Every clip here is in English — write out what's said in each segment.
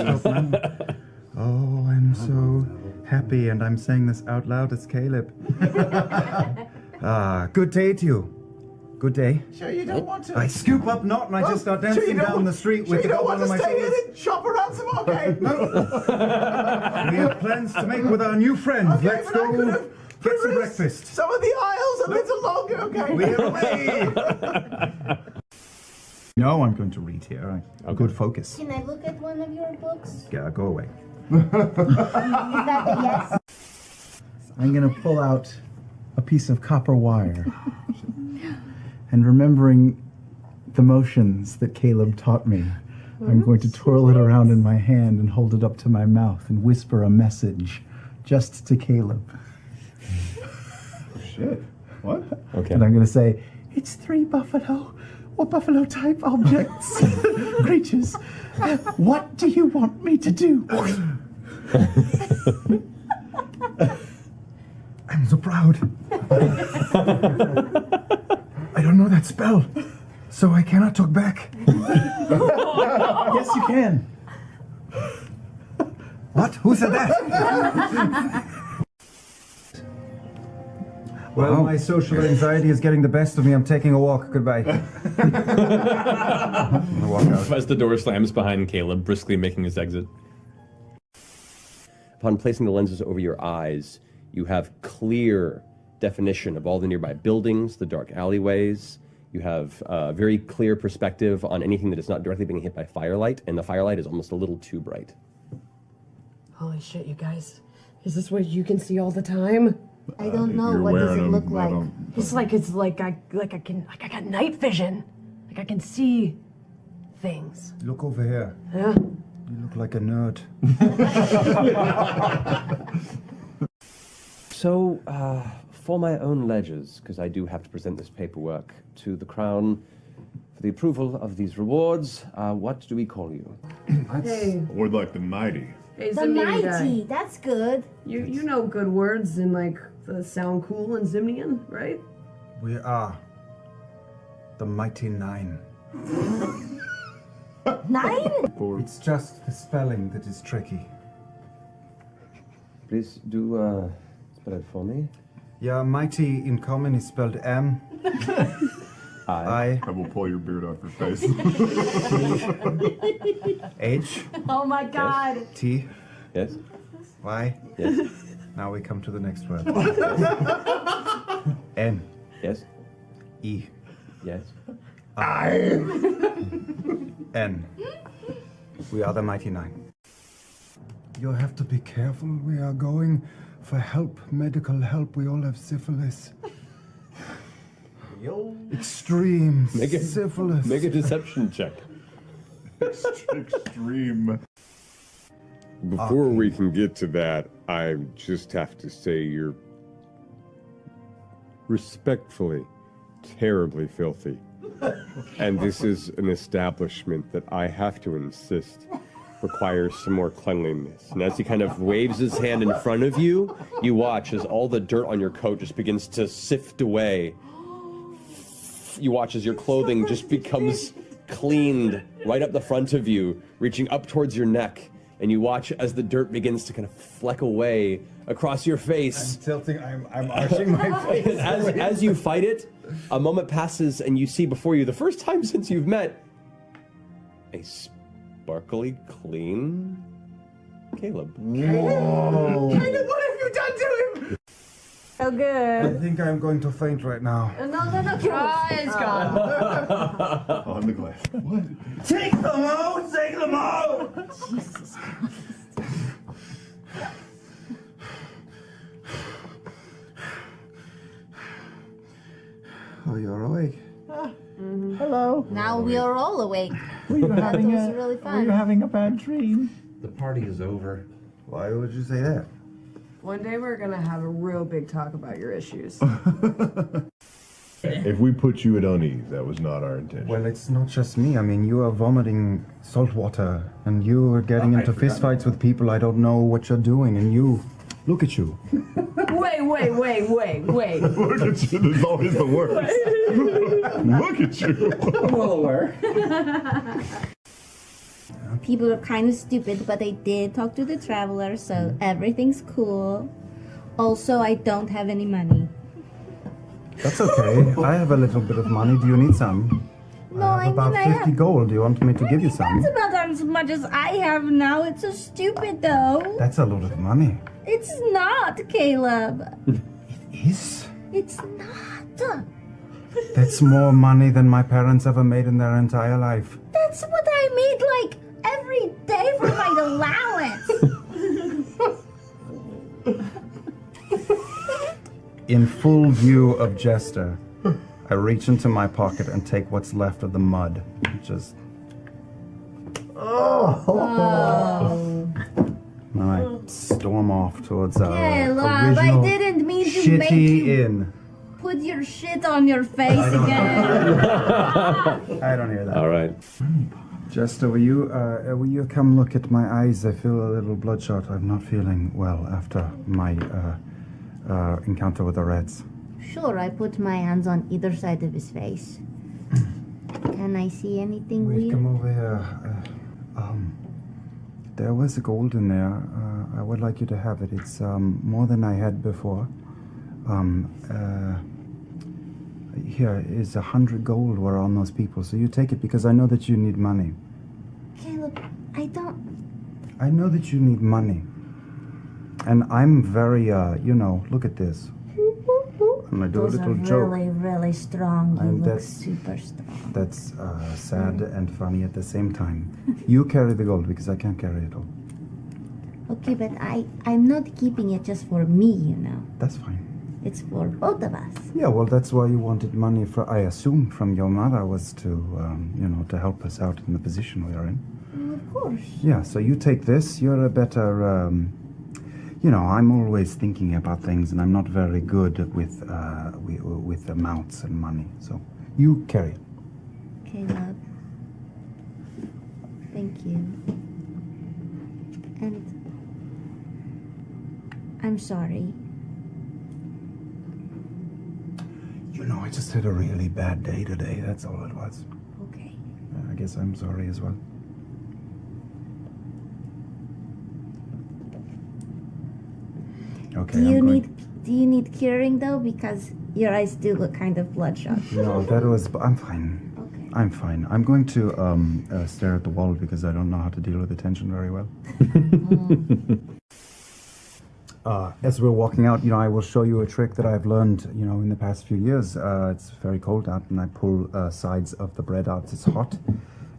Stop, man. Oh, I'm so happy, and I'm saying this out loud as Caleb. Good day to you. Good day. Sure you don't want to? I scoop up Knot and I just start dancing down the street with the goblin on my shoulders. You don't want to stay in and shop around some arcade? No. We have plans to make with our new friend. Okay, Let's go get some breakfast. Some of the aisles a little longer, okay? We're away. No, I'm going to read here. Good focus. Can I look at one of your books? Yeah, go away. Is that a yes? I'm going to pull out a piece of copper wire. And remembering the motions that Caleb taught me, I'm going to twirl it around in my hand and hold it up to my mouth and whisper a message just to Caleb. Shit. What? Okay. And I'm going to say, it's 3 buffalo or buffalo-type objects, creatures. What do you want me to do? I'm so proud. I don't know that spell, so I cannot talk back. Yes, you can. What? Who said that? Well, my social anxiety is getting the best of me. I'm taking a walk. Goodbye. I'm gonna walk out. As the door slams behind Caleb, briskly making his exit. Upon placing the lenses over your eyes, you have clear definition of all the nearby buildings, the dark alleyways. You have a very clear perspective on anything that is not directly being hit by firelight, and the firelight is almost a little too bright. Holy shit, you guys. Is this what you can see all the time? I don't know. What does it look like? It's like I got night vision. Like I can see things. Look over here. Yeah. You look like a nerd. So, for my own ledgers, because I do have to present this paperwork to the Crown for the approval of these rewards, what do we call you? Hey. Word like the mighty. Hey, The mighty. That's good. You know good words and like that sound cool in Zimnian, right? We are the Mighty Nine. 9? It's just the spelling that is tricky. Please do spell it for me. Yeah, mighty in common is spelled M. I will pull your beard off your face. H. Oh my God. T. Yes. Y. Yes. Now we come to the next word. N. Yes. E. Yes. I. N. We are the Mighty Nine. You have to be careful. We are going for help, medical help. We all have syphilis. Extreme syphilis. Make a deception check. Extreme. Before we can get to that, I just have to say you're respectfully terribly filthy. And this is an establishment that I have to insist requires some more cleanliness. And as he kind of waves his hand in front of you, you watch as all the dirt on your coat just begins to sift away. You watch as your clothing just becomes cleaned right up the front of you, reaching up towards your neck. And you watch as the dirt begins to kind of fleck away across your face. I'm tilting, I'm arching my face. As you fight it, a moment passes and you see before you, the first time since you've met, a sparkly, clean Caleb. Whoa. Caleb, what have you done to him? So good. I think I'm going to faint right now. No. It's gone. On the glass. What? Take them out! Take them out! Jesus Christ. Oh, you're awake. Hello. Now we are all awake. Were you That having was a really Were fun. you having a bad dream? The party is over. Why would you say that? One day we're gonna have a real big talk about your issues. If we put you at unease, that was not our intention. Well, it's not just me. I mean, you are vomiting salt water, and you are getting into fistfights with people. I don't know what you're doing, and you... Look at you. Wait. Look at you, there's always the worst. Look at you. I'm well aware. people are kind of stupid, but I did talk to the traveler, so everything's cool. Also, I don't have any money. That's okay. I have a little bit of money. Do you need some? No, I have about 50 gold. Do you want me to give you some? That's about as much as I have now. It's so stupid, though. That's a lot of money. It's not, Caleb. It is? It's not. That's more money than my parents ever made in their entire life. That's what I made, like, every day for my allowance. In full view of Jester, I reach into my pocket and take what's left of the mud. Just. And I storm off towards our Caleb, original I didn't mean to shitty make you inn. put your shit on your face again. I don't hear that. All right. Jester, will you come look at my eyes? I feel a little bloodshot. I'm not feeling well after my encounter with the rats. Sure, I put my hands on either side of his face. Can I see anything Wait, weird? come over here. There was gold in there. I would like you to have it. It's more than I had before. Here is 100 gold were on those people, so you take it because I know that you need money. Caleb, I don't... I know that you need money. And I'm very, look at this. I'm gonna do Those a little are joke. really, really strong. You And look that's- super strong. That's sad and funny at the same time. You carry the gold because I can't carry it all. Okay, but I'm not keeping it just for me, you know. That's fine. It's for both of us. Yeah, well, that's why you wanted money I assume, from your mother was to, to help us out in the position we are in. Of course. Yeah, so you take this. You're a better, I'm always thinking about things, and I'm not very good with amounts and money. So you carry it. Caleb. Thank you. And I'm sorry. I just had a really bad day today. That's all it was. Okay. I guess I'm sorry as well. Okay. Do you need curing though? Because your eyes do look kind of bloodshot. No, that was. I'm fine. Okay. I'm fine. I'm going to stare at the wall because I don't know how to deal with the tension very well. As we're walking out, I will show you a trick that I've learned, in the past few years. It's very cold out, and I pull sides of the bread out. It's hot,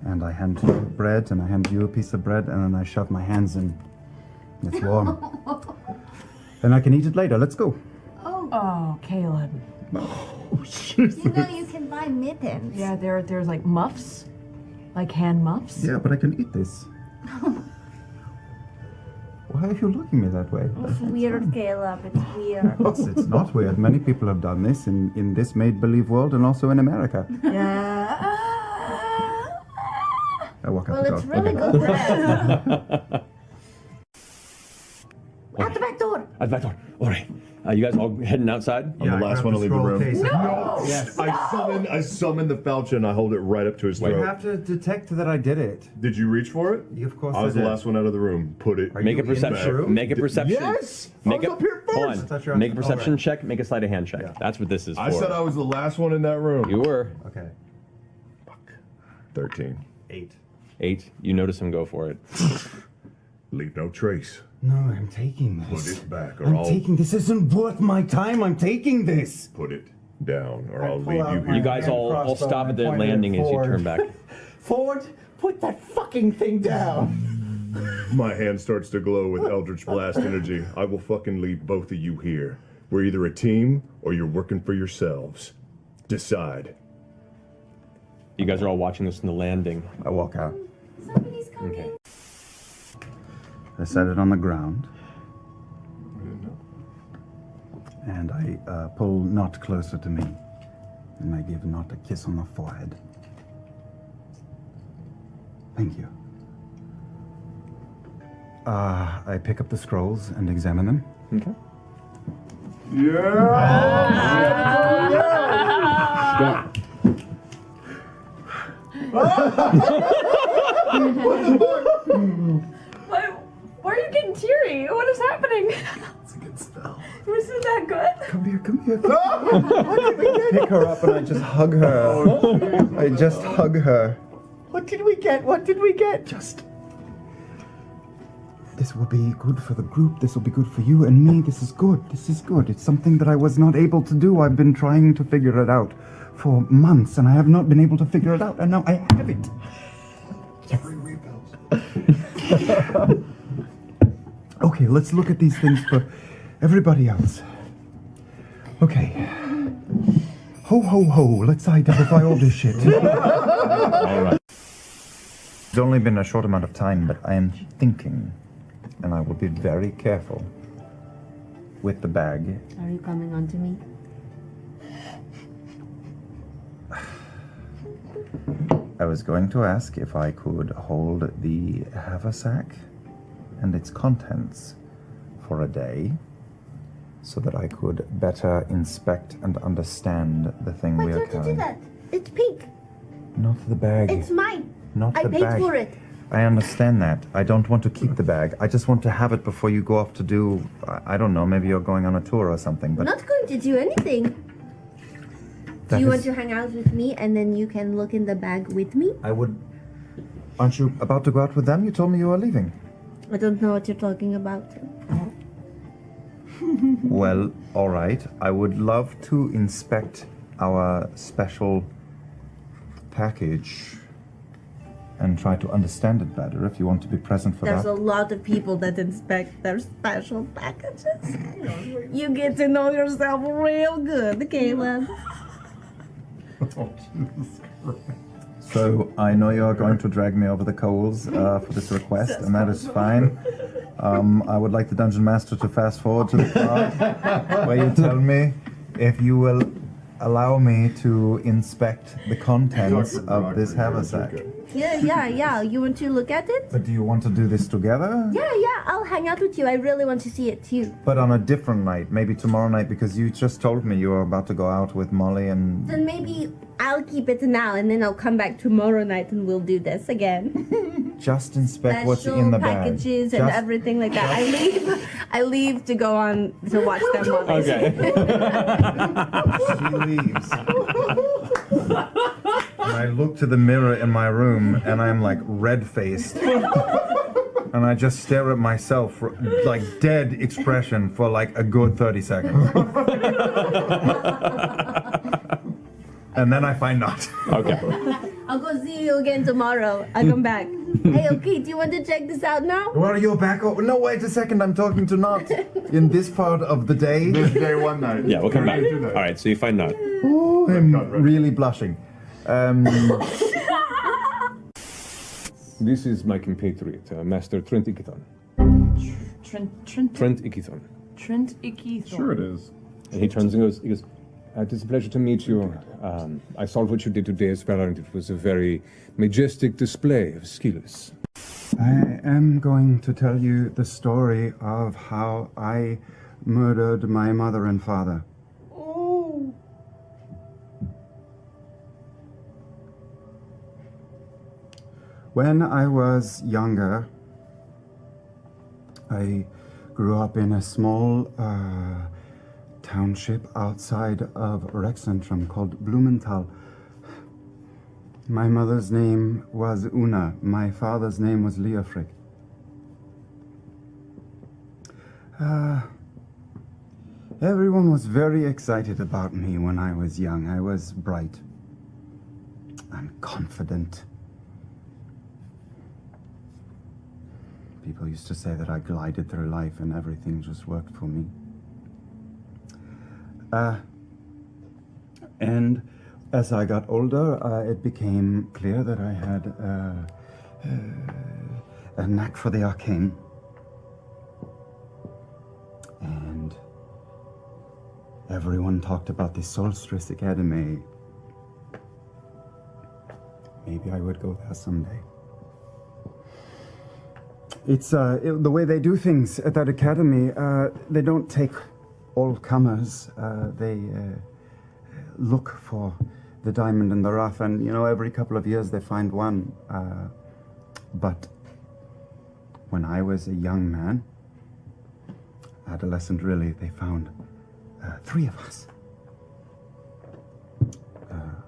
and I hand you bread, and I hand you a piece of bread, and then I shove my hands in. It's warm. And I can eat it later. Let's go. Oh, Caleb. You can buy mittens. Yeah, there's like muffs, like hand muffs. Yeah, but I can eat this. Why are you looking at me that way? It's weird, Caleb. It's weird. It's not weird. Many people have done this in this make-believe world and also in America. Yeah. I walk out Well, the door. it's really good bread. Out the back door. At the back door. All right. You guys all heading outside? I'm the last one to leave the room. No! Yes. I summon the falchion and I hold it right up to his You throat. have to detect that I did it. Did you reach for it? Of course I was I the did. last one out of the room. Put it. Make you a in the perception. room? Make a perception. Yes! Make I was up here Hold first! I thought you on. were- Make a perception Alright. check. Make a sleight of hand check. Yeah. That's what this is for. I said I was the last one in that room. You were. Okay. 13. 8. You notice him go for it. Leave no trace. No, I'm taking Put this. it back or I'm I'll taking this. Isn't worth my time. I'm taking this. put it down or I'll pull leave out you my- here. You guys all crossbow stop at the and point it landing as you forward. turn back. Ford, put that fucking thing down. My hand starts to glow with Eldritch Blast energy. I will fucking leave both of you here. We're either a team or you're working for yourselves. Decide. You guys are all watching this in the landing. I walk out. Somebody's coming. Okay. I set it on the ground. And I pull Not closer to me. And I give Not a kiss on the forehead. Thank you. I pick up the scrolls and examine them. Okay. Why are you getting teary? What is happening? It's a good spell. Wasn't that good? Come here. Pick her up and I just hug her. I just hug her. What did we get? Just. This will be good for the group. This will be good for you and me. This is good. It's something that I was not able to do. I've been trying to figure it out for months, and I have not been able to figure it out, and now I have it. Every rebuild. Okay, let's look at these things for everybody else. Okay. Ho, ho, ho. Let's identify all this shit. All right. It's only been a short amount of time, but I am thinking, and I will be very careful with the bag. Are you coming on to me? I was going to ask if I could hold the haversack and its contents for a day so that I could better inspect and understand the thing Why we are don't you do carrying. that? It's pink. Not the bag. It's mine. Not I the paid bag. for it. I understand that. I don't want to keep the bag. I just want to have it before you go off to do, I don't know, maybe you're going on a tour or something, but Not going to do anything. Do that you want is- to hang out with me and then you can look in the bag with me? I would... Aren't you about to go out with them? You told me you were leaving. I don't know what you're talking about. Well, all right. I would love to inspect our special package and try to understand it better if you want to be present for There's that. a lot of people that inspect their special packages. You get to know yourself real good, Caleb. So I know you're going to drag me over the coals for this request, and that is fine. I would like the Dungeon Master to fast forward to the part where you tell me if you will allow me to inspect the contents of this haversack. Yeah. You want to look at it? But do you want to do this together? Yeah, I'll hang out with you. I really want to see it too. But on a different night, maybe tomorrow night, because you just told me you were about to go out with Molly and... Then maybe I'll keep it now and then I'll come back tomorrow night and we'll do this again. Just inspect what's Special in the bag. packages and Just- everything like that. I leave to go on to watch them while they Okay. She leaves. And I look to the mirror in my room and I'm like red-faced. And I just stare at myself, like dead expression for like a good 30 seconds. And then I find not. Okay. I'll go see you again tomorrow. I'll come back. Hey, okay, do you want to check this out now? What are you back? No, wait a second. I'm talking to Not in this part of the day. This day, one night. Yeah, we'll come back. Two nights. All right, so you find Nod. Oh, I'm really blushing. This is my compatriot, Master Trent Ickithon. Trent Ickithon. Icky. Sure it is. And he turns and goes, it is a pleasure to meet you. I saw what you did today as well, and it was a very majestic display of skills. I am going to tell you the story of how I murdered my mother and father. Oh. When I was younger, I grew up in a small township outside of Rexcentrum called Blumenthal. My mother's name was Una. My father's name was Leofric. Everyone was very excited about me when I was young. I was bright and confident. People used to say that I glided through life and everything just worked for me. And as I got older, it became clear that I had a knack for the arcane. And everyone talked about the Solstice Academy. Maybe I would go there someday. It's the way they do things at that academy. They don't take all comers. They look for the diamond in the rough, and every couple of years they find one. But when I was a young man, adolescent really, they found 3 of us.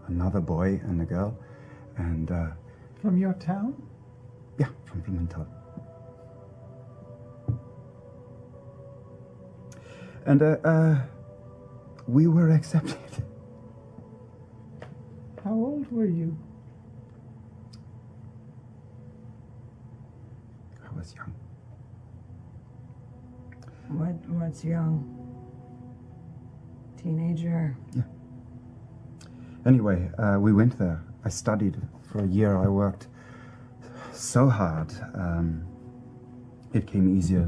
Another boy and a girl, and From your town? yeah, from Blumenthal. And we were accepted. How old were you? I was young. What's young? Teenager? Anyway, we went there. I studied for a year. I worked so hard. It came easier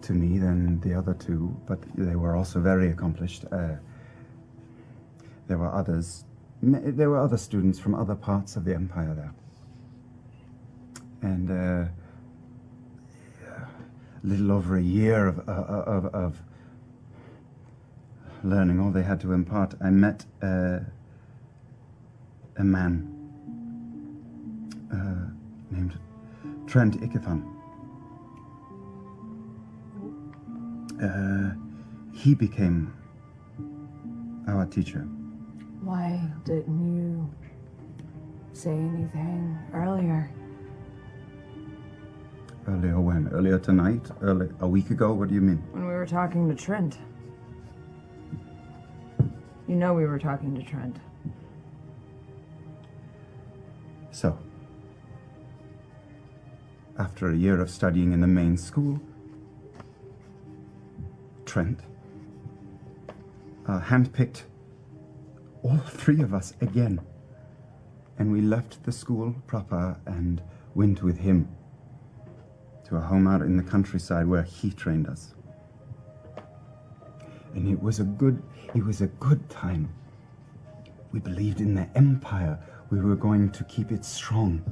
to me than the other 2, but they were also very accomplished. There were others. There were other students from other parts of the empire there. And a little over a year of learning all they had to impart, I met a man named Trent Ikithon. He became our teacher. Why didn't you say anything earlier? Earlier when? Earlier tonight? A week ago? What do you mean? When we were talking to Trent. You know we were talking to Trent. So, after a year of studying in the main school, Trent handpicked all 3 of us again, and we left the school proper and went with him to a home out in the countryside where he trained us. And it was a good time. We believed in the empire. We were going to keep it strong.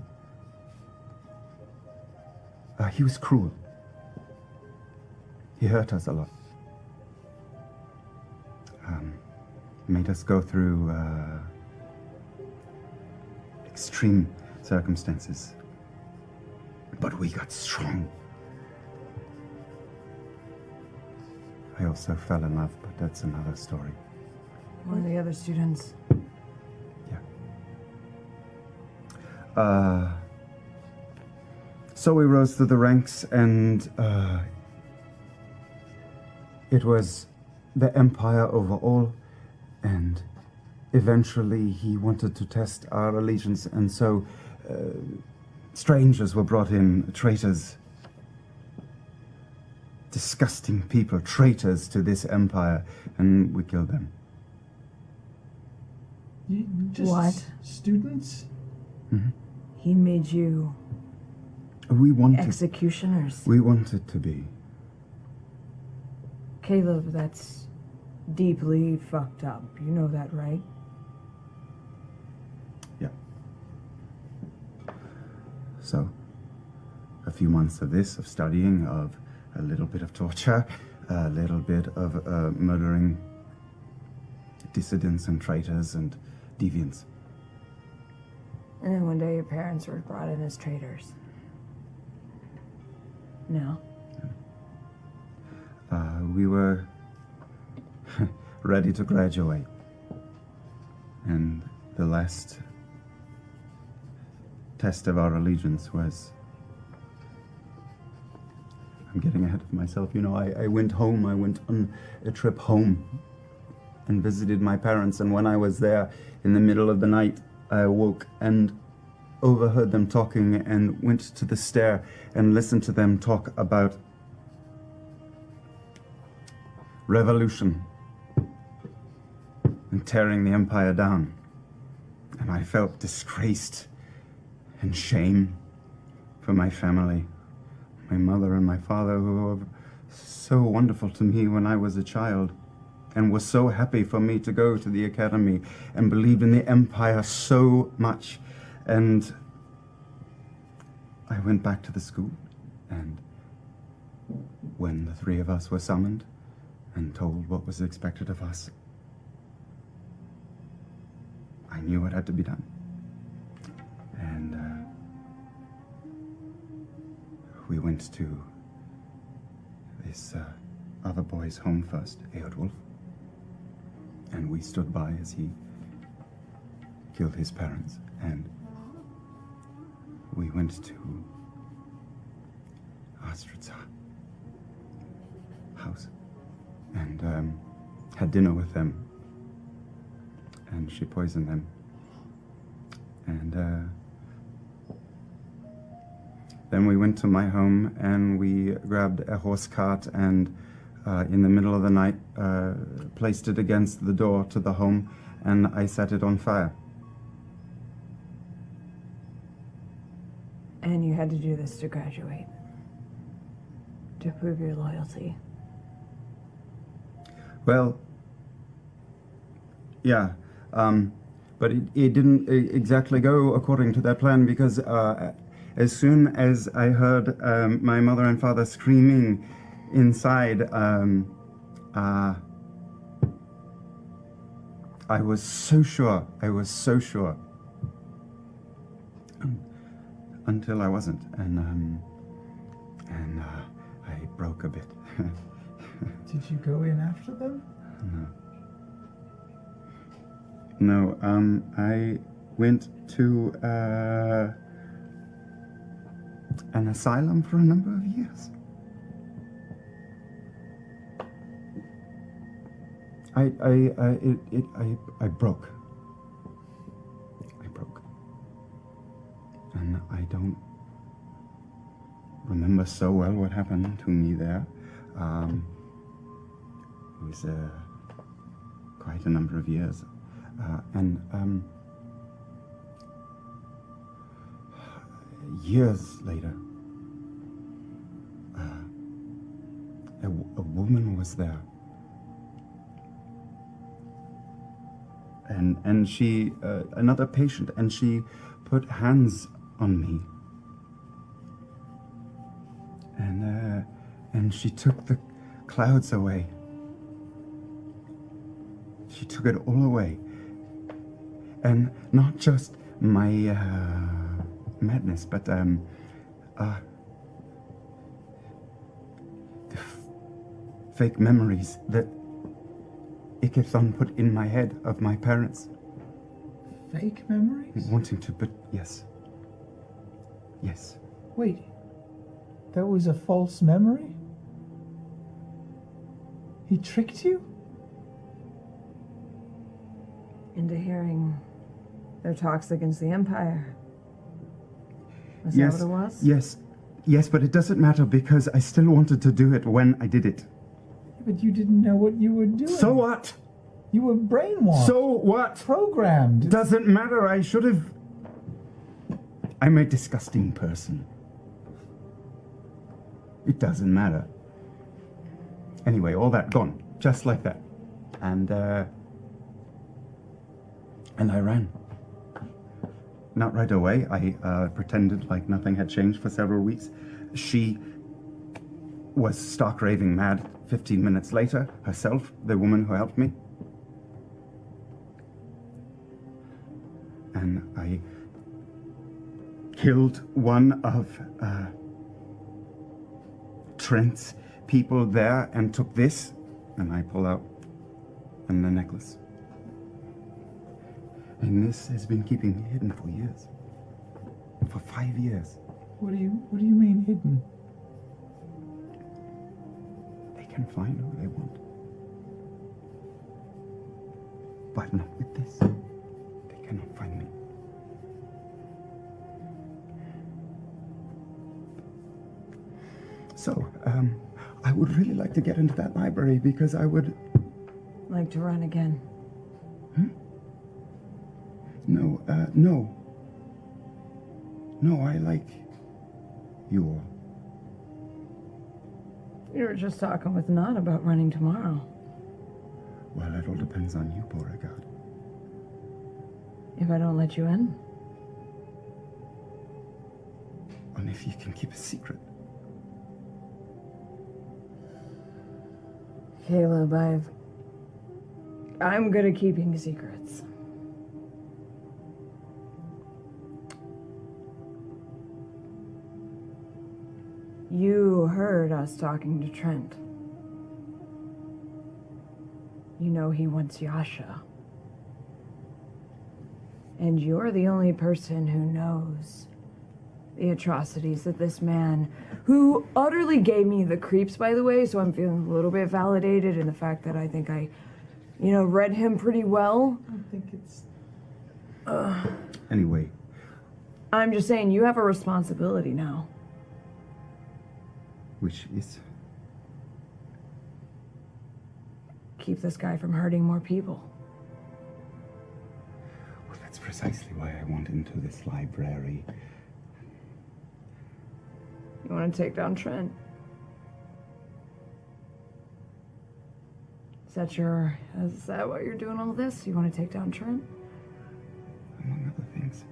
He was cruel. He hurt us a lot. Made us go through extreme circumstances. But we got strong. I also fell in love, but that's another story. One of the other students. So we rose through the ranks, and it was the empire over all, and eventually he wanted to test our allegiance, and so strangers were brought in, traitors, disgusting people, traitors to this empire, and we killed them. You just What? Students? Mm-hmm. He made you We wanted executioners. We wanted to be. Caleb, that's deeply fucked up. You know that, right? Yeah. So, a few months of this, of studying, of a little bit of torture, a little bit of murdering dissidents and traitors and deviants. And then one day your parents were brought in as traitors. No. We were ready to graduate. And the last test of our allegiance was... I'm getting ahead of myself. You know, I went home. I went on a trip home and visited my parents. And when I was there in the middle of the night, I awoke and overheard them talking and went to the stair and listened to them talk about revolution and tearing the empire down. And I felt disgraced and shame for my family, my mother and my father, who were so wonderful to me when I was a child and were so happy for me to go to the academy and believed in the empire so much. And I went back to the school, and when the 3 of us were summoned and told what was expected of us, I knew what had to be done. And we went went to this other boy's home first, Eodwulf, and we stood by as he killed his parents, and we went to Astrid's house and had dinner with them, and she poisoned them, and then we went to my home and we grabbed a horse cart and in the middle of the night placed it against the door to the home, and I set it on fire. And you had to do this to graduate. To prove your loyalty. Well, yeah, but it didn't exactly go according to that plan, because as soon as I heard my mother and father screaming inside, I was so sure, until I wasn't, and I broke a bit. Did you go in after them? No, I went to an asylum for a number of years. I broke. And I don't remember so well what happened to me there. It was quite a number of years. And years later, a woman was there. And she, another patient, and she put hands on me. And she took the clouds away. She took it all away. And not just my madness, but the fake memories that Ikithon put in my head of my parents. Fake memories? Wanting to, but yes. Yes. Wait, that was a false memory? He tricked you? Into hearing their talks against the Empire. Is Yes, that what it was? yes, but it doesn't matter because I still wanted to do it when I did it. But you didn't know what you were doing. So what? You were brainwashed. So what? Programmed. Doesn't matter, I should have... I'm a disgusting person. It doesn't matter. Anyway, all that gone, just like that. And I ran. Not right away. I pretended like nothing had changed for several weeks. She was stark raving mad 15 minutes later, herself, the woman who helped me. And I killed one of Trent's people there and took this, and I pull out the necklace. And this has been keeping me hidden for years. For 5 years. What do you mean hidden? They can find who they want. But not with this. They cannot find me. So, I would really like to get into that library because I would... Like to run again? No. No, I like you all. You were just talking with Nan about running tomorrow. Well, it all depends on you, Beauregard. If I don't let you in? And if you can keep a secret. Caleb, I'm good at keeping secrets. You heard us talking to Trent. You know he wants Yasha. And you're the only person who knows the atrocities that this man, who utterly gave me the creeps, by the way, so I'm feeling a little bit validated in the fact that I think I, read him pretty well. I don't think it's... Anyway, I'm just saying, you have a responsibility now. which is... Keep this guy from hurting more people. Well, that's precisely why I went into this library. You want to take down Trent? Is that what you're doing all this? You want to take down Trent? Among other things.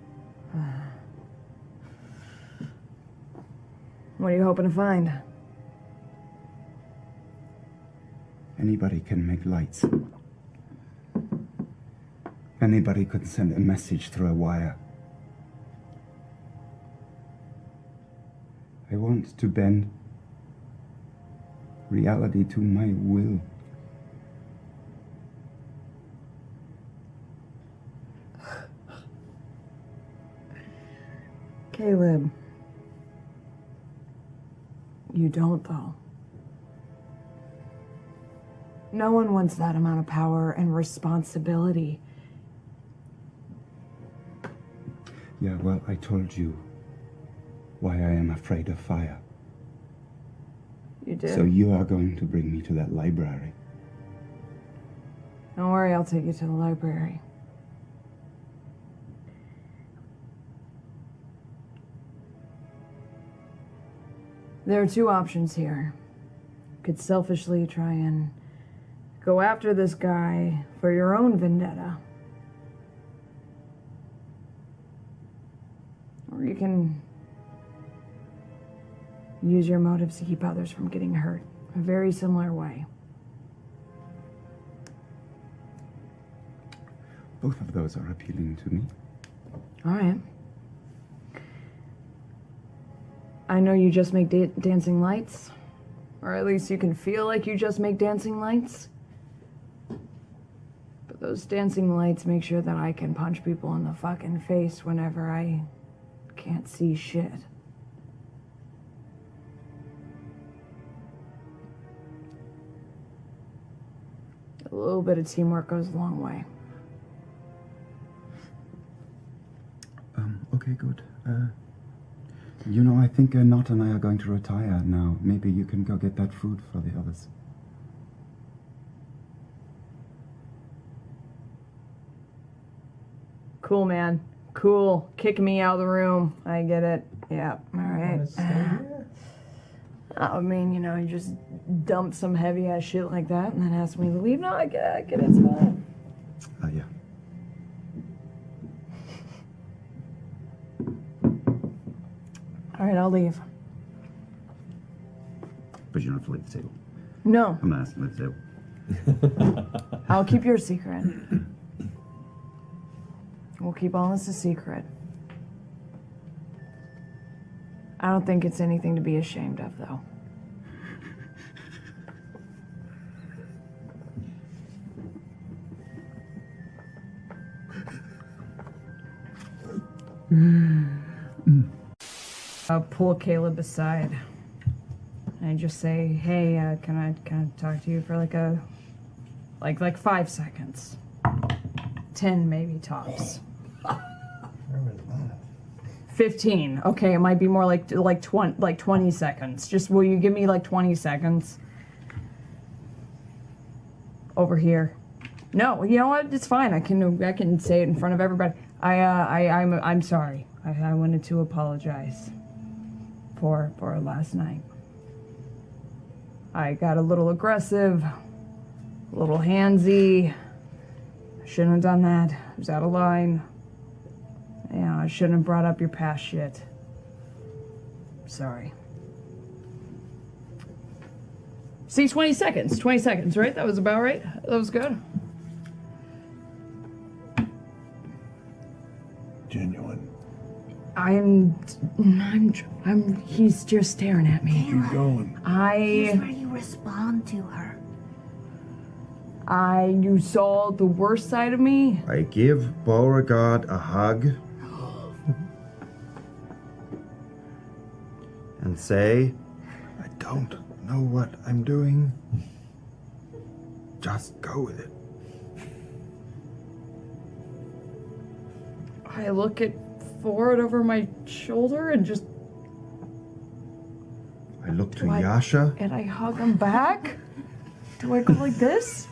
What are you hoping to find? Anybody can make lights. Anybody could send a message through a wire. I want to bend reality to my will. Caleb. You don't, though. No one wants that amount of power and responsibility. Yeah, well, I told you why I am afraid of fire. You did. So you are going to bring me to that library. Don't worry, I'll take you to the library. There are two options here. You could selfishly try and go after this guy for your own vendetta. Or you can use your motives to keep others from getting hurt. A very similar way. Both of those are appealing to me. All right. I know you just make dancing lights. Or at least you can feel like you just make dancing lights. But those dancing lights make sure that I can punch people in the fucking face whenever I can't see shit. A little bit of teamwork goes a long way. Okay, good. I think Nott and I are going to retire now. Maybe you can go get that food for the others. Cool, man. Cool. Kick me out of the room. I get it. Yeah. All right. I mean, you just dump some heavy ass shit like that and then ask me to leave. No, I get it. It's fine. Yeah. All right, I'll leave. But you don't have to leave the table. No, I'm not asking to leave the table. I'll keep your secret. We'll keep all this a secret. I don't think it's anything to be ashamed of, though. I'll pull Caleb aside and just say, "Hey, can I talk to you for like 5 seconds, 10 maybe tops." 15. Okay, it might be more like 20 seconds. Just will you give me like 20 seconds? Over here. No, you know what? It's fine. I can say it in front of everybody. I'm sorry. I wanted to apologize for last night. I got a little aggressive, a little handsy. Shouldn't have done that. I was out of line. Yeah, I shouldn't have brought up your past shit. Sorry. See, 20 seconds. 20 seconds, right? That was about right? That was good. Genuine. He's just staring at me. Here's Going. where you respond to her. You saw the worst side of me. I give Beauregard a hug and say, I don't know what I'm doing. Just go with it. I look at Ford over my shoulder and just. I look to Do I- Yasha. And I hug him back? Do I go like this?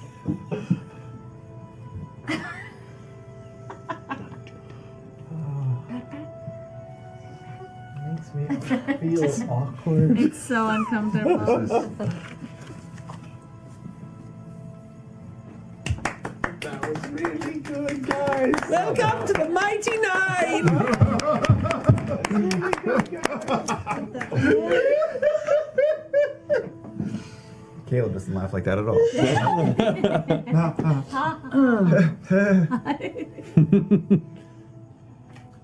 Makes me feel awkward. It's so uncomfortable. That was really good, guys. Welcome to the Mighty Nine! Caleb doesn't laugh like that at all.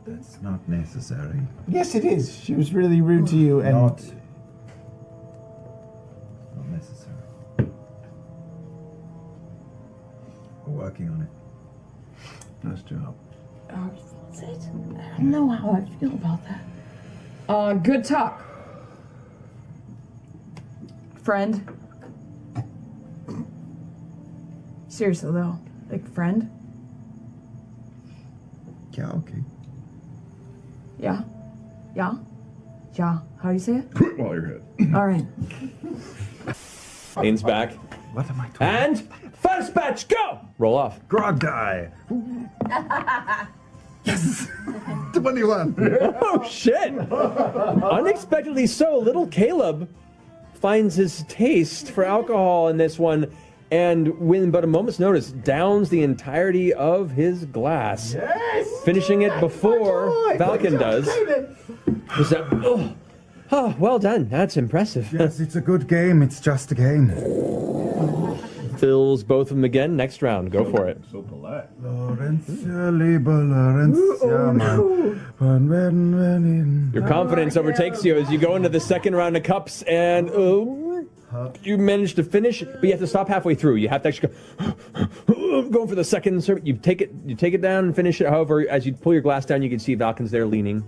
That's not necessary. Yes, it is. She was really rude to you, and Not necessary. We're working on it. nice job. That's it. I don't know how I feel about that. Good talk. Friend. Seriously though, like friend? Yeah, okay. Yeah? Yeah? Yeah. How do you say it? Quit while you're hit. All right. Ains back. What am I doing? And first batch, go! Roll off. Grog die. Yes! 21. Oh, shit! Unexpectedly so, little Caleb finds his taste for alcohol in this one, and within but a moment's notice, downs the entirety of his glass. Yes! Finishing it before Falcon does. Was that, oh, well done. That's impressive. Yes, it's a good game. It's just a game. Fills both of them again. Next round. Go for it. So polite. Laurencia, liebe Laurencia, mein. Your confidence overtakes you as you go into the second round of cups, and you manage to finish, but you have to stop halfway through. You have to actually go for the second serve. You take it down and finish it. However, as you pull your glass down, you can see Valken's there leaning.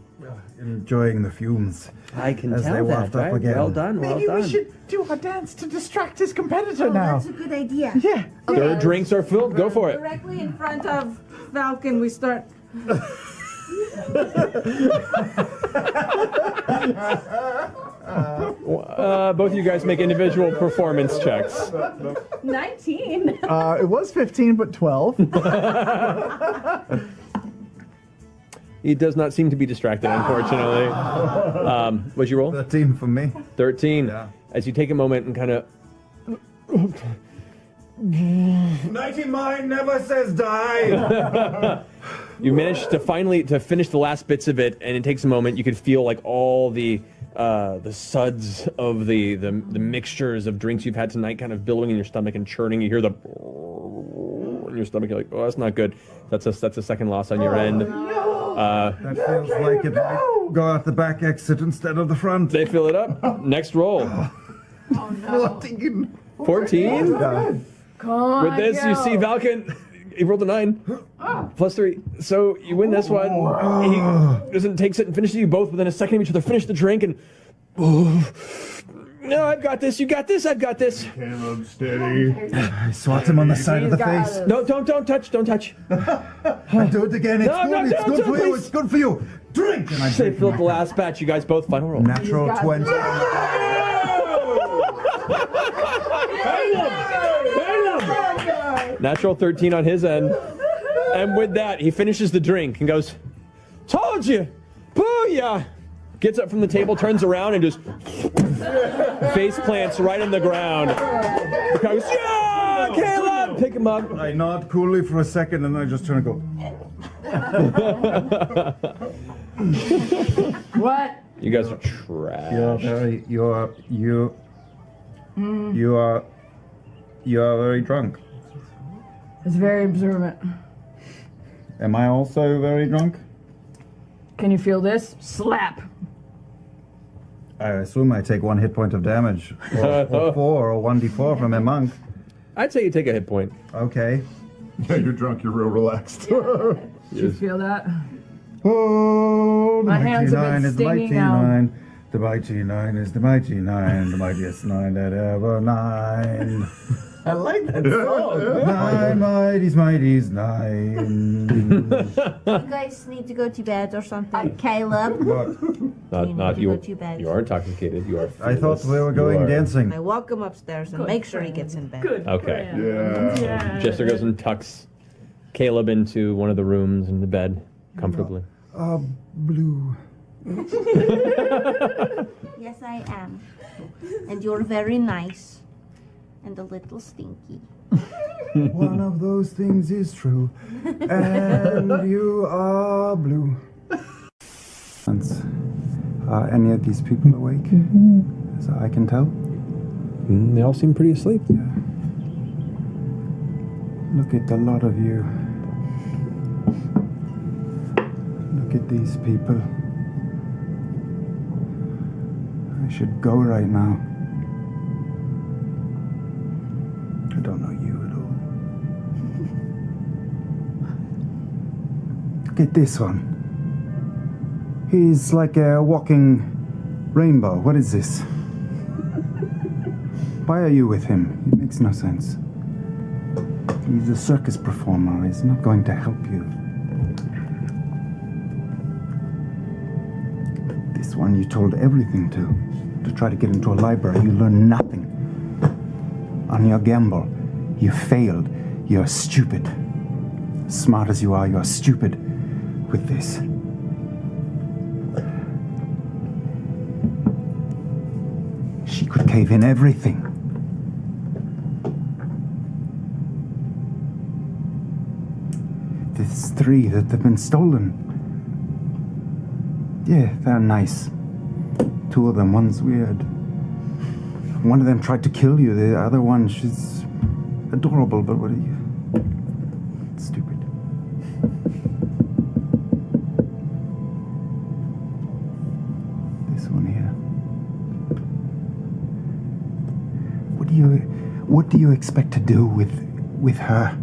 Enjoying the fumes. I can As tell they that, waft up right? again. Well done, well Maybe done. we should do a dance to distract his competitor now. That's a good idea. Yeah. Third drinks are filled. Go for it. Directly in front of Falcon, we start. Both of you guys make individual performance checks. 19. It was 15, but 12. He does not seem to be distracted, unfortunately. What'd you roll? 13 for me. 13. Yeah. As you take a moment and kind of... Nighty mine never says die. You manage to finally finish the last bits of it, and it takes a moment. You can feel like all the suds of the mixtures of drinks you've had tonight kind of billowing in your stomach and churning. You hear the in your stomach. You're like, oh, that's not good. That's a second loss on your end. That feels like it might go out the back exit instead of the front. They fill it up. Next roll. 14. 14. Come on, With this, you see Valken. He rolled a 9. Plus 3. So you win this one. He takes it and finishes you both within a second of each other. Finish the drink and. No, I've got this. You got this. I've got this. Caleb, steady. I swat him on the side of the got face. it. No, don't touch. Don't touch. I do it again. It's No, good. no, It's don't, good for you. please. It's good for you. Drink. And I They drink. filled up the last batch. You guys both final roll. Natural He's got 20. Natural 13 on his end. And with that, he finishes the drink and goes, "Told you! Booyah!" Gets up from the table, turns around, and just face plants right in the ground. The guy goes, "Yeah, Caleb!" Pick him up. I nod coolly for a second and I just turn and go. What? You guys are trash. You are very drunk. It's very observant. Am I also very drunk? Can you feel this? Slap. I assume I take 1 hit point of damage, or 4, or 1d4 from a monk. I'd say you take a hit point. Okay. Yeah, you're drunk. You're real relaxed. Did you feel that? Oh, the My mighty hands have been 9 is the mighty stinging now. 9. The mighty 9 is the mighty 9, the mightiest 9 that ever 9. I like that song. 9 mighties 9. You guys need to go to bed or something. Caleb. What? Not you you. go to bed. You are intoxicated. You are. I thought we were You going are- dancing. I walk him upstairs and make sure he gets in bed. Good. Okay. Yeah. Jester goes and tucks Caleb into one of the rooms in the bed comfortably. Blue. Yes, I am. And you're very nice. And a little stinky. One of those things is true, and you are blue. Are any of these people awake? As I can tell. They all seem pretty asleep. Look at the lot of you. Look at these people. I should go right now. I don't know you at all. Look at this one. He's like a walking rainbow. What is this? Why are you with him? It makes no sense. He's a circus performer. He's not going to help you. This one you told everything to try to get into a library. You learned nothing. On your gamble, you failed. You're stupid. Smart as you are, you're stupid with this. She could cave in everything. There's 3 that have been stolen. Yeah, they're nice. 2 of them, one's weird. One of them tried to kill you. The other one, she's adorable, but what are you? Stupid. This one here. What do you expect to do with her?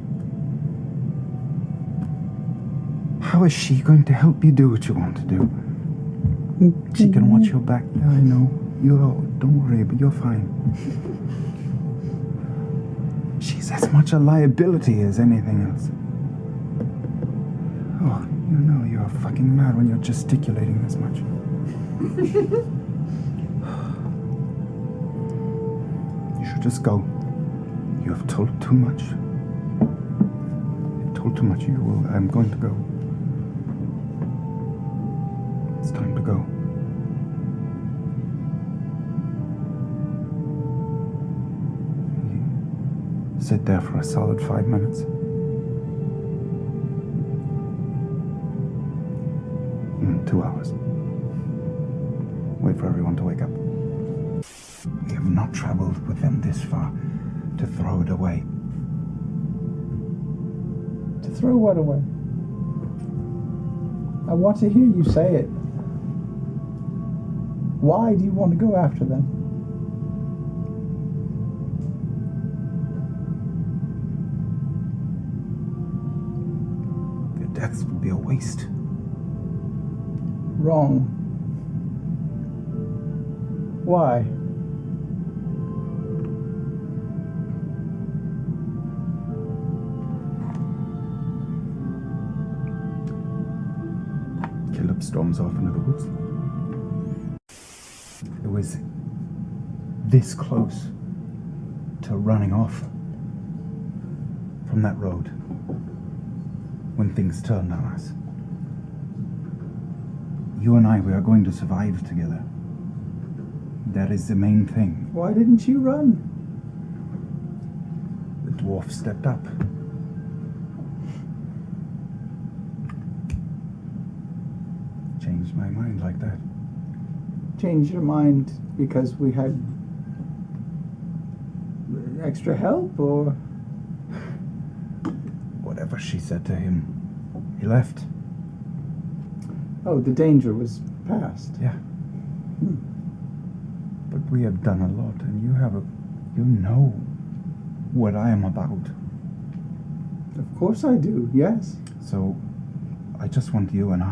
How is she going to help you do what you want to do? She can watch your back. Yeah, I know. Don't worry, but you're fine. She's as much a liability as anything else. Oh, you're fucking mad when you're gesticulating this much. You should just go. You have told too much. You've told too much. I'm going to go. It's time to go. Sit there for a solid 5 minutes. 2 hours. Wait for everyone to wake up. We have not traveled with them this far to throw it away. To throw what away? I want to hear you say it. Why do you want to go after them? Their deaths would be a waste. Wrong. Why? Caleb storms off into the woods. It was this close to running off from that road when things turned on us. You and I, we are going to survive together. That is the main thing. Why didn't you run? The dwarf stepped up. Changed my mind like that. Change your mind because we had extra help, or Whatever she said to him, he left. Oh, the danger was past. Yeah. But we have done a lot, and you know what I am about. Of course I do, yes. So, I just want you and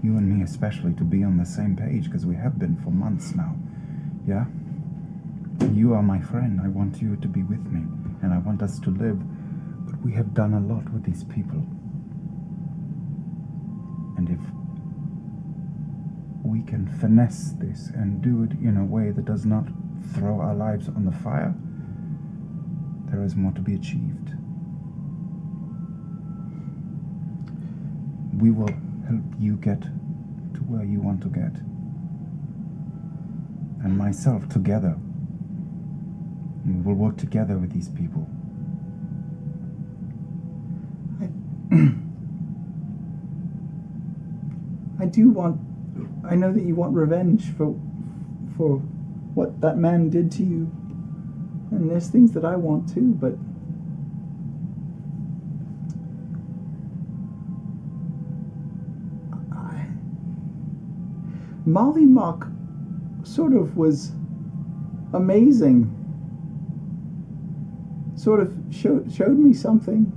me especially, to be on the same page, because we have been for months now. Yeah? You are my friend. I want you to be with me, and I want us to live. But we have done a lot with these people. And if we can finesse this and do it in a way that does not throw our lives on the fire, there is more to be achieved. We will help you get to where you want to get. And myself together. We will work together with these people. I know that you want revenge for what that man did to you. And there's things that I want too, but Molly Mock sort of was amazing. Sort of showed me something.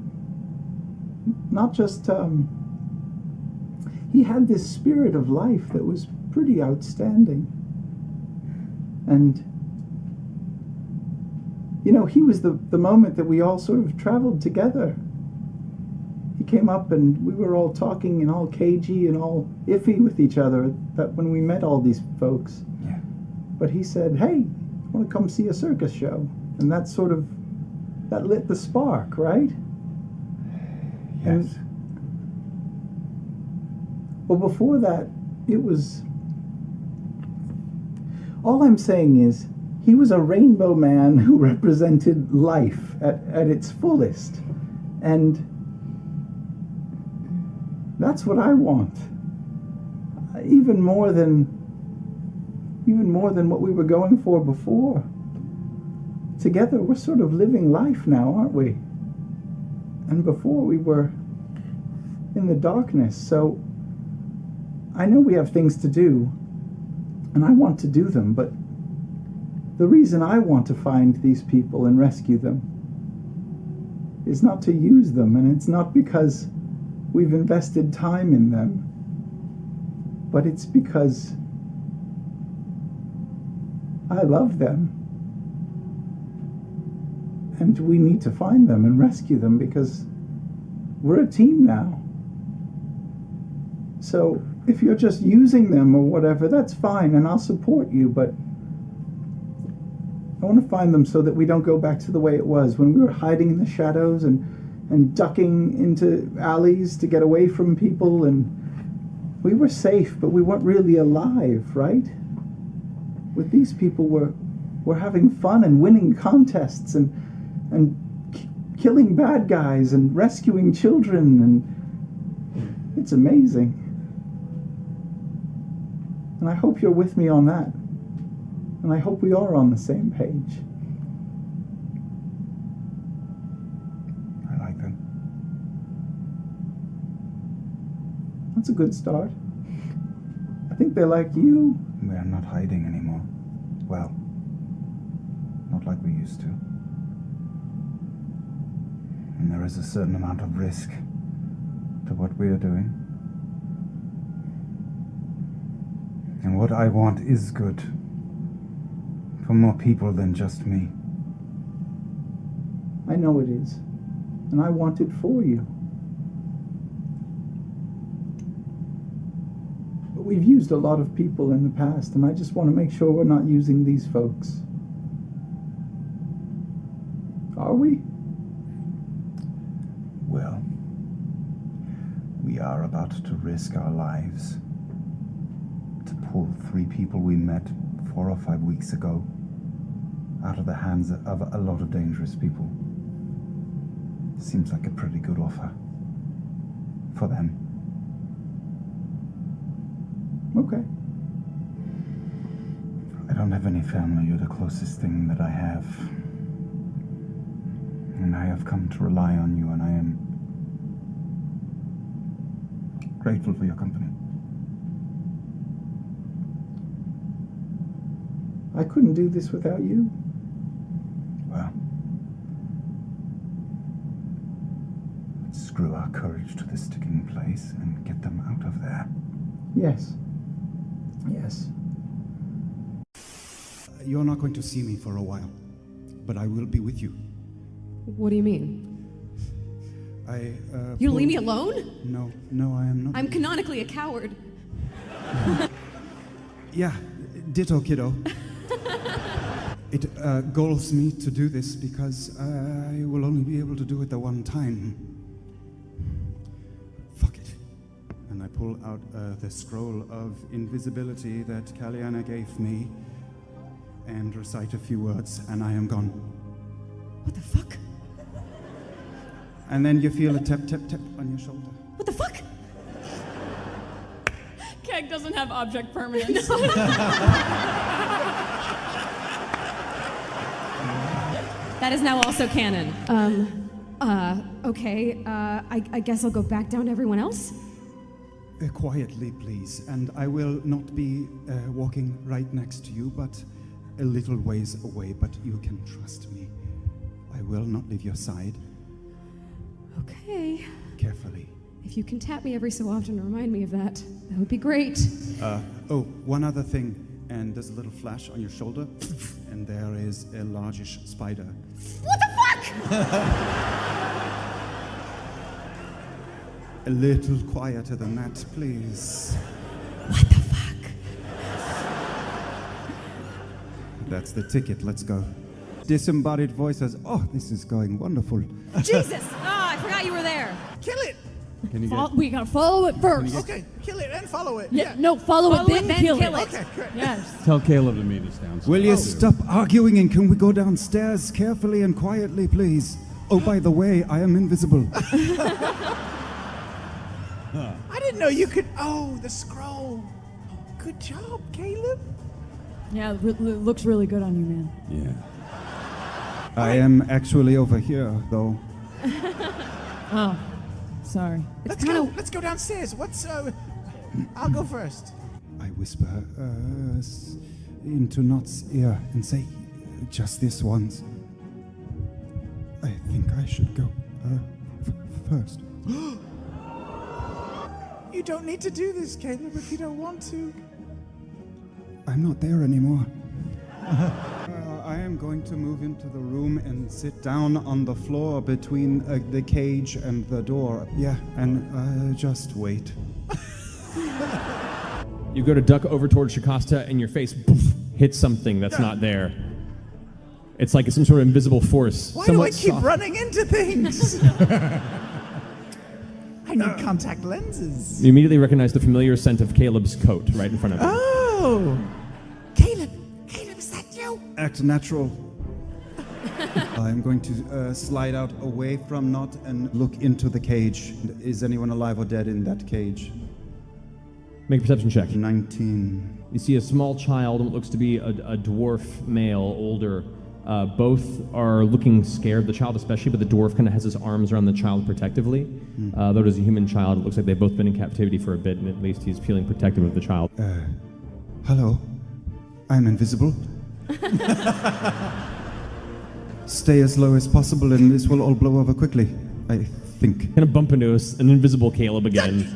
Not just, he had this spirit of life that was pretty outstanding. And, you know, he was the moment that we all sort of traveled together. He came up and we were all talking and all cagey and all iffy with each other that when we met all these folks. Yeah. But he said, hey, I want to come see a circus show. And that lit the spark, right? Yes. Well, before that, it was... All I'm saying is, he was a rainbow man who represented life at its fullest. And that's what I want. Even more than what we were going for before. Together, we're sort of living life now, aren't we? And before, we were in the darkness. So I know we have things to do, and I want to do them, but the reason I want to find these people and rescue them is not to use them, and it's not because we've invested time in them, but it's because I love them. And we need to find them and rescue them because we're a team now. So if you're just using them or whatever, that's fine, and I'll support you, but I want to find them so that we don't go back to the way it was when we were hiding in the shadows and ducking into alleys to get away from people, and we were safe, but we weren't really alive, right? With these people, we're having fun and winning contests and killing bad guys and rescuing children, and it's amazing. And I hope you're with me on that. And I hope we are on the same page. I like them. That's a good start. I think they like you. We are not hiding anymore. Well, not like we used to. And there is a certain amount of risk to what we are doing. And what I want is good. For more people than just me. I know it is. And I want it for you. But we've used a lot of people in the past, and I just want to make sure we're not using these folks. Are we? Well, we are about to risk our lives to pull 3 people we met 4 or 5 weeks ago out of the hands of a lot of dangerous people. Seems like a pretty good offer for them. Okay. I don't have any family. You're the closest thing that I have. And I have come to rely on you, and I am grateful for your company. I couldn't do this without you. Well, let's screw our courage to the sticking place and get them out of there. Yes. Yes. You're not going to see me for a while, but I will be with you. What do you mean? You leave me alone? No, I am not. I'm canonically a coward. Yeah, ditto, kiddo. It galls me to do this because I will only be able to do it the one time. Fuck it. And I pull out the scroll of invisibility that Kaliana gave me and recite a few words, and I am gone. What the fuck? And then you feel a tap, tap, tap on your shoulder. What the fuck? Keg doesn't have object permanence. That is now also canon. Okay, I guess I'll go back down to everyone else? Quietly, please. And I will not be walking right next to you, but a little ways away. But you can trust me. I will not leave your side. Okay. Carefully. If you can tap me every so often to remind me of that, that would be great. Oh, one other thing. And there's a little flash on your shoulder, and there is a largish spider. What the fuck? A little quieter than that, please. What the fuck? That's the ticket. Let's go. Disembodied voice says, "Oh, this is going wonderful." Jesus! I forgot you were there. Kill it! Can you get? We gotta follow it first. Okay, kill it and follow it. Yeah, no, follow it, then kill it. Okay, great. Yes. Tell Caleb to meet us downstairs. Will you stop arguing and can we go downstairs carefully and quietly, please? Oh, by the way, I am invisible. I didn't know you could. Oh, the scroll. Good job, Caleb. Yeah, it looks really good on you, man. Yeah. I am actually over here, though. Oh, sorry. Let's go downstairs. I'll go first. I whisper into Not's ear and say, just this once. I think I should go first. You don't need to do this, Caleb, if you don't want to. I'm not there anymore. I am going to move into the room and sit down on the floor between the cage and the door. Yeah, and just wait. You go to duck over towards Shikasta, and your face hits something that's not there. It's like some sort of invisible force. Why do I keep running into things? I need contact lenses. You immediately recognize the familiar scent of Caleb's coat right in front of you. Oh! Caleb, is that you? Act natural. I'm going to slide out away from Not and look into the cage. Is anyone alive or dead in that cage? Make a perception check. 19. You see a small child, what looks to be a dwarf male, older. Both are looking scared, the child especially, but the dwarf kind of has his arms around the child protectively. Though it is a human child, it looks like they've both been in captivity for a bit, and at least he's feeling protective of the child. Hello. I'm invisible. Stay as low as possible and this will all blow over quickly, I think. Gonna bump into an invisible Caleb again.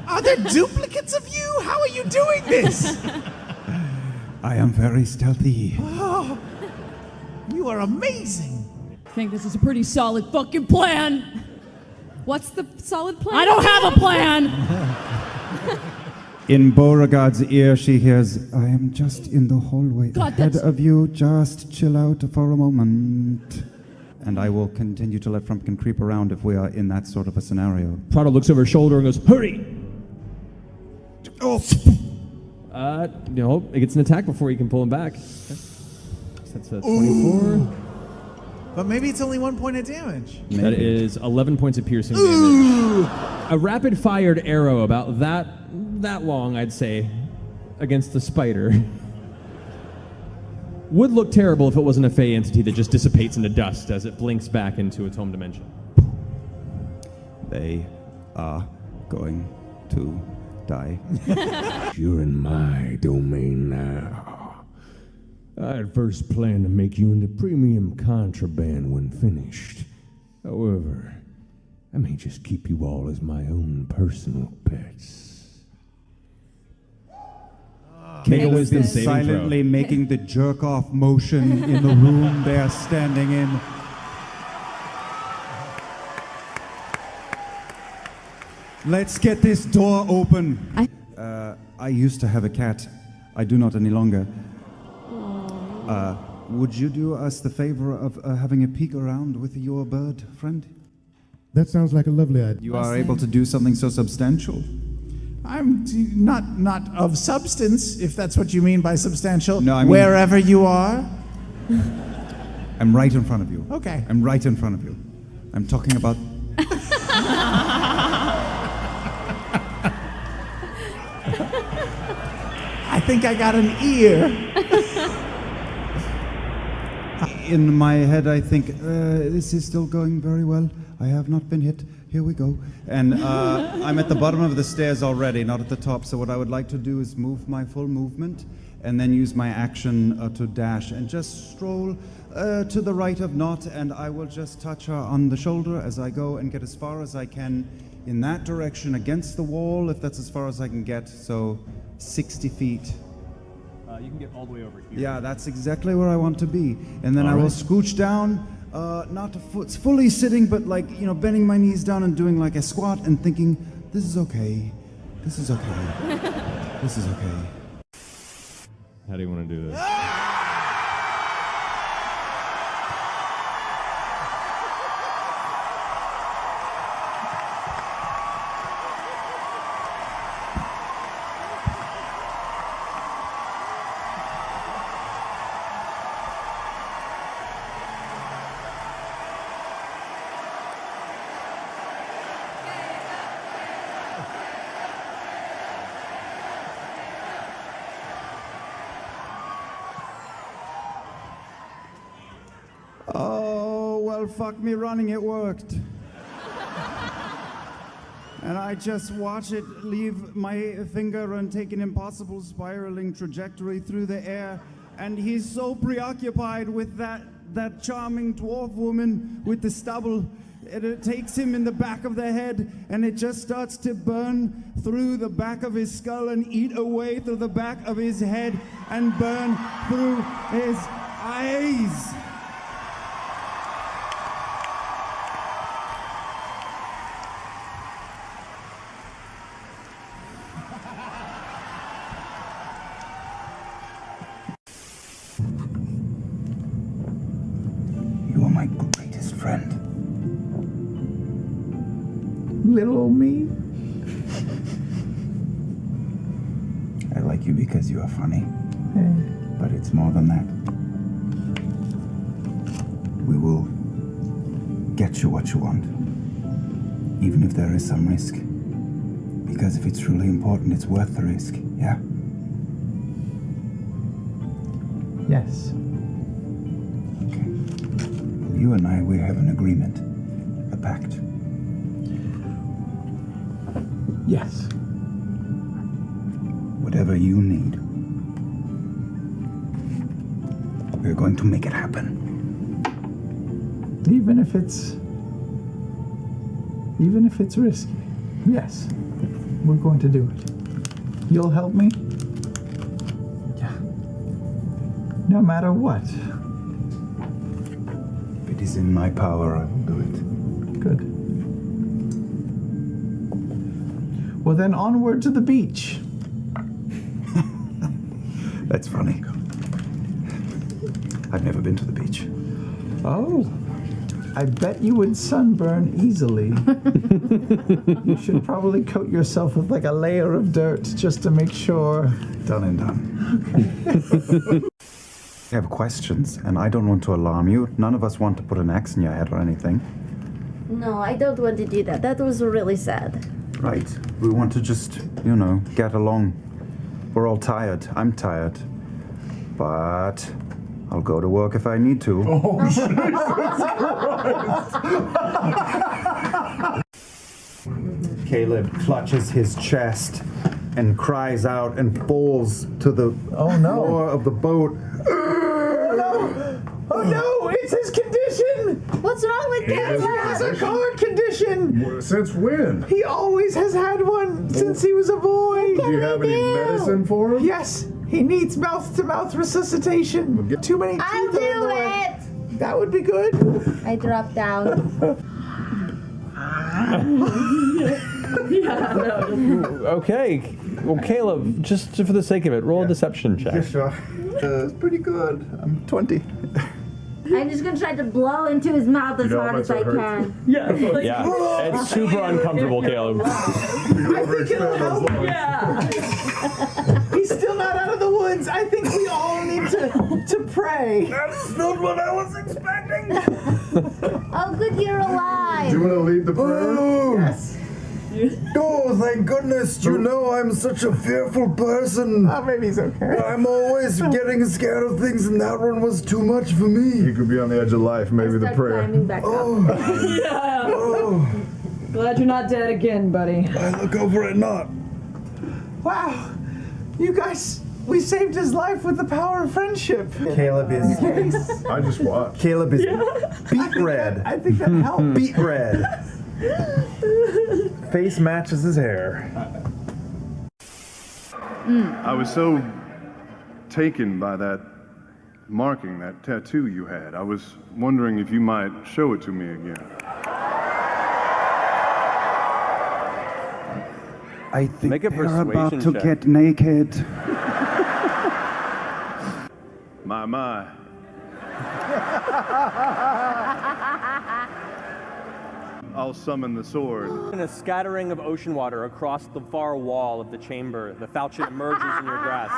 Are there duplicates of you? How are you doing this? I am very stealthy. Oh, you are amazing. I think this is a pretty solid fucking plan. What's the solid plan? I don't have a plan. In Beauregard's ear, she hears, I am just in the hallway God, ahead that's- of you. Just chill out for a moment. And I will continue to let Frumpkin creep around if we are in that sort of a scenario. Prado looks over his shoulder and goes, "Hurry!" Oh! No, it gets an attack before you can pull him back. Okay. That's a 24. But maybe it's only 1 point of damage. Maybe. That is 11 points of piercing damage. A rapid-fired arrow about that long, I'd say, against the spider. Would look terrible if it wasn't a Fey entity that just dissipates into dust as it blinks back into its home dimension. They are going to die. You're in my domain now. I had first planned to make you into premium contraband when finished. However, I may just keep you all as my own personal pets. Caleb has been silently making the jerk-off motion in the room they're standing in. Let's get this door open. I used to have a cat. I do not any longer. Would you do us the favor of having a peek around with your bird, friend? That sounds like a lovely idea. You are able to do something so substantial. I'm not of substance, if that's what you mean by substantial. No, I mean wherever you are. I'm right in front of you. Okay. I'm right in front of you. I'm talking about... I think I got an ear. In my head, I think, this is still going very well. I have not been hit. Here we go. And I'm at the bottom of the stairs already, not at the top. So what I would like to do is move my full movement and then use my action to dash and just stroll to the right of Not, and I will just touch her on the shoulder as I go and get as far as I can in that direction against the wall, if that's as far as I can get. So 60 feet. You can get all the way over here. Yeah, that's exactly where I want to be. And then I will scooch down, not fully sitting, but like, you know, bending my knees down and doing like a squat and thinking, this is okay. This is okay. This is okay. How do you want to do this? Oh, well, fuck me running, it worked. And I just watch it leave my finger and take an impossible spiraling trajectory through the air. And he's so preoccupied with that charming dwarf woman with the stubble. And it takes him in the back of the head, and it just starts to burn through the back of his skull and eat away through the back of his head and burn through his eyes. You are my greatest friend. Little old me. I like you because you are funny. But it's more than that. We will get you what you want, even if there is some risk. Because if it's truly important, it's worth the risk, yeah? Yes. Okay. Well, you and I, we have an agreement, a pact. Yes. Whatever you need, we're going to make it happen. Even if it's risky. Yes. We're going to do it. You'll help me? Yeah. No matter what. If it is in my power, I will do it. Good. Well then, onward to the beach. That's funny. I've never been to the beach. Oh. I bet you would sunburn easily. You should probably coat yourself with like a layer of dirt just to make sure. Done and done. Okay. I have questions, and I don't want to alarm you. None of us want to put an axe in your head or anything. No, I don't want to do that. That was really sad. Right. We want to just, you know, get along. We're all tired. I'm tired. But I'll go to work if I need to. Oh, Jesus Christ! Caleb clutches his chest and cries out and falls to the floor of the boat. no, it's his condition. What's wrong with He Caleb? has a heart condition. Since when? He always has had one since he was a boy. Do you have any medicine for him? Yes, he needs mouth-to-mouth resuscitation. Too many teeth I'll are in the do way. it. That would be good. I drop down. Okay. Well, Caleb, just for the sake of it, roll a deception check. Yeah, sure. It's pretty good. I'm 20. I'm just gonna try to blow into his mouth as hard as I can. Yeah, it's super uncomfortable, Caleb. I think it'll help. Yeah. He's still not out of the woods. I think we all need to pray. That's not what I was expecting. Oh, good, you're alive. Do you want to lead the prayer? Yes. Oh, thank goodness. You know I'm such a fearful person. Oh, maybe he's okay. I'm always getting scared of things, and that one was too much for me. You could be on the edge of life, maybe the prayer. Climbing back up. Yeah. Glad you're not dead again, buddy. I look over it not. Wow. You guys, we saved his life with the power of friendship. Caleb is. I just watched. Caleb is beet red. I think that helped. Beet red. Face matches his hair. I was so taken by that marking, that tattoo you had. I was wondering if you might show it to me again. I think Make a they're about persuasion to check. get naked. My. I'll summon the sword. In a scattering of ocean water across the far wall of the chamber, the falchion emerges in your grasp.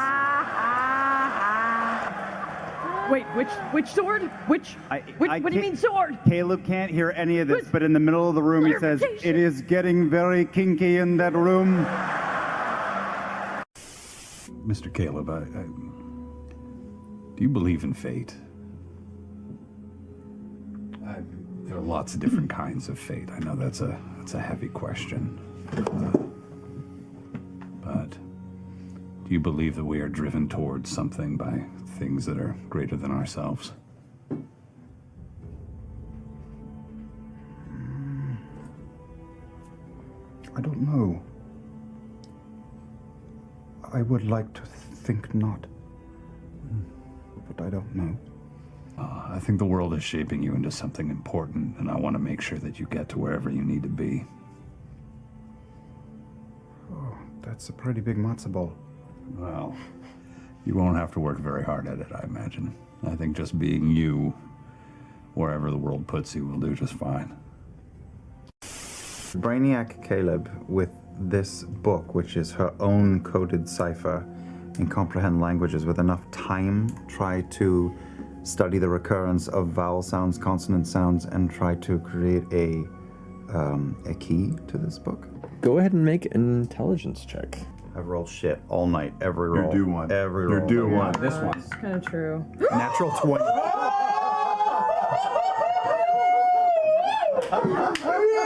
Wait, which sword? What do you mean sword? Caleb can't hear any of this, but in the middle of the room he says, "It is getting very kinky in that room." Mr. Caleb, do you believe in fate? There are lots of different kinds of fate. I know that's a heavy question. But do you believe that we are driven towards something by things that are greater than ourselves? I don't know. I would like to think not. But I don't know. I think the world is shaping you into something important, and I want to make sure that you get to wherever you need to be. Oh, that's a pretty big matzo ball. Well, you won't have to work very hard at it, I imagine. I think just being you, wherever the world puts you, will do just fine. Brainiac Caleb, with this book, which is her own coded cipher and comprehend languages with enough time, try to study the recurrence of vowel sounds, consonant sounds, and try to create a key to this book. Go ahead and make an intelligence check. I've rolled shit all night, every roll. You're due one. Every You're roll. due one. This one. It's kind of true. Natural 20.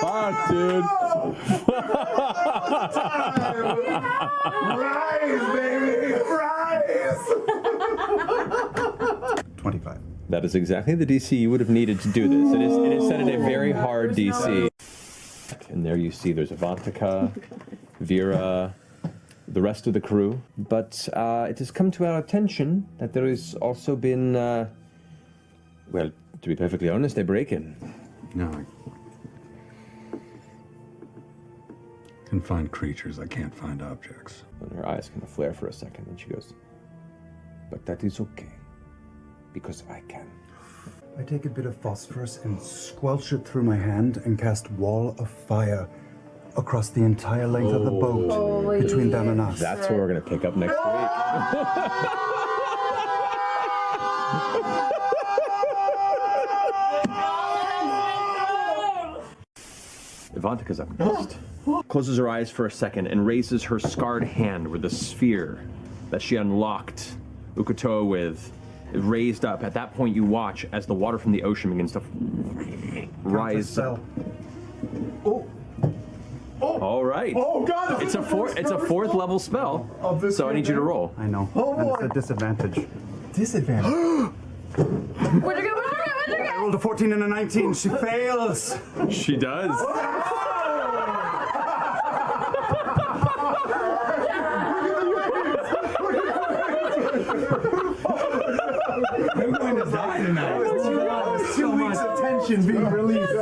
Fuck, dude. Rise, baby! Rise! 25. That is exactly the DC you would have needed to do this. It is set at a very hard DC. And there you see there's Avantika, Vera, the rest of the crew. But it has come to our attention that there has also been, well, to be perfectly honest, a break-in. No, I can find creatures, I can't find objects. And her eyes kind of flare for a second, and she goes, "But that is okay, because I can." I take a bit of phosphorus and squelch it through my hand and cast Wall of Fire across the entire length of the boat between them and us. That's what we're going to pick up next week. Ivantika's up next. Closes her eyes for a second and raises her scarred hand where the sphere that she unlocked Ukutoa with raised up. At that point, you watch as the water from the ocean begins to rise up. All right. Oh, God! It's a fourth level spell. So I need you to roll. I know. Oh, and boy. it's a disadvantage. Disadvantage. Where'd it go? rolled a 14 and a 19. She fails. She does. I'm going to die tonight. 2 weeks of tension being released.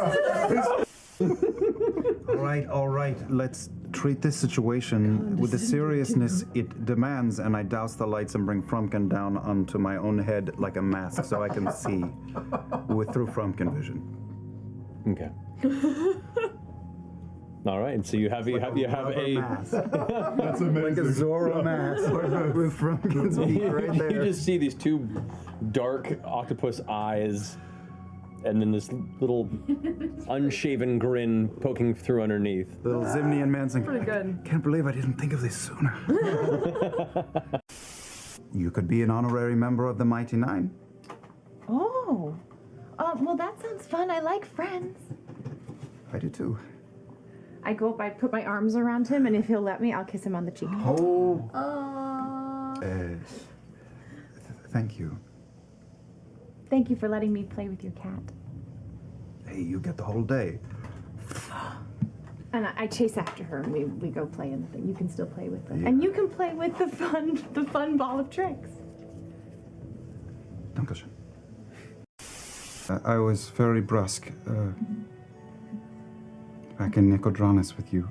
All right. Let's treat this situation with the seriousness it demands, and I douse the lights and bring Frumpkin down onto my own head like a mask so I can see through Frumpkin vision. Okay. All right, so you have a mask. That's amazing. Like a Zorro mask with Frumpkin's feet right there. You just see these two dark octopus eyes, and then this little unshaven grin poking through underneath. Little Zimnian man saying, Pretty good. Can't believe I didn't think of this sooner. You could be an honorary member of the Mighty Nine. Oh. Well, that sounds fun. I like friends. I do too. I go up, I put my arms around him, and if he'll let me, I'll kiss him on the cheek. Oh. Thank you. Thank you for letting me play with your cat. Hey, you get the whole day. And I chase after her, and we go play in the thing. You can still play with it. Yeah. And you can play with the fun ball of tricks. Dankeschön. I was very brusque back in Nicodranas with you.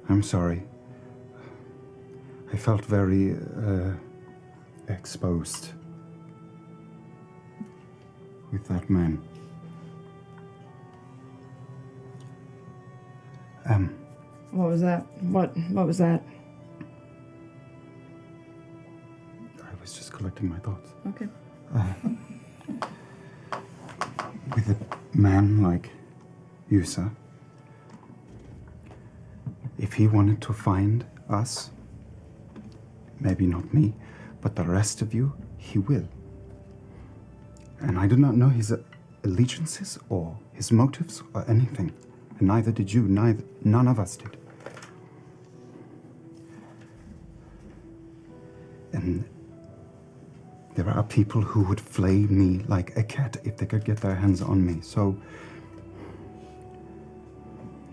I'm sorry. I felt very exposed with that man. What was that? What was that? I was just collecting my thoughts. Okay. With a man like you, sir, if he wanted to find us, maybe not me, but the rest of you, he will. And I do not know his allegiances or his motives or anything. And neither did you, none of us did. And there are people who would flay me like a cat if they could get their hands on me. So,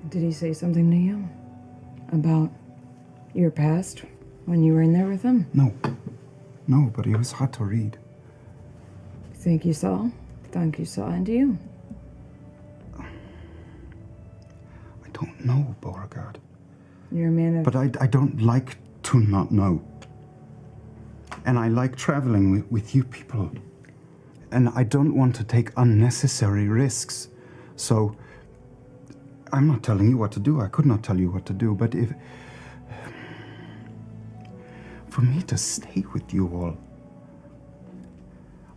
Did he say something to you about your past when you were in there with him? no, but it was hard to read. Think you saw into you? I don't know, Beauregard. You're a man of... But I don't like to not know. And I like traveling with you people. And I don't want to take unnecessary risks. So, I'm not telling you what to do. I could not tell you what to do. But if... for me to stay with you all,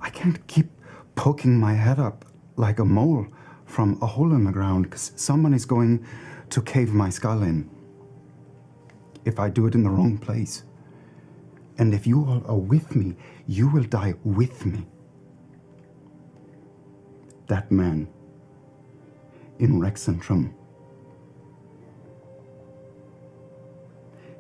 I can't keep poking my head up like a mole from a hole in the ground because someone is going to cave my skull in if I do it in the wrong place. And if you all are with me, you will die with me. That man in Rexentrum,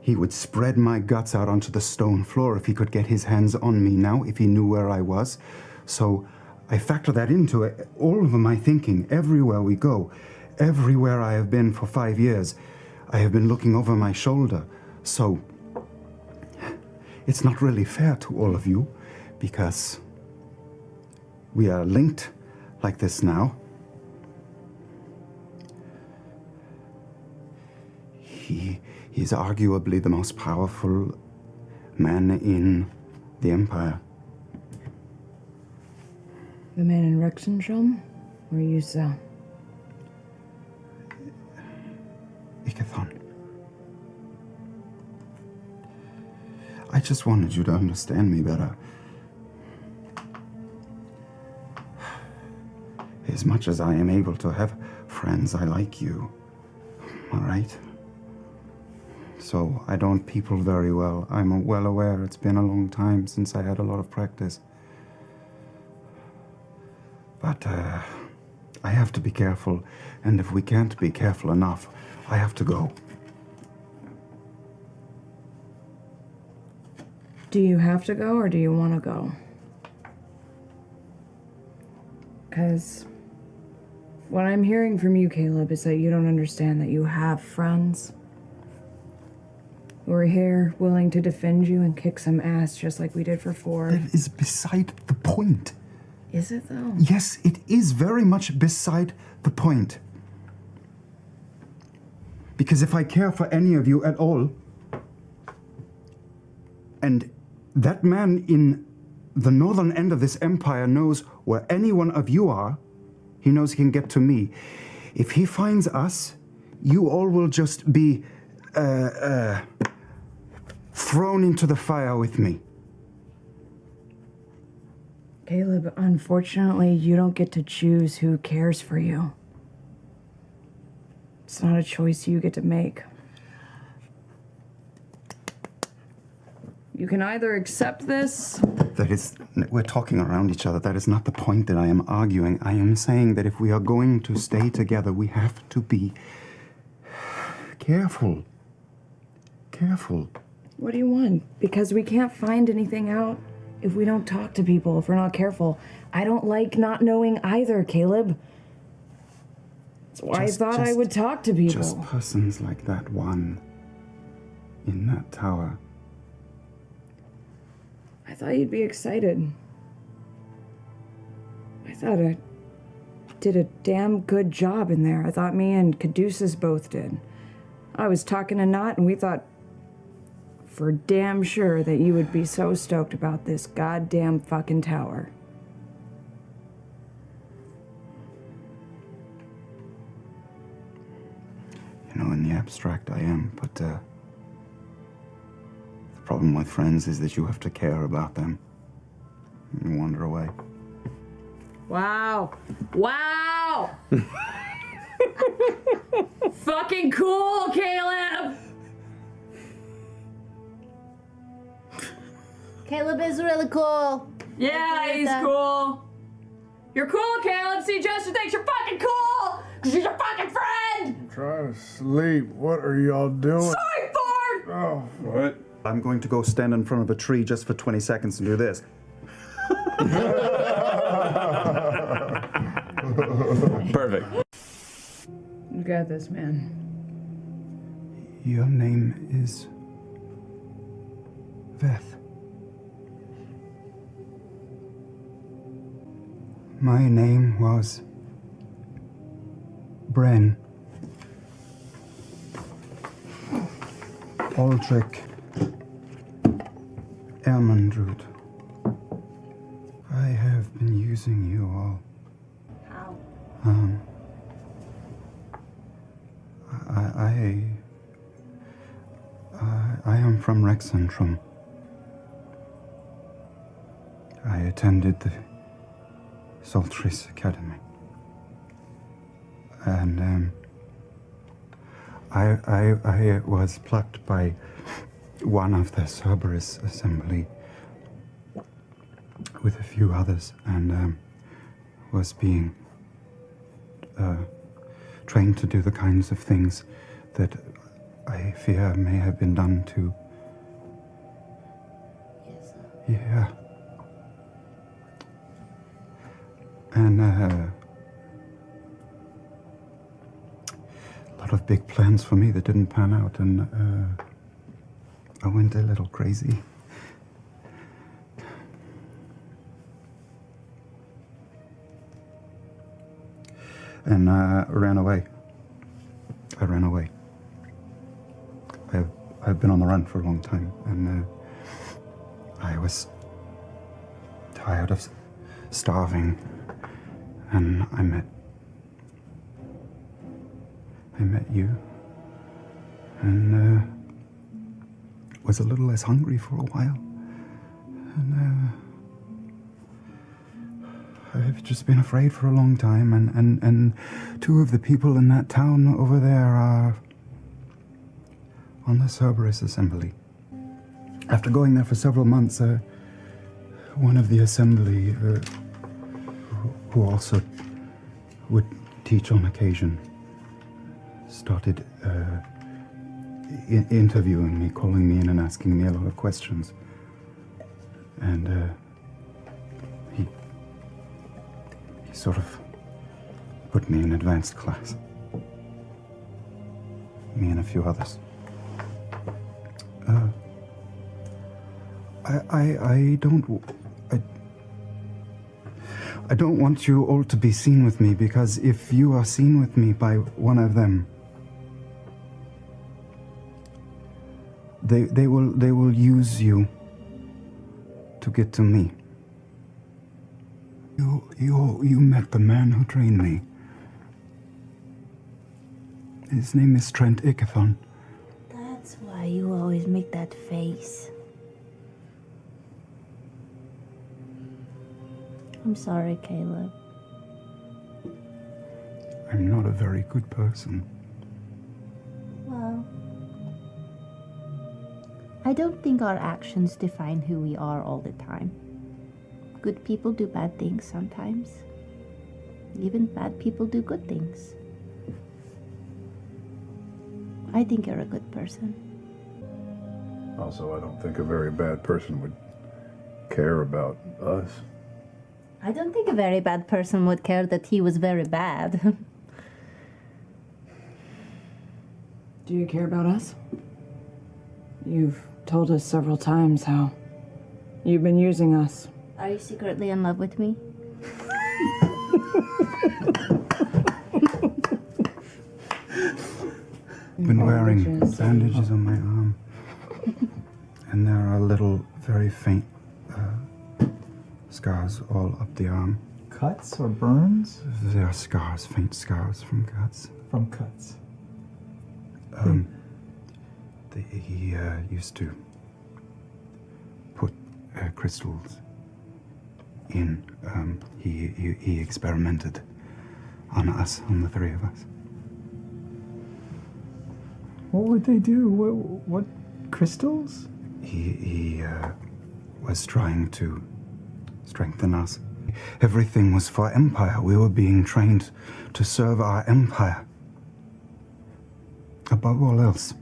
he would spread my guts out onto the stone floor if he could get his hands on me now, if he knew where I was. So I factor that into all of my thinking everywhere we go. Everywhere I have been for 5 years, I have been looking over my shoulder. So it's not really fair to all of you because we are linked like this now. He's arguably the most powerful man in the Empire. The man in Rexentrum? Or Yusa? Ikathon. I just wanted you to understand me better. As much as I am able to have friends, I like you. All right? So I don't people very well. I'm well aware it's been a long time since I had a lot of practice. But I have to be careful, and if we can't be careful enough, I have to go. Do you have to go or do you want to go? Because what I'm hearing from you, Caleb, is that you don't understand that you have friends who are here willing to defend you and kick some ass just like we did for Ford. That is beside the point. Is it though? Yes, it is very much beside the point. Because if I care for any of you at all, and that man in the northern end of this empire knows where any one of you are, he knows he can get to me. If he finds us, you all will just be thrown into the fire with me. Caleb, unfortunately, you don't get to choose who cares for you. It's not a choice you get to make. You can either accept this. That is, we're talking around each other. That is not the point that I am arguing. I am saying that if we are going to stay together, we have to be careful. Careful. What do you want? Because we can't find anything out if we don't talk to people, if we're not careful. I don't like not knowing either, Caleb. That's why I thought I would talk to people. Just persons like that one in that tower. I thought you'd be excited. I thought I did a damn good job in there. I thought me and Caduceus both did. I was talking to Knot, and we thought for damn sure that you would be so stoked about this goddamn fucking tower. You know, in the abstract I am, but the problem with friends is that you have to care about them. You wander away. Wow. Wow! Fucking cool, Caleb! Caleb is really cool. Yeah, he's cool. You're cool, Caleb. See, Jester thinks you're fucking cool because he's your fucking friend. I'm trying to sleep. What are y'all doing? Sorry, Ford! Oh, what? I'm going to go stand in front of a tree just for 20 seconds and do this. Perfect. You got this, man. Your name is Veth. My name was Bren. Aldrich Ermandrud. I have been using you all. How? I am from Rexentrum. I attended the Saltris Academy. And I was plucked by one of the Cerberus Assembly with a few others, and was being trained to do the kinds of things that I fear may have been done to. Yes. Yeah. And a lot of big plans for me that didn't pan out, and I went a little crazy. And ran away. I ran away. I've been on the run for a long time, and I was tired of starving, and I met you, and was a little less hungry for a while, and I've just been afraid for a long time, and two of the people in that town over there are on the Cerberus Assembly. After going there for several months, one of the assembly, who also would teach on occasion, started interviewing me, calling me in and asking me a lot of questions. And he sort of put me in advanced class. Me and a few others. I don't want you all to be seen with me, because if you are seen with me by one of them, they will use you to get to me. You met the man who trained me. His name is Trent Ickathon. That's why you always make that face. I'm sorry, Caleb. I'm not a very good person. Well, I don't think our actions define who we are all the time. Good people do bad things sometimes. Even bad people do good things. I think you're a good person. Also, I don't think a very bad person would care about us. I don't think a very bad person would care that he was very bad. Do you care about us? You've told us several times how you've been using us. Are you secretly in love with me? I've been wearing bandages on my arm. And there are little, very faint scars all up the arm. Cuts or burns? They are scars, faint scars from cuts. From cuts. He used to put crystals in. He experimented on us, on the three of us. What would they do? What crystals? He was trying to strengthen us. Everything was for Empire. We were being trained to serve our Empire. Above all else.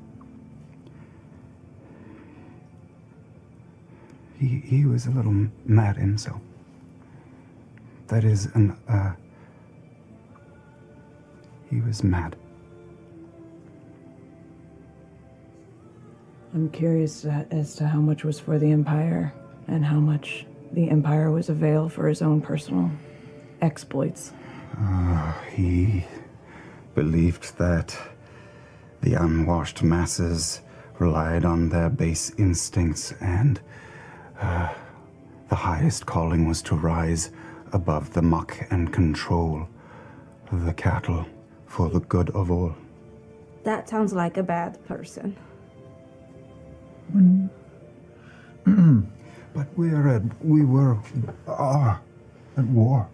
He was a little mad himself. That is, he was mad. I'm curious as to how much was for the Empire and how much the Empire was a veil for his own personal exploits. He believed that the unwashed masses relied on their base instincts, and the highest calling was to rise above the muck and control the cattle for the good of all. That sounds like a bad person. But we were at war.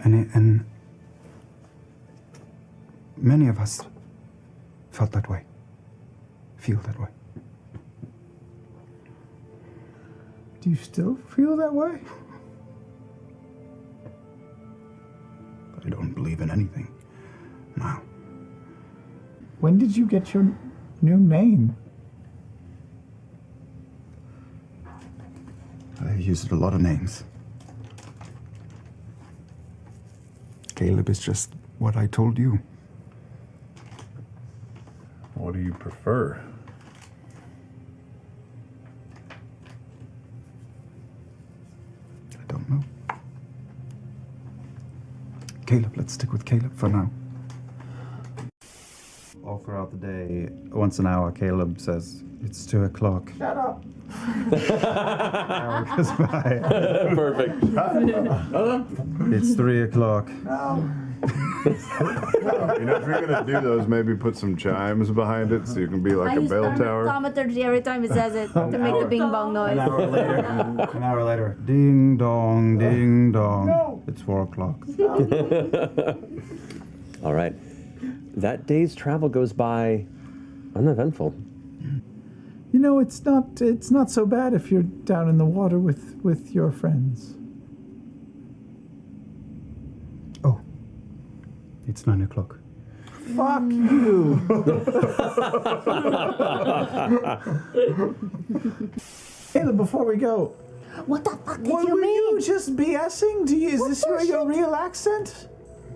And many of us felt that way, feel that way. Do you still feel that way? I don't believe in anything now. When did you get your new name? I used a lot of names. Caleb is just what I told you. What do you prefer? I don't know. Caleb, let's stick with Caleb for now. All throughout the day, once an hour, Caleb says, "It's 2 o'clock." Shut up. Hour goes by. Perfect. It's 3 o'clock. No. You know, if you're gonna do those, maybe put some chimes behind it so you can be like I a use bell tower. thaumaturgy every time he says it to make the bing bong noise. An hour later, ding dong, ding dong. No. It's 4 o'clock. All right. That day's travel goes by uneventful. You know, it's not so bad if you're down in the water with your friends. Oh, it's 9 o'clock. Fuck you. Caleb, before we go, What the fuck did were you mean? you just BSing? Is this your real accent?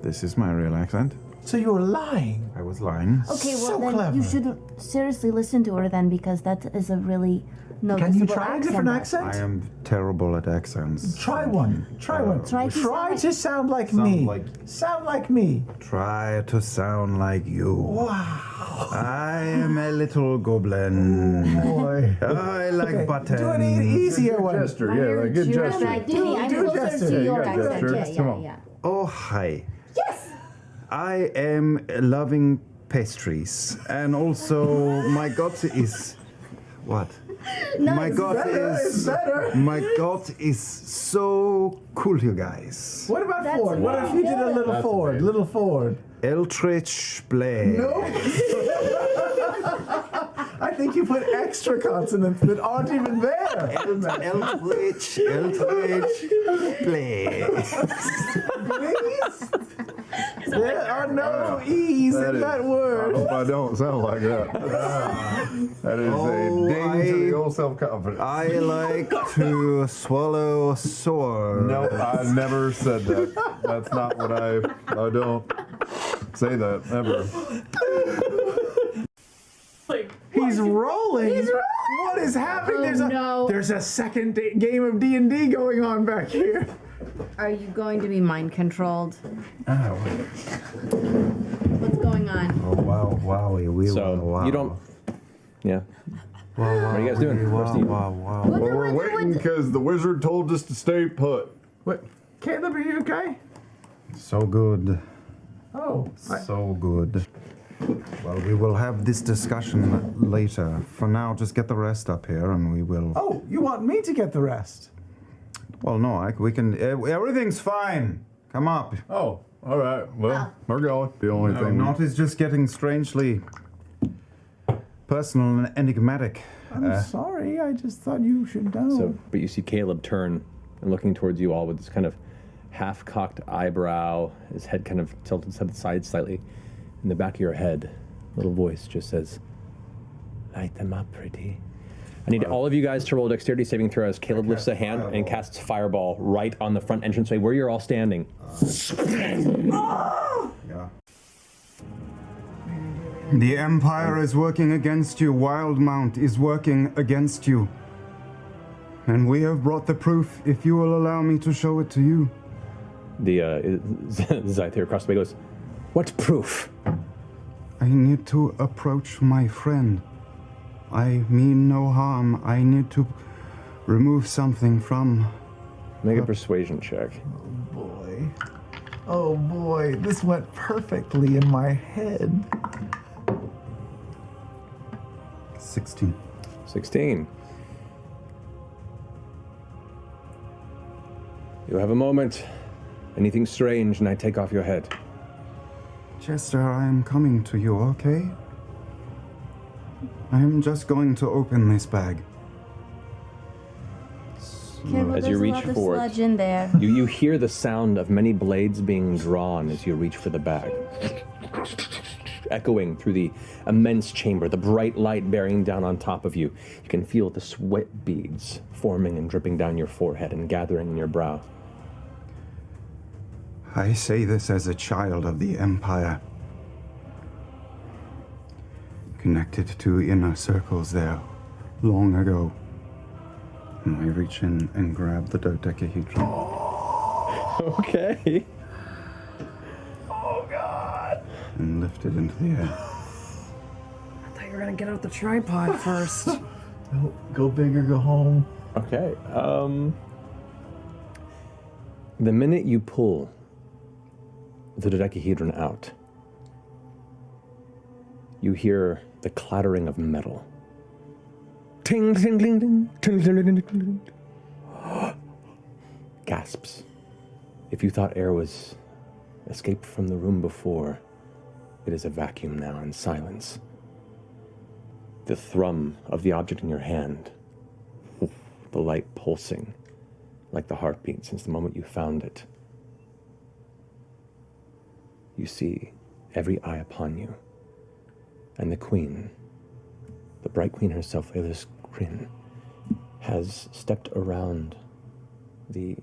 This is my real accent. So you were lying. I was lying. Okay, well So then clever. you should seriously listen to her then, because that is a really noticeable Can you try a accent. different accent? I am terrible at accents. Try one. Try one. Try to sound like me. Sound like me. Try to sound like you. Wow. I am a little goblin. Boy. I like Okay, buttons. do an easier one. Gesture, yeah, like good gesture. I'm closer gesture. to Yeah, your you got accent. gestures. Come on. Oh, hi. Yes! I am loving pastries. And also, my god is... What? My god It's better. My god is so cool, you guys. What about That's Ford? What if you did a little That's Ford? amazing. Little Ford. Eldritch Blade. No. I think you put extra consonants that aren't even there. Eldritch Blade. Please? There are no E's in that I word. hope I don't sound like that. That is a ding to the old self-confidence. I like to swallow a sword. No, I never said that. That's not what I don't say that ever. He's rolling. What is happening? There's a second game of D&D going on back here. Are you going to be mind controlled? What's going on? Oh, wow, wowie, wow. You don't. Yeah. Wow, What are you guys doing? Wow, Rest of you? wow, wow. Well, we're waiting because the wizard told us to stay put. What? Caleb, are you okay? So good. Oh. So good. Well, we will have this discussion later. For now, just get the rest up here and we will... Oh, you want me to get the rest? Well, no, we can... everything's fine. Come up. Oh, all right. Well, we're going. The only No, thing... Not is just getting strangely personal and enigmatic. I'm sorry. I just thought you should know. So, but you see Caleb turn and looking towards you all with this kind of half-cocked eyebrow, his head kind of tilted to the side slightly. In the back of your head, a little voice just says, "Light them up, pretty." I need all of you guys to roll dexterity saving throw as Caleb lifts a hand and casts fireball right on the front entranceway where you're all standing. Yeah. The Empire is working against you. Wildmount is working against you. And we have brought the proof, if you will allow me to show it to you. The Zyther across the way goes, "What proof?" I need to approach my friend. I mean no harm. I need to remove something from... Make a persuasion check. Boy. Oh boy, this went perfectly in my head. 16. 16. You have a moment. Anything strange and I take off your head. Chester, I am coming to you, okay? I am just going to open this bag. Careful, As there's you a reach lot of forward, sludge in there. you hear the sound of many blades being drawn as you reach for the bag. Echoing through the immense chamber, the bright light bearing down on top of you. You can feel the sweat beads forming and dripping down your forehead and gathering in your brow. I say this as a child of the Empire. Connected to inner circles there long ago. And I reach in and grab the dodecahedron. Okay. Oh god. And lift it into the air. I thought you were gonna get out the tripod first. Go big or go home. Okay. The minute you pull the dodecahedron out, you hear the clattering of metal. Ting, ting, ting, ting, ting, ting, ting, ting, ting. Gasps. If you thought air was escaped from the room before, it is a vacuum now and silence. The thrum of the object in your hand, the light pulsing like the heartbeat since the moment you found it. You see every eye upon you, and the queen, the bright queen herself, Aelis Kryn, has stepped around the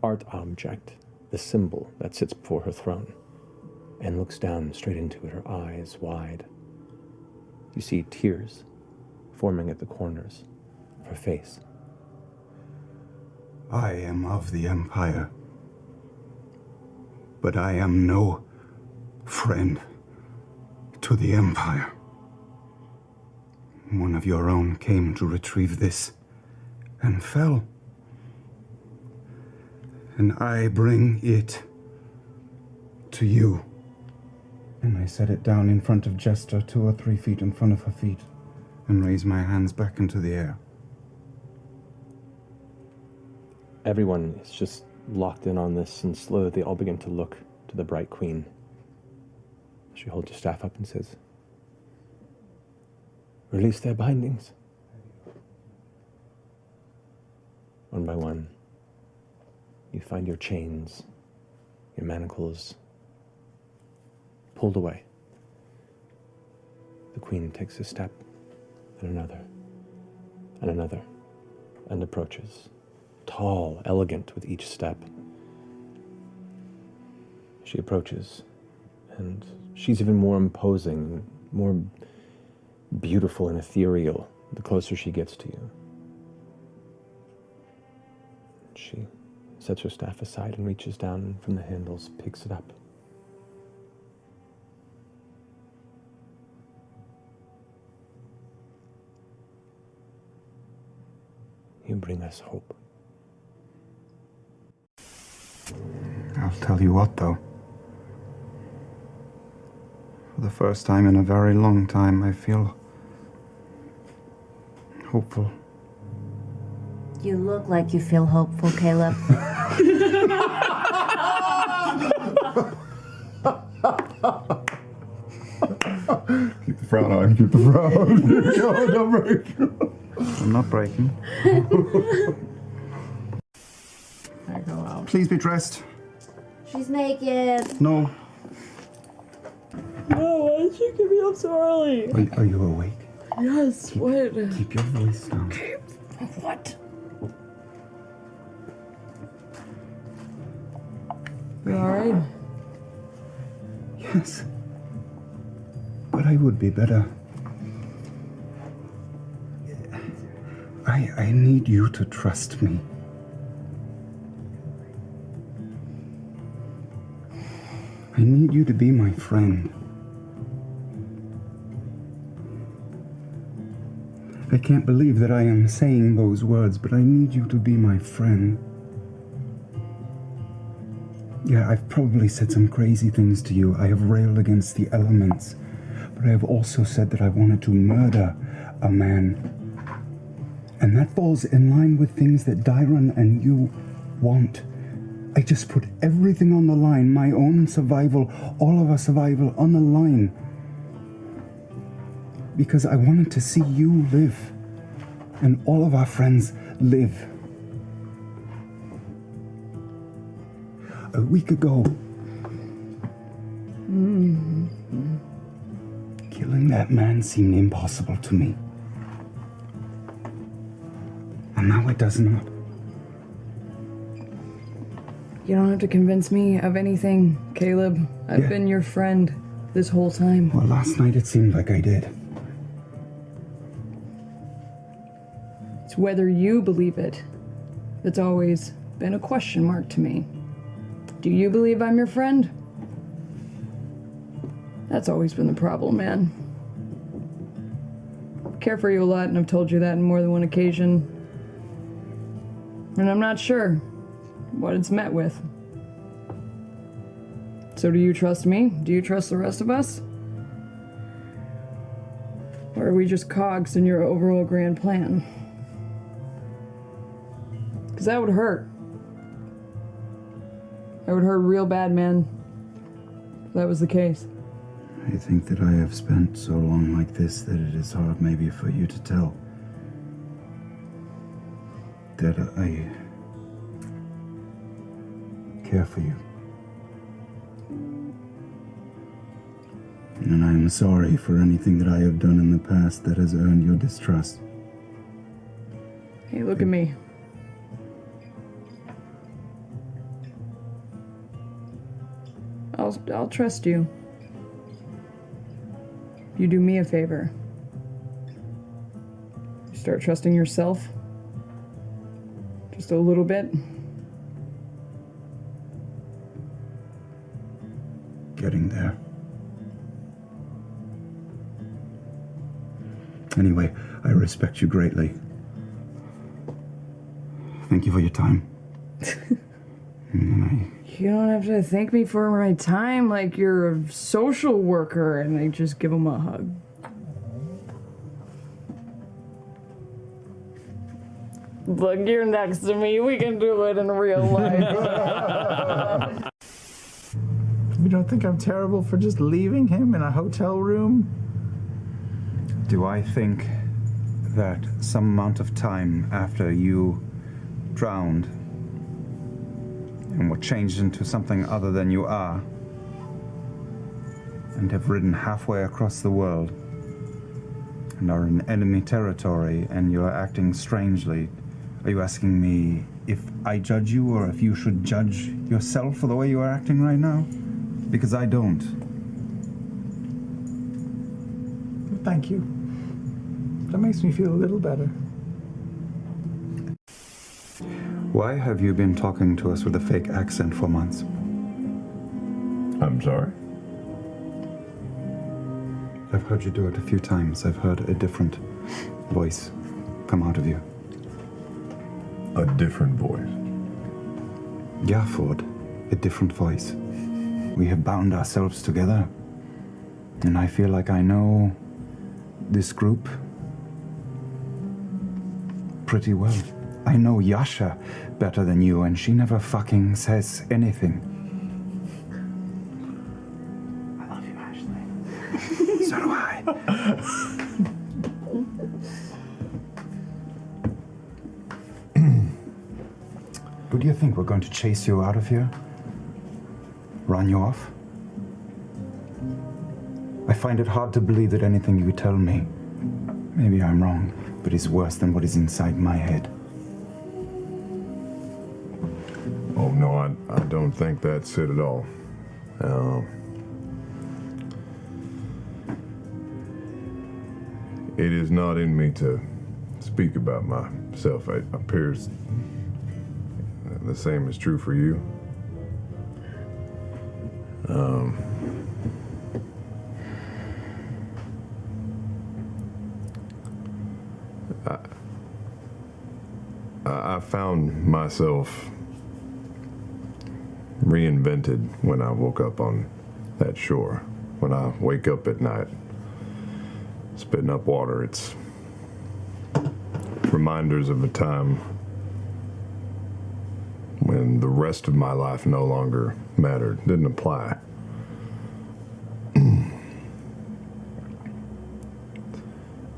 art object, the symbol that sits before her throne, and looks down straight into it, her eyes wide. You see tears forming at the corners of her face. I am of the Empire, but I am no friend to the Empire. One of your own came to retrieve this and fell. And I bring it to you. And I set it down in front of Jester, 2 or 3 feet in front of her feet, and raise my hands back into the air. Everyone is just locked in on this, and slowly they all begin to look to the Bright Queen. She holds her staff up and says, "Release their bindings." One by one, you find your chains, your manacles pulled away. The Queen takes a step, and another, and another, and approaches. Tall, elegant with each step. She approaches, and she's even more imposing, more beautiful and ethereal the closer she gets to you. She sets her staff aside and reaches down from the handles, picks it up. You bring us hope. I'll tell you what, though. For the first time in a very long time, I feel hopeful. You look like you feel hopeful, Caleb. Keep the frown on, keep the frown. Go, don't break. I'm not breaking. I go out. Please be dressed. She's naked. No. No, why did you get me up so early? Are you awake? Yes, what? Keep your voice down. What? You alright? Yes. But I would be better. I need you to trust me. I need you to be my friend. I can't believe that I am saying those words, but I need you to be my friend. Yeah, I've probably said some crazy things to you. I have railed against the elements, but I have also said that I wanted to murder a man. And that falls in line with things that Dyron and you want. I just put everything on the line, my own survival, all of our survival on the line. Because I wanted to see you live, and all of our friends live. A week ago, killing that man seemed impossible to me. And now it does not. You don't have to convince me of anything, Caleb. I've been your friend this whole time. Well, last night it seemed like I did. It's whether you believe it that's always been a question mark to me. Do you believe I'm your friend? That's always been the problem, man. I care for you a lot, and I've told you that on more than one occasion. And I'm not sure what it's met with. So do you trust me? Do you trust the rest of us? Or are we just cogs in your overall grand plan? Because that would hurt. That would hurt real bad, man. If that was the case. I think that I have spent so long like this that it is hard maybe for you to tell that I care for you. And I am sorry for anything that I have done in the past that has earned your distrust. Hey, look at me. I'll trust you. You do me a favor. You start trusting yourself. Just a little bit. Getting there. Anyway, I respect you greatly. Thank you for your time. You don't have to thank me for my time like you're a social worker, and I just give him a hug. Look, you're next to me. We can do it in real life. You don't think I'm terrible for just leaving him in a hotel room? Do I think that some amount of time after you drowned and were changed into something other than you are, and have ridden halfway across the world, and are in enemy territory, and you are acting strangely, are you asking me if I judge you or if you should judge yourself for the way you are acting right now? Because I don't. Thank you. That makes me feel a little better. Why have you been talking to us with a fake accent for months? I'm sorry? I've heard you do it a few times. I've heard a different voice come out of you. A different voice? Yeah, Ford. A different voice. We have bound ourselves together. And I feel like I know this group pretty well. I know Yasha better than you, and she never fucking says anything. I love you, Ashley. So do I. What do you think? We're going to chase you out of here? Run you off? I find it hard to believe that anything you tell me, maybe I'm wrong, but is worse than what is inside my head. Oh, no, I don't think that's it at all. It is not in me to speak about myself. It appears the same is true for you. I found myself reinvented when I woke up on that shore. When I wake up at night, spitting up water, it's reminders of a time when the rest of my life no longer mattered, didn't apply.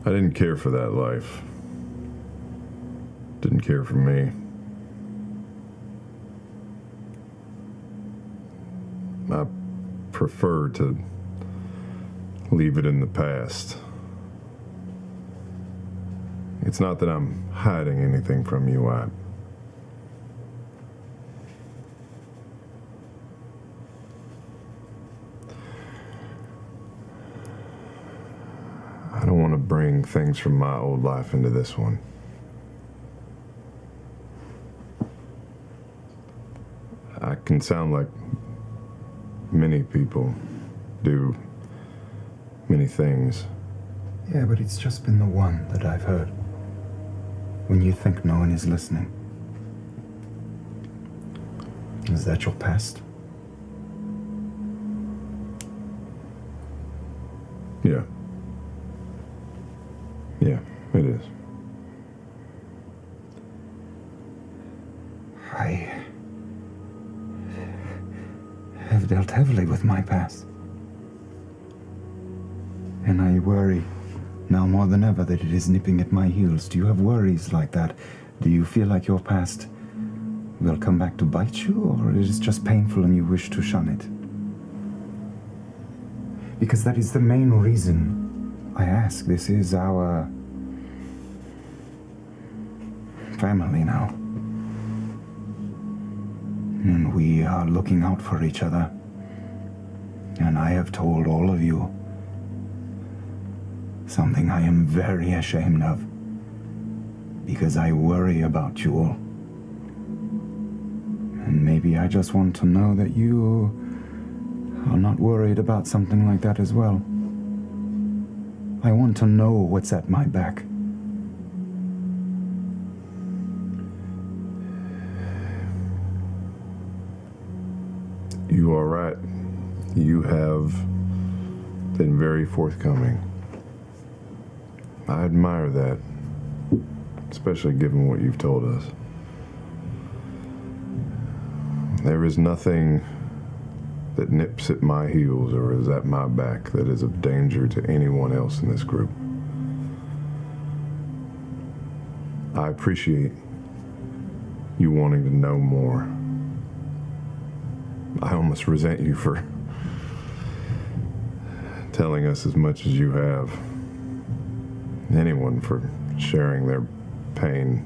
I didn't care for that life. Didn't care for me. I prefer to leave it in the past. It's not that I'm hiding anything from you. I don't want to bring things from my old life into this one. I can sound like many people do many things. Yeah, but it's just been the one that I've heard. When you think no one is listening. Is that your past? Yeah. Yeah, it is. I have dealt heavily with my past. And I worry now more than ever that it is nipping at my heels. Do you have worries like that? Do you feel like your past will come back to bite you, or it is just painful and you wish to shun it? Because that is the main reason I ask. This is our family now. And we are looking out for each other. And I have told all of you something I am very ashamed of, because I worry about you all. And maybe I just want to know that you are not worried about something like that as well. I want to know what's at my back. You are right. You have been very forthcoming. I admire that, especially given what you've told us. There is nothing that nips at my heels or is at my back that is of danger to anyone else in this group. I appreciate you wanting to know more. I almost resent you for telling us as much as you have. Anyone for sharing their pain.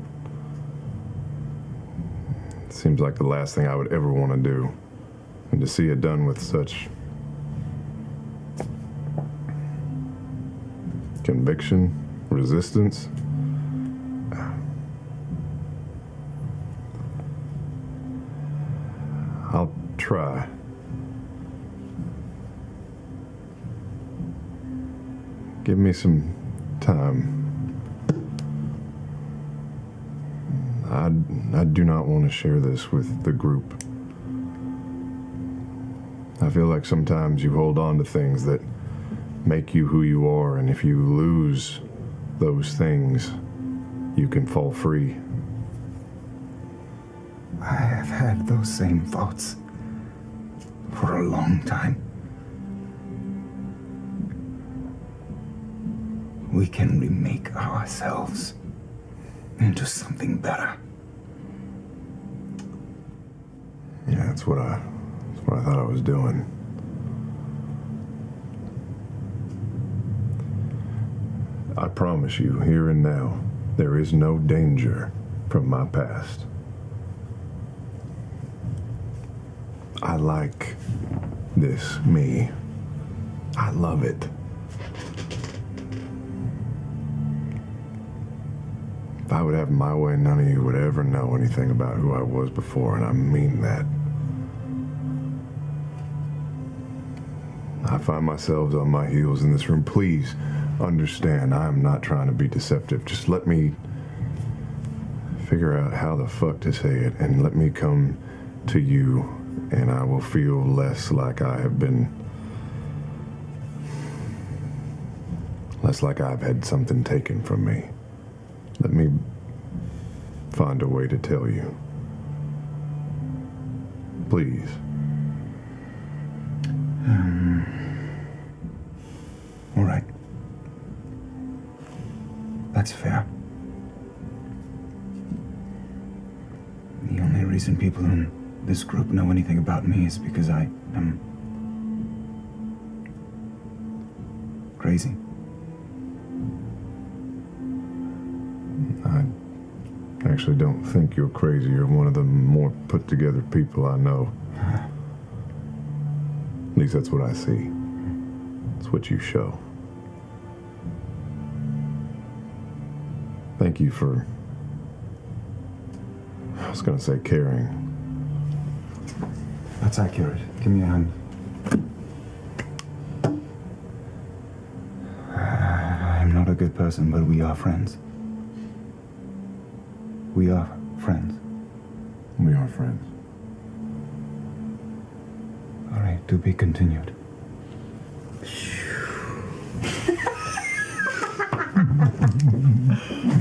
It seems like the last thing I would ever want to do. And to see it done with such conviction, resistance. I'll try. Give me some time. I do not want to share this with the group. I feel like sometimes you hold on to things that make you who you are, and if you lose those things, you can fall free. I have had those same thoughts for a long time. We can remake ourselves into something better. Yeah, that's what I thought I was doing. I promise you, here and now, there is no danger from my past. I like this me. I love it. If I would have my way, none of you would ever know anything about who I was before, and I mean that. I find myself on my heels in this room. Please understand, I am not trying to be deceptive. Just let me figure out how the fuck to say it, and let me come to you, and I will feel less like I have been, less like I've had something taken from me. Let me find a way to tell you. Please. All right. That's fair. The only reason people in this group know anything about me is because I am crazy. I actually don't think you're crazy. You're one of the more put together people I know. At least that's what I see. It's what you show. Thank you for, I was going to say caring. That's accurate. Give me a hand. I'm not a good person, but we are friends. We are friends. We are friends. All right, to be continued.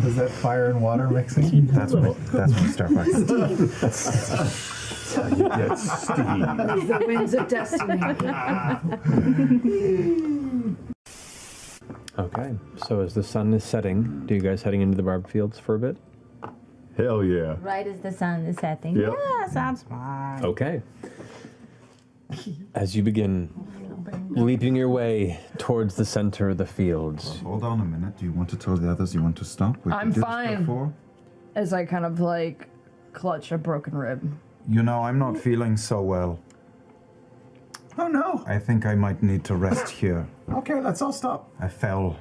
Is that fire and water mixing? That's when you start fighting. That's how you get Steve. The winds of destiny. Okay, so as the sun is setting, do you guys heading into the barb fields for a bit? Hell yeah. Right as the sun is setting. Yep. Yeah, sounds fine. Okay. As you begin leaping your way towards the center of the fields. Hold on a minute. Do you want to tell the others you want to stop? We I'm could do this fine. before. as I kind of like clutch a broken rib. You know, I'm not feeling so well. Oh no! I think I might need to rest here. Okay, let's all stop. I fell.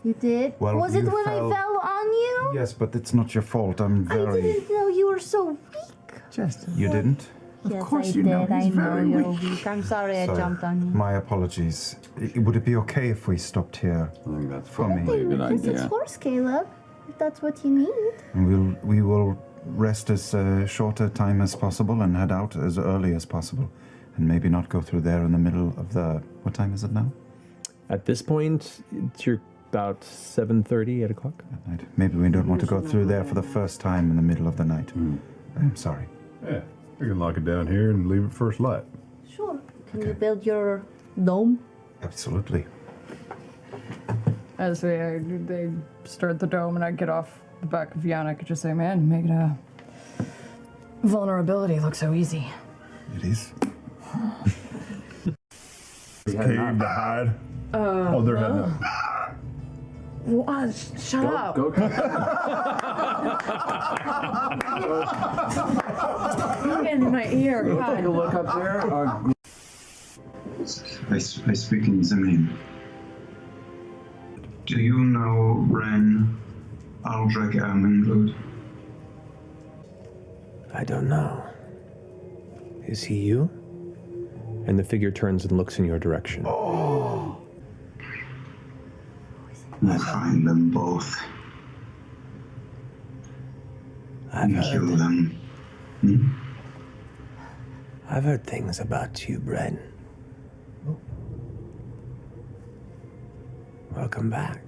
You did? Well, Was it you when fell- I fell on you? Yes, but it's not your fault. I'm I very. didn't know you were so weak. Justin. You didn't? Yes, course I you did. know, he's I know very you're weak. weak. I'm sorry I So, jumped on you. My apologies. Would it be okay if we stopped here? I think that's for me. probably a good It's idea. horse, Caleb. If that's what you need. And we will rest as short a time as possible and head out as early as possible, and maybe not go through there in the middle of the. What time is it now? At this point, you're about 7:30, 8 o'clock. At night. Maybe we don't want to go through there for the first time in the middle of the night. I'm sorry. Yeah, we can lock it down here and leave it first light. Sure. Can you build your dome? Absolutely. As they start the dome and I get off the back of Yana, I could just say, man, making a vulnerability look so easy. It is. Cave to hide. Oh, they're heading up. What? Shut up. Go. You're getting in my ear. God. Take a look up there. I speak in Zemlin. Do you know Ren Aldrich Ermenrud? I don't know. Is he you? And the figure turns and looks in your direction. I find them both. And kill them. I've heard things about you, Bren. Welcome back.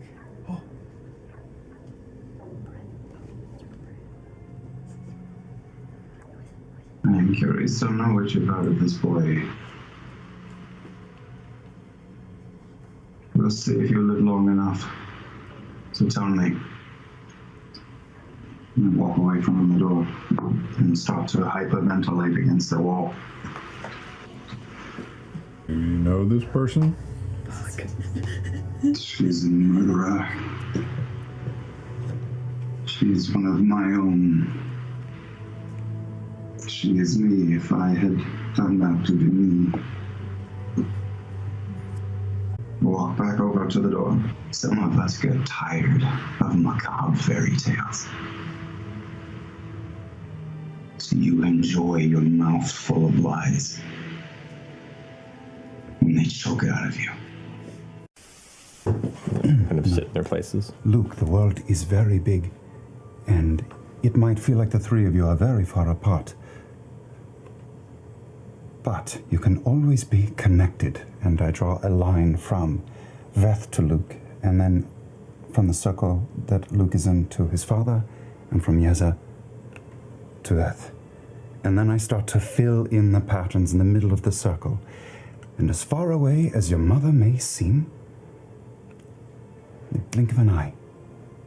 I am curious to know what you've heard of this boy. We'll see if you live long enough. So tell me. And walk away from the door and start to hyperventilate against the wall. Do you know this person? She's a murderer. She's one of my own. She is me if I had turned out to be me. Walk back over to the door. Some of us get tired of macabre fairy tales. So you enjoy your mouth full of lies. When they choke it out of you. Kind of sit in their places. Luke, the world is very big, and it might feel like the three of you are very far apart. But you can always be connected, and I draw a line from Veth to Luke, and then from the circle that Luke is in to his father, and from Yeza to Veth. And then I start to fill in the patterns in the middle of the circle. And as far away as your mother may seem, in the blink of an eye,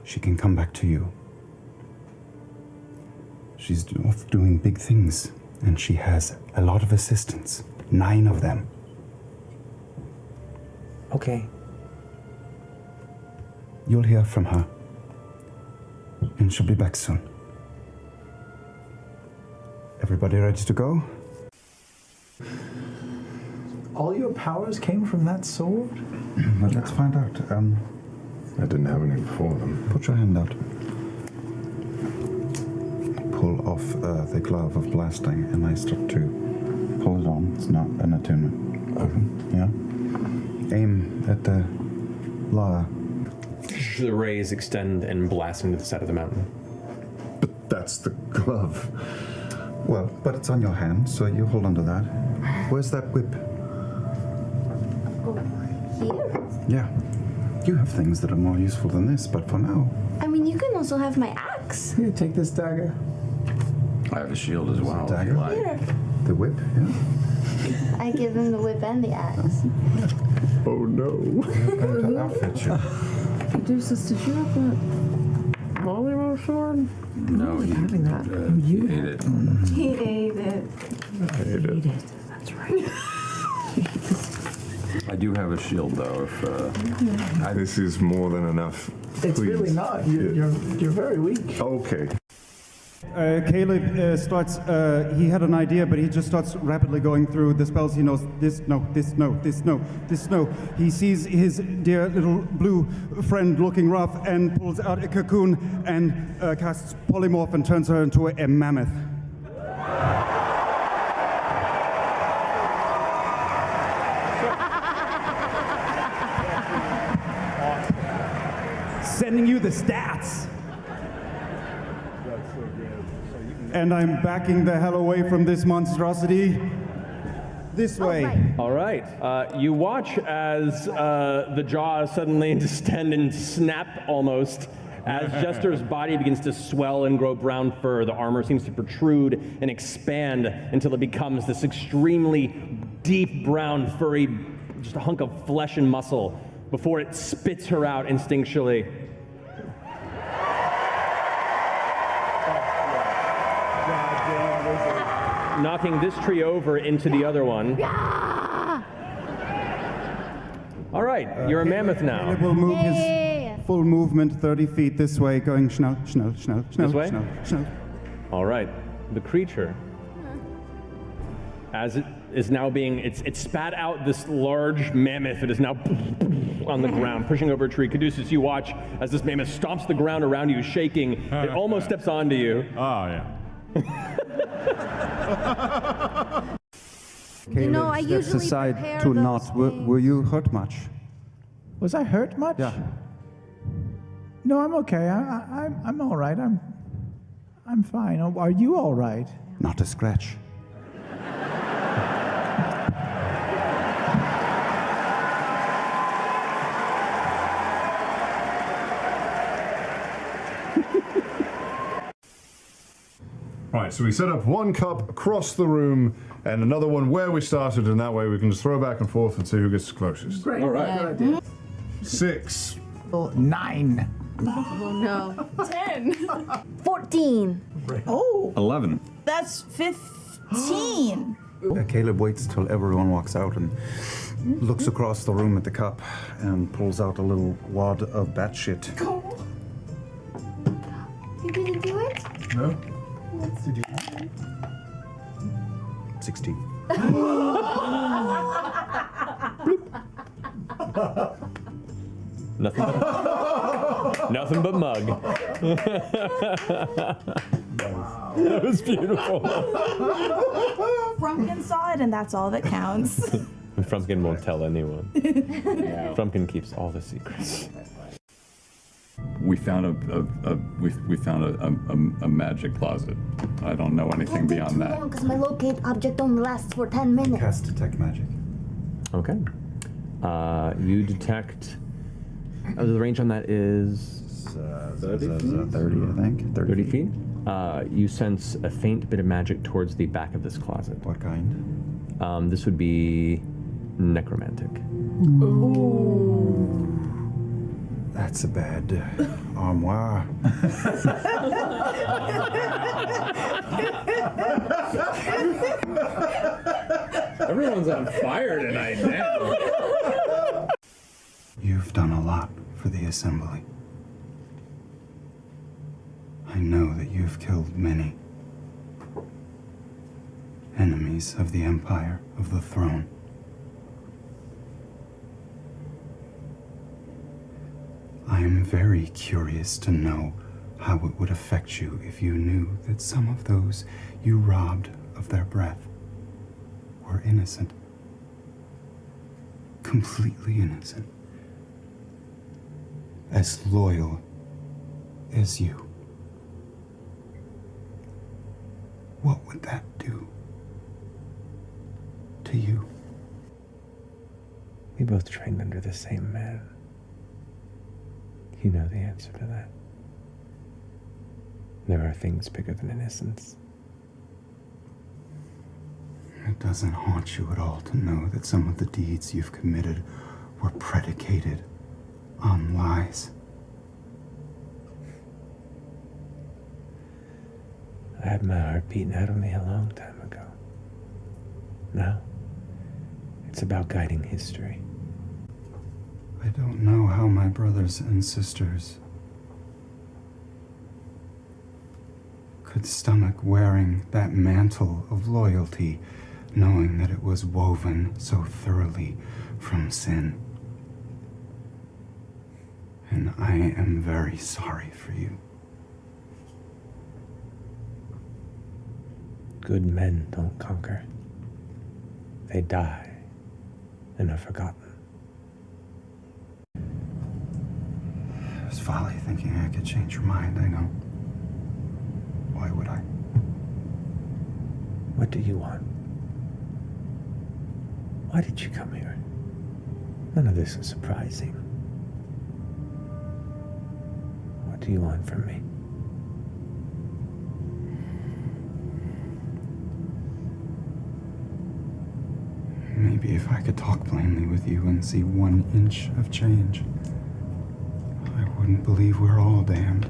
she can come back to you. She's off doing big things, and she has a lot of assistants, 9 of them. Okay. You'll hear from her, and she'll be back soon. Everybody ready to go? All your powers came from that sword? Well, let's find out. I didn't have any before them. Put your hand out. Pull off the glove of blasting, and I start to pull it on. It's not an attunement. Okay. Yeah. Aim at the Lara. The rays extend and blast into the side of the mountain. But that's the glove. Well, but it's on your hand, so you hold on to that. Where's that whip? Here? Yeah. You have things that are more useful than this, but for now. I mean, you can also have my axe. Here, take this dagger. I have a shield as well. Dagger? If you like. Here. The whip, yeah. I give him the whip and the axe. Oh no. To outfit you. Caduceus, did you have that volleyball sword? No, he, having that. he ate it. He ate it. I hate it. That's right. I do have a shield though. If This is more than enough. It's Please. really not. You're very weak. Okay. Caleb starts, he had an idea, but he just starts rapidly going through the spells. He knows this, no, this, no, this, no, this, no. He sees his dear little blue friend looking rough and pulls out a cocoon and casts polymorph and turns her into a mammoth. Sending you the stats. And I'm backing the hell away from this monstrosity. This way. All right. You watch as the jaws suddenly distend and snap almost as Jester's body begins to swell and grow brown fur. The armor seems to protrude and expand until it becomes this extremely deep brown furry, just a hunk of flesh and muscle before it spits her out instinctually. Knocking this tree over into the other one. All right, you're a mammoth now. Caleb will move his full movement 30 feet this way, going schnell, schnell, schnell, schnell, This way? schnell, schnell. All right, the creature, as it is now being, it spat out this large mammoth that is now on the ground, pushing over a tree. Caduceus, you watch as this mammoth stomps the ground around you, shaking. It almost steps onto you. Oh, yeah. Caleb I steps usually aside prepare to those not. Were you hurt much? Was I hurt much? Yeah. No, I'm okay. I'm all right. I'm fine. Oh, are you all right? Not a scratch. Right, so we set up one cup across the room and another one where we started, and that way we can just throw back and forth and see who gets closest. Great. All right. Good idea. 6. 9. Oh no. 10. 14. Oh, 11. that's 15. Caleb waits till everyone walks out and looks across the room at the cup and pulls out a little wad of bat shit. You didn't do it? No. Did you? 16. Nothing but mug. That was beautiful. Frumpkin saw it, and that's all that counts. Frumpkin won't tell anyone. Frumpkin keeps all the secrets. We found a magic closet. I don't know anything beyond that. Because my locate object only lasts for 10 minutes. Cast detect magic. Okay. You detect. The range on that is 30, I think. 30 feet. You sense a faint bit of magic towards the back of this closet. What kind? This would be necromantic. Ooh. That's a bad armoire. Everyone's on fire tonight, man. You've done a lot for the Assembly. I know that you've killed many enemies of the Empire of the Throne. I am very curious to know how it would affect you if you knew that some of those you robbed of their breath were innocent. Completely innocent. As loyal as you. What would that do to you? We both trained under the same man. You know the answer to that. There are things bigger than innocence. It doesn't haunt you at all to know that some of the deeds you've committed were predicated on lies. I had my heart beating out of me a long time ago. Now, it's about guiding history. I don't know how my brothers and sisters could stomach wearing that mantle of loyalty, knowing that it was woven so thoroughly from sin. And I am very sorry for you. Good men don't conquer. They die and are forgotten. It was folly thinking I could change your mind, I know. Why would I? What do you want? Why did you come here? None of this is surprising. What do you want from me? Maybe if I could talk plainly with you and see 1 inch of change, I wouldn't believe we're all damned.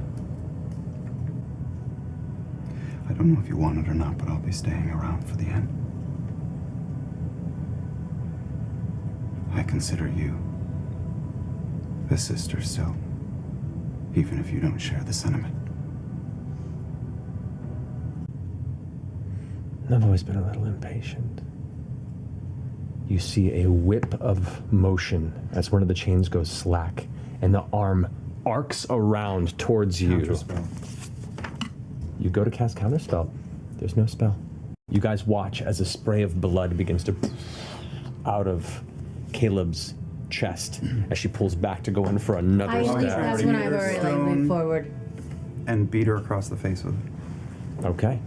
I don't know if you want it or not, but I'll be staying around for the end. I consider you a sister still, even if you don't share the sentiment. I've always been a little impatient. You see a whip of motion as one of the chains goes slack, and the arm arcs around towards you. Counterspell. You go to cast Counterspell. There's no spell. You guys watch as a spray of blood begins to out of Caleb's chest as she pulls back to go in for another stab. That's when I've already moved forward. And beat her across the face with it. Okay.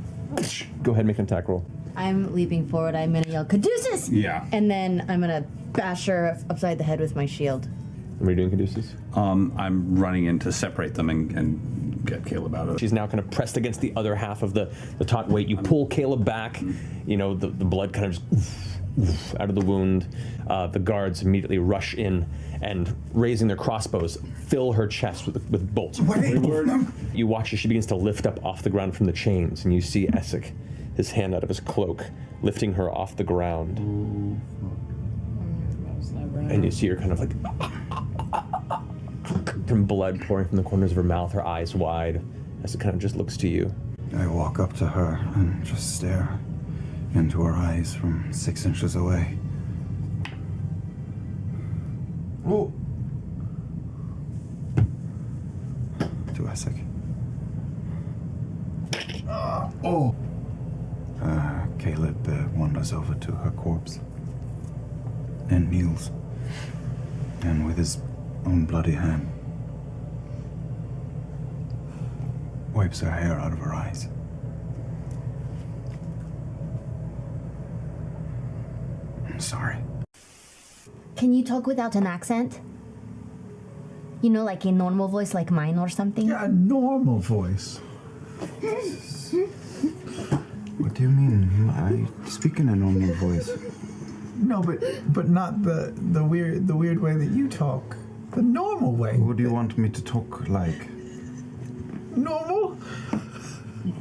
Go ahead and make an attack roll. I'm leaping forward. I'm gonna yell, Caduceus! Yeah. And then I'm gonna bash her upside the head with my shield. What are you doing, Caduceus? I'm running in to separate them and get Caleb out of it. She's now kind of pressed against the other half of the taut weight. You pull Caleb back. You know, the blood kind of just out of the wound. The guards immediately rush in and, raising their crossbows, fill her chest with bolts. You watch as she begins to lift up off the ground from the chains, and you see Essek, his hand out of his cloak, lifting her off the ground. And you see her kind of like, from blood pouring from the corners of her mouth, her eyes wide, as it kind of just looks to you. I walk up to her and just stare into her eyes from 6 inches away. Oh! To Essek. Oh! Caleb wanders over to her corpse and kneels, and with his own bloody hand wipes her hair out of her eyes. I'm sorry. Can you talk without an accent? You know, like a normal voice like mine or something? Yeah, a normal voice. What do you mean? I speak in a normal voice. No, but not the weird way that you talk. The normal way. What do you want me to talk like? Normal?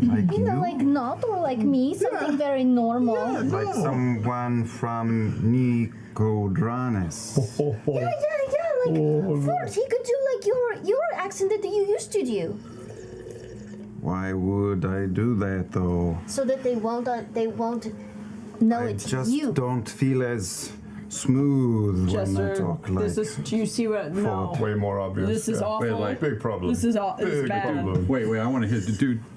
Like You know, like not or like me, something very normal. Like someone from Nicodranes. Yeah, like Fort, he could do like your accent that you used to do. Why would I do that though? So that they won't know it's Just you. don't feel as smooth when I Jester, talk like. this is. Do you see what? No. Way more obvious. This is awful. Wait, like, big problem. This is bad. Wait, I want to hear.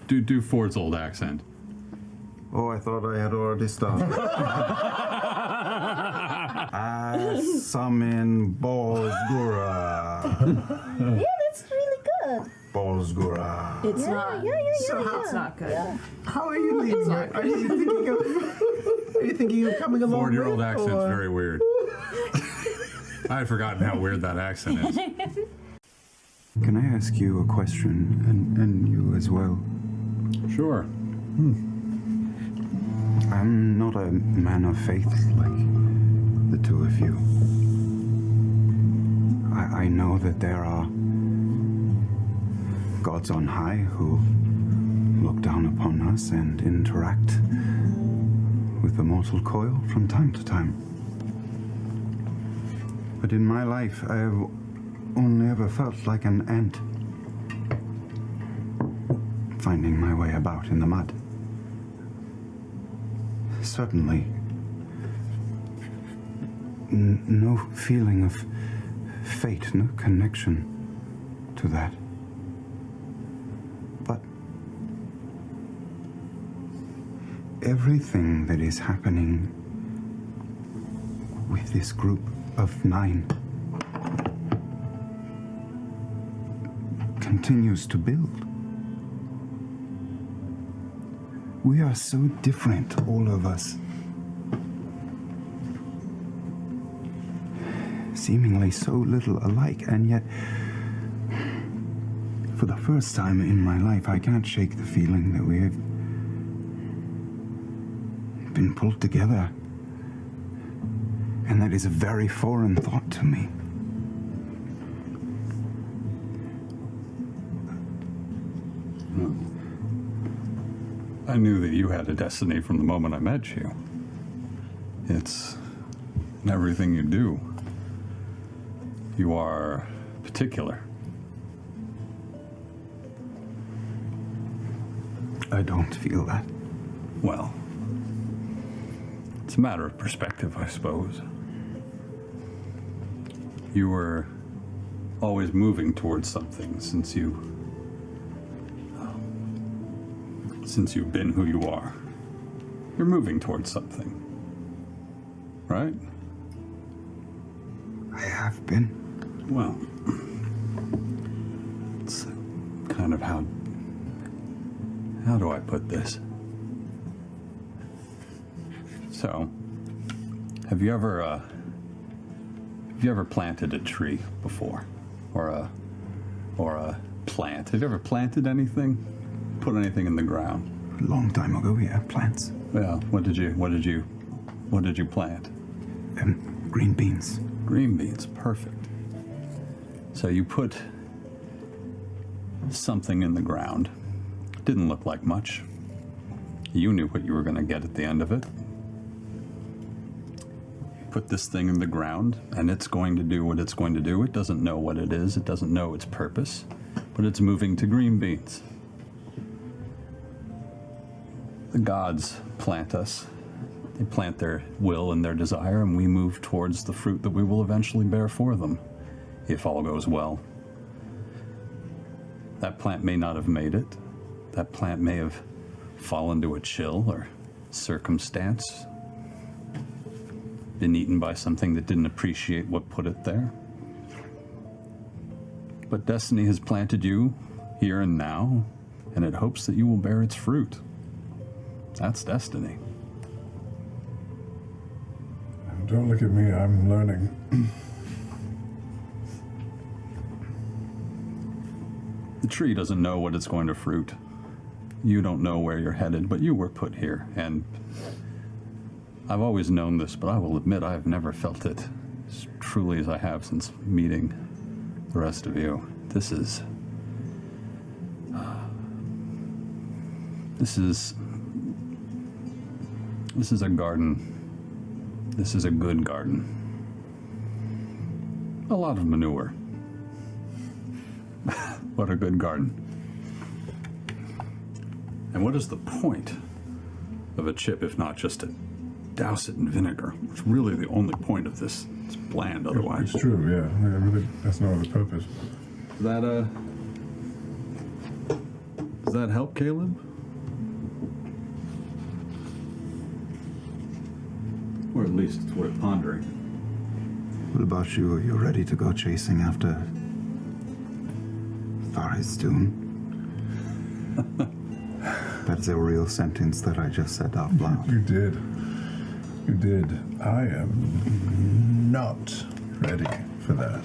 Do Ford's old accent. Oh, I thought I had already started. I summon Balsgura. Yeah, that's really good. Balsgura. It's Yeah, not. yeah. It's not good. Yeah. How are you leaving it? Are you thinking of coming along? Ford, your old with, accent's or- very weird. I had forgotten how weird that accent is. Can I ask you a question, and you as well? Sure. I'm not a man of faith like the two of you. I know that there are gods on high who look down upon us and interact with the mortal coil from time to time. But in my life, I have only ever felt like an ant. finding my way about in the mud. Certainly, no feeling of fate, no connection to that. But everything that is happening with this group of 9 continues to build. We are so different, all of us. Seemingly so little alike, and yet, for the first time in my life, I can't shake the feeling that we have been pulled together. And that is a very foreign thought to me. I knew that you had a destiny from the moment I met you. It's in everything you do. You are particular. I don't feel that. Well, it's a matter of perspective, I suppose. You were always moving towards something since you've been who you are. You're moving towards something, right? I have been. Well, it's kind of how do I put this? So, have you ever planted a tree before? Or a plant? Have you ever planted anything? Put anything in the ground? A long time ago, yeah, plants. Yeah, what did you plant? Green beans. Green beans, perfect. So you put something in the ground. Didn't look like much. You knew what you were going to get at the end of it. Put this thing in the ground, and it's going to do what it's going to do. It doesn't know what it is. It doesn't know its purpose, but it's moving to green beans. The gods plant us. They plant their will and their desire, and we move towards the fruit that we will eventually bear for them, if all goes well. That plant may not have made it. That plant may have fallen to a chill or circumstance, been eaten by something that didn't appreciate what put it there. But destiny has planted you here and now, and it hopes that you will bear its fruit. That's destiny. Don't look at me, I'm learning. The tree doesn't know what it's going to fruit. You don't know where you're headed, but you were put here, and I've always known this, but I will admit I've never felt it as truly as I have since meeting the rest of you. This is a garden. This is a good garden. A lot of manure. What a good garden. And what is the point of a chip if not just to douse it in vinegar? It's really the only point of this. It's bland otherwise. It's true, yeah. Really, that's no other purpose. Does that help, Caleb? Or at least it's worth pondering. What about you? Are you ready to go chasing after Tharizdun? That's a real sentence that I just said out loud. You did. You did. I am not ready for that.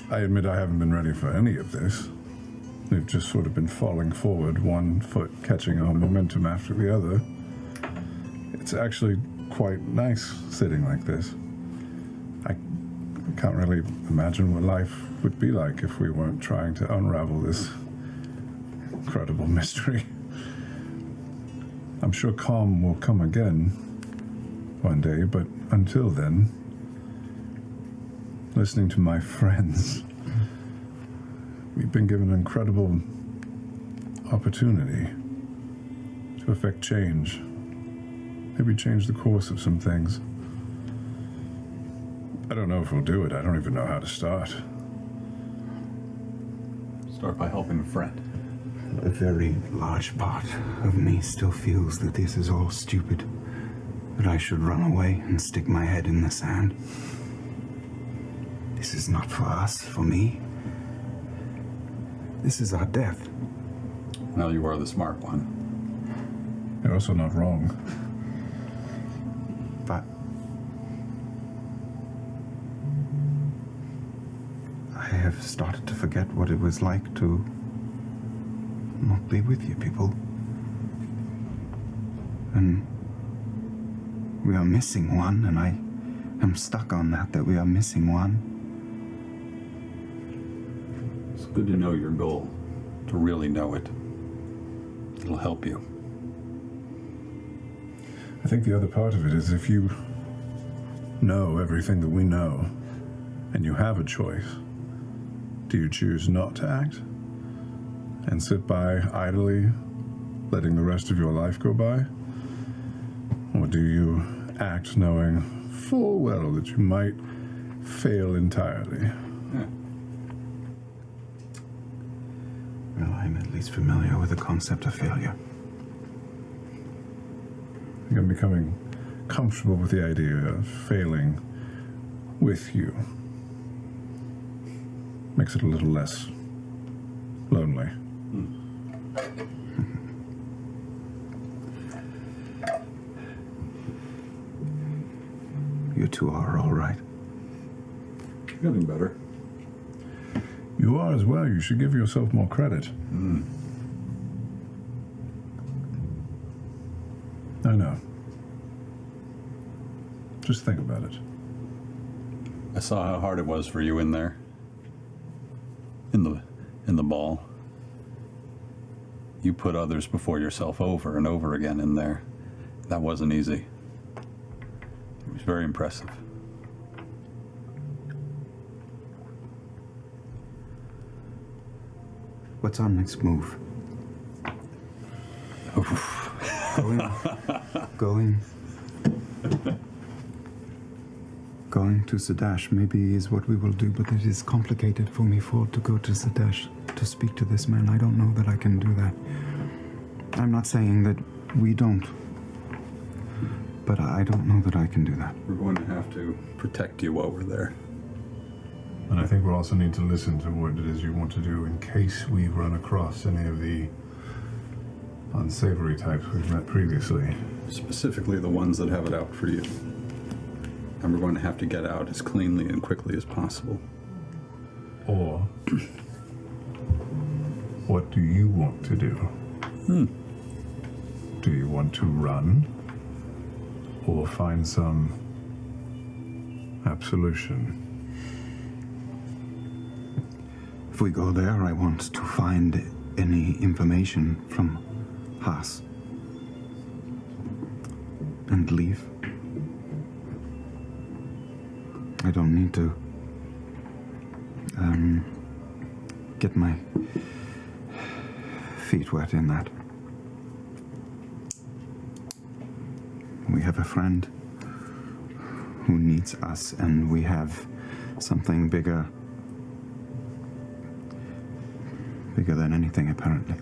I admit I haven't been ready for any of this. We've just sort of been falling forward, one foot catching our momentum after the other. It's actually quite nice sitting like this. I can't really imagine what life would be like if we weren't trying to unravel this incredible mystery. I'm sure calm will come again one day, but until then, listening to my friends, we've been given incredible opportunity to affect change. Maybe change the course of some things. I don't know if we'll do it. I don't even know how to start. Start by helping a friend. A very large part of me still feels that this is all stupid. That I should run away and stick my head in the sand. This is not for us, for me. This is our death. Well, you are the smart one. You're also not wrong. But I have started to forget what it was like to not be with you people. And we are missing one, and I am stuck on that we are missing one. It's good to know your goal, to really know it. It'll help you. I think the other part of it is if you know everything that we know, and you have a choice, do you choose not to act and sit by idly, letting the rest of your life go by? Or do you act knowing full well that you might fail entirely? Yeah. Well, I'm at least familiar with the concept of failure. I think I'm becoming comfortable with the idea of failing with you. Makes it a little less lonely. You two are all right. Getting better. You are as well. You should give yourself more credit. I know. Just think about it. I saw how hard it was for you in there. In the ball. You put others before yourself over and over again in there. That wasn't easy. It was very impressive. What's our next move? Going to Sadash maybe is what we will do, but it is complicated for me to go to Sadash to speak to this man. I don't know that I can do that. I'm not saying that we don't, but I don't know that I can do that. We're going to have to protect you while we're there. And I think we'll also need to listen to what it is you want to do in case we run across any of the unsavory types we've met previously. Specifically the ones that have it out for you. And we're going to have to get out as cleanly and quickly as possible. Or, what do you want to do? Do you want to run? Or find some absolution? If we go there, I want to find any information from Haas. And leave. I don't need to get my feet wet in that. We have a friend who needs us, and we have something bigger than anything, apparently,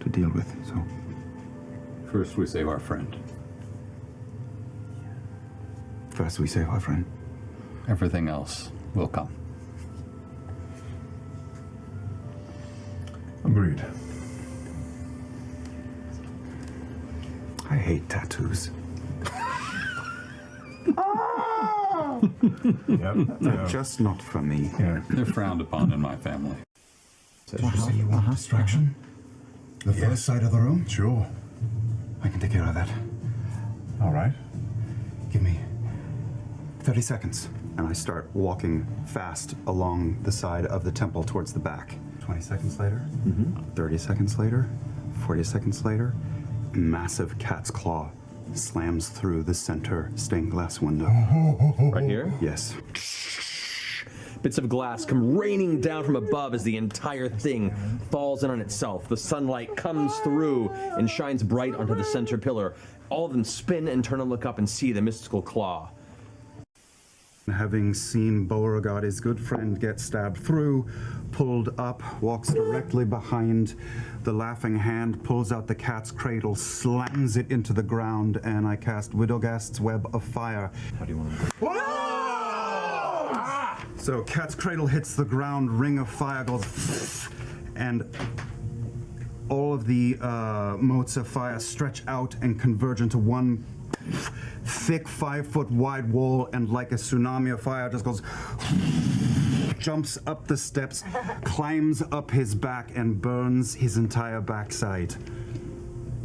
to deal with, so. First we save our friend. First we save our friend. Everything else will come. Agreed. I hate tattoos. Yep. Just not for me. Yeah. They're frowned upon in my family. You want distraction? The first side of the room? Sure. I can take care of that. All right. Give me 30 seconds. And I start walking fast along the side of the temple towards the back. 20 seconds later, 30 seconds later, 40 seconds later, massive cat's claw slams through the center stained glass window. Right here? Yes. Bits of glass come raining down from above as the entire thing falls in on itself. The sunlight comes through and shines bright onto the center pillar. All of them spin and turn and look up and see the mystical claw. Having seen Beauregard, his good friend, get stabbed through, pulled up, walks directly behind the laughing hand, pulls out the cat's cradle, slams it into the ground, and I cast Widogast's Web of Fire. How do you want to... So cat's cradle hits the ground, ring of fire goes, and all of the motes of fire stretch out and converge into one thick 5-foot wide wall, and like a tsunami of fire just goes, jumps up the steps, climbs up his back, and burns his entire backside.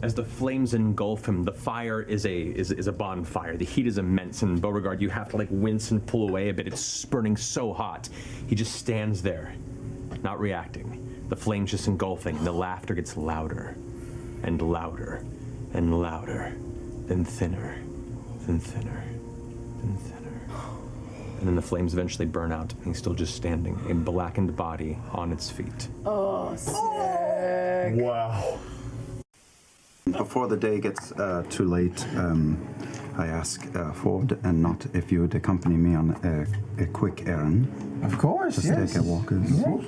As the flames engulf him, the fire is a bonfire. The heat is immense, and Beauregard, you have to like wince and pull away a bit. It's burning so hot. He just stands there, not reacting. The flames just engulfing, and the laughter gets louder and louder and louder, then thinner, then thinner, then thinner. And then the flames eventually burn out, and he's still just standing, a blackened body on its feet. Oh, sick. Wow. Before the day gets too late, I ask Ford and Not if you would accompany me on a quick errand. Of course, Just yes. take a walkers. Yes.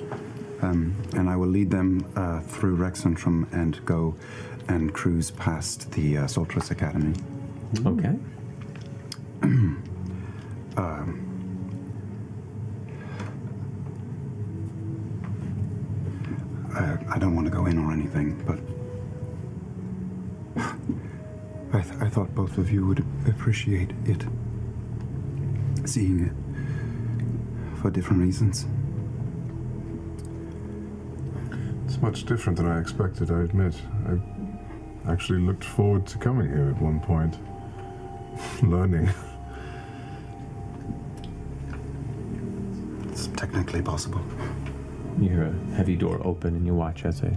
And I will lead them through Rexentrum and go and cruise past the Soltris Academy. Okay. I don't want to go in or anything, but I thought both of you would appreciate it, seeing it for different reasons. It's much different than I expected, I admit. I actually looked forward to coming here at one point. Learning. It's technically possible. You hear a heavy door open and you watch as a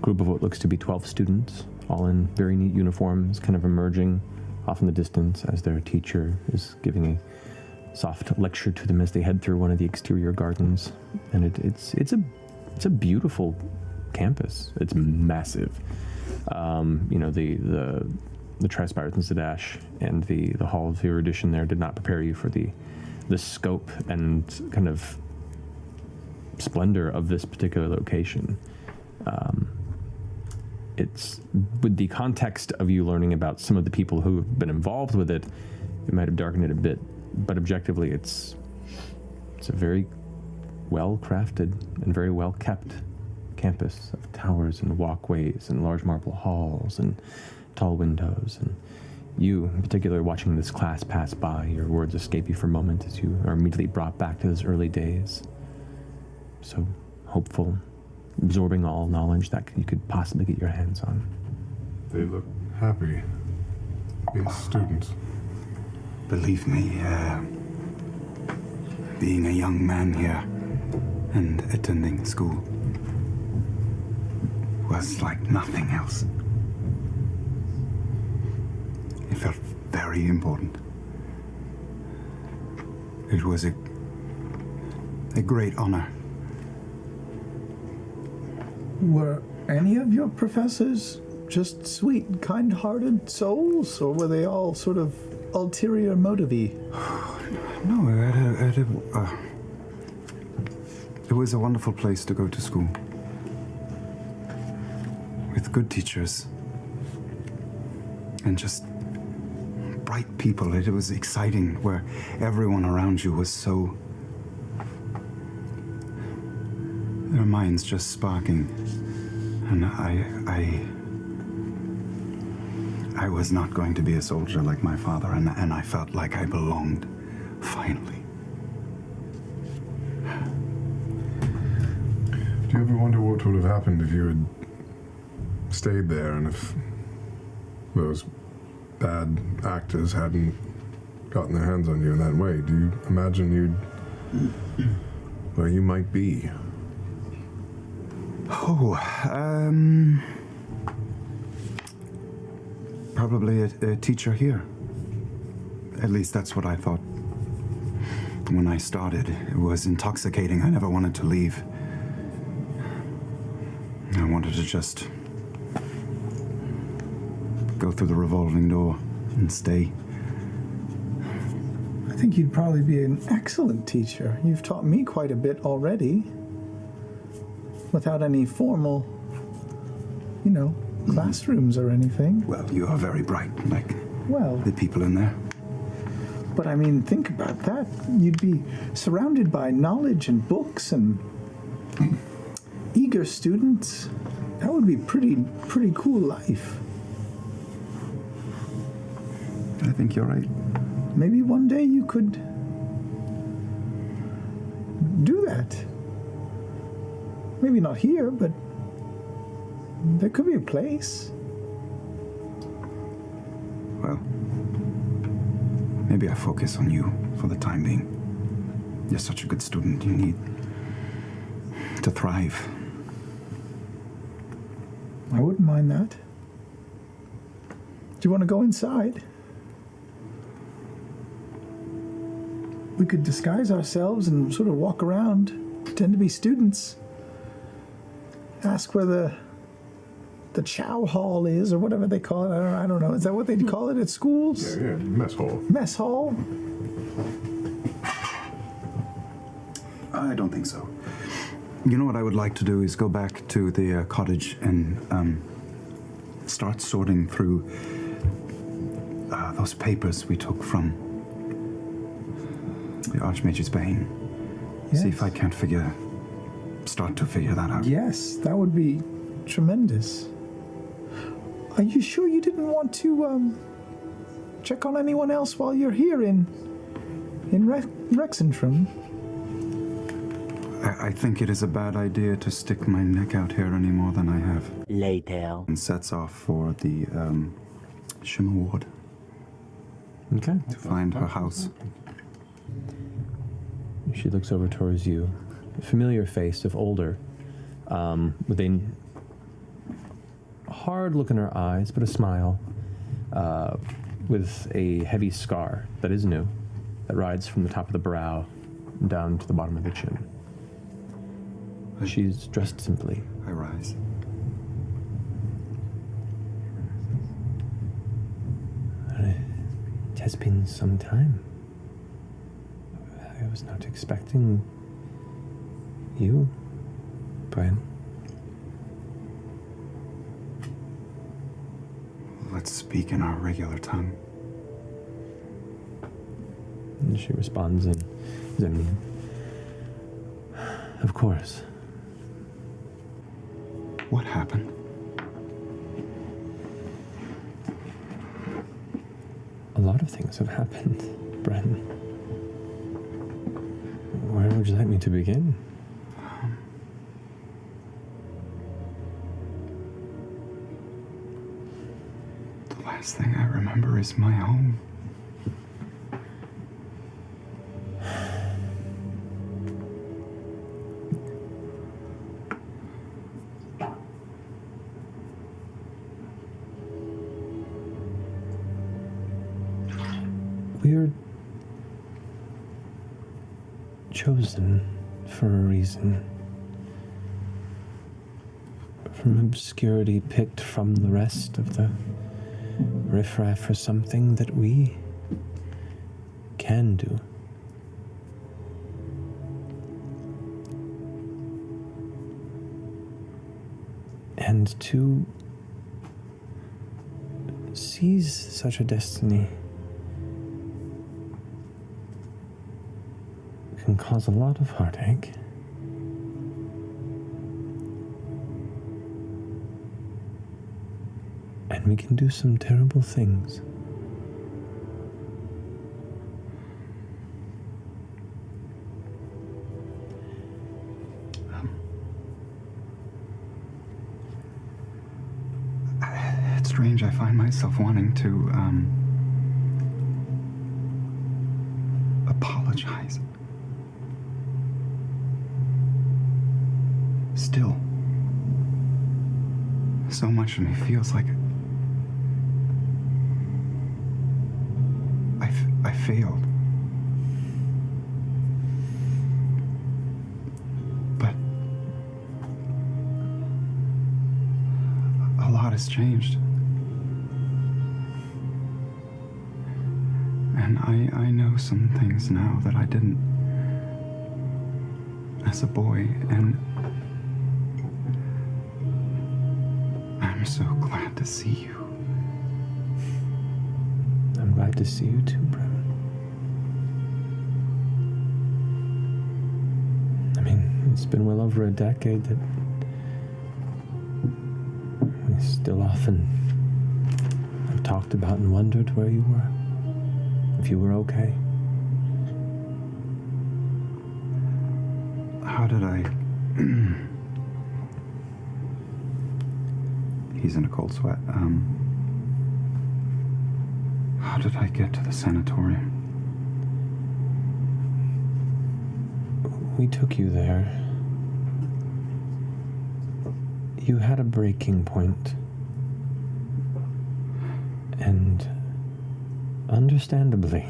group of what looks to be 12 students, all in very neat uniforms, kind of emerging off in the distance as their teacher is giving a soft lecture to them as they head through one of the exterior gardens. And it's a beautiful campus. It's massive. The Trispires and Zadash and the Hall of Erudition there did not prepare you for the scope and kind of splendor of this particular location. It's with the context of you learning about some of the people who have been involved with it, it might have darkened it a bit, but objectively it's a very well-crafted and very well-kept campus of towers and walkways and large marble halls and tall windows. And you, in particular, watching this class pass by, your words escape you for a moment as you are immediately brought back to those early days. So hopeful, absorbing all knowledge that you could possibly get your hands on. They look happy, these students. Believe me, being a young man here and attending school was like nothing else. It felt very important. It was a great honor. Were any of your professors just sweet, kind-hearted souls, or were they all sort of ulterior motive-y? No, it was a wonderful place to go to school. With good teachers. And just bright people. It was exciting, where everyone around you was so... their minds just sparking. And I was not going to be a soldier like my father, and I felt like I belonged, finally. Do you ever wonder what would have happened if you had stayed there and if those bad actors hadn't gotten their hands on you in that way? Do you imagine where you might be? Probably a teacher here. At least that's what I thought. When I started, it was intoxicating. I never wanted to leave. I wanted to just go through the revolving door and stay. I think you'd probably be an excellent teacher. You've taught me quite a bit already. Without any formal, classrooms or anything. Well, you are very bright, like Well, the people in there. but I mean, think about that. You'd be surrounded by knowledge and books and eager students. That would be pretty cool life. I think you're right. Maybe one day you could do that. Maybe not here, but there could be a place. Well, maybe I focus on you for the time being. You're such a good student. You need to thrive. I wouldn't mind that. Do you want to go inside? We could disguise ourselves and sort of walk around, pretend to be students. Ask where the chow hall is, or whatever they call it. I don't know. Is that what they call it at schools? Yeah, mess hall. Mess hall? I don't think so. You know what I would like to do is go back to the cottage and start sorting through those papers we took from the Archmage's Bane. Yes. See if I can't start to figure that out. Yes, that would be tremendous. Are you sure you didn't want to check on anyone else while you're here in Rexentrum? I think it is a bad idea to stick my neck out here any more than I have. Later. And sets off for the Shimmer Ward. Okay. To find her house. She looks over towards you. A familiar face of older, with a hard look in her eyes, but a smile, with a heavy scar that is new, that rides from the top of the brow down to the bottom of the chin. She's dressed simply. I rise. It has been some time. I was not expecting you, Brian. Let's speak in our regular tongue. And she responds in Zemnian. Of course. What happened? A lot of things have happened, Bren. Where would you like me to begin? The last thing I remember is my home. We're chosen for a reason. From obscurity picked from the rest of the riffraff for something that we can do. And to seize such a destiny can cause a lot of heartache. And we can do some terrible things. It's strange, I find myself wanting to apologize. Still, so much of me feels like I failed. has changed. And I know some things now that I didn't as a boy, and I'm so glad to see you. I'm glad to see you too, brother. I mean, it's been well over a decade that we still often have talked about and wondered where you were, if you were okay. How did I... He's in a cold sweat. How did I get to the sanatorium? We took you there. You had a breaking point. And understandably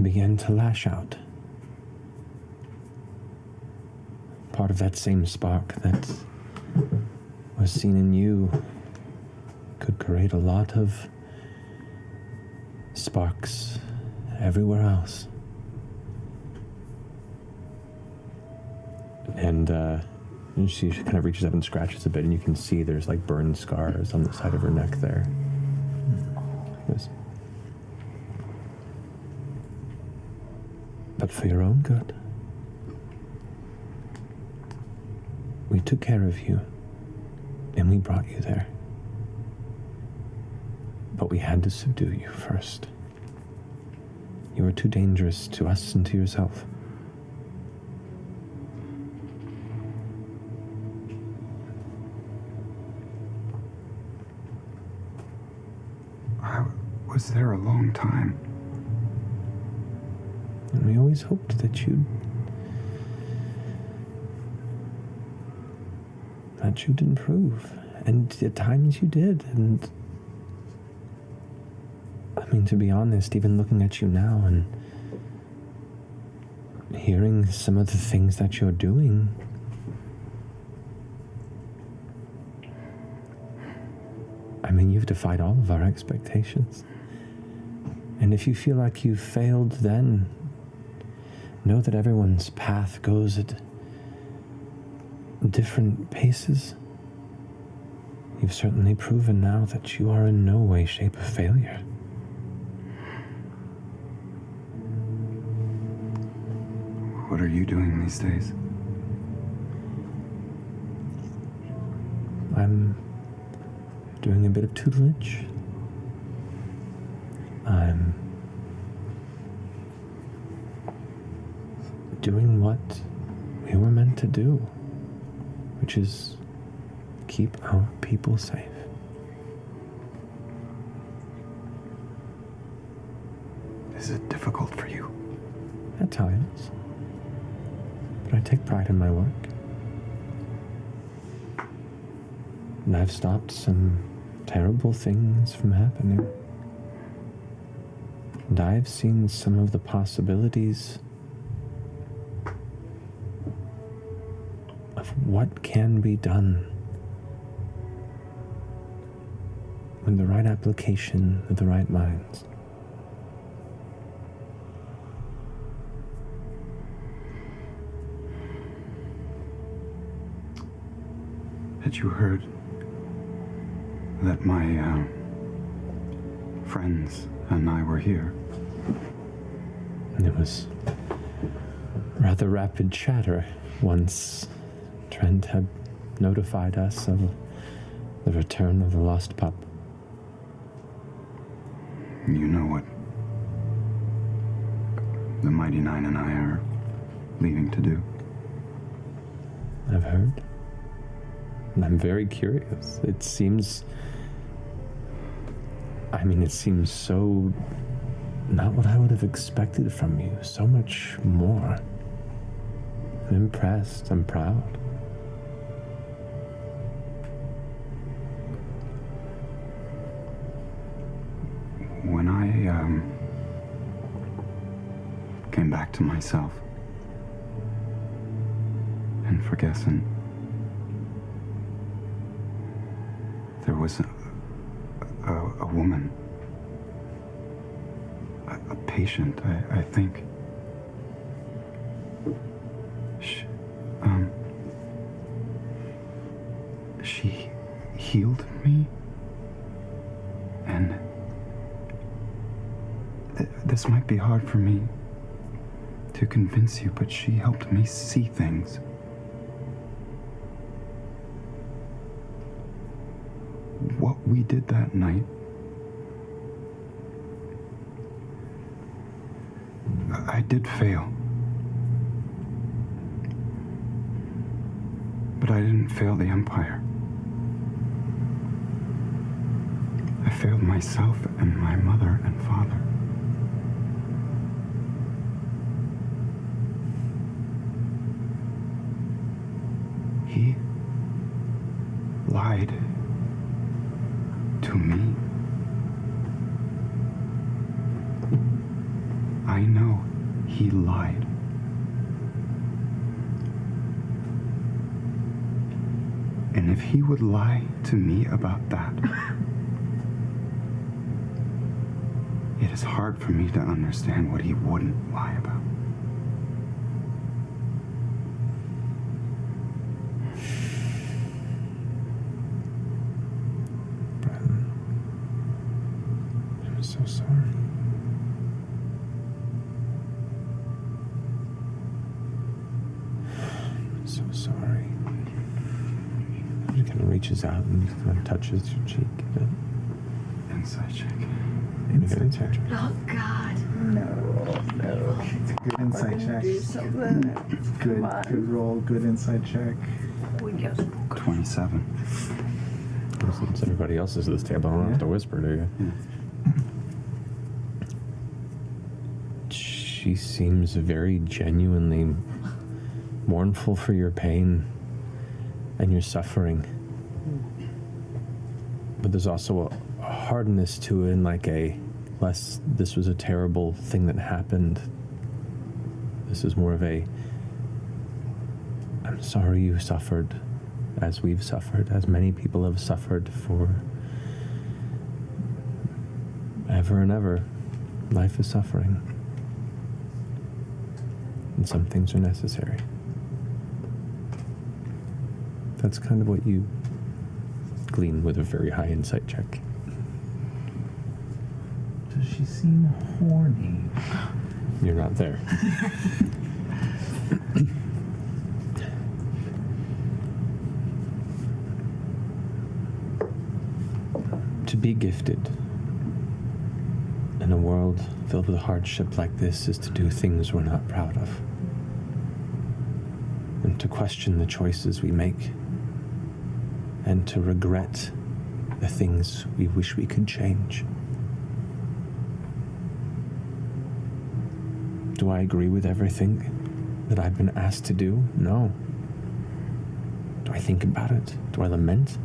began to lash out. Part of that same spark that was seen in you could create a lot of sparks everywhere else. And she kind of reaches up and scratches a bit, and you can see there's like burn scars on the side of her neck there. Yes. But for your own good, we took care of you, and we brought you there. But we had to subdue you first. You were too dangerous to us and to yourself. I was there a long time. And we always hoped that you'd improve. And at times you did. And I mean, to be honest, even looking at you now and hearing some of the things that you're doing, I mean, you've defied all of our expectations. And if you feel like you've failed then, know that everyone's path goes at different paces. You've certainly proven now that you are in no way, shape, a failure. What are you doing these days? I'm doing a bit of tutelage. I'm doing what we were meant to do, which is keep our people safe. Is it difficult for you? At times. But I take pride in my work. And I've stopped some terrible things from happening. And I've seen some of the possibilities of what can be done with the right application of the right minds. Had you heard that my friends and I were here? And it was rather rapid chatter once Trent had notified us of the return of the lost pup. You know what the Mighty Nine and I are leaving to do? I've heard. And I'm very curious. It seems so not what I would have expected from you. So much more. I'm impressed. I'm proud. When I came back to myself and Forgessen, was a woman. A patient, I think. She healed me, and this might be hard for me to convince you, but she helped me see things. What we did that night, I did fail. But I didn't fail the Empire. I failed myself and my mother and father. He lied to me. I know he lied. And if he would lie to me about that, it is hard for me to understand what he wouldn't lie about. I'm so sorry. I'm so sorry. He kind of reaches out and kind of touches your cheek a bit. Inside check. Inside check. Oh, God. No. It's a good inside check. Do something. Good roll, good inside check. 27. Since everybody else is at this table, I don't have to whisper to you. She seems very genuinely mournful for your pain and your suffering. But there's also a hardness to it, and like this was a terrible thing that happened. This is more of a, I'm sorry you suffered as we've suffered, as many people have suffered for ever and ever. Life is suffering. And some things are necessary. That's kind of what you glean with a very high insight check. Does she seem horny? You're not there. To be gifted in a world filled with hardship like this is to do things we're not proud of. And to question the choices we make. And to regret the things we wish we could change. Do I agree with everything that I've been asked to do? No. Do I think about it? Do I lament?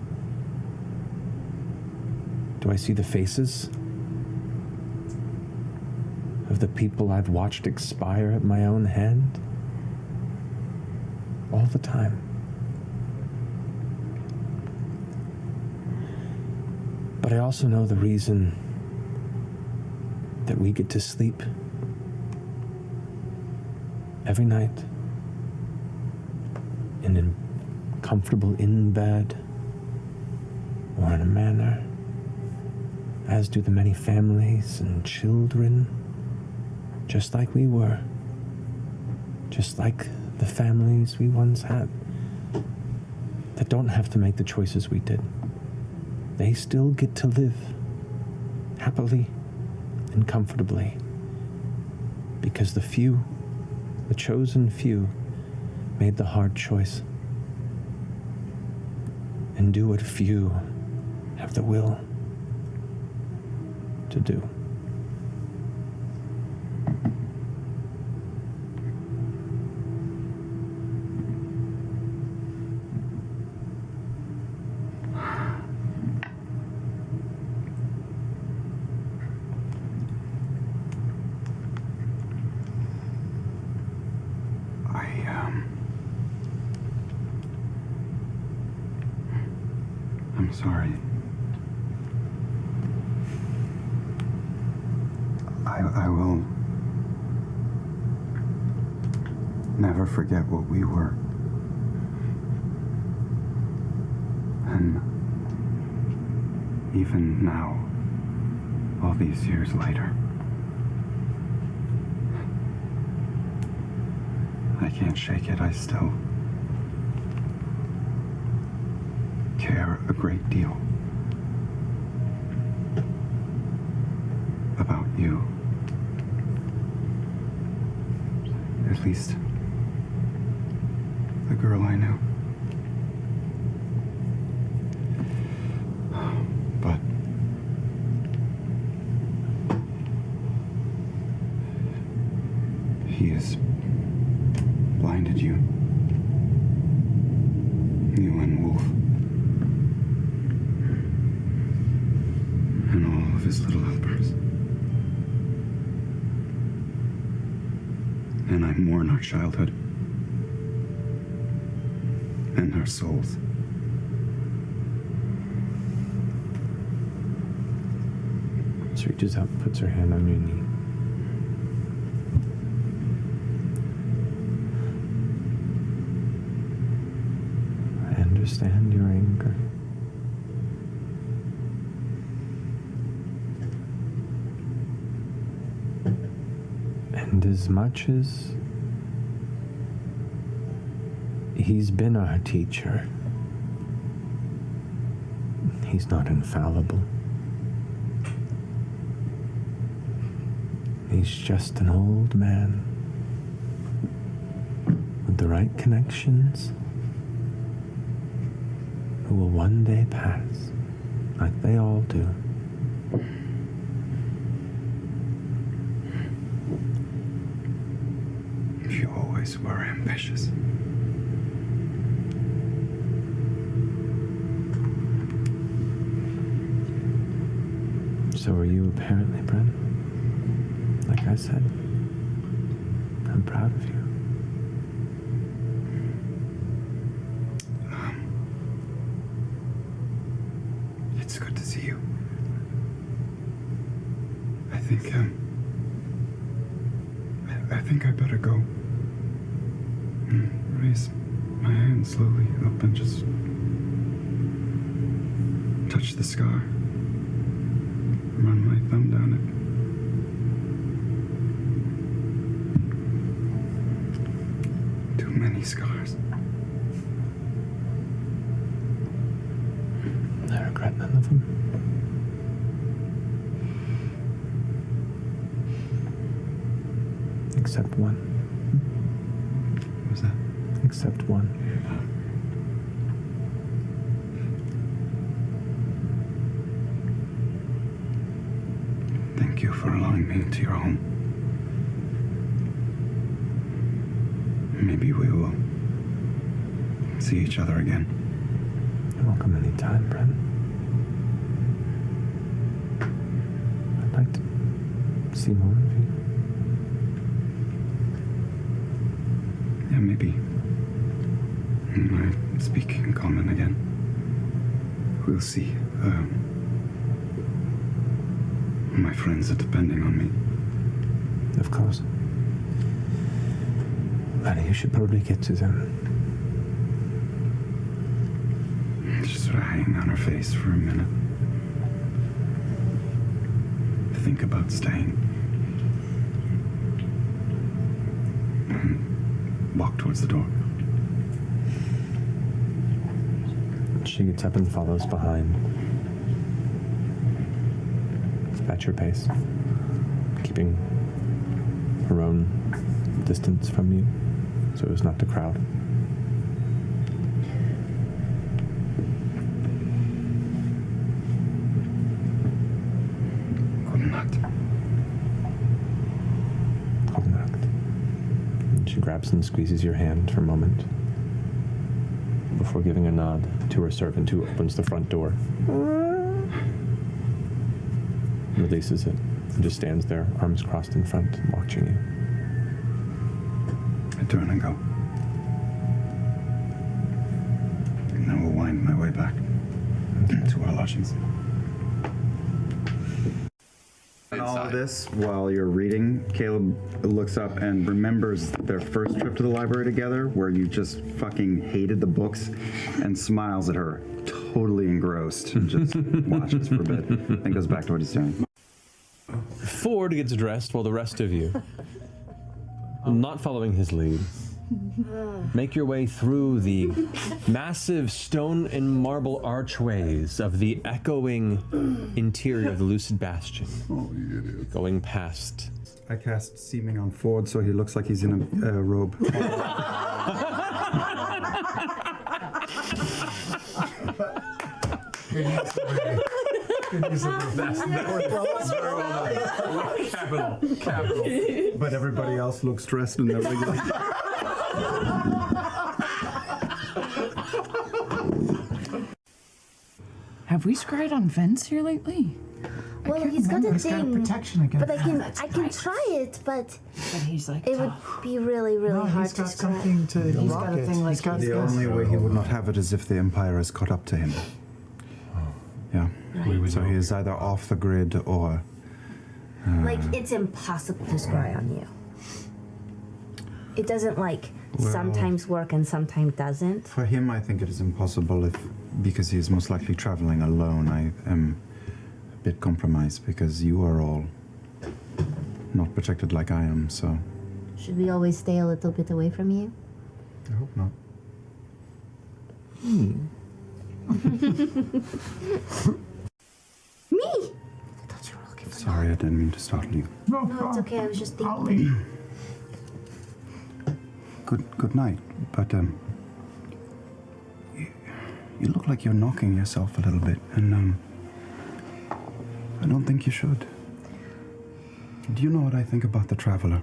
Do I see the faces of the people I've watched expire at my own hand? All the time. But I also know the reason that we get to sleep every night in a comfortable in bed or in a manor, as do the many families and children, just like we were, just like the families we once had, that don't have to make the choices we did. They still get to live happily and comfortably because the few, the chosen few, made the hard choice and do what few have the will to do. I'm sorry. I will never forget what we were. And even now, all these years later, I can't shake it. I still care a great deal about you. At least the girl I knew. But he has blinded you. You and Wolf. And all of his little helpers. And I mourn our childhood. And our souls. She reaches out and puts her hand on your knee. I understand your anger. And as much as he's been our teacher, he's not infallible. He's just an old man with the right connections who will one day pass, like they all do. You always were ambitious. So are you, apparently, Bren. Like I said, I'm proud of you. It's good to see you. I think I better go. Raise my hand slowly up and just touch the scar. Run my thumb down it. Too many scars. I regret none of them. Except one. What was that? Except one. Thank you for allowing me into your home. Maybe we will see each other again. You're welcome anytime, Bren. I'd like to see more of you. Yeah, maybe. When I speak in common again, we'll see. My friends are depending on me. Of course. But you should probably get to them. Just sort of hang on her face for a minute. Think about staying. And walk towards the door. She gets up and follows behind. At your pace, keeping her own distance from you so as not to crowd. Good night. Good night. And she grabs and squeezes your hand for a moment before giving a nod to her servant who opens the front door. Releases it and just stands there, arms crossed in front, watching you. I turn and go. And I will wind my way back to our lodgings. And all of this, while you're reading, Caleb looks up and remembers their first trip to the library together, where you just fucking hated the books, and smiles at her, totally engrossed, and just watches for a bit, and goes back to what he's doing. Ford gets dressed while the rest of you, not following his lead, make your way through the massive stone and marble archways of the echoing interior of the Lucid Bastion. Oh, you idiot. Going past. I cast Seeming on Ford so he looks like he's in a robe. Capital. But everybody else looks dressed in their regular. Have we scryed on vents here lately? Well, he's got a He's got a thing. protection against But I can try it, but he's like it would be really, really No, hard he's to got scry. something to He's block got a it. thing like He's got The only way he would not have it is if the Empire is caught up to him. Yeah. Right. So he is either off the grid or. Like, it's impossible to scry on you. It doesn't, like, Well- sometimes work and sometimes doesn't. For him, I think it is impossible because he is most likely traveling alone. I am a bit compromised because you are all not protected like I am, so Should we always stay a little bit away from you? I hope not. Me! Sorry, I didn't mean to startle you. No, it's okay. I was just thinking. Good night. But you look like you're knocking yourself a little bit, and I don't think you should. Do you know what I think about the Traveler?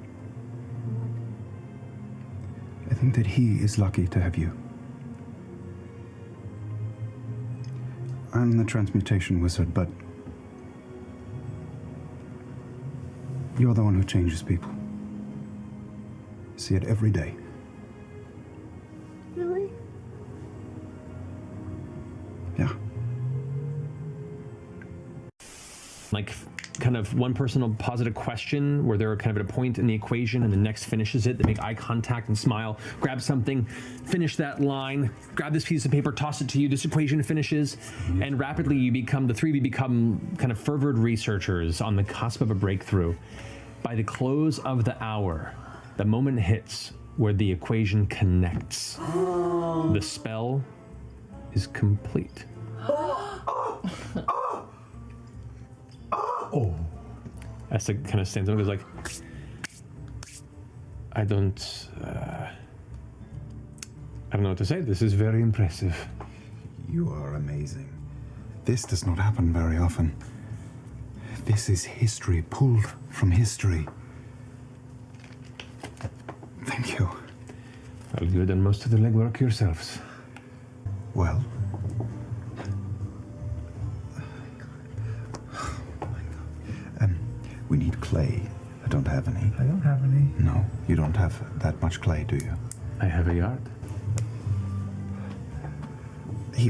I think that he is lucky to have you. I'm the transmutation wizard, but you're the one who changes people. See it every day. Really? Yeah. Like, kind of one person will posit a question where they're kind of at a point in the equation and the next finishes it. They make eye contact and smile, grab something, finish that line, grab this piece of paper, toss it to you. This equation finishes, and rapidly you become, the three of you become kind of fervid researchers on the cusp of a breakthrough. By the close of the hour, the moment hits where the equation connects. The spell is complete. Essa kind of stands up and goes like, I don't know what to say. This is very impressive. You are amazing. This does not happen very often. This is history pulled from history. Thank you. Well, you've done most of the legwork yourselves. Well. We need clay. I don't have any. I don't have any. No, you don't have that much clay, do you? I have a yard.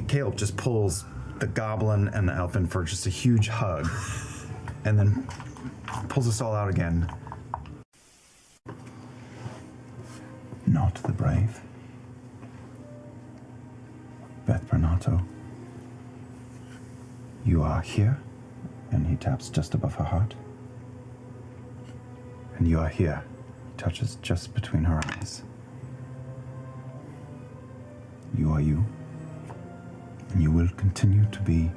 Caleb just pulls the goblin and the elfin for just a huge hug, and then pulls us all out again. Not the brave. Beth Bernato, you are here, and he taps just above her heart. And you are here. He touches just between her eyes. You are you. And you will continue to be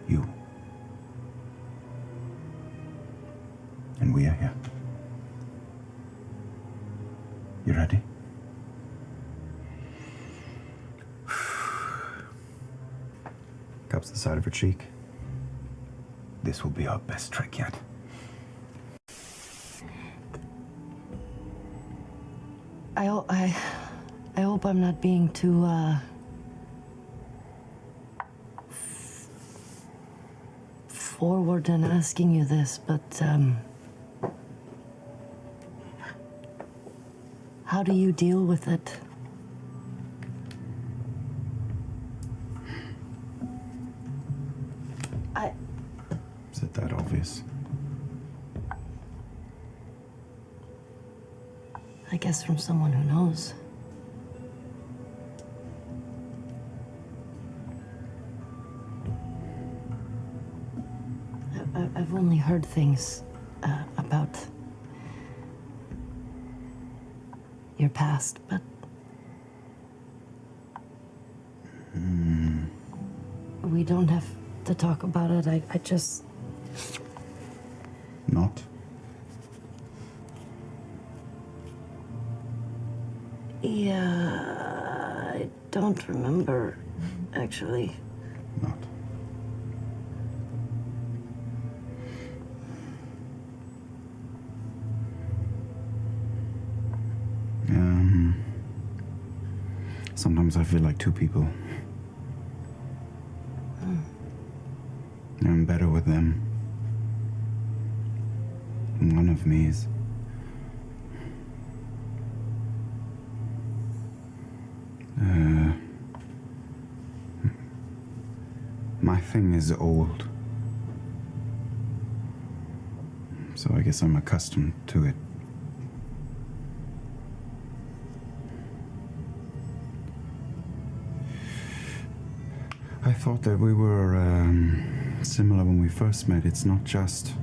you. And we are here. You ready? Cups the side of her cheek. This will be our best trick yet. I hope I'm not being too forward in asking you this, but how do you deal with it? Is it that obvious? I guess from someone who knows. I've only heard things about your past, but we don't have to talk about it. I just... Not? Yeah, I don't remember, actually. Not. Sometimes I feel like two people. I'm better with them. One of me is... my thing is old. So I guess I'm accustomed to it. I thought that we were similar when we first met. It's not just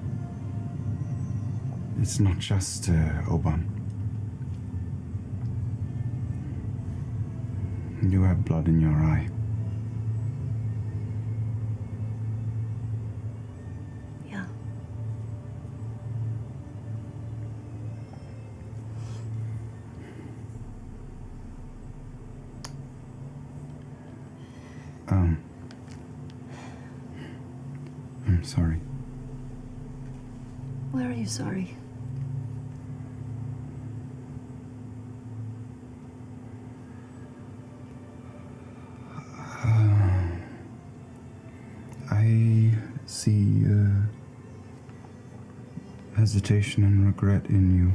Oban. You have blood in your eye. Yeah. I'm sorry. Where are you sorry? I see hesitation and regret in you.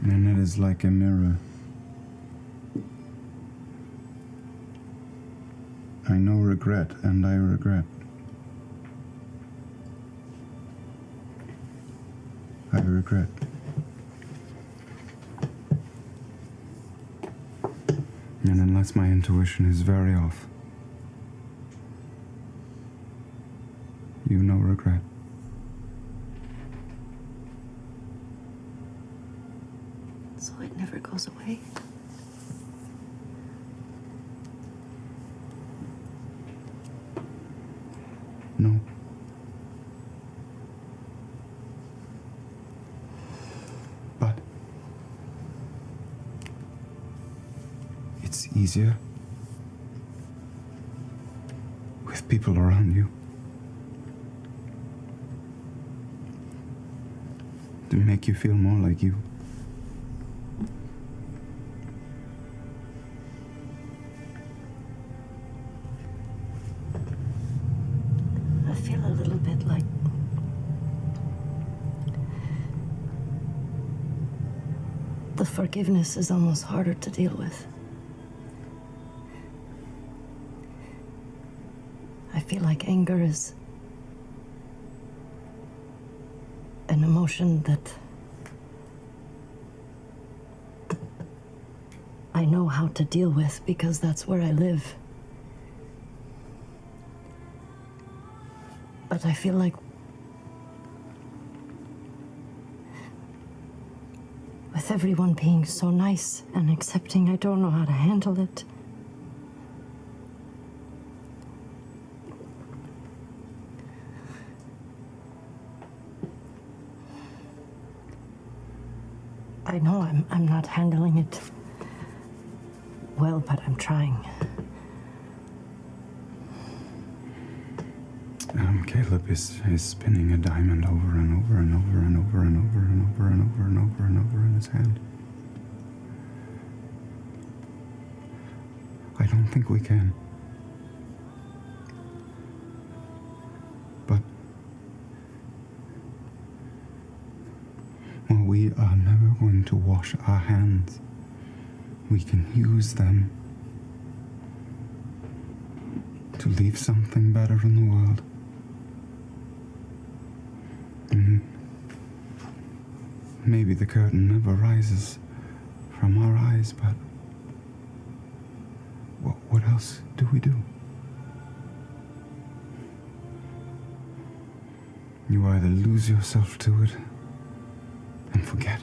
And it is like a mirror. I know regret, and I regret. I regret. And unless my intuition is very off, you know regret. So it never goes away? No. But it's easier with people around you to make you feel more like you. I feel a little bit like the forgiveness is almost harder to deal with. I feel like anger is an emotion that I know how to deal with because that's where I live. But I feel like with everyone being so nice and accepting, I don't know how to handle it. I know I'm not handling it well, but I'm trying. Caleb is spinning a diamond over and over and over and over and over and over and over and over and over in his hand. I don't think we can. But well, we are never going to wash our hands. We can use them to leave something better in the world. Maybe the curtain never rises from our eyes, but what else do we do? You either lose yourself to it and forget,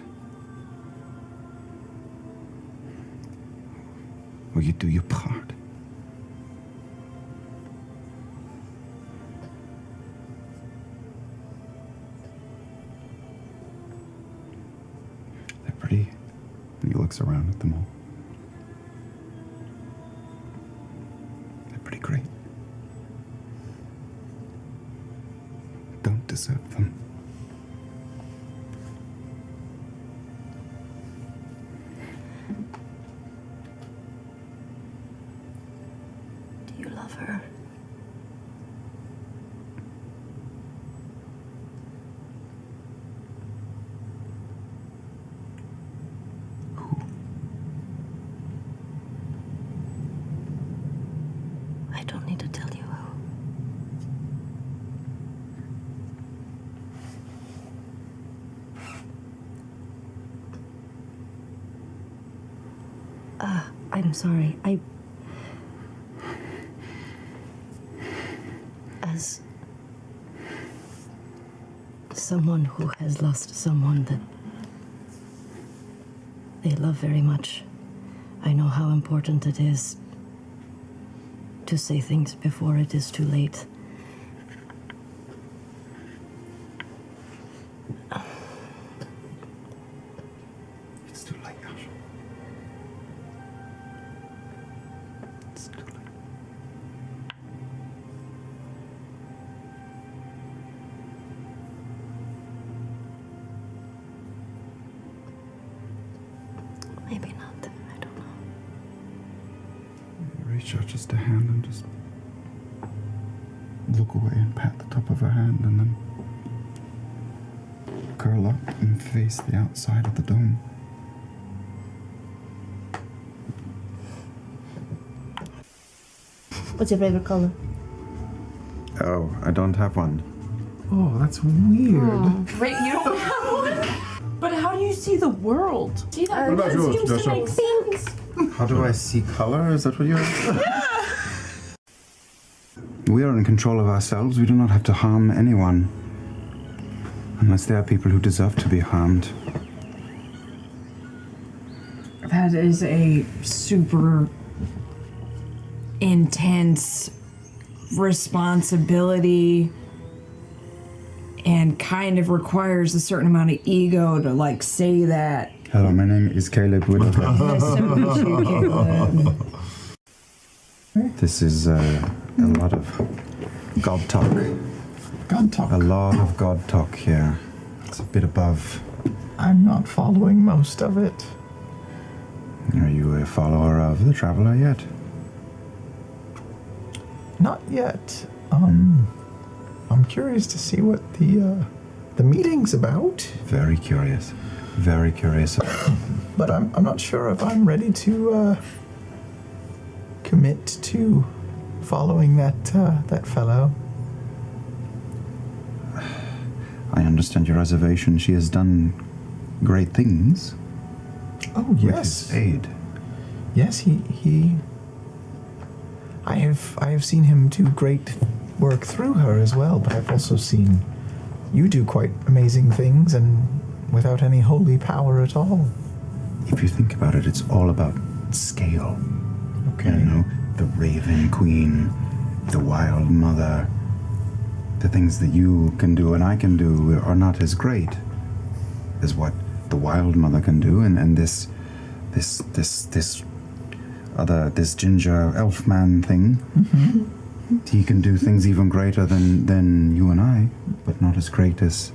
or you do your part. They're pretty. He looks around at them all. They're pretty great. Don't deserve them. Do you love her? I don't need to tell you who. I'm sorry. As someone who has lost someone that they love very much, I know how important it is to say things before it is too late. It's too late, Ash. It's too late. Maybe not. I don't know. Reach out just a hand and just look away and pat the top of her hand and then curl up and face the outside of the dome. What's your favorite color? Oh, I don't have one. Oh, that's weird. Wait, you don't have one? But how do you see the world? See that? What about That yours, seems to Joshua? make sense. How do I see color? Is that what you're asking? We are in control of ourselves. We do not have to harm anyone. Unless there are people who deserve to be harmed. That is a super intense responsibility and kind of requires a certain amount of ego to like say that. Hello, my name is Caleb Widogast. Nice to meet you, Caleb. This is a lot of God talk. God talk. A lot of God talk here. It's a bit above. I'm not following most of it. Are you a follower of the Traveler yet? Not yet. I'm curious to see what the meeting's about. Very curious. Very curious. But I'm not sure if I'm ready to commit to following that fellow. I understand your reservation. She has done great things. Oh, with yes. his aid. Yes, he I have seen him do great work through her as well, but I've also seen you do quite amazing things and without any holy power at all. If you think about it, it's all about scale. Okay. You know, the Raven Queen, the Wild Mother. The things that you can do and I can do are not as great as what the Wild Mother can do, and this ginger elf man thing. Mm-hmm. He can do things even greater than you and I, but not as great as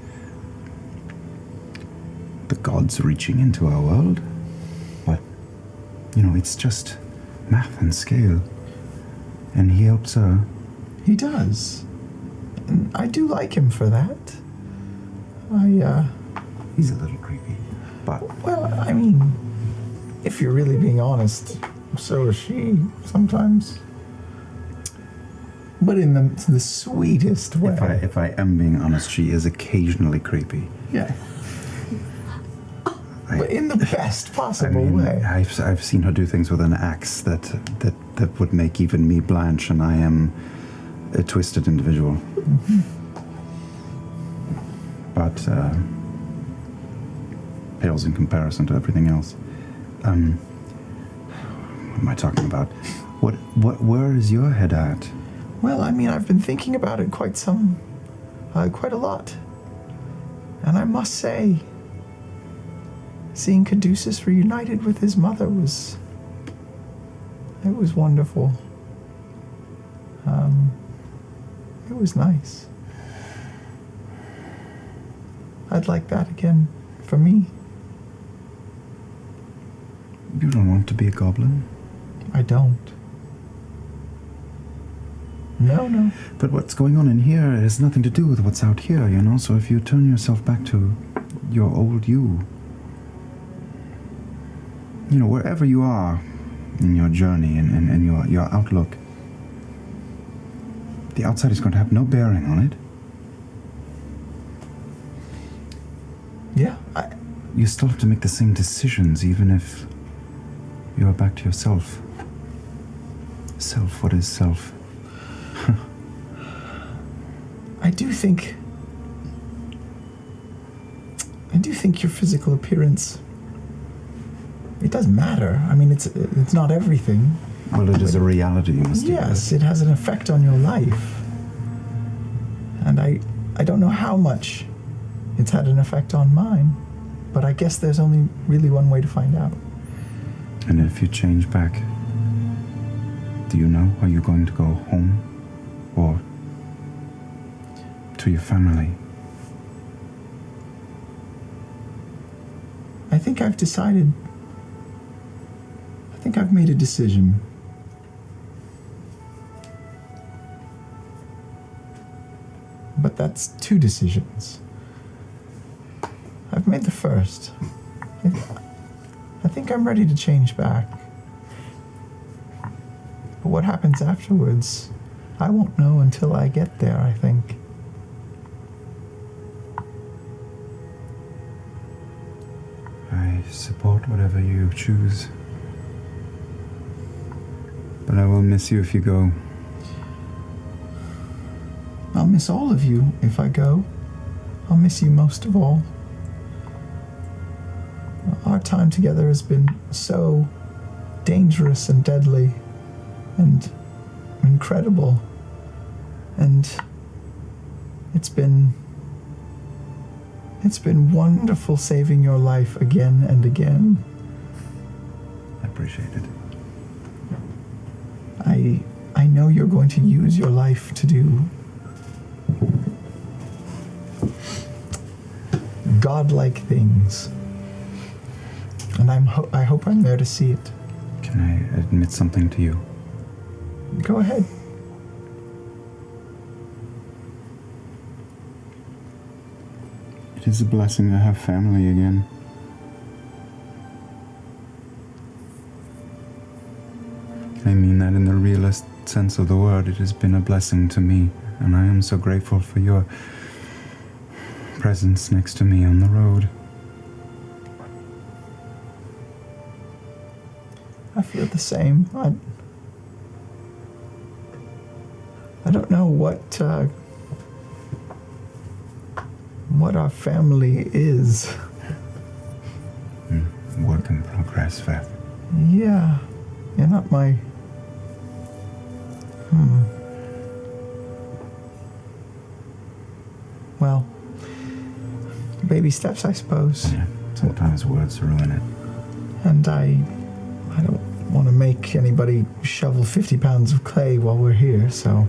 the gods reaching into our world. But, you know, it's just math and scale. And he helps her. He does. And I do like him for that. He's a little creepy, but... Well, I mean, if you're really being honest, so is she sometimes. But in the sweetest way. If I am being honest, she is occasionally creepy. Yeah. But in the best possible way. I've seen her do things with an axe that would make even me blanch, and I am a twisted individual. Mm-hmm. But pales in comparison to everything else. What am I talking about? Where is your head at? Well, I mean, I've been thinking about it quite a lot. And I must say, seeing Caduceus reunited with his mother was wonderful. It was nice. I'd like that again for me. You don't want to be a goblin? I don't. No. But what's going on in here has nothing to do with what's out here, you know? So if you turn yourself back to your old you, you know, wherever you are in your journey and your outlook, the outside is going to have no bearing on it. Yeah, You still have to make the same decisions, even if you are back to yourself. Self, what is self? I do think your physical appearance, it does matter. I mean, it's not everything. Well, it is a reality, you must Yes, it has an effect on your life. And I don't know how much it's had an effect on mine, but I guess there's only really one way to find out. And if you change back, do you know, are you going to go home or to your family? I think I've decided. I think I've made a decision. But that's two decisions. I've made the first. I think I'm ready to change back. But what happens afterwards, I won't know until I get there, I think. I support whatever you choose. But I will miss you if you go. I'll miss all of you if I go. I'll miss you most of all. Our time together has been so dangerous and deadly and incredible. And it's been wonderful saving your life again and again. I appreciate it. I know you're going to use your life to do godlike things. And I hope I'm there to see it. Can I admit something to you? Go ahead. It is a blessing to have family again. I mean that in the realest sense of the word. It has been a blessing to me, and I am so grateful for your presence next to me on the road. I feel the same. I don't know what our family is. Work in progress, Veth. Yeah. You're not my... Well, baby steps, I suppose. Yeah, sometimes words ruin it. And I don't want to make anybody shovel 50 pounds of clay while we're here, so...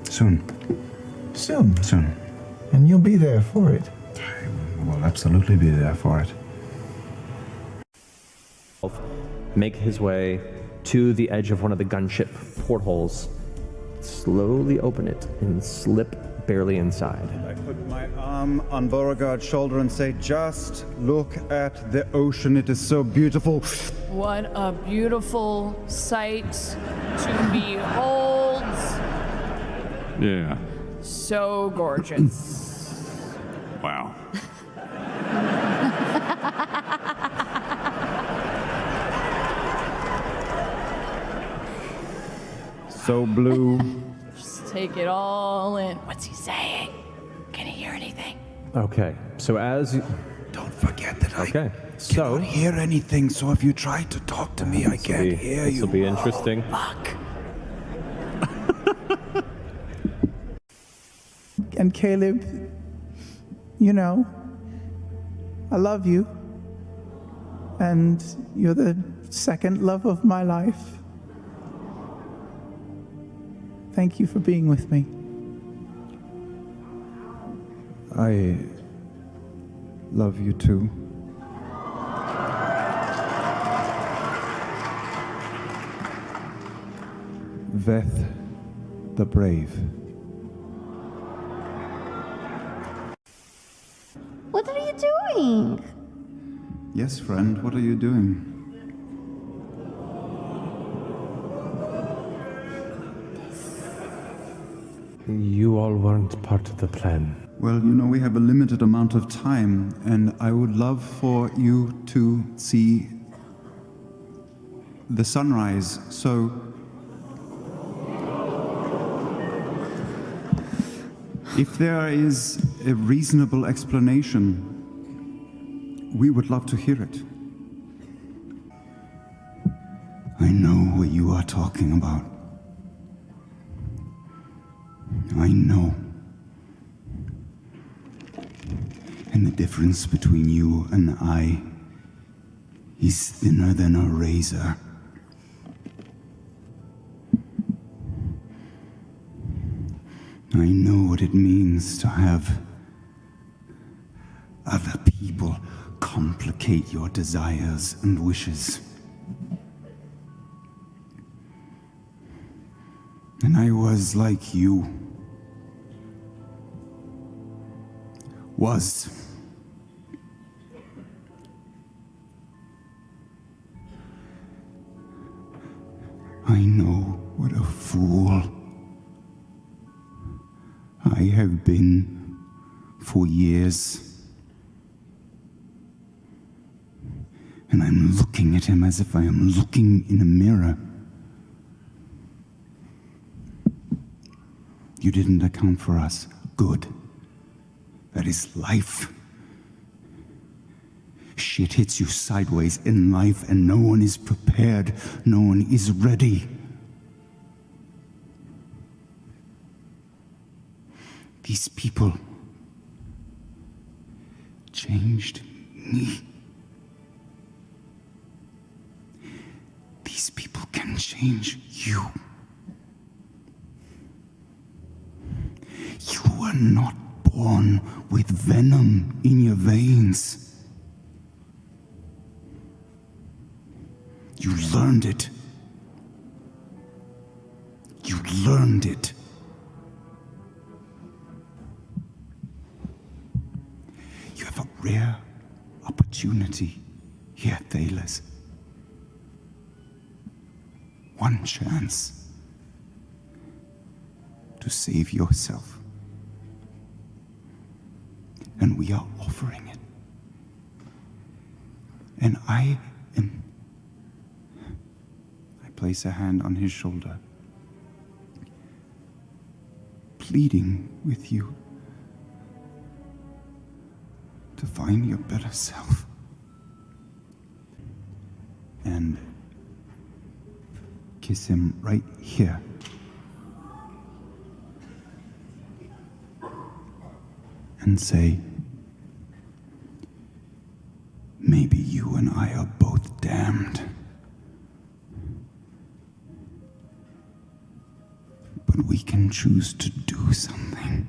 Soon. Soon. And you'll be there for it. I will absolutely be there for it. Make his way to the edge of one of the gunship portholes, slowly open it, and slip barely inside. I put my arm on Beauregard's shoulder and say, just look at the ocean. It is so beautiful. What a beautiful sight to behold. Yeah. So gorgeous. Wow. So blue. Just take it all in. What's he saying? Can he hear anything? Okay, so as you... Don't forget that Okay, so... I hear anything, so if you try to talk to me, I can't hear you. This will be interesting. And Caleb, you know, I love you. And you're the second love of my life. Thank you for being with me. I love you too. Veth the Brave. What are you doing? Yes, friend, what are you doing? You all weren't part of the plan. Well, you know, we have a limited amount of time, and I would love for you to see the sunrise, so... If there is a reasonable explanation, we would love to hear it. I know what you are talking about. I know. And the difference between you and I is thinner than a razor. I know what it means to have other people complicate your desires and wishes. And I was like you. Was. I know what a fool I have been for years. And I'm looking at him as if I am looking in a mirror. You didn't account for us. Good. That is life. Shit hits you sideways in life and no one is prepared. No one is ready. These people changed me. These people can change you. You were not born with venom in your veins. You learned it. You learned it. You have a rare opportunity here, Thales. One chance to save yourself. And we are offering it. And I place a hand on his shoulder, pleading with you to find your better self. And kiss him right here. And say, maybe you and I are both damned. But we can choose to do something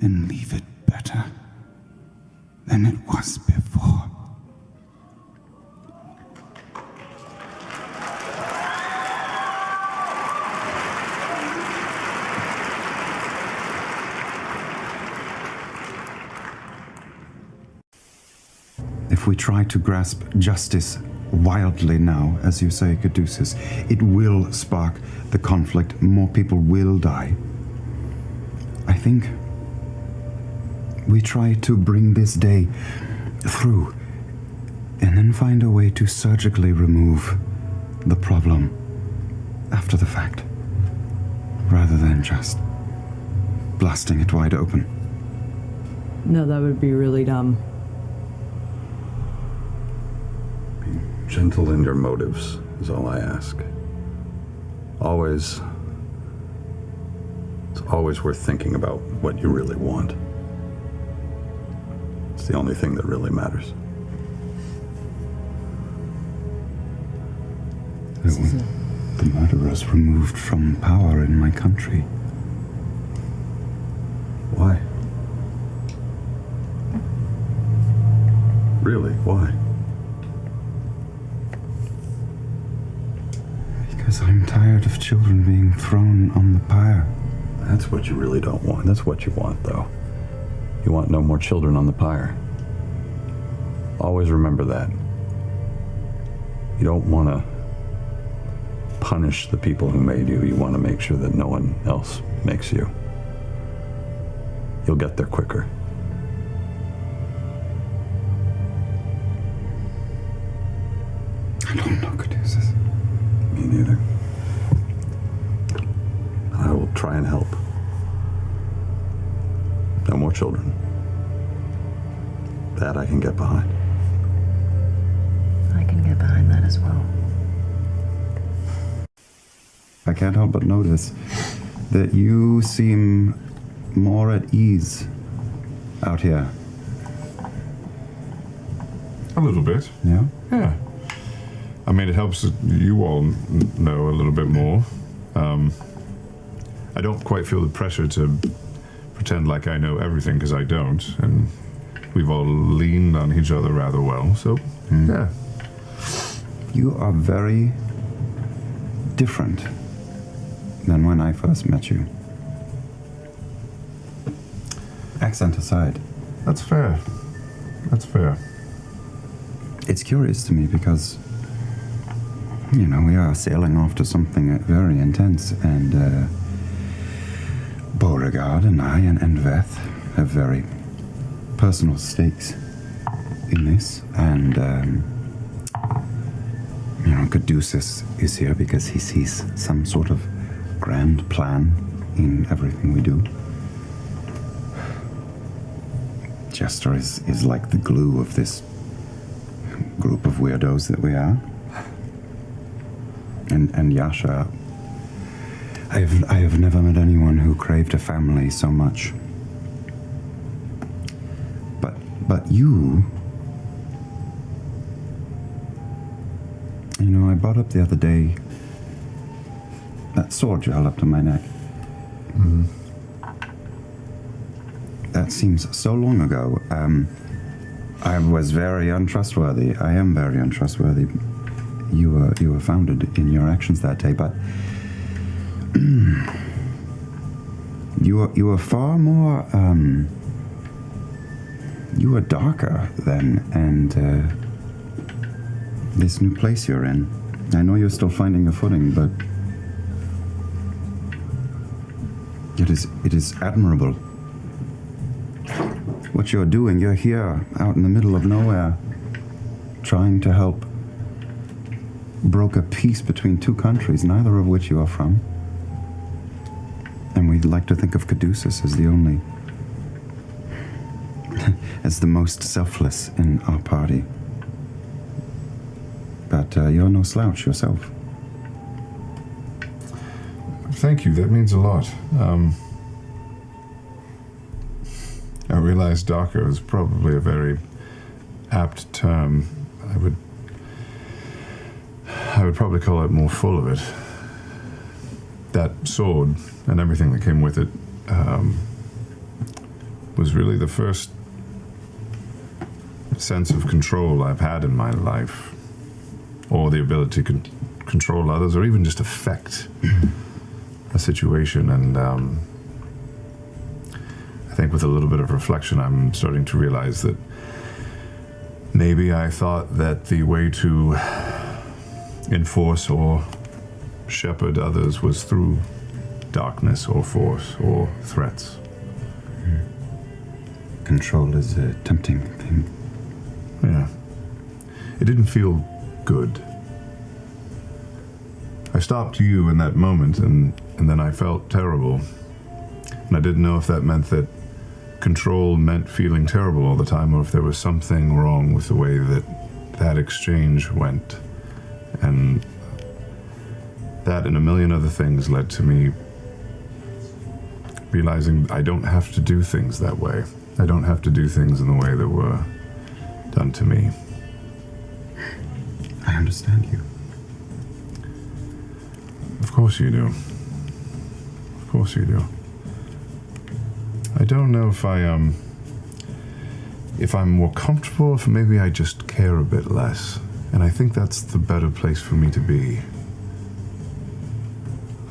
and leave it better than it was before. If we try to grasp justice wildly now, as you say, Caduceus, it will spark the conflict. More people will die. I think we try to bring this day through and then find a way to surgically remove the problem after the fact, rather than just blasting it wide open. No, that would be really dumb. Be gentle in your motives is all I ask. It's always worth thinking about what you really want. It's the only thing that really matters. The murderers removed from power in my country. Why? Really, why? Because I'm tired of children being thrown on the pyre. That's what you really don't want. That's what you want, though. You want no more children on the pyre. Always remember that. You don't want to punish the people who made you. You want to make sure that no one else makes you. You'll get there quicker. I don't know Caduceus. Me neither. I will try and help. No more children. That I can get behind. I can get behind that as well. I can't help but notice that you seem more at ease out here. A little bit. Yeah? Yeah. I mean, it helps that you all know a little bit more. I don't quite feel the pressure to pretend like I know everything, because I don't, and we've all leaned on each other rather well, so, yeah. You are very different than when I first met you. Accent aside. That's fair. That's fair. It's curious to me because, you know, we are sailing off to something very intense, and Beauregard and I and Veth have very personal stakes in this, and you know, Caduceus is here because he sees some sort of grand plan in everything we do. Jester is like the glue of this group of weirdos that we are. And Yasha, I have never met anyone who craved a family so much. But you know, I brought up the other day that sword you held up to my neck. Mm-hmm. That seems so long ago. I was very untrustworthy. I am very untrustworthy. You were founded in your actions that day, but you were far more. You were darker then, and this new place you're in. I know you're still finding your footing, but it is admirable. What you're doing, you're here out in the middle of nowhere, trying to help broker peace between two countries, neither of which you are from. And we'd like to think of Caduceus as the only, as the most selfless in our party. But you're no slouch yourself. Thank you, that means a lot. I realize darker is probably a very apt term. I would probably call it more full of it. That sword and everything that came with it was really the first sense of control I've had in my life, or the ability to control others, or even just affect a situation. And I think with a little bit of reflection, I'm starting to realize that maybe I thought that the way to enforce or shepherd others was through darkness or force or threats. control is a tempting thing. Yeah. It didn't feel good. I stopped you in that moment, and then I felt terrible. And I didn't know if that meant that control meant feeling terrible all the time, or if there was something wrong with the way that exchange went. And that and a million other things led to me realizing I don't have to do things that way. I don't have to do things in the way that were done to me. I understand you. Of course you do. Of course you do. I don't know if I'm more comfortable, if maybe I just care a bit less. And I think that's the better place for me to be.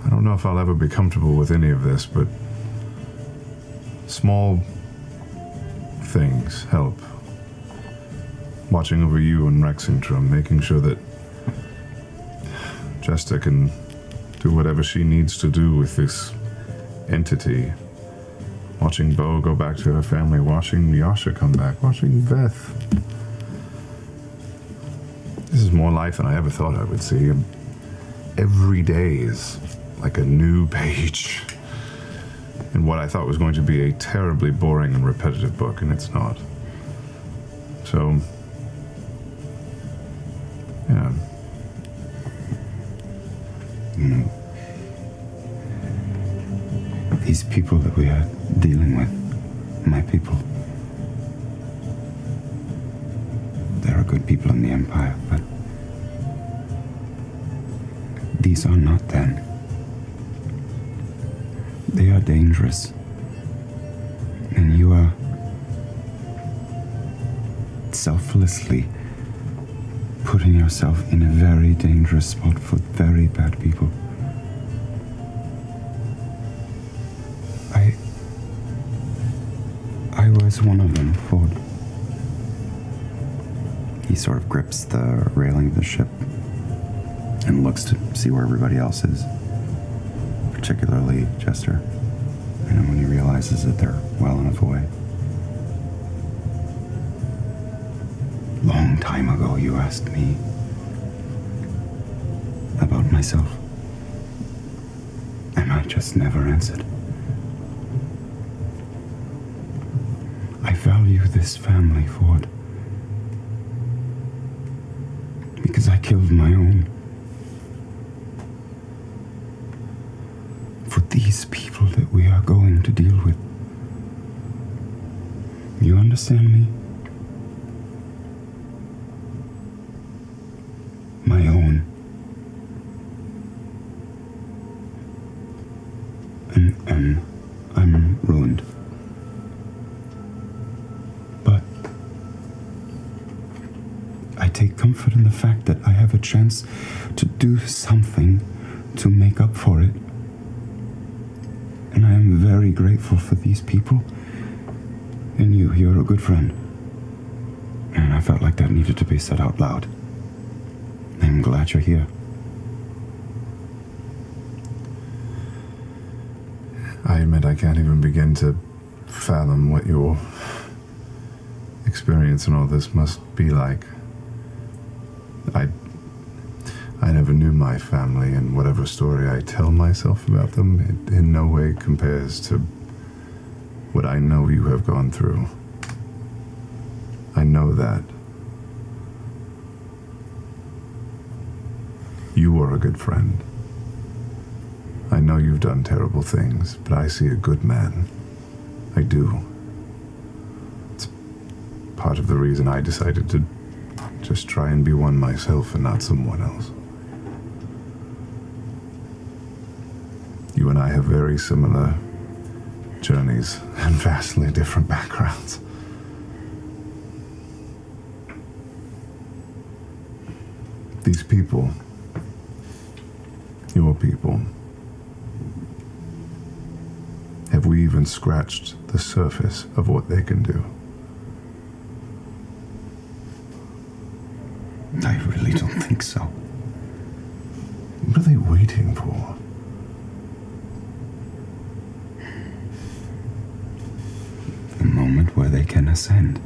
I don't know if I'll ever be comfortable with any of this, but small things help. Watching over you and Rexingtrum, making sure that Jester can do whatever she needs to do with this entity. Watching Bo go back to her family, watching Yasha come back, watching Beth. This is more life than I ever thought I would see. Every day is like a new page in what I thought was going to be a terribly boring and repetitive book, and it's not. So, yeah. These people that we are dealing with, my people, there are good people in the Empire, but these are not them. They are dangerous. And you are selflessly putting yourself in a very dangerous spot for very bad people. I was one of them, Ford. He sort of grips the railing of the ship and looks to see where everybody else is, particularly Jester. And when he realizes that they're well enough away. Long time ago, you asked me about myself, and I just never answered. I value this family, Ford, because I killed my own. For these people that we are going to deal with. You understand me? My own. And I'm ruined. But I take comfort in the fact that I have a chance to do something to make up for it. And I am very grateful for these people. And you're a good friend. And I felt like that needed to be said out loud. I'm glad you're here. I admit I can't even begin to fathom what your experience in all this must be like. I never knew my family, and whatever story I tell myself about them, it in no way compares to what I know you have gone through. I know that. You are a good friend. I know you've done terrible things, but I see a good man. I do. It's part of the reason I decided to just try and be one myself and not someone else. You and I have very similar journeys and vastly different backgrounds. These people, your people, have we even scratched the surface of what they can do? I really don't think so. What are they waiting for? The moment where they can ascend.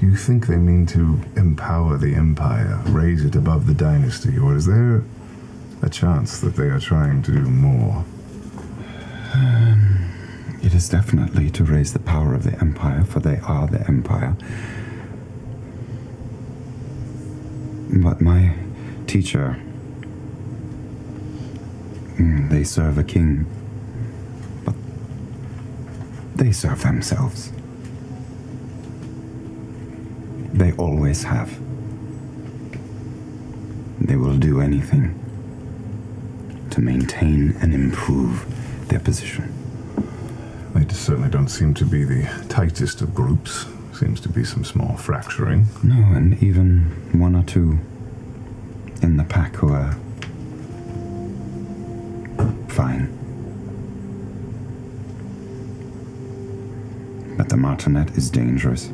Do you think they mean to empower the Empire, raise it above the dynasty, or is there a chance that they are trying to do more? It is definitely to raise the power of the Empire, for they are the Empire. But my teacher, they serve a king, but they serve themselves. They always have. They will do anything to maintain and improve their position. They certainly don't seem to be the tightest of groups. Seems to be some small fracturing. No, and even one or two in the pack who are fine. But the Martinet is dangerous.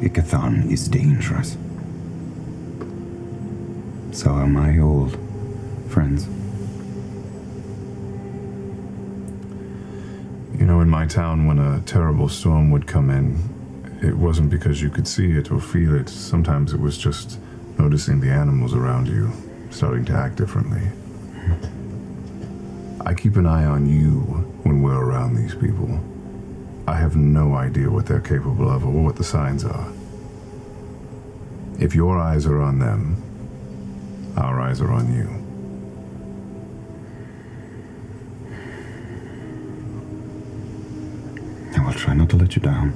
Ikathon is dangerous. So are my old friends. You know, in my town, when a terrible storm would come in, it wasn't because you could see it or feel it. Sometimes it was just noticing the animals around you starting to act differently. I keep an eye on you when we're around these people. I have no idea what they're capable of or what the signs are. If your eyes are on them, our eyes are on you. I will try not to let you down.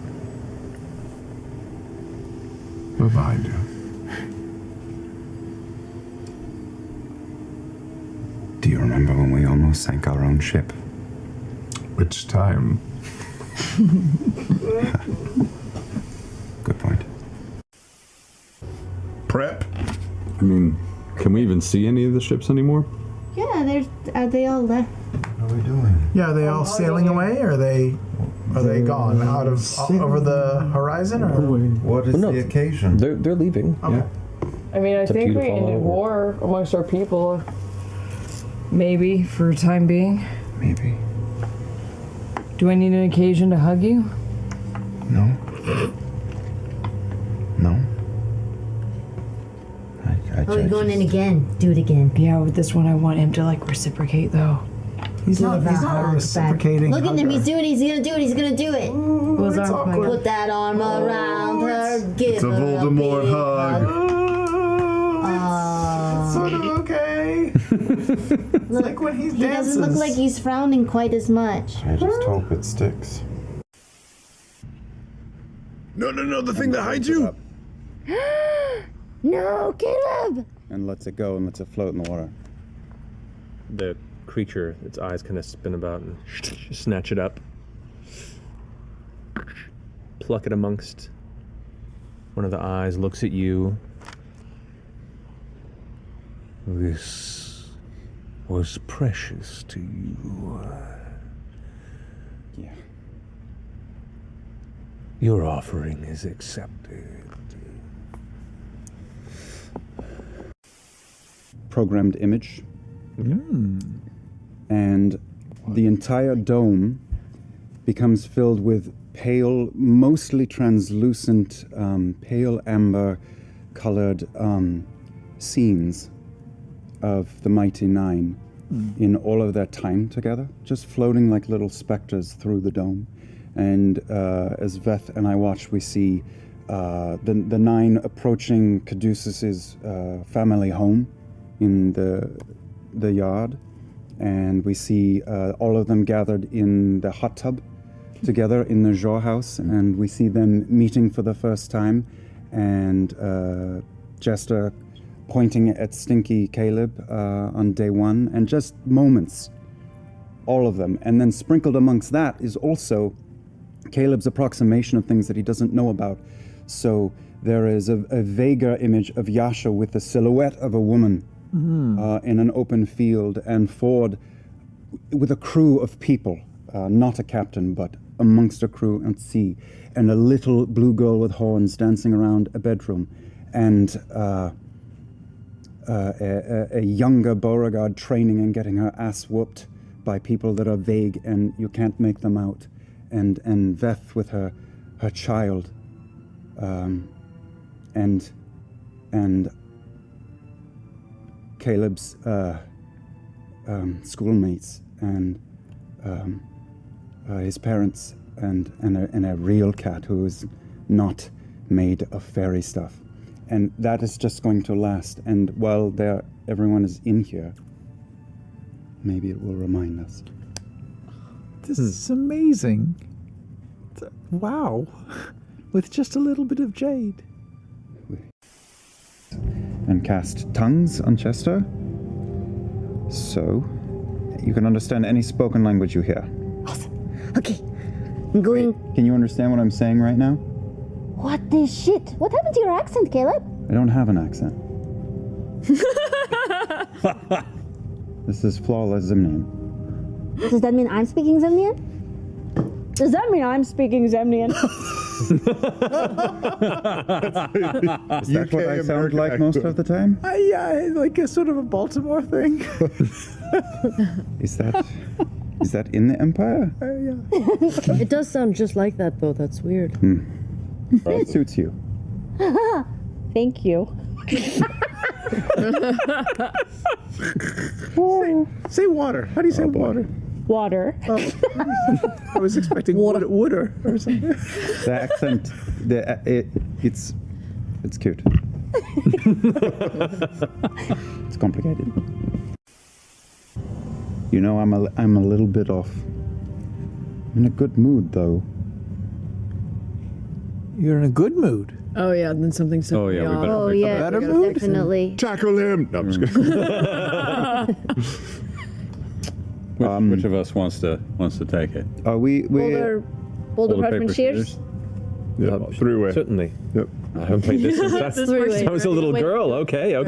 We're behind you. Do you remember when we almost sank our own ship? Which time? Good point. Prep? I mean, can we even see any of the ships anymore? Yeah, are they all left? What are we doing? Yeah, are they all sailing away? Or are they gone out of over the horizon? Or what is the occasion? They're leaving. Okay. Yeah. I mean, I It's up to think you to we follow ended over. war amongst our people. Maybe, for a time being. Maybe. Do I need an occasion to hug you? No. No. Oh, you're going in again. Do it again. Yeah, with this one, I want him to, like, reciprocate, though. He's not hug reciprocating. Look at him. hugger. He's doing it. He's gonna do it. He's gonna do it. Those it's aren't awkward. Put that arm around her. Give It's a her Voldemort big hug. It's sort of okay. It's like when he He dances. doesn't look like he's frowning quite as much. I just hope it sticks. No, the thing that hides you! No, Caleb! And lets it go and lets it float in the water. The creature, its eyes kind of spin about and snatch it up. Pluck it amongst. One of the eyes looks at you. This was precious to you. Yeah. Your offering is accepted. Programmed image. And the entire dome becomes filled with pale, mostly translucent, pale amber colored scenes of the Mighty Nine in all of their time together, just floating like little specters through the dome. And as Veth and I watch, we see the Nine approaching Caduceus's family home in the yard, and we see all of them gathered in the hot tub together in the Jor house, and we see them meeting for the first time, and Jester pointing at Stinky Caleb on day one, and just moments, all of them. And then sprinkled amongst that is also Caleb's approximation of things that he doesn't know about. So there is a vaguer image of Yasha with the silhouette of a woman in an open field, and Ford with a crew of people, not a captain, but amongst a crew at sea, and a little blue girl with horns dancing around a bedroom, and a younger Beauregard training and getting her ass whooped by people that are vague and you can't make them out. And Veth with her child. And Caleb's schoolmates and his parents and a real cat who is not made of fairy stuff. And that is just going to last. And while everyone is in here, maybe it will remind us. This is amazing. Wow. With just a little bit of jade. And cast tongues on Chester. So, you can understand any spoken language you hear. Awesome. Okay. I'm going... Can you understand what I'm saying right now? What the shit? What happened to your accent, Caleb? I don't have an accent. This is flawless Zemnian. Does that mean I'm speaking Zemnian? Does that mean I'm speaking Zemnian? Is that what I sound like most of the time? Yeah, like a sort of a Baltimore thing. Is that in the Empire? Yeah. It does sound just like that, though. That's weird. It suits you. Thank you. Say water. How do you say water? Water. Oh. I was expecting wooder or something. The accent, it's cute. It's complicated. You know, I'm a little bit off. I'm in a good mood, though. You're in a good mood. Oh yeah, and then something set me off. Oh yeah, better mood? definitely. Tackle him! No, I'm just kidding. Which of us wants to take it? We Boulder Parchment Shears? Three-way. Certainly. Yep. I haven't played this since I was a little girl. Okay. All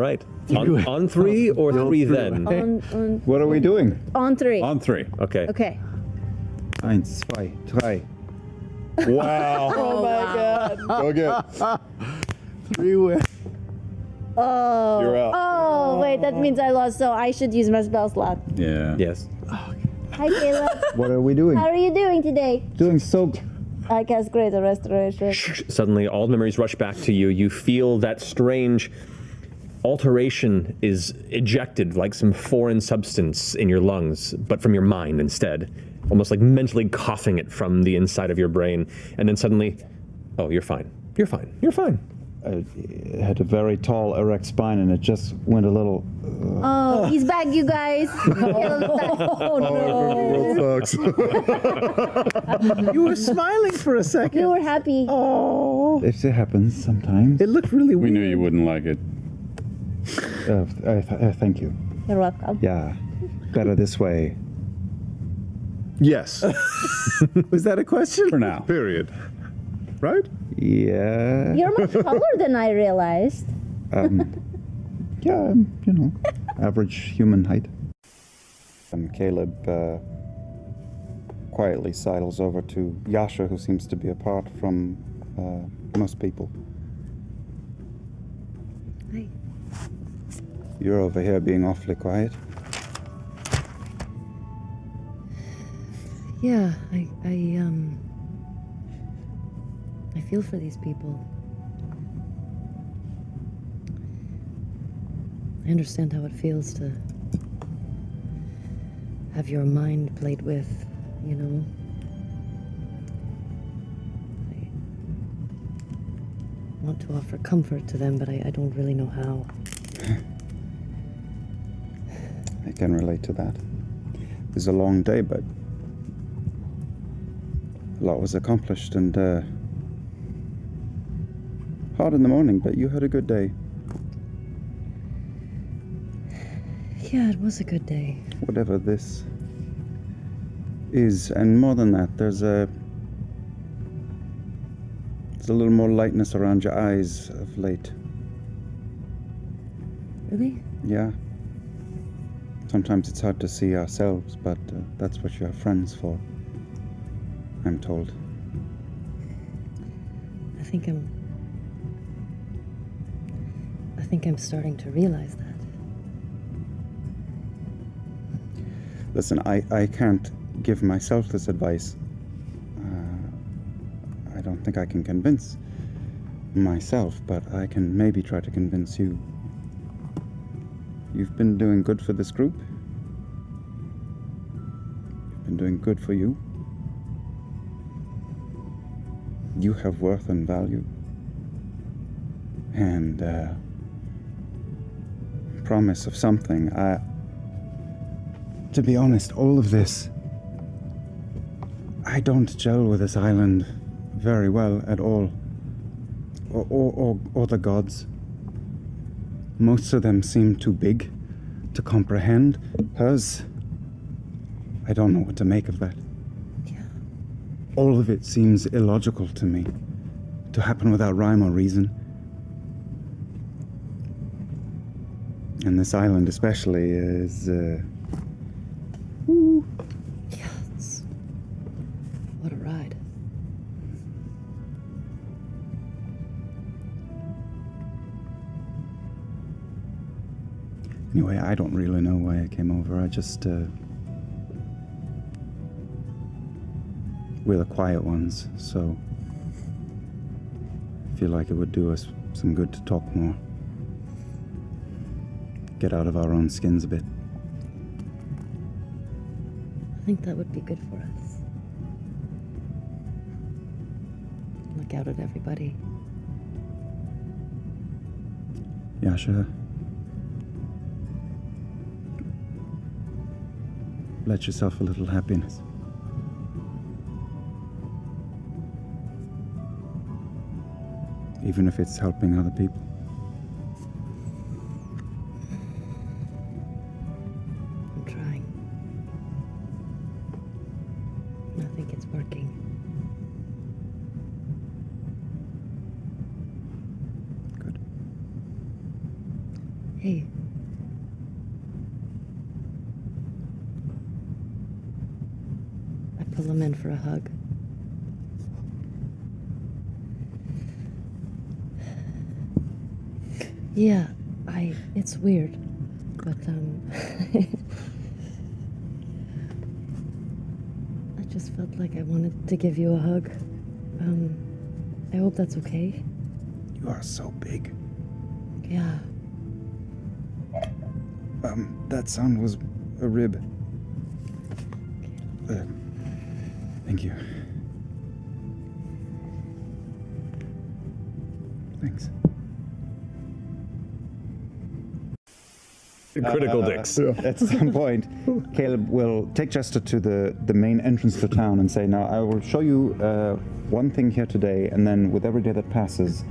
right. On three or three then? On What are we doing? on three. On three. Okay. Okay. 1, 2, 3. Wow. Oh my god. Go get. Three-way. Oh. You're out. Oh, wait, that means I lost, so I should use my spell slot. Yeah. Yes. Hi, Caleb. What are we doing? How are you doing today? Doing so. I cast Greater Restoration. Suddenly, all the memories rush back to you. You feel that strange alteration is ejected like some foreign substance in your lungs, but from your mind instead. Almost like mentally coughing it from the inside of your brain. And then suddenly, oh, you're fine. You're fine. You're fine. I had a very tall, erect spine, and it just went a little. Oh, he's back, you guys. Oh no. World sucks. You were smiling for a second. You were happy. Oh. It happens sometimes. It looked really We weird. knew you wouldn't like it. Thank you. You're welcome. Yeah, better this way. Yes. Was that a question? For now. Period. Right? Yeah. You're much taller than I realized. Yeah, average human height. And Caleb quietly sidles over to Yasha, who seems to be apart from most people. Hi. You're over here being awfully quiet. Yeah, I feel for these people. I understand how it feels to have your mind played with, you know. I want to offer comfort to them, but I don't really know how. I can relate to that. It was a long day, but a lot was accomplished, and hard in the morning, but you had a good day. Yeah, it was a good day. Whatever this is, and more than that, there's a little more lightness around your eyes of late. Really? Yeah. Sometimes it's hard to see ourselves, but that's what you have friends for, I'm told. I think I'm starting to realize that. Listen, I can't give myself this advice. I don't think I can convince myself, but I can maybe try to convince you. You've been doing good for this group. You've been doing good for you. You have worth and value. And promise of something. To be honest, all of this, I don't gel with this island very well at all. Or the gods. Most of them seem too big to comprehend. Hers, I don't know what to make of that. Yeah. All of it seems illogical to me, to happen without rhyme or reason. And this island especially is, Yeah, what a ride. Anyway, I don't really know why I came over. I just, we're the quiet ones, so I feel like it would do us some good to talk more. Get out of our own skins a bit. I think that would be good for us. Look out at everybody. Yeah, sure. Let yourself a little happiness. Even if it's helping other people. I'm trying. I think it's working. Good. Hey. I pull him in for a hug. Yeah, it's weird, but I just felt like I wanted to give you a hug. I hope that's okay. You are so big. Yeah. That sound was a rib. Thank you. Thanks. Critical dicks. At some point, Caleb will take Jester to the main entrance to town and say, now I will show you one thing here today, and then with every day that passes,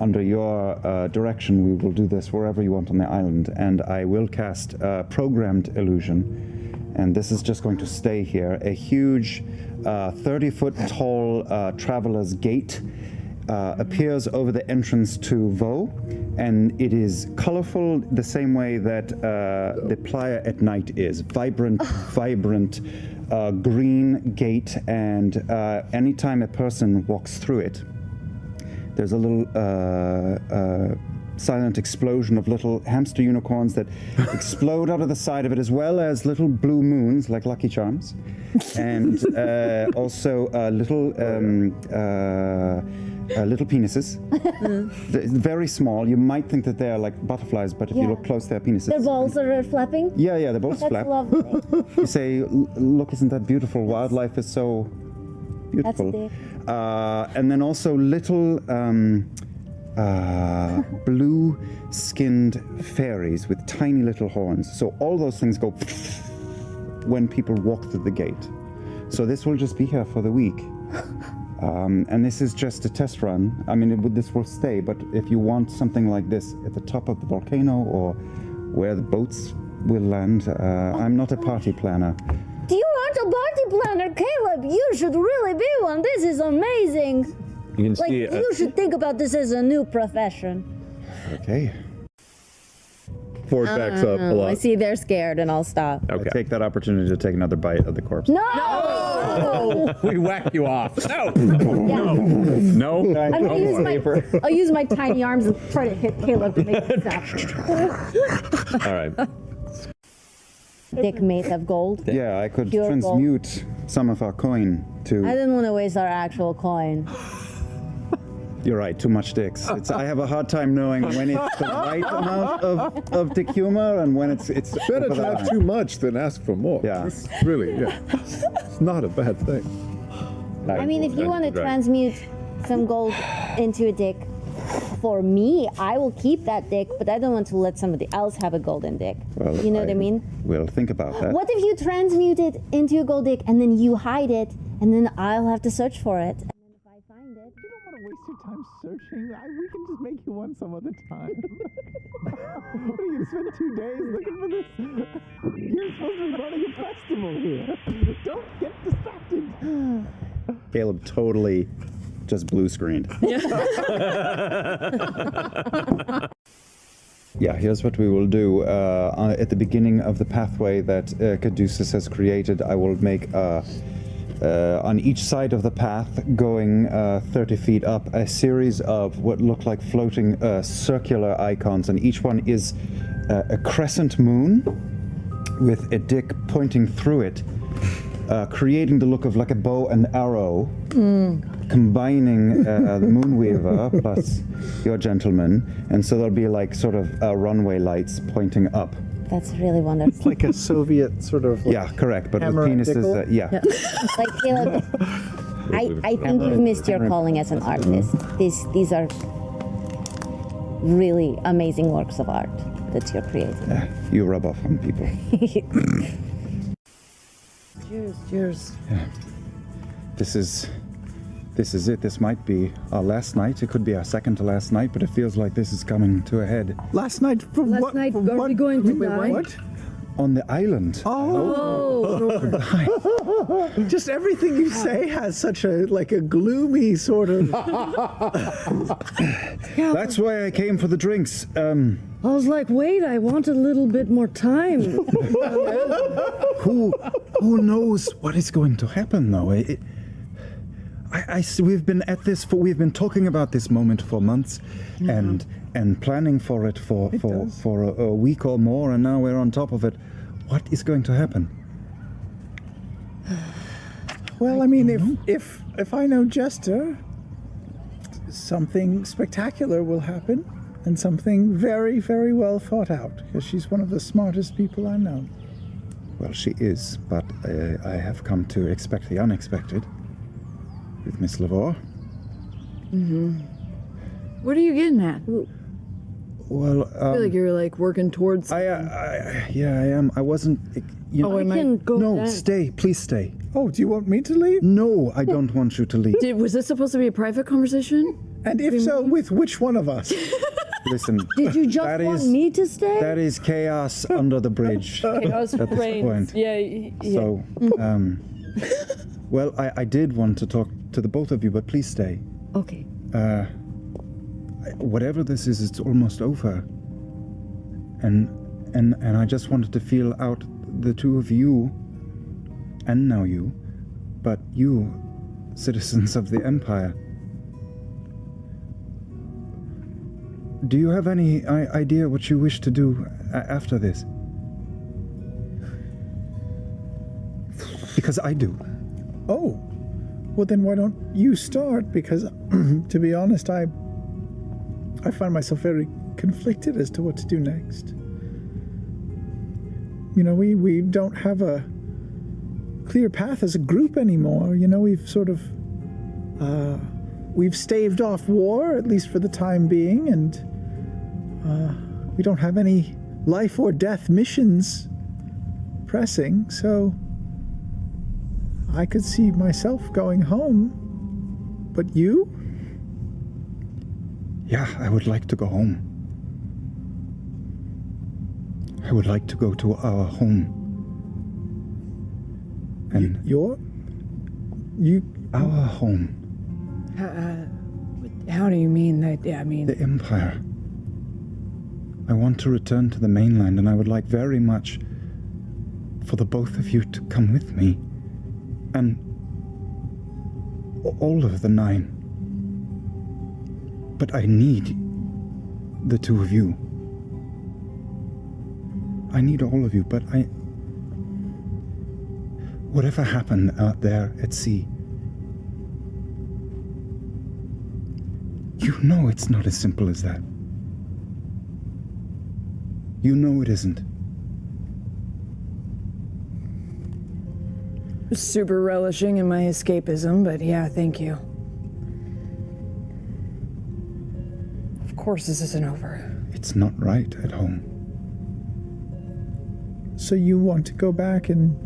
under your direction, we will do this wherever you want on the island, and I will cast programmed illusion, and this is just going to stay here. A huge 30-foot tall traveler's gate appears over the entrance to Vaux, and it is colorful the same way that the playa at night is. Vibrant green gate, and anytime a person walks through it, there's a little silent explosion of little hamster unicorns that explode out of the side of it, as well as little blue moons like Lucky Charms, and also little penises. Very small. You might think that they're like butterflies, but if you look close, they're penises. Their balls are flapping? Yeah, the balls That's flap. lovely. You say, look, isn't that beautiful? Wildlife is so beautiful. That's And then also little blue-skinned fairies with tiny little horns. So all those things go when people walk through the gate. So this will just be here for the week. And this is just a test run. I mean, this will stay, but if you want something like this at the top of the volcano or where the boats will land, I'm not a party planner. Do you want a party planner, Caleb? You should really be one. This is amazing. You can see you should think about this as a new profession. Okay. Ford backs up a lot. I see they're scared, and I'll stop. Okay. I take that opportunity to take another bite of the corpse. No! We whack you off. No. No. No. I'm gonna I'll use my tiny arms and try to hit Caleb to make him stop. All right. dick made of gold. Yeah, I could Pure gold. transmute some of our coin to. I didn't want to waste our actual coin. You're right, too much dicks. I have a hard time knowing when it's the right amount of dick humor and when it's Better over to the have line. too much than ask for more. Yeah. It's really, yeah. It's not a bad thing. I mean, if you want to transmute some gold into a dick, for me, I will keep that dick, but I don't want to let somebody else have a golden dick. Well, you know what I mean? We'll think about that. What if you transmute it into a gold dick and then you hide it, and then I'll have to search for it? And then if I find it, You don't want to waste your time searching. We can just make you one some other time. What are you going to spend 2 days looking for this? You're supposed to be running a festival here. Don't get distracted. Caleb totally just blue screened. Yeah, here's what we will do. At the beginning of the pathway that Caduceus has created, I will make on each side of the path, going 30 feet up, a series of what look like floating circular icons, and each one is a crescent moon with a dick pointing through it, creating the look of like a bow and arrow, combining the Moonweaver plus your gentleman, and so there'll be like sort of runway lights pointing up. that's really wonderful. It's like a Soviet sort of. Like, yeah, correct, but with hammer and penises. dickle? Yeah. Like Caleb, I think you've missed your calling as an artist. These are really amazing works of art that you're creating. You rub off on people. Cheers. Yeah. This is it. This might be our last night. It could be our second to last night, but it feels like this is coming to a head. Last night from Last what? night, from are what? we going to Wait, die? What? On the island. Just everything you say has such a gloomy sort of. That's why I came for the drinks. I was like, wait, I want a little bit more time. Who knows what is going to happen, though? We've been at this we've been talking about this moment for months, and planning for it for a week or more, and now we're on top of it. What is going to happen? Well, I mean, if I know Jester, something spectacular will happen, and something very, very well thought out, because she's one of the smartest people I know. Well, she is, but I have come to expect the unexpected with Miss Lavore. Mm-hmm. What are you getting at? Well, I feel like you're like working towards. yeah, I am. I wasn't. You know, I can go. No, back. stay. Please stay. Oh, do you want me to leave? No, I don't want you to leave. Was this supposed to be a private conversation? And if so, with which one of us? Listen. Did you just that want is- me to stay? That is chaos under the bridge. Chaos at this reigns. point. Yeah. So, well, I did want to talk to the both of you, but please stay. Okay. Whatever this is, it's almost over. And I just wanted to feel out the two of you, and now you, but you, citizens of the Empire. Do you have any idea what you wish to do after this? Because I do. Oh, well then why don't you start? Because, to be honest, I find myself very conflicted as to what to do next. You know, we don't have a clear path as a group anymore. You know, we've sort of, we've staved off war, at least for the time being, and we don't have any life or death missions pressing, so I could see myself going home. But you? Yeah, I would like to go home. I would like to go to our home. And our home. How do you mean that? Yeah, I mean the Empire. I want to return to the mainland, and I would like very much for the both of you to come with me. And all of the 9. But I need the two of you. I need all of you, but whatever happened out there at sea, you know it's not as simple as that. You know it isn't. Super relishing in my escapism, but yeah, thank you. Of course this isn't over. It's not right at home. So you want to go back and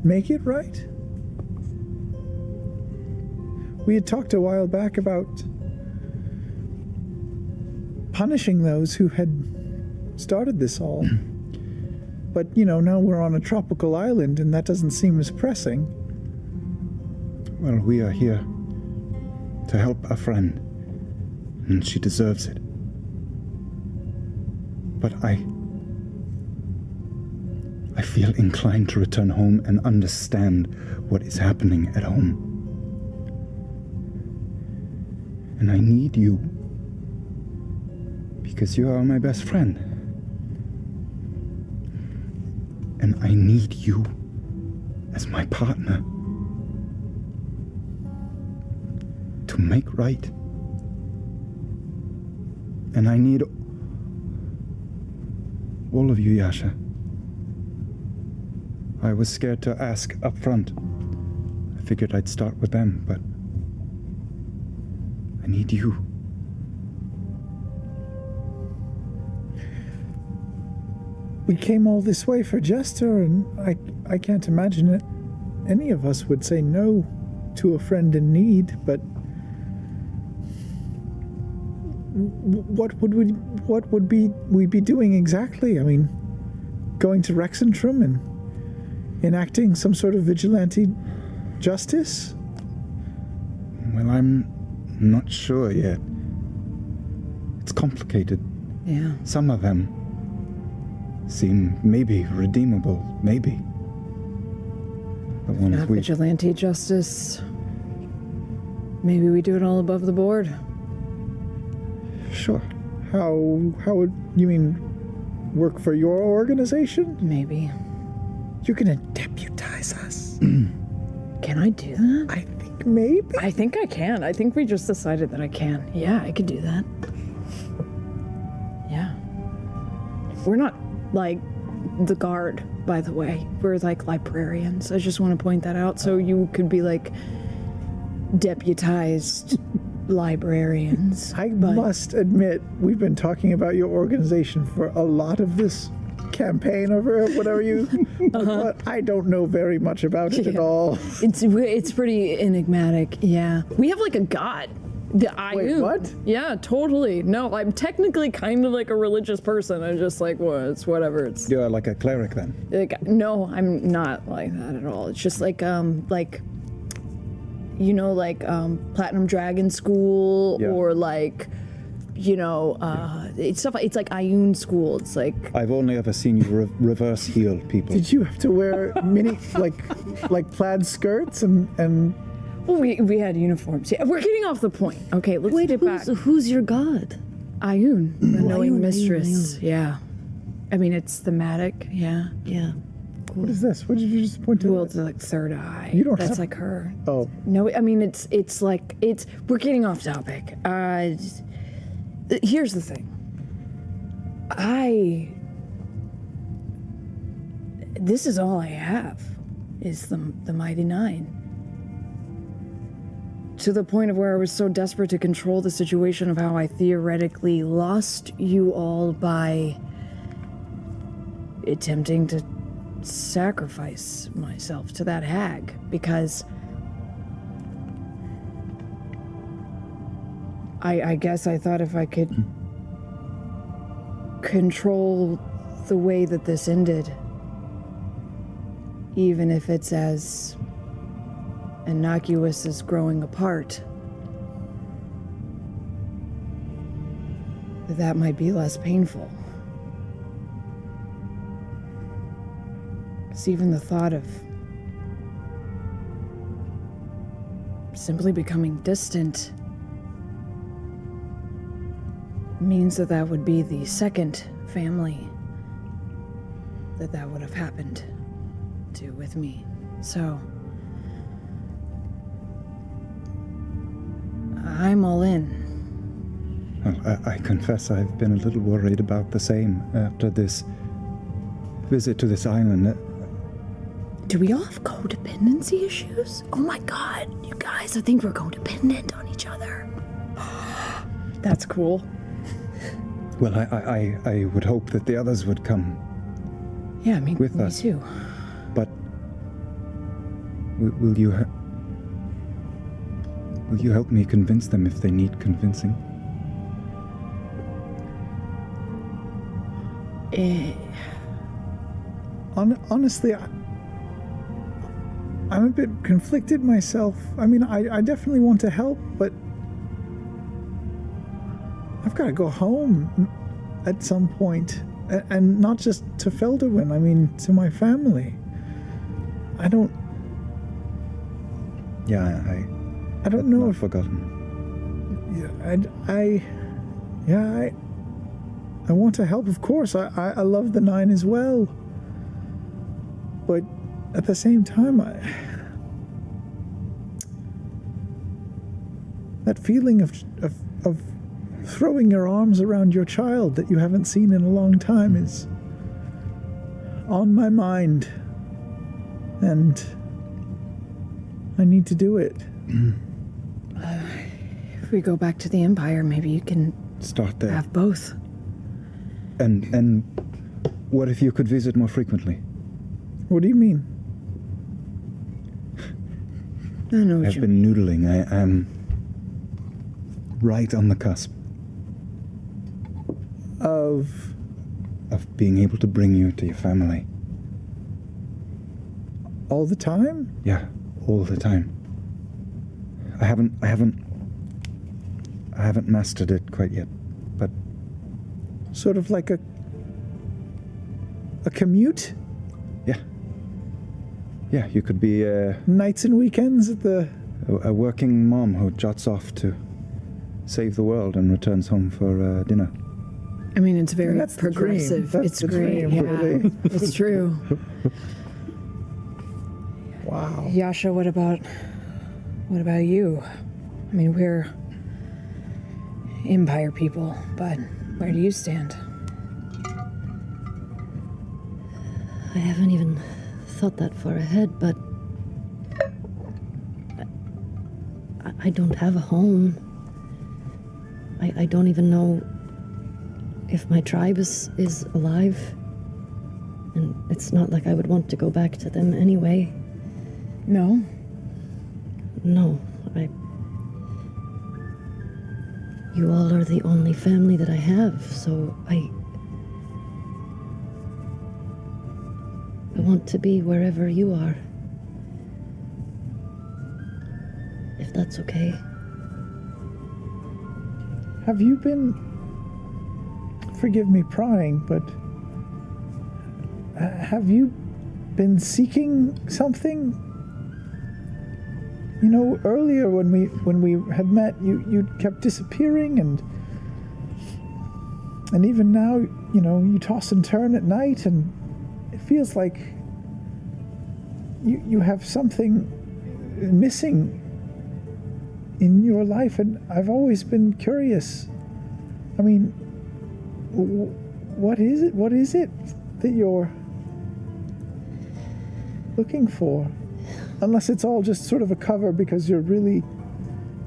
make it right? We had talked a while back about punishing those who had started this all. But, now we're on a tropical island and that doesn't seem as pressing. Well, we are here to help a friend, and she deserves it. But I feel inclined to return home and understand what is happening at home. And I need you because you are my best friend. And I need you as my partner to make right. And I need all of you, Yasha. I was scared to ask up front. I figured I'd start with them, but I need you. We came all this way for Jester, and I can't imagine it. Any of us would say no to a friend in need, but what would we be doing exactly? I mean, going to Rexentrum and enacting some sort of vigilante justice? Well, I'm not sure yet. It's complicated. Yeah. Some of them seem maybe redeemable, maybe. The ones Not vigilante justice. Maybe we do it all above the board. Sure. How would you mean work for your organization? Maybe. You're gonna deputize us. Can I do that? I think maybe. I think I can. I think we just decided that I can. Yeah, I could do that. Yeah. We're not like the guard, by the way. We're like librarians. I just want to point that out. So you could be like deputized librarians. I must admit, we've been talking about your organization for a lot of this campaign over whatever you but I don't know very much about it at all. It's pretty enigmatic. Yeah. We have like a god. The Ayun. Wait, what? Yeah, totally. No, I'm technically kind of like a religious person. I'm just like, well, it's whatever. It's You're like a cleric then? like, no, I'm not like that at all. It's just like Platinum Dragon School, Yeah. or like, it's stuff. It's like Ayun School. It's like I've only ever seen you reverse heal people. Did you have to wear mini like plaid skirts and well, we had uniforms. Yeah, we're getting off the point. Okay, let's get back. Who's your god? Ayun, the knowing Ayun, mistress. Ayun. Yeah. I mean, it's thematic. Yeah. Yeah. What is this? What did you just point to? Well, it's like third eye. You don't That's have- like her. Oh. No, I mean, it's we're getting off topic. Here's the thing. This is all I have, is the Mighty Nine. To the point of where I was so desperate to control the situation of how I theoretically lost you all by attempting to sacrifice myself to that hag, because I guess I thought if I could control the way that this ended, even if it's as innocuous as growing apart, that might be less painful. Because even the thought of simply becoming distant means that would be the second family that would have happened to with me. So, I'm all in. Well, I confess I've been a little worried about the same after this visit to this island. Do we all have codependency issues? Oh my god, you guys, I think we're codependent on each other. That's cool. Well, I would hope that the others would come Yeah, me us. too. But will you help me convince them if they need convincing? Honestly, I'm a bit conflicted myself. I mean, I definitely want to help, but I've got to go home at some point. And not just to Felderwin, I mean, to my family. I don't... Yeah, I don't know if... forgotten. Yeah, I want to help, of course. I love the Nine as well. But at the same time, that feeling of throwing your arms around your child that you haven't seen in a long time is on my mind. And I need to do it. If we go back to the Empire, maybe you can start there. Have both. And what if you could visit more frequently? What do you mean? I know what I've been noodling. I am right on the cusp of being able to bring you to your family. All the time? Yeah, all the time. I haven't mastered it quite yet, but sort of like a commute? Yeah, you could be nights and weekends at the... A working mom who jots off to save the world and returns home for dinner. I mean, it's very That's the progressive. dream. That's It's the great. dream, Yeah, really. it's true. Wow. Yasha, what about you? I mean, we're Empire people, but where do you stand? I haven't even thought that far ahead, but I don't have a home. I don't even know if my tribe is alive. And it's not like I would want to go back to them anyway. No? No, you all are the only family that I have, so I want to be wherever you are. If that's okay. Have you been... Forgive me prying, but... have you been seeking something? You know, earlier when we had met, you kept disappearing, and even now, you know, you toss and turn at night, and it feels like you have something missing in your life, and I've always been curious. I mean, what is it? What is it that you're looking for? Unless it's all just sort of a cover because you're really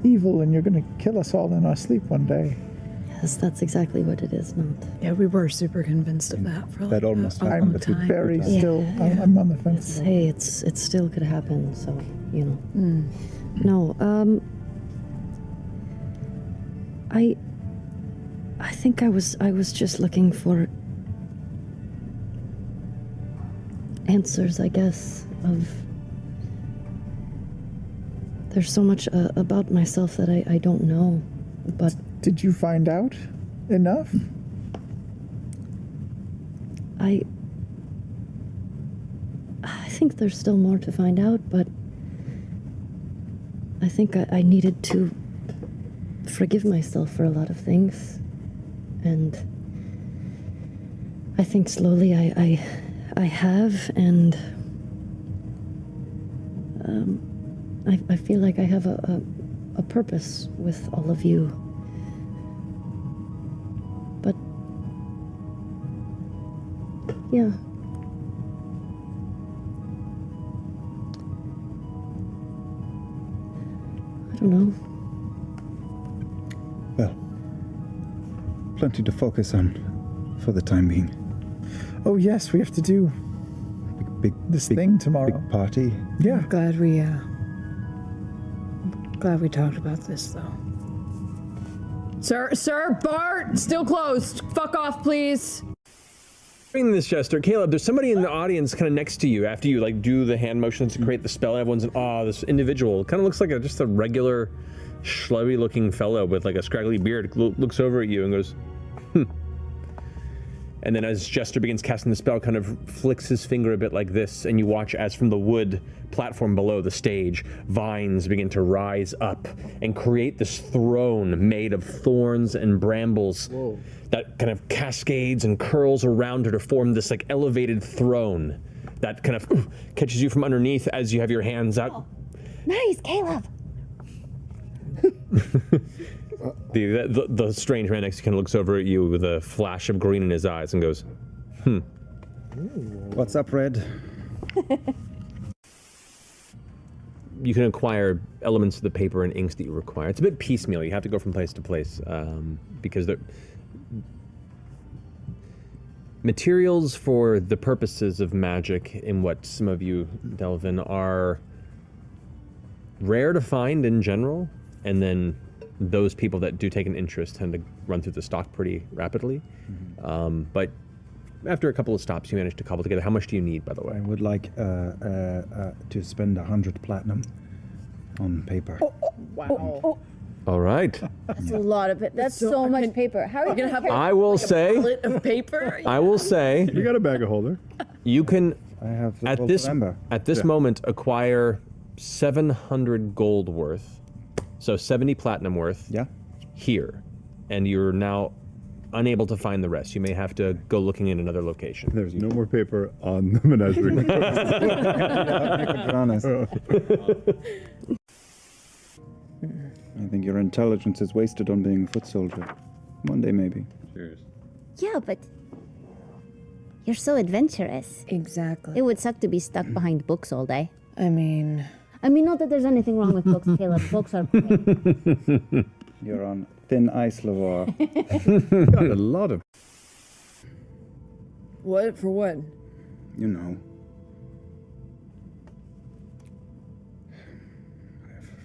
evil and you're going to kill us all in our sleep one day. Yes, that's exactly what it is, not. Yeah, we were super convinced of that for like That almost a happened. long time. Very still. I'm on the fence. Hey, it still could happen, so, you know. No, I think I was just looking for answers, I guess, of... There's so much about myself that I don't know, but... Did you find out enough? I think there's still more to find out, but I think I needed to forgive myself for a lot of things, and I think slowly I have, and I feel like I have a purpose with all of you. But yeah. I don't know. Well, plenty to focus on for the time being. Oh yes, we have to do this thing tomorrow. Big party. Yeah. I'm glad we talked about this, though. Sir, Bart, still closed. Fuck off, please. During this gesture, Caleb, there's somebody in the audience kind of next to you after you like do the hand motions to create the spell, and everyone's in awe. This individual kind of looks like just a regular, schlubby looking fellow with like a scraggly beard, looks over at you and goes, And then as Jester begins casting the spell, kind of flicks his finger a bit like this, and you watch as from the wood platform below the stage, vines begin to rise up and create this throne made of thorns and brambles that kind of cascades and curls around her to form this like elevated throne that kind of catches you from underneath as you have your hands out. Oh, nice, Caleb. The strange man next to you kind of looks over at you with a flash of green in his eyes and goes, What's up, Red? You can acquire elements of the paper and inks that you require. It's a bit piecemeal. You have to go from place to place because the materials for the purposes of magic in what some of you delve in are rare to find in general, and then those people that do take an interest tend to run through the stock pretty rapidly. But after a couple of stops, you manage to cobble together. How much do you need, by the way? I would like to spend 100 platinum on paper. Wow. All right. That's a lot of it. That's so much paper. How are you gonna have? I will say. A pallet of paper. I will say. You got a bag of holder. You can. I have the at this moment acquire 700 gold worth. So 70 platinum worth here, and you're now unable to find the rest. You may have to go looking in another location. There's no more paper on the menagerie. I think your intelligence is wasted on being a foot soldier. One day, maybe. Cheers. Yeah, but you're so adventurous. Exactly. It would suck to be stuck behind books all day. I mean, not that there's anything wrong with books, Caleb. Books are great. You're on thin ice, Lavore. Got a lot of. what for what? You know.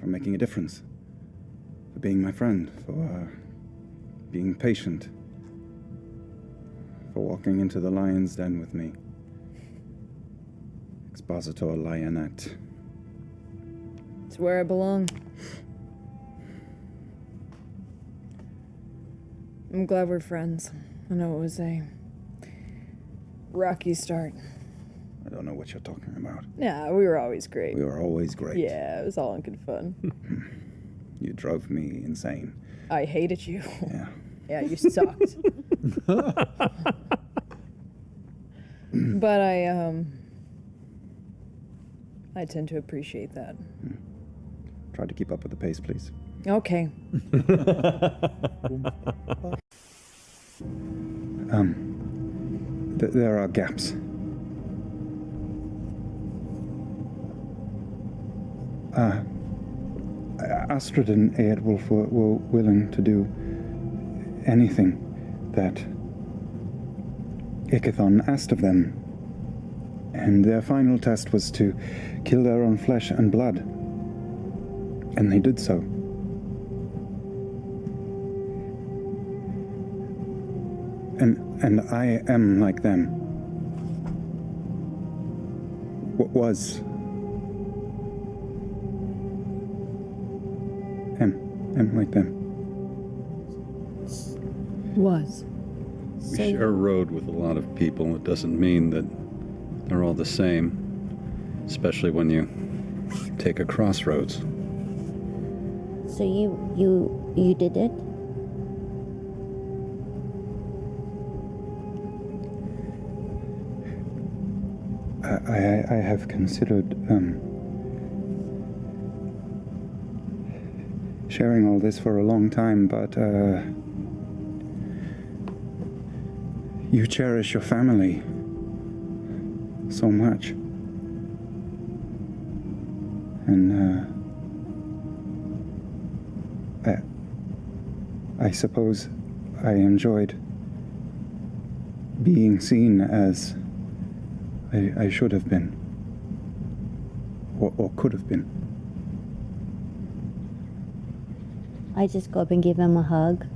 For making a difference. For being my friend. For being patient. For walking into the lion's den with me. Expositor Lionette. It's where I belong. I'm glad we're friends. I know it was a rocky start. I don't know what you're talking about. Yeah, we were always great. We were always great. Yeah, it was all in good fun. You drove me insane. I hated you. Yeah. Yeah, you sucked. But I tend to appreciate that. Try to keep up with the pace, please. Okay. There are gaps. Astrid and Eadwulf were willing to do anything that Ickathon asked of them. And their final test was to kill their own flesh and blood. And they did so. And I am like them. Was. Am like them. Was. We share a road with a lot of people. It doesn't mean that they're all the same, especially when you take a crossroads. So you did it? I have considered sharing all this for a long time, but you cherish your family so much. And I suppose I enjoyed being seen as I should have been, or could have been. I just go up and give him a hug.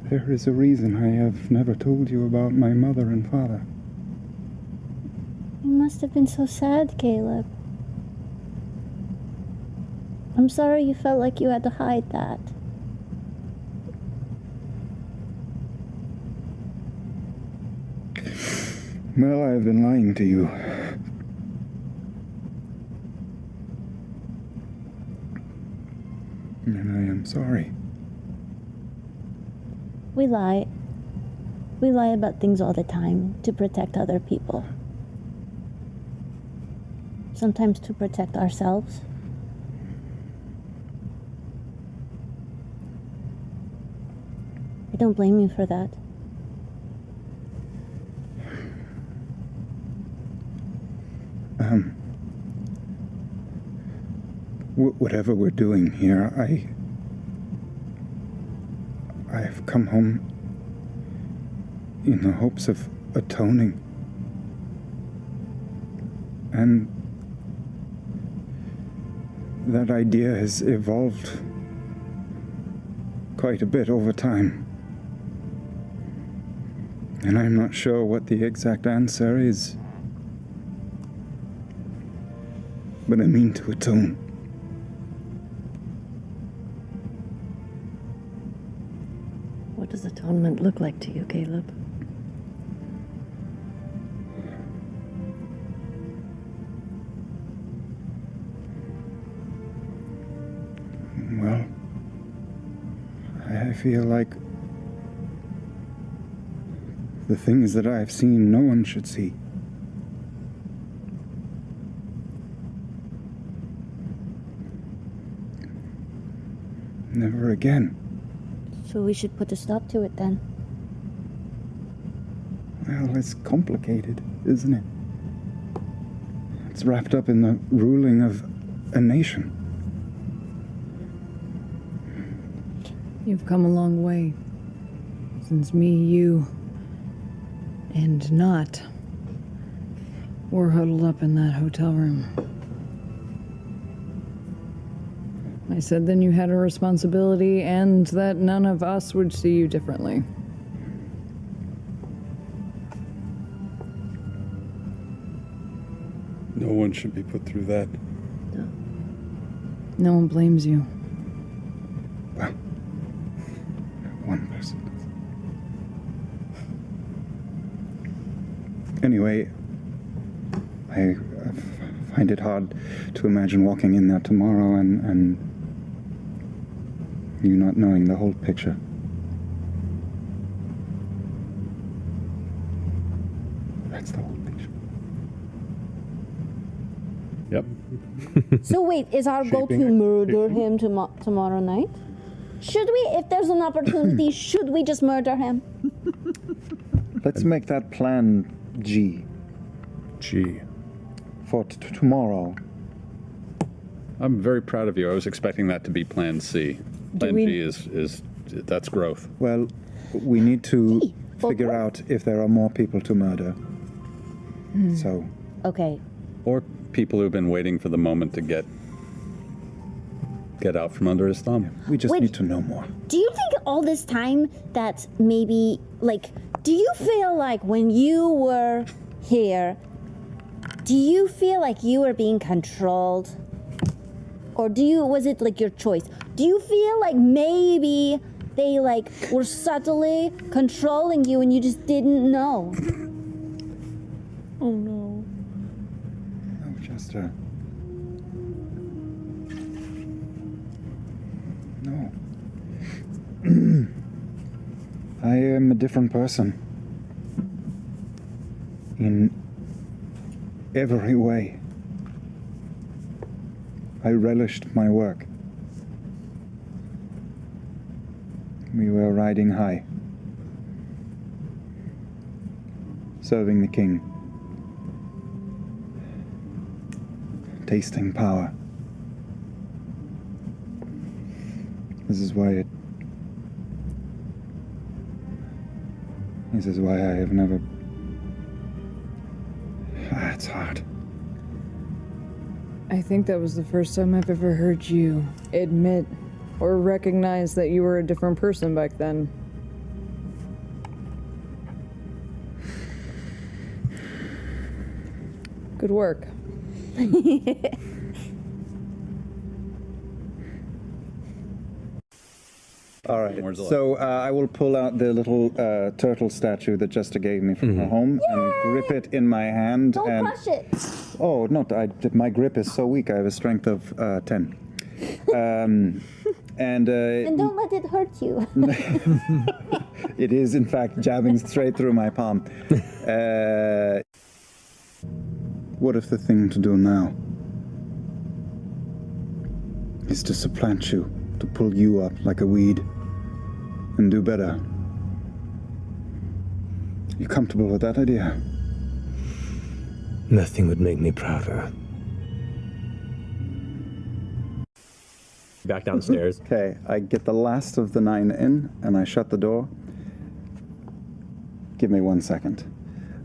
There is a reason I have never told you about my mother and father. You must have been so sad, Caleb. I'm sorry you felt like you had to hide that. Well, I've been lying to you. And I am sorry. We lie. We lie about things all the time to protect other people. Sometimes to protect ourselves. I don't blame you for that. Whatever we're doing here, I've come home in the hopes of atoning. And that idea has evolved quite a bit over time. And I'm not sure what the exact answer is. But I mean to atone. What does atonement look like to you, Caleb? Well, I feel like the things that I've seen no one should see. Never again. So we should put a stop to it then. Well, it's complicated, isn't it? It's wrapped up in the ruling of a nation. You've come a long way since me, you, and Not were huddled up in that hotel room. I said then you had a responsibility and that none of us would see you differently. No one should be put through that. No one blames you. Well, one person does. Anyway, I find it hard to imagine walking in there tomorrow and you not knowing the whole picture. That's the whole picture. Yep. So wait, is our goal to murder him tomorrow night? Should we, if there's an opportunity, should we just murder him? Let's make that plan G. G. For tomorrow. I'm very proud of you. I was expecting that to be Plan C. Plan B is that's growth. Well, we need to figure out if there are more people to murder. So. Okay. Or people who've been waiting for the moment to get out from under his thumb. We just need to know more. Do you think all this time that maybe, like, do you feel like when you were here, do you feel like you were being controlled? Or was it like your choice? Do you feel like maybe they like were subtly controlling you and you just didn't know? Oh no. No, Chester. No. I am a different person. In every way. I relished my work. We were riding high, serving the king, tasting power. This is why I have never... it's hard. I think that was the first time I've ever heard you admit or recognize that you were a different person back then. Good work. All right, so I will pull out the little turtle statue that Jester gave me from her home and grip it in my hand. Don't crush it. Oh, no, my grip is so weak. I have a strength of 10. And don't let it hurt you. it is, in fact, jabbing straight through my palm. What if the thing to do now is to supplant you, to pull you up like a weed and do better? You comfortable with that idea? Nothing would make me prouder. Back downstairs. Okay, I get the last of the 9 in, and I shut the door. Give me 1 second.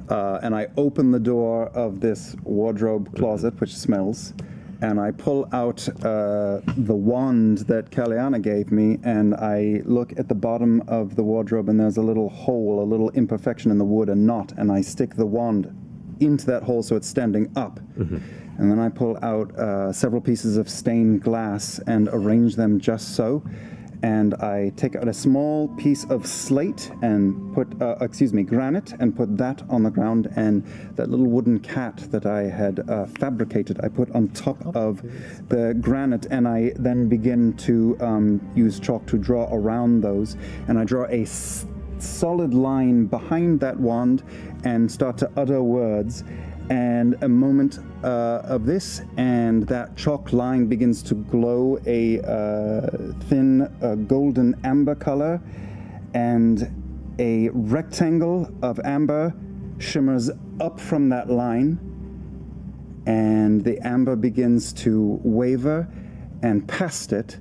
And I open the door of this wardrobe closet, which smells, and I pull out the wand that Kaliana gave me, and I look at the bottom of the wardrobe, and there's a little hole, a little imperfection in the wood, a knot, and I stick the wand into that hole so it's standing up. And then I pull out several pieces of stained glass and arrange them just so. And I take out a small piece of slate and put, granite, and put that on the ground. And that little wooden cat that I had fabricated, I put on top of the granite. And I then begin to use chalk to draw around those. And I draw a solid line behind that wand and start to utter words. And a moment of this, and that chalk line begins to glow a thin golden amber color, and a rectangle of amber shimmers up from that line, and the amber begins to waver, and past it,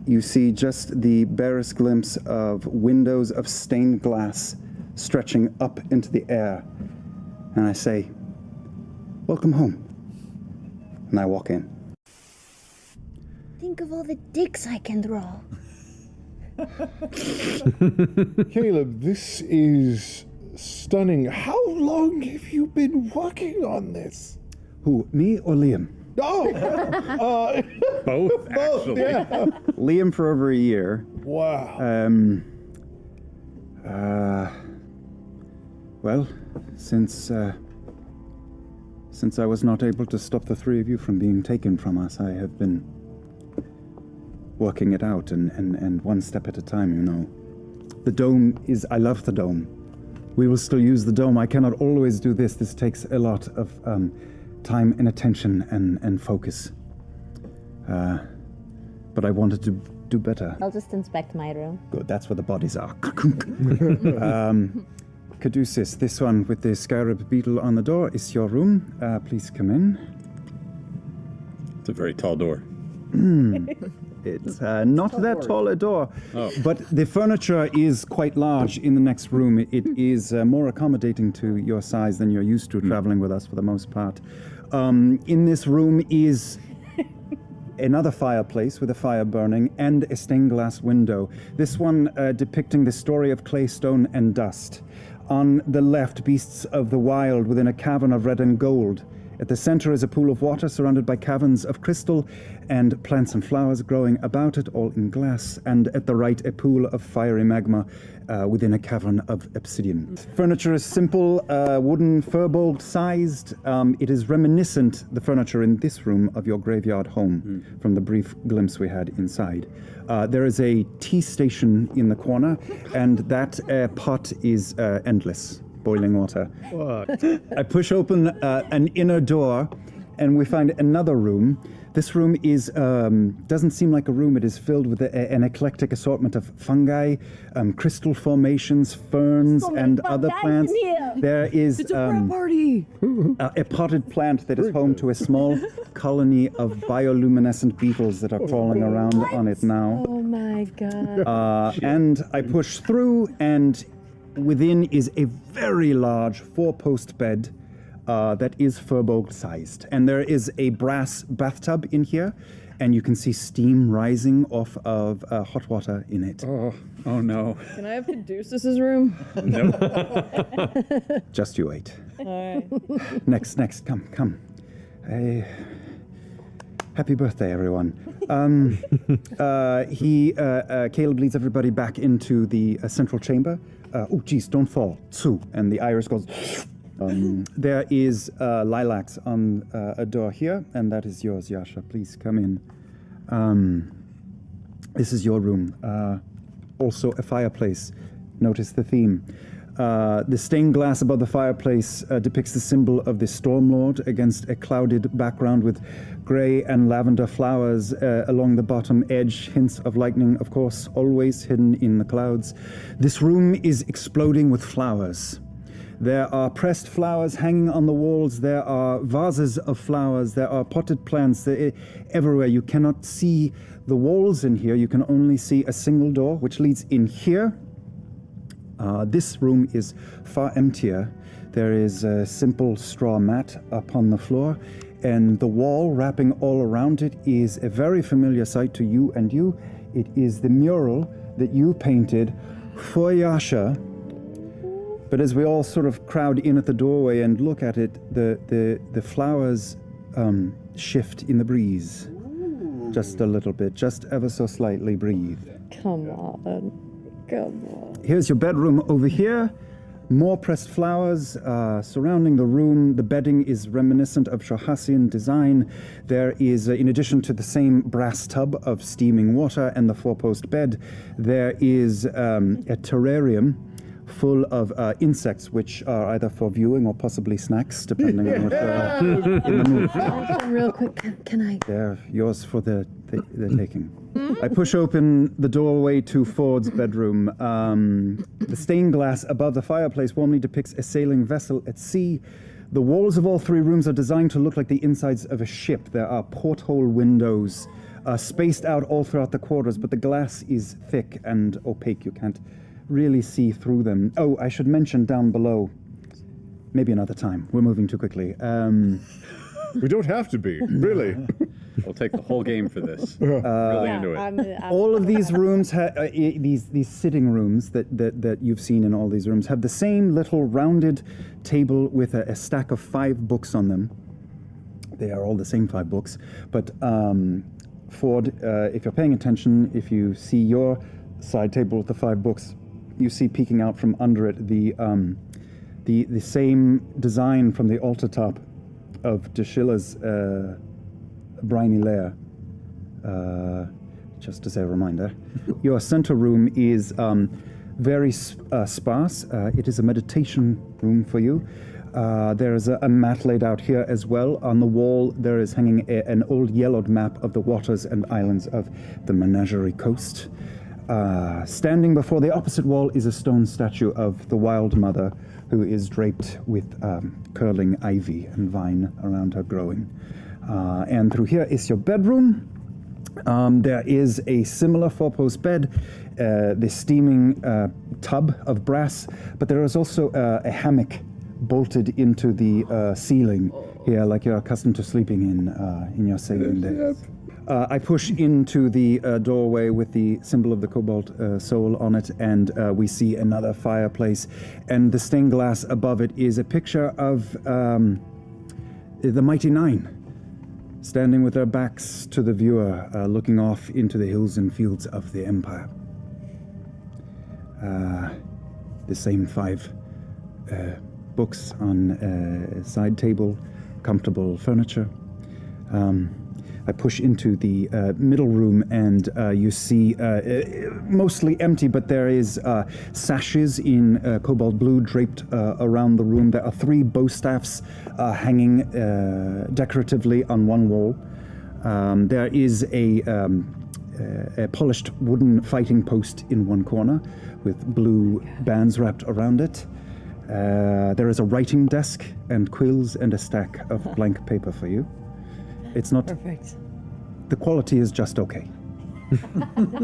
you see just the barest glimpse of windows of stained glass stretching up into the air. And I say, "Welcome home." And I walk in. Think of all the dicks I can draw. Caleb, this is stunning. How long have you been working on this? Who, me or Liam? Oh! Both, actually. Yeah. Liam for over a year. Wow. Well, since I was not able to stop the three of you from being taken from us, I have been working it out, and one step at a time, you know. The dome is... I love the dome. We will still use the dome. I cannot always do this. This takes a lot of time and attention and focus. But I wanted to do better. I'll just inspect my room. Good, that's where the bodies are. Caduceus, this one with the scarab beetle on the door is your room. Please come in. It's a very tall door. It's not that tall a door, but the furniture is quite large in the next room. It is more accommodating to your size than you're used to traveling with us for the most part. In this room is another fireplace with a fire burning and a stained glass window. This one depicting the story of clay, stone, and dust. On the left, beasts of the wild within a cavern of red and gold. At the center is a pool of water surrounded by caverns of crystal and plants and flowers growing about it, all in glass. And at the right, a pool of fiery magma within a cavern of obsidian. Furniture is simple, wooden, firbolg sized. It is reminiscent, the furniture in this room, of your graveyard home from the brief glimpse we had inside. There is a tea station in the corner, and that pot is endless. boiling water. What? I push open an inner door, and we find another room. This room is doesn't seem like a room. It is filled with an eclectic assortment of fungi, crystal formations, ferns, and other plants. There is It's a frat party. a potted plant that is home to a small colony of bioluminescent beetles that are crawling around on it now. Oh my god. And I push through, and within is a very large four-post bed that is furbolg-sized. And there is a brass bathtub in here, and you can see steam rising off of hot water in it. Oh no. Can I have Caduceus's room? Just you wait. All right. Next, come. Hey. Happy birthday, everyone. Caleb leads everybody back into the central chamber. Oh, geez, don't fall. Tsu. And the iris goes... there is lilacs on a door here, and that is yours, Yasha. Please come in. This is your room. Also a fireplace. Notice the theme. The stained glass above the fireplace depicts the symbol of the Stormlord against a clouded background with gray and lavender flowers along the bottom edge. Hints of lightning, of course, always hidden in the clouds. This room is exploding with flowers. There are pressed flowers hanging on the walls. There are vases of flowers. There are potted plants everywhere. You cannot see the walls in here. You can only see a single door, which leads in here. This room is far emptier. There is a simple straw mat upon the floor, and the wall wrapping all around it is a very familiar sight to you and you. It is the mural that you painted for Yasha. But as we all sort of crowd in at the doorway and look at it, the flowers shift in the breeze. Just a little bit, just ever so slightly breathe. Come on. Here's your bedroom over here. More pressed flowers surrounding the room. The bedding is reminiscent of Shohassian design. There is, in addition to the same brass tub of steaming water and the four-post bed, there is a terrarium full of insects, which are either for viewing or possibly snacks, depending on what you're in the mood for. Real quick, can I? They're yours for the taking. I push open the doorway to Ford's bedroom. The stained glass above the fireplace warmly depicts a sailing vessel at sea. The walls of all three rooms are designed to look like the insides of a ship. There are porthole windows spaced out all throughout the quarters, but the glass is thick and opaque. You can't really see through them. Oh, I should mention down below, maybe another time. We're moving too quickly. We don't have to be, really. We'll take the whole game for this. Really into it. All of these rooms, these sitting rooms that you've seen in all these rooms, have the same little rounded table with a stack of 5 books on them. They are all the same 5 books. But Ford, if you're paying attention, if you see your side table with the 5 books, you see peeking out from under it the same design from the altar top of Dashilla's briny lair. Just as a reminder, your center room is very sparse. It is a meditation room for you. There is a mat laid out here as well. On the wall, there is hanging an old yellowed map of the waters and islands of the Menagerie Coast. Standing before the opposite wall is a stone statue of the Wild Mother, who is draped with curling ivy and vine around her growing. And through here is your bedroom. There is a similar 4-post bed, the steaming tub of brass, but there is also a hammock bolted into the ceiling here, like you're accustomed to sleeping in your sailing days. I push into the doorway with the symbol of the cobalt soul on it, and we see another fireplace. And the stained glass above it is a picture of the Mighty Nine, standing with their backs to the viewer, looking off into the hills and fields of the Empire. The same 5 books on a side table, comfortable furniture. I push into the middle room, and you see mostly empty, but there is sashes in cobalt blue draped around the room. There are 3 bow staffs hanging decoratively on one wall. There is a polished wooden fighting post in one corner with blue bands wrapped around it. There is a writing desk and quills and a stack of blank paper for you. It's not... Perfect. The quality is just okay.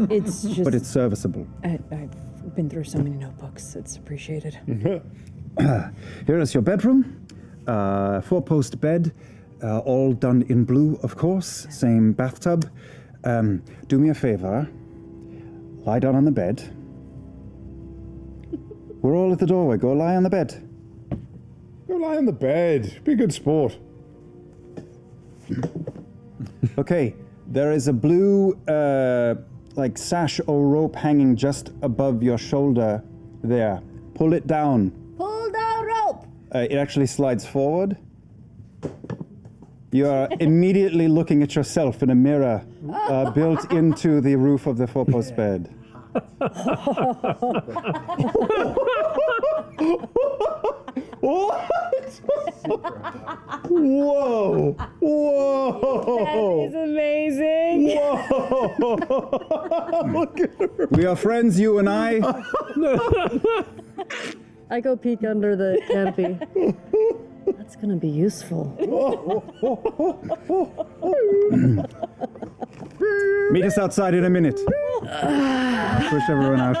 It's just... But it's serviceable. I've been through so many notebooks. It's appreciated. Here is your bedroom. 4-post bed, all done in blue, of course. Same bathtub. Do me a favor. Lie down on the bed. We're all at the doorway. Go lie on the bed. Go lie on the bed. Be a good sport. Okay, there is a blue, like sash or rope hanging just above your shoulder there. Pull it down. Pull the rope. It actually slides forward. You are immediately looking at yourself in a mirror built into the roof of the 4-post bed. What? Whoa! Whoa! That is amazing. Whoa! Look at her. We are friends, you and I. I go peek under the canopy. That's gonna be useful. Meet us outside in a minute. Push everyone out.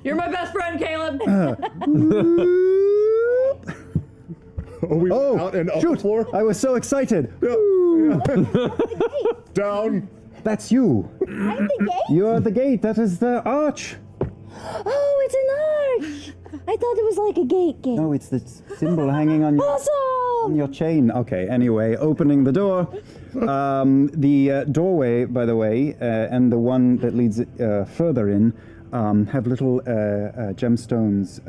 You're my best friend, Caleb. Out and up the floor? I was so excited. Down. That's you. I'm the gate? You're the gate. That is the arch. Oh, it's an arch. I thought it was like a gate. No, it's the symbol hanging on your, Awesome! on your chain. Okay, anyway, opening the door. The doorway, by the way, and the one that leads further in, have little gemstones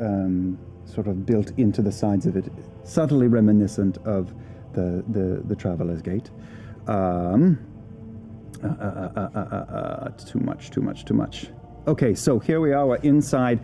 sort of built into the sides of it, subtly reminiscent of the Traveler's Gate. Too much. Okay, so here we are, we're inside.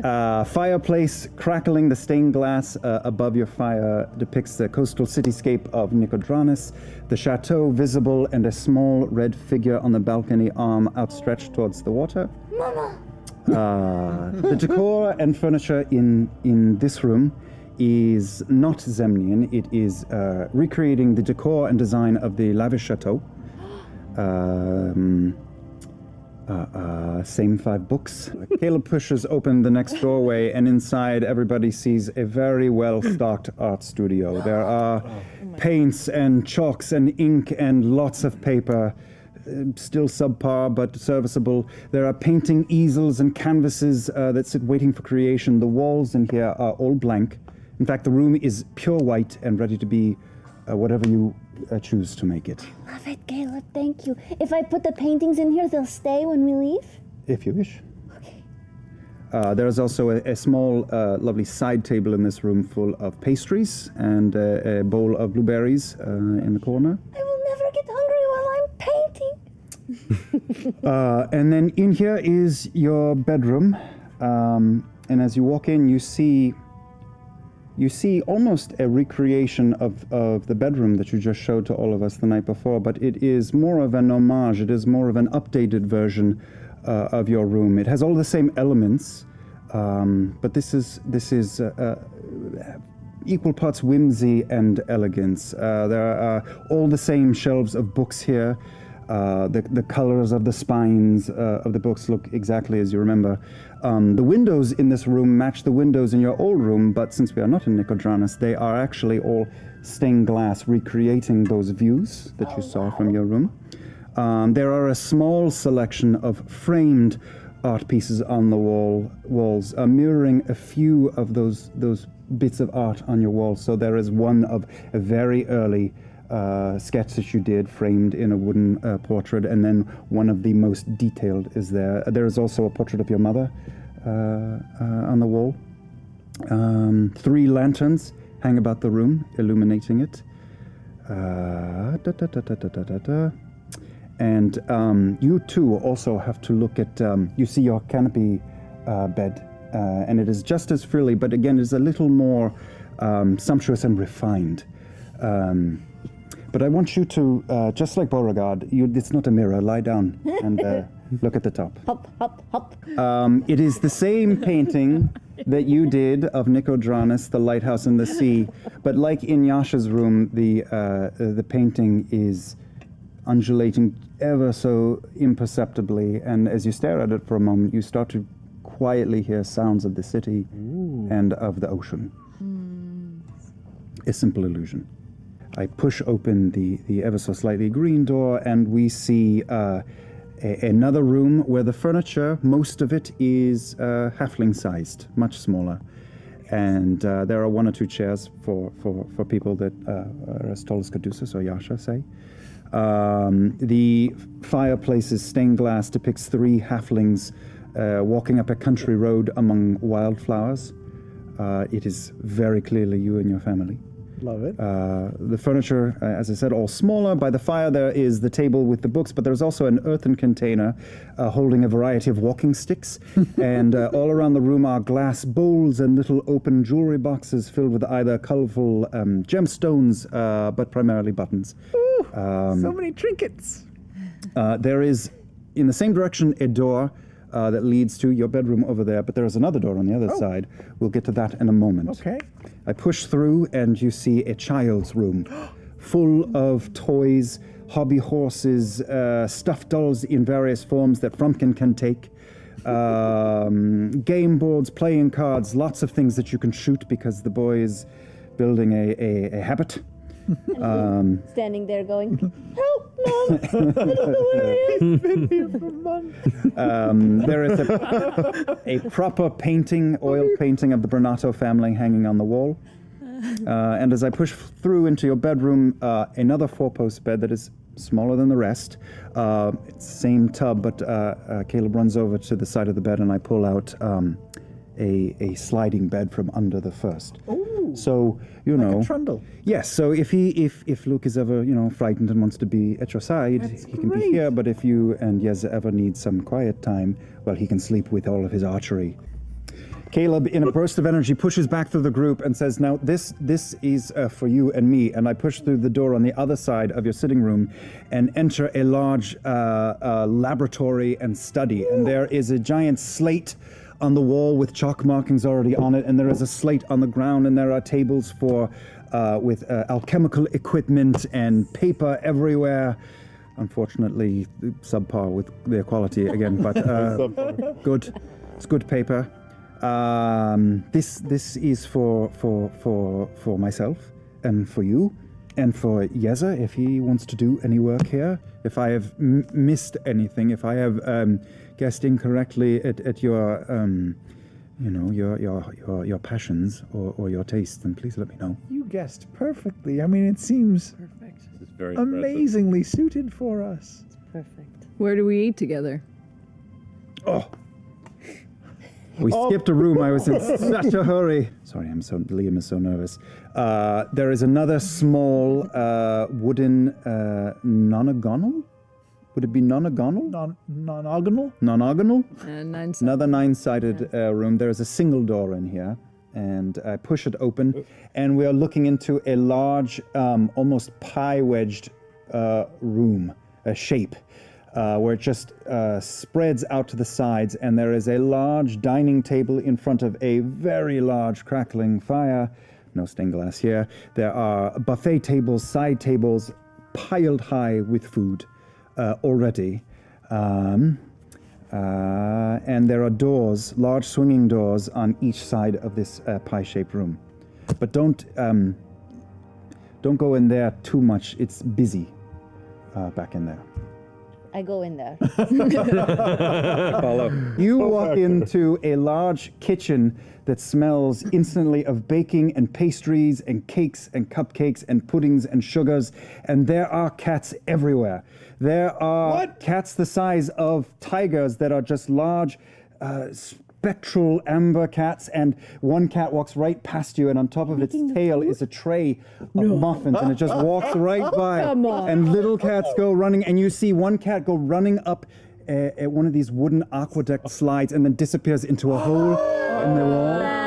Fireplace crackling, the stained glass above your fire depicts the coastal cityscape of Nicodranus, the chateau visible, and a small red figure on the balcony, arm outstretched towards the water. Mama! The decor and furniture in this room is not Zemnian. It is recreating the decor and design of the lavish chateau. Same 5 books. Caleb pushes open the next doorway, and inside everybody sees a very well-stocked art studio. There are paints and chalks and ink and lots of paper. Still subpar, but serviceable. There are painting easels and canvases that sit waiting for creation. The walls in here are all blank. In fact, the room is pure white and ready to be whatever you choose to make it. Love it, Caleb. Thank you. If I put the paintings in here, they'll stay when we leave? If you wish. Okay. There is also a small, lovely side table in this room full of pastries and a bowl of blueberries in the corner. I will never get hungry while I'm painting. And then in here is your bedroom. And as you walk in, you see almost a recreation of the bedroom that you just showed to all of us the night before, but it is more of an homage. It is more of an updated version of your room. It has all the same elements, but this is equal parts whimsy and elegance. There are all the same shelves of books here. The colors of the spines of the books look exactly as you remember. The windows in this room match the windows in your old room, but since we are not in Nicodranus, they are actually all stained glass, recreating those views that you saw from your room. There are a small selection of framed art pieces on the walls, mirroring a few of those bits of art on your walls. So there is one of a very early sketch that you did, framed in a wooden portrait, and then one of the most detailed is there. There is also a portrait of your mother on the wall. 3 lanterns hang about the room, illuminating it. And you too also have to look at, you see your canopy bed, and it is just as frilly, but again, it's a little more sumptuous and refined. But I want you to, just like Beauregard, it's not a mirror, lie down and look at the top. Hop, hop, hop. It is the same painting that you did of Nicodranus, the lighthouse in the sea, but like in Yasha's room, the painting is undulating ever so imperceptibly, and as you stare at it for a moment, you start to quietly hear sounds of the city and of the ocean. A simple illusion. I push open the ever so slightly green door, and we see another room where the furniture, most of it is halfling-sized, much smaller. And there are one or two chairs for people that are as tall as Caduceus or Yasha, say. The fireplace is stained glass, depicts three halflings walking up a country road among wildflowers. It is very clearly you and your family. Love it. The furniture, as I said, all smaller. By the fire there is the table with the books, but there's also an earthen container holding a variety of walking sticks. And all around the room are glass bowls and little open jewelry boxes filled with either colorful gemstones, but primarily buttons. Ooh, so many trinkets. There is, in the same direction, a door that leads to your bedroom over there, but there is another door on the other side. We'll get to that in a moment. Okay. I push through and you see a child's room full of toys, hobby horses, stuffed dolls in various forms that Frumpkin can take, game boards, playing cards, lots of things that you can shoot because the boy is building a habit. Standing there going, help, Mom! I don't know where he is. He's been here for months. There is a proper painting, oil painting of the Bernato family hanging on the wall. And as I push through into your bedroom, another four-post bed that is smaller than the rest. It's the same tub, but Caleb runs over to the side of the bed and I pull out a sliding bed from under the first. Ooh. So, you know. Like a trundle. Yes, so if Luke is ever, frightened and wants to be at your side, he can be here, but if you and Yez ever need some quiet time, well, he can sleep with all of his archery. Caleb, in a burst of energy, pushes back through the group and says, now, this is for you and me, and I push through the door on the other side of your sitting room and enter a large laboratory and study, and there is a giant slate on the wall with chalk markings already on it, and there is a slate on the ground, and there are tables with alchemical equipment and paper everywhere. Unfortunately, subpar with their quality again, but good. It's good paper. This is for myself and for you and for Yeza if he wants to do any work here. If I have missed anything, if I have guessed incorrectly at your your passions or your tastes, then please let me know. You guessed perfectly. I mean, it seems This is very amazingly suited for us. It's perfect. Where do we eat together? Oh. We skipped a room. I was in such a hurry. Sorry, Liam is so nervous. There is another small wooden nonagonal? Would it be nonagonal? Nonagonal? Nonagonal? Nine-sided. Another nine-sided room. There is a single door in here, and I push it open, and we are looking into a large, almost pie-wedged room, a shape. Where it just spreads out to the sides, and there is a large dining table in front of a very large crackling fire. No stained glass here. There are buffet tables, side tables, piled high with food already. And there are doors, large swinging doors on each side of this pie-shaped room. But don't go in there too much. It's busy back in there. I go in there. Follow. You walk into a large kitchen that smells instantly of baking and pastries and cakes and cupcakes and puddings and sugars, and there are cats everywhere. There are cats the size of tigers that are just large, spectral amber cats, and one cat walks right past you, and on top of its tail is a tray of muffins, and it just walks right by. Come on. And little cats go running, and you see one cat go running up one of these wooden aqueduct slides and then disappears into a hole in the wall.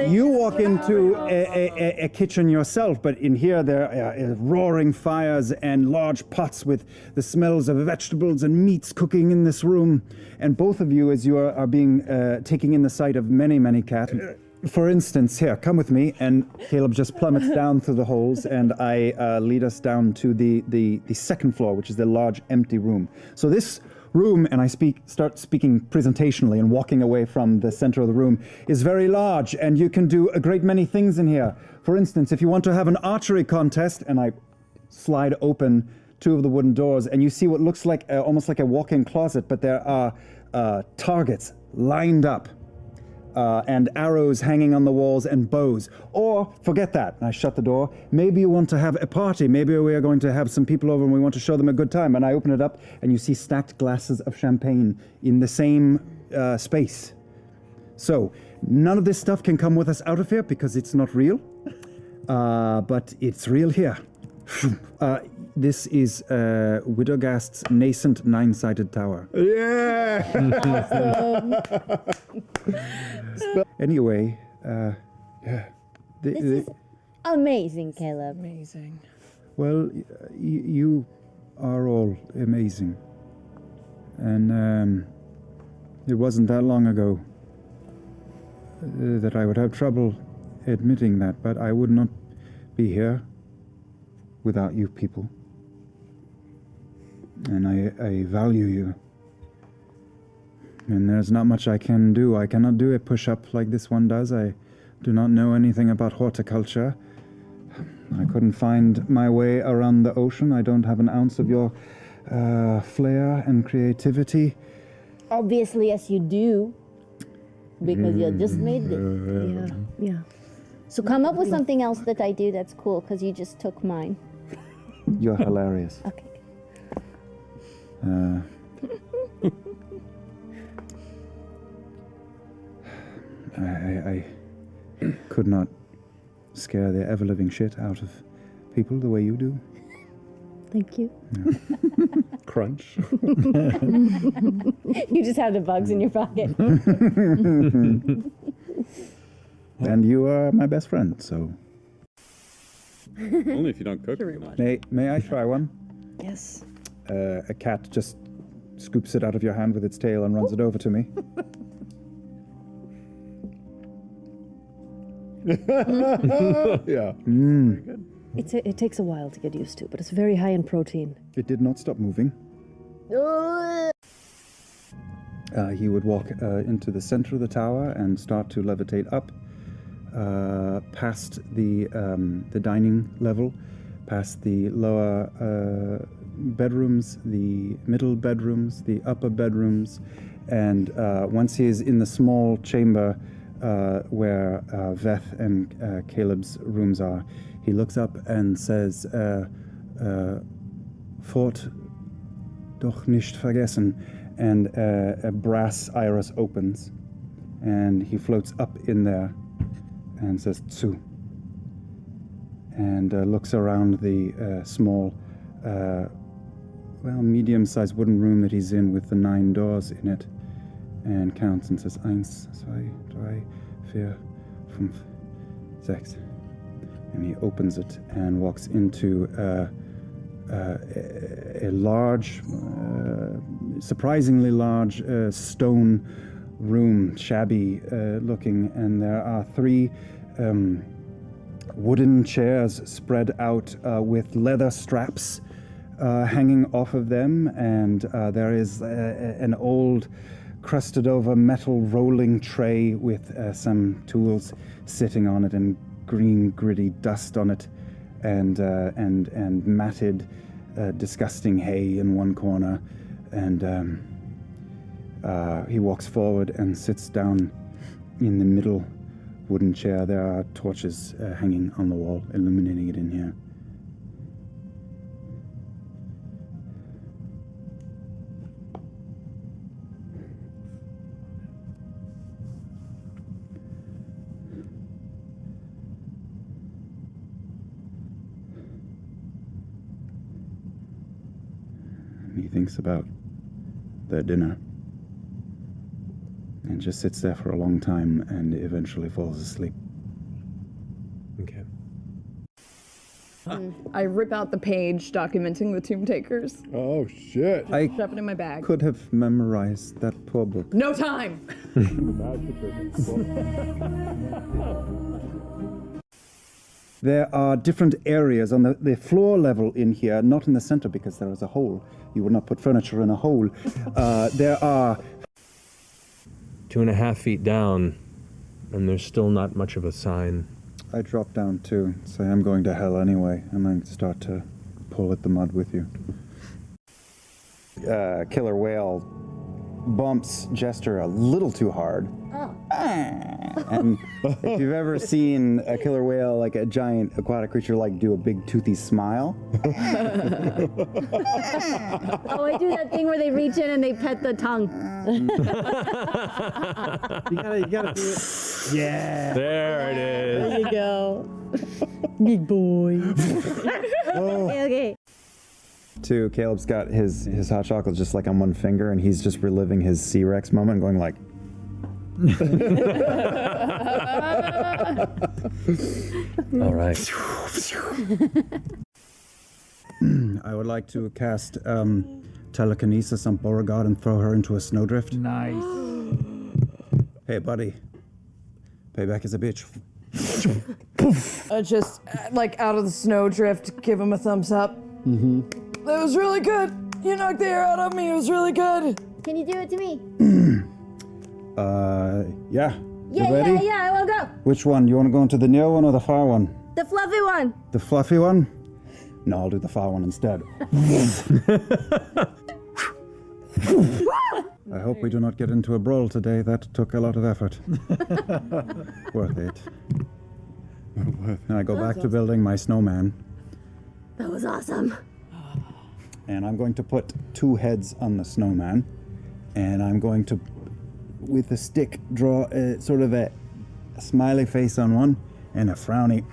You walk into a kitchen yourself, but in here there are roaring fires and large pots with the smells of vegetables and meats cooking in this room. And both of you, as you are being taking in the sight of many, many cats. For instance, here, come with me, and Caleb just plummets down through the holes, and I lead us down to the second floor, which is the large empty room. So this room, and I start speaking presentationally and walking away from the center of the room, is very large, and you can do a great many things in here. For instance, if you want to have an archery contest, and I slide open two of the wooden doors, and you see what looks like almost like a walk-in closet, but there are targets lined up. And arrows hanging on the walls and bows. Or, forget that, and I shut the door. Maybe you want to have a party. Maybe we are going to have some people over and we want to show them a good time. And I open it up and you see stacked glasses of champagne in the same space. So, none of this stuff can come with us out of here because it's not real. But it's real here. This is Widogast's nascent 9-sided tower. Yeah! Anyway, yeah. This is amazing, Caleb. Amazing. Well, you are all amazing. And it wasn't that long ago that I would have trouble admitting that, but I would not be here without you people. And I value you. And there's not much I can do. I cannot do a push-up like this one does. I do not know anything about horticulture. I couldn't find my way around the ocean. I don't have an ounce of your flair and creativity. Obviously, yes, you do. Because you just made this. Yeah. So come up with something else that I do that's cool, because you just took mine. You're hilarious. Okay. I could not scare the ever-living shit out of people the way you do. Thank you. Yeah. Crunch. You just have the bugs in your pocket. And you are my best friend, so... Only if you don't cook. May I try one? Yes. A cat just scoops it out of your hand with its tail and runs it over to me. Yeah. Very good. It takes a while to get used to, but it's very high in protein. It did not stop moving. He would walk into the center of the tower and start to levitate up past the dining level, past the lower bedrooms, the middle bedrooms, the upper bedrooms, and once he is in the small chamber where Veth and Caleb's rooms are, he looks up and says, Fort doch nicht vergessen, and a brass iris opens, and he floats up in there and says, Tsu, and looks around the small, medium-sized wooden room that he's in with the 9 doors in it, and counts and says, 1, 2, 3, 4, 5, 6. And he opens it and walks into a large, surprisingly large stone room, shabby looking, and there are 3 wooden chairs spread out with leather straps hanging off of them, and there is an old crusted over metal rolling tray with some tools sitting on it and green gritty dust on it, and matted disgusting hay in one corner, and he walks forward and sits down in the middle wooden chair. There are torches hanging on the wall, illuminating it in here. thinks about their dinner. And just sits there for a long time and eventually falls asleep. Okay. I rip out the page documenting the tomb takers. Oh, shit. I Shove it in my bag. could have memorized that poor book. No time! There are different areas on the floor level in here, not in the center because there is a hole. You would not put furniture in a hole. There are 2.5 feet down, and there's still not much of a sign. I drop down too, so I'm going to hell anyway, and then start to pull at the mud with you. Killer whale bumps Jester a little too hard. Oh. And if you've ever seen a killer whale, like a giant aquatic creature, like do a big toothy smile. Oh, I do that thing where they reach in and they pet the tongue. You gotta do it. Yeah. There it is. There you go. Big boy. Okay. Too, Caleb's got his hot chocolate just like on one finger, and he's just reliving his C-Rex moment, going like. All right. I would like to cast telekinesis on Beauregard and throw her into a snowdrift. Nice. Hey, buddy. Payback is a bitch. Just, like, out of the snowdrift, give him a thumbs up. Mm-hmm. That was really good. You knocked the air out of me. It was really good. Can you do it to me? Yeah. Yeah, You ready? yeah, I want to go. Which one? You want to go into the near one or the far one? The fluffy one. The fluffy one? No, I'll do the far one instead. I hope we do not get into a brawl today. That took a lot of effort. Worth it. And I go back to building my snowman. That was awesome. And I'm going to put 2 heads on the snowman. And I'm going to, with a stick, draw sort of a smiley face on one and a frowny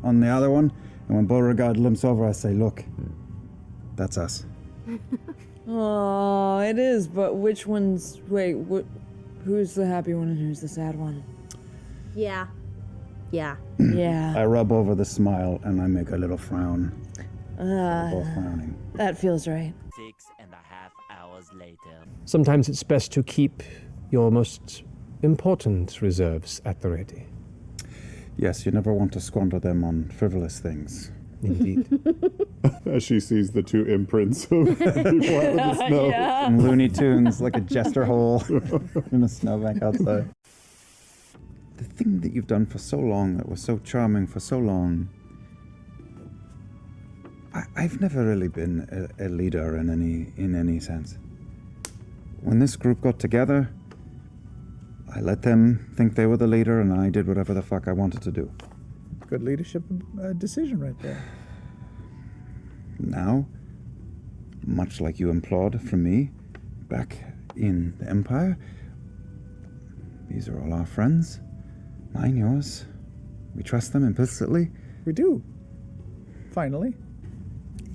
on the other one. And when Beauregard limps over, I say, look, that's us. Oh, it is, but which one's... Wait, who's the happy one and who's the sad one? Yeah. Yeah. Yeah. I rub over the smile and I make a little frown. We're both frowning. That feels right. 6.5 hours later. Sometimes it's best to keep your most important reserves at the ready. Yes, you never want to squander them on frivolous things. Indeed. As she sees the 2 imprints of people out in the snow. Yeah. And Looney Tunes, like a jester hole in a snowbank outside. The thing that you've done for so long, that was so charming for so long, I've never really been a leader in any sense. When this group got together, I let them think they were the leader, and I did whatever the fuck I wanted to do. Good leadership decision right there. Now, much like you implored from me back in the Empire, these are all our friends. Mine, yours. We trust them implicitly. We do. Finally.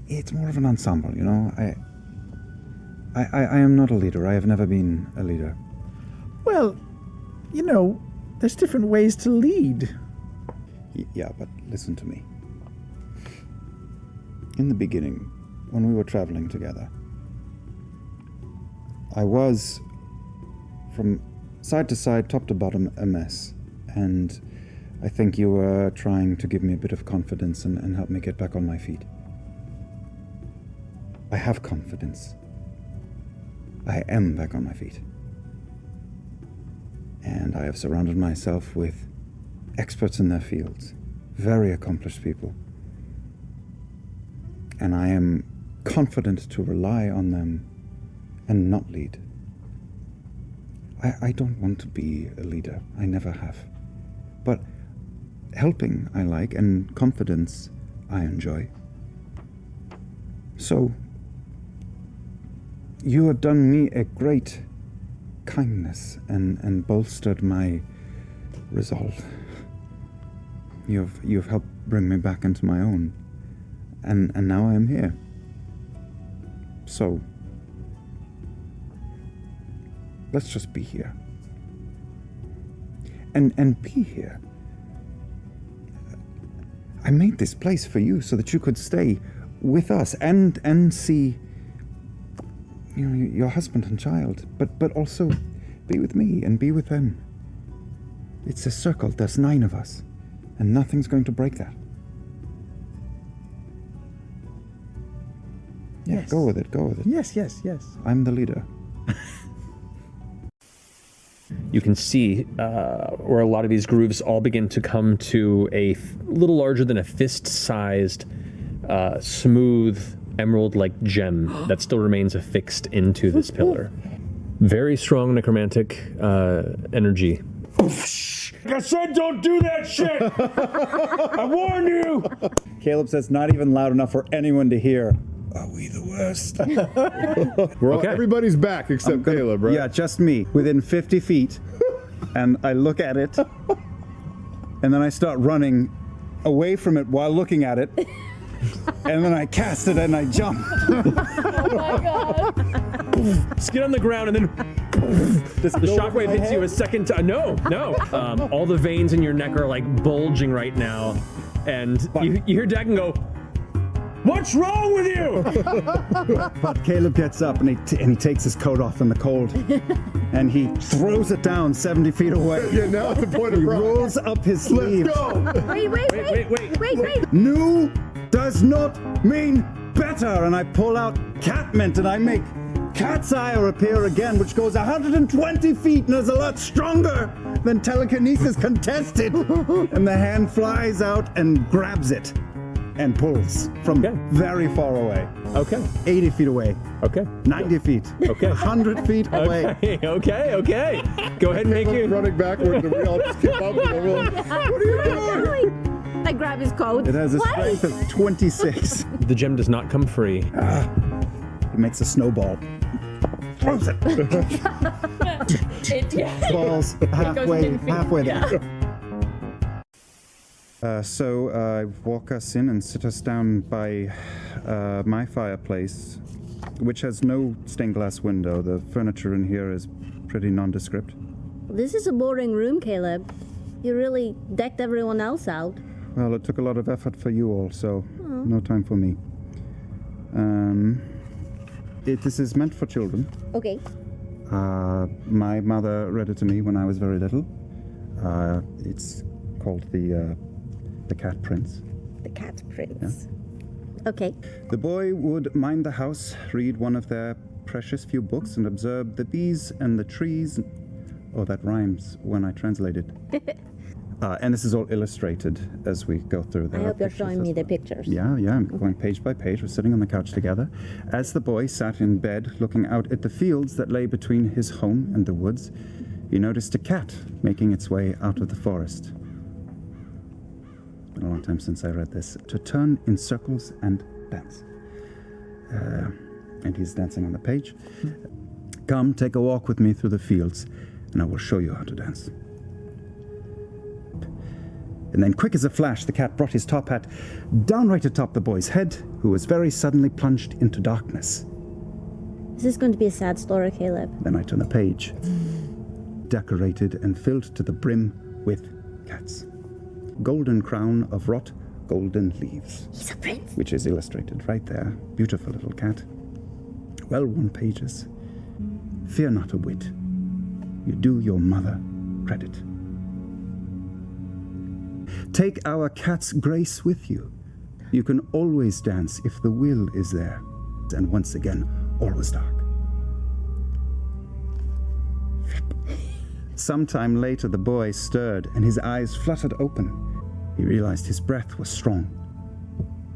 It's more of an ensemble, you know. I am not a leader. I have never been a leader. Well, you know, there's different ways to lead. Yeah, but listen to me. In the beginning, when we were traveling together, I was, from side to side, top to bottom, a mess. And I think you were trying to give me a bit of confidence and help me get back on my feet. I have confidence. I am back on my feet. And I have surrounded myself with experts in their fields, very accomplished people. And I am confident to rely on them and not lead. I don't want to be a leader. I never have. But helping I like, and confidence I enjoy. So, you have done me a great kindness and bolstered my resolve. You've helped bring me back into my own. And now I am here. So, Let's just be here. And be here. I made this place for you so that you could stay with us and see your husband and child, but also be with me and be with them. It's a circle. There's 9 of us, and nothing's going to break that. Yeah, Yes. go with it. Yes. I'm the leader. You can see where a lot of these grooves all begin to come to a little larger than a fist-sized, smooth, emerald-like gem that still remains affixed into this pillar. Very strong necromantic energy. I said don't do that shit! I warned you! Caleb says, not even loud enough for anyone to hear. Are we the worst? Everybody's back except Caleb, right? Yeah, just me, within 50 feet. And I look at it, and then I start running away from it while looking at it. And then I cast it and I jump. Oh my god. Just get on the ground and then the shockwave hits you a second time. No. All the veins in your neck are like bulging right now. And you hear Dagon go, "What's wrong with you?" But Caleb gets up and he takes his coat off in the cold. And he throws it down 70 feet away. Yeah, now it's the point of He pride. rolls up his sleeve. Let's go! Wait. New does not mean better. And I pull out cat mint and I make cat's eye appear again, which goes 120 feet and is a lot stronger than telekinesis contested. And the hand flies out and grabs it and pulls from very far away. Okay. 80 feet away. Okay. 90 feet. Okay. 100 feet away. Okay. Go ahead and make your... running backwards and we all just keep up and we're like, what are you doing? I grab his coat. It has a strength of 26. The gem does not come free. He makes a snowball. Throws it. Falls halfway there. So I walk us in and sit us down by my fireplace, which has no stained glass window. The furniture in here is pretty nondescript. This is a boring room, Caleb. You really decked everyone else out. Well, it took a lot of effort for you all, so no time for me. This is meant for children. Okay. My mother read it to me when I was very little. It's called The Cat Prince. The Cat Prince. Yeah. Okay. The boy would mind the house, read one of their precious few books, and observe the bees and the trees. Oh, that rhymes when I translate it. And this is all illustrated as we go through. I hope you're showing me the pictures. Yeah, I'm going page by page. We're sitting on the couch together. As the boy sat in bed looking out at the fields that lay between his home and the woods, he noticed a cat making its way out of the forest. It's been a long time since I read this. To turn in circles and dance. And he's dancing on the page. Come, take a walk with me through the fields, and I will show you how to dance. And then, quick as a flash, the cat brought his top hat down right atop the boy's head, who was very suddenly plunged into darkness. Is this going to be a sad story, Caleb? Then I turn the page. Decorated and filled to the brim with cats. Golden crown of wrought golden leaves. He's a prince. Which is illustrated right there. Beautiful little cat. Well-worn pages. Fear not a whit. You do your mother credit. Take our cat's grace with you. You can always dance if the will is there. And once again, all was dark. Sometime later, the boy stirred and his eyes fluttered open. He realized his breath was strong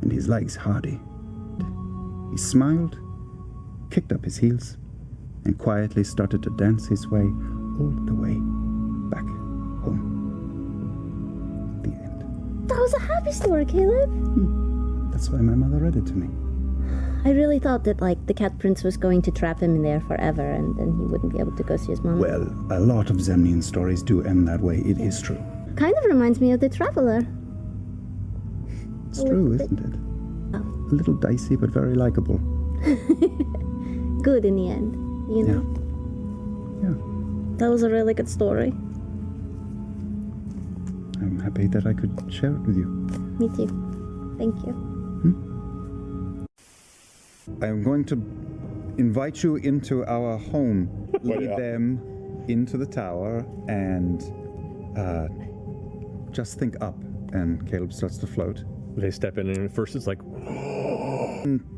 and his legs hardy. He smiled, kicked up his heels, and quietly started to dance his way all the way back home. That was a happy story, Caleb. That's why my mother read it to me. I really thought that, the Cat Prince was going to trap him in there forever, and then he wouldn't be able to go see his mom. Well, a lot of Zemnian stories do end that way. It is true. Kind of reminds me of The Traveler. It's true, isn't it? A little dicey, but very likable. Good in the end, you know? That was a really good story. I'm happy that I could share it with you. Me too. Thank you. I'm going to invite you into our home, lead them into the tower, and just think up. And Caleb starts to float. They step in, and at first it's like...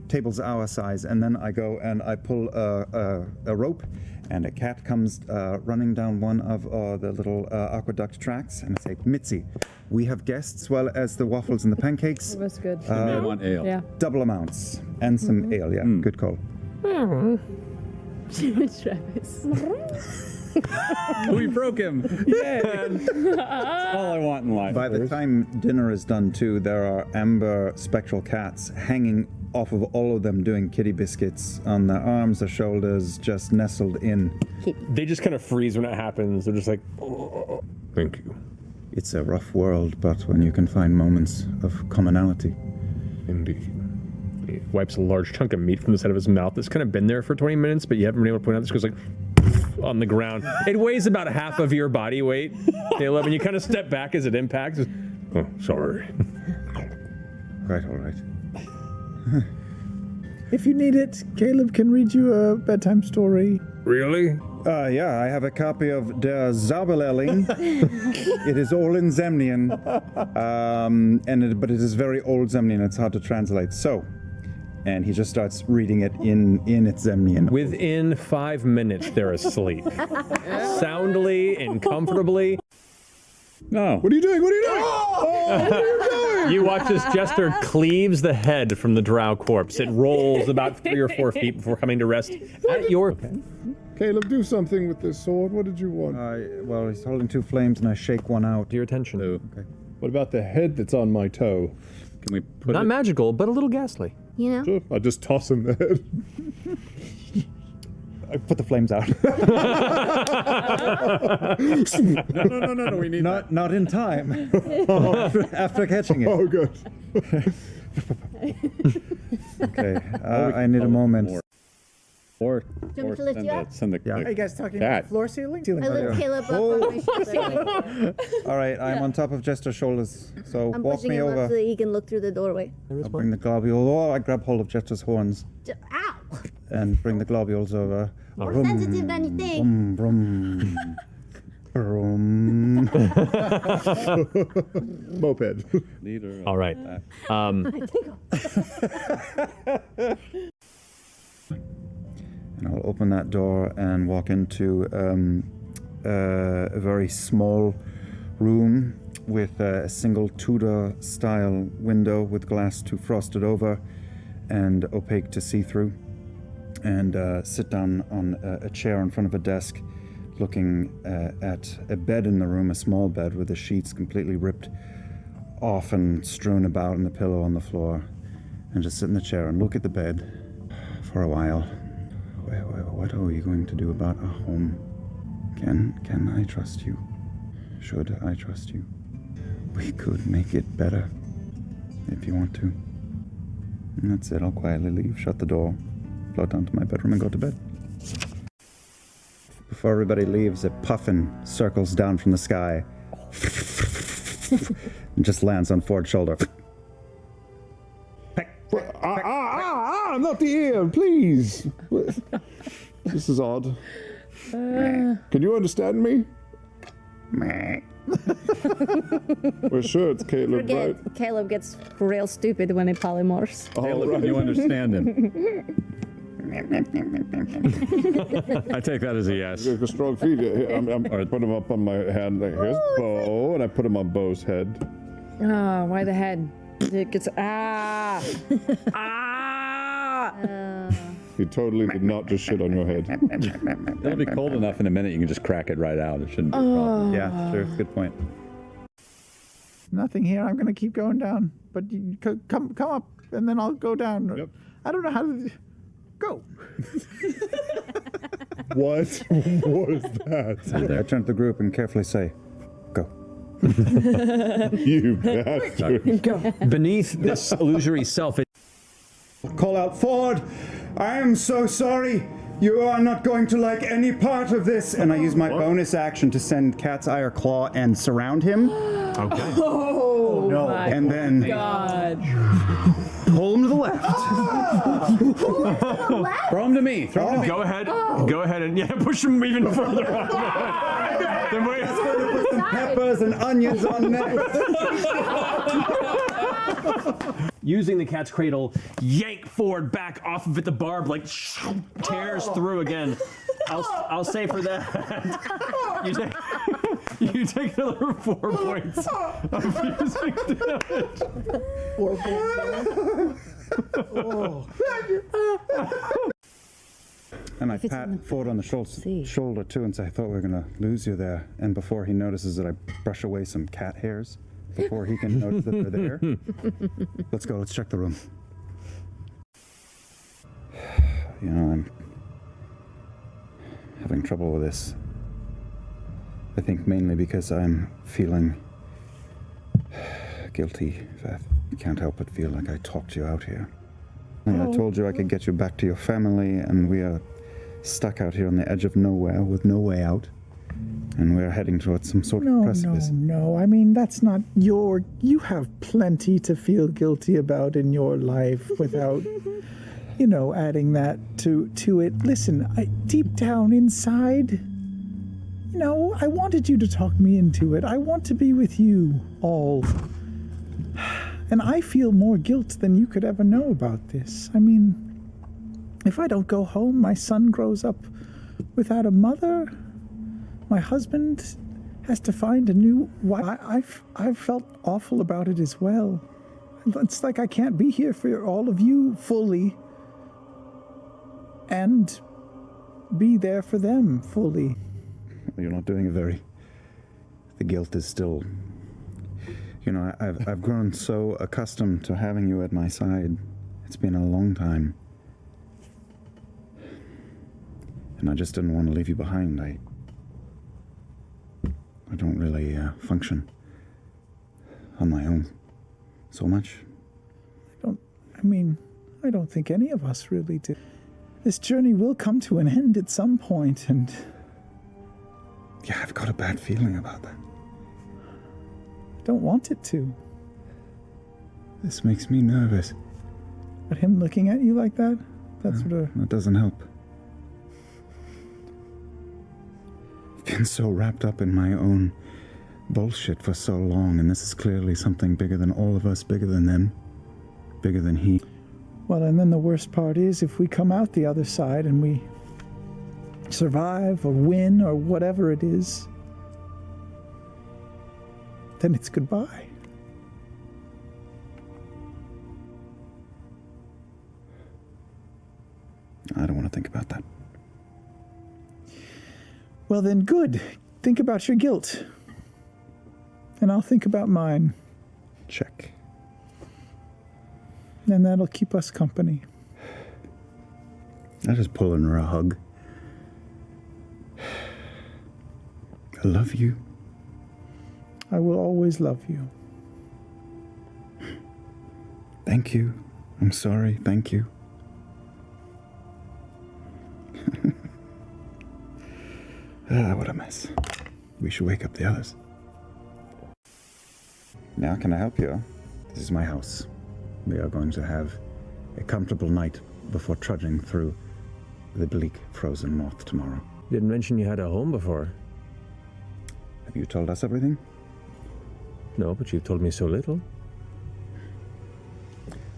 Table's our size, and then I go and I pull a rope, and a cat comes running down one of the little aqueduct tracks, and I say, Mitzi, we have guests as well as the waffles and the pancakes. That's good. You may want ale. Yeah. Double amounts, and some ale, yeah. Good call. Travis. We broke him. Yay! That's all I want in life. By the time dinner is done, too, there are amber spectral cats hanging off of all of them doing kitty biscuits on their arms, their shoulders, just nestled in. They just kind of freeze when it happens. They're just like, oh, thank you. It's a rough world, but when you can find moments of commonality. Indeed. He wipes a large chunk of meat from the side of his mouth that's kind of been there for 20 minutes, but you haven't been able to point out this goes like on the ground. It weighs about half of your body weight, Caleb, and you kind of step back as it impacts. Oh, sorry. Right, all right. If you need it, Caleb can read you a bedtime story. Really? Yeah, I have a copy of Der Zauberlehrling. It is all in Zemnian, but it is very old Zemnian. It's hard to translate. So, and he just starts reading it in its Zemnian. Within 5 minutes, they're asleep. Soundly and comfortably. No. What are you doing? What are you doing? Oh, where are you going? You watch as Jester cleaves the head from the drow corpse. It rolls about 3 or 4 feet before coming to rest at your... Caleb, do something with this sword. What did you want? Well, he's holding 2 flames, and I shake one out. To your attention. Okay. What about the head that's on my toe? Can we put Not magical, but a little ghastly. You know? Sure. I just toss him the head. I put the flames out. No, we need not in time. After catching it. Oh, good. Okay, I need a moment. Or Do you want me to lift you up? send the Are you guys talking cat. about floor ceiling? I lift Caleb up on my shoulder. All right, I'm on top of Jester's shoulders, so I'm walk pushing me him over. up so that he can look through the doorway. I'll bring the globule. Oh, I grab hold of Jester's horns Ow! and bring the globules over. More sensitive than you think. Brum, brum. Moped. Leader. All right. And I'll open that door and walk into a very small room with a single Tudor-style window with glass to frost it over and opaque to see through, and sit down on a chair in front of a desk, looking at a bed in the room, a small bed with the sheets completely ripped off and strewn about, and the pillow on the floor, and just sit in the chair and look at the bed for a while. What are we going to do about our home? Can I trust you? Should I trust you? We could make it better if you want to. And that's it. I'll quietly leave, shut the door, float down to my bedroom and go to bed. Before everybody leaves, a puffin circles down from the sky and just lands on Ford's shoulder. Not the ear, please. This is odd. Can you understand me? We're sure it's Caleb, right? Caleb gets real stupid when he polymorphs. Caleb, can you understand him? I take that as a yes. A strong feed. I put him up on my hand. Like, here's Bo, and I put him on Bo's head. Oh, why the head? It gets He totally did not just shit on your head. It'll be cold enough in a minute. You can just crack it right out. It shouldn't be a problem. Yeah, sure. Good point. Nothing here. I'm going to keep going down. But you come up, and then I'll go down. Yep. I don't know how to go. What was that? I turn to the group and carefully say, go. You bastard. Go. Beneath this illusory self, Call out, Ford! I am so sorry! You are not going to like any part of this. And I use my bonus action to send Cat's Eye or Claw and surround him. Okay. Oh, no. And then God. pull him to the left. Throw him to me. Throw him to me. Go ahead. Go ahead and push him even further. Then wait. Let's go to put some peppers and onions on next. Using the cat's cradle, yank forward, back off of it. The barb tears through again. I'll say for that, you take another 4 points of using damage. 4 points. And I pat Ford on the shoulder too and say, I thought we were going to lose you there. And before he notices it, I brush away some cat hairs before he can notice that they're there. Let's go, let's check the room. You know, I'm having trouble with this. I think mainly because I'm feeling guilty. I can't help but feel like I talked you out here. I told you I could get you back to your family, and we are stuck out here on the edge of nowhere with no way out. And we're heading towards some sort of precipice. No. I mean, that's not your... You have plenty to feel guilty about in your life without, adding that to it. Listen, deep down inside, I wanted you to talk me into it. I want to be with you all. And I feel more guilt than you could ever know about this. I mean, if I don't go home, my son grows up without a mother. My husband has to find a new wife. I've felt awful about it as well. It's like I can't be here for all of you fully and be there for them fully. You're not doing it very... The guilt is still... I've grown so accustomed to having you at my side. It's been a long time. And I just didn't want to leave you behind. I don't really function on my own so much. I don't think any of us really do. This journey will come to an end at some point, and... Yeah, I've got a bad feeling about that. I don't want it to. This makes me nervous. But him looking at you like that, that doesn't help. I've been so wrapped up in my own bullshit for so long, and this is clearly something bigger than all of us, bigger than them, bigger than he. Well, and then the worst part is if we come out the other side and we survive or win or whatever it is, then it's goodbye. I don't want to think about that. Well then, good. Think about your guilt. And I'll think about mine. Check. And that'll keep us company. I just pulling her a hug. I love you. I will always love you. Thank you. I'm sorry. Thank you. What a mess. We should wake up the others. Now, can I help you? This is my house. We are going to have a comfortable night before trudging through the bleak, frozen north tomorrow. You didn't mention you had a home before. Have you told us everything? No, but you've told me so little.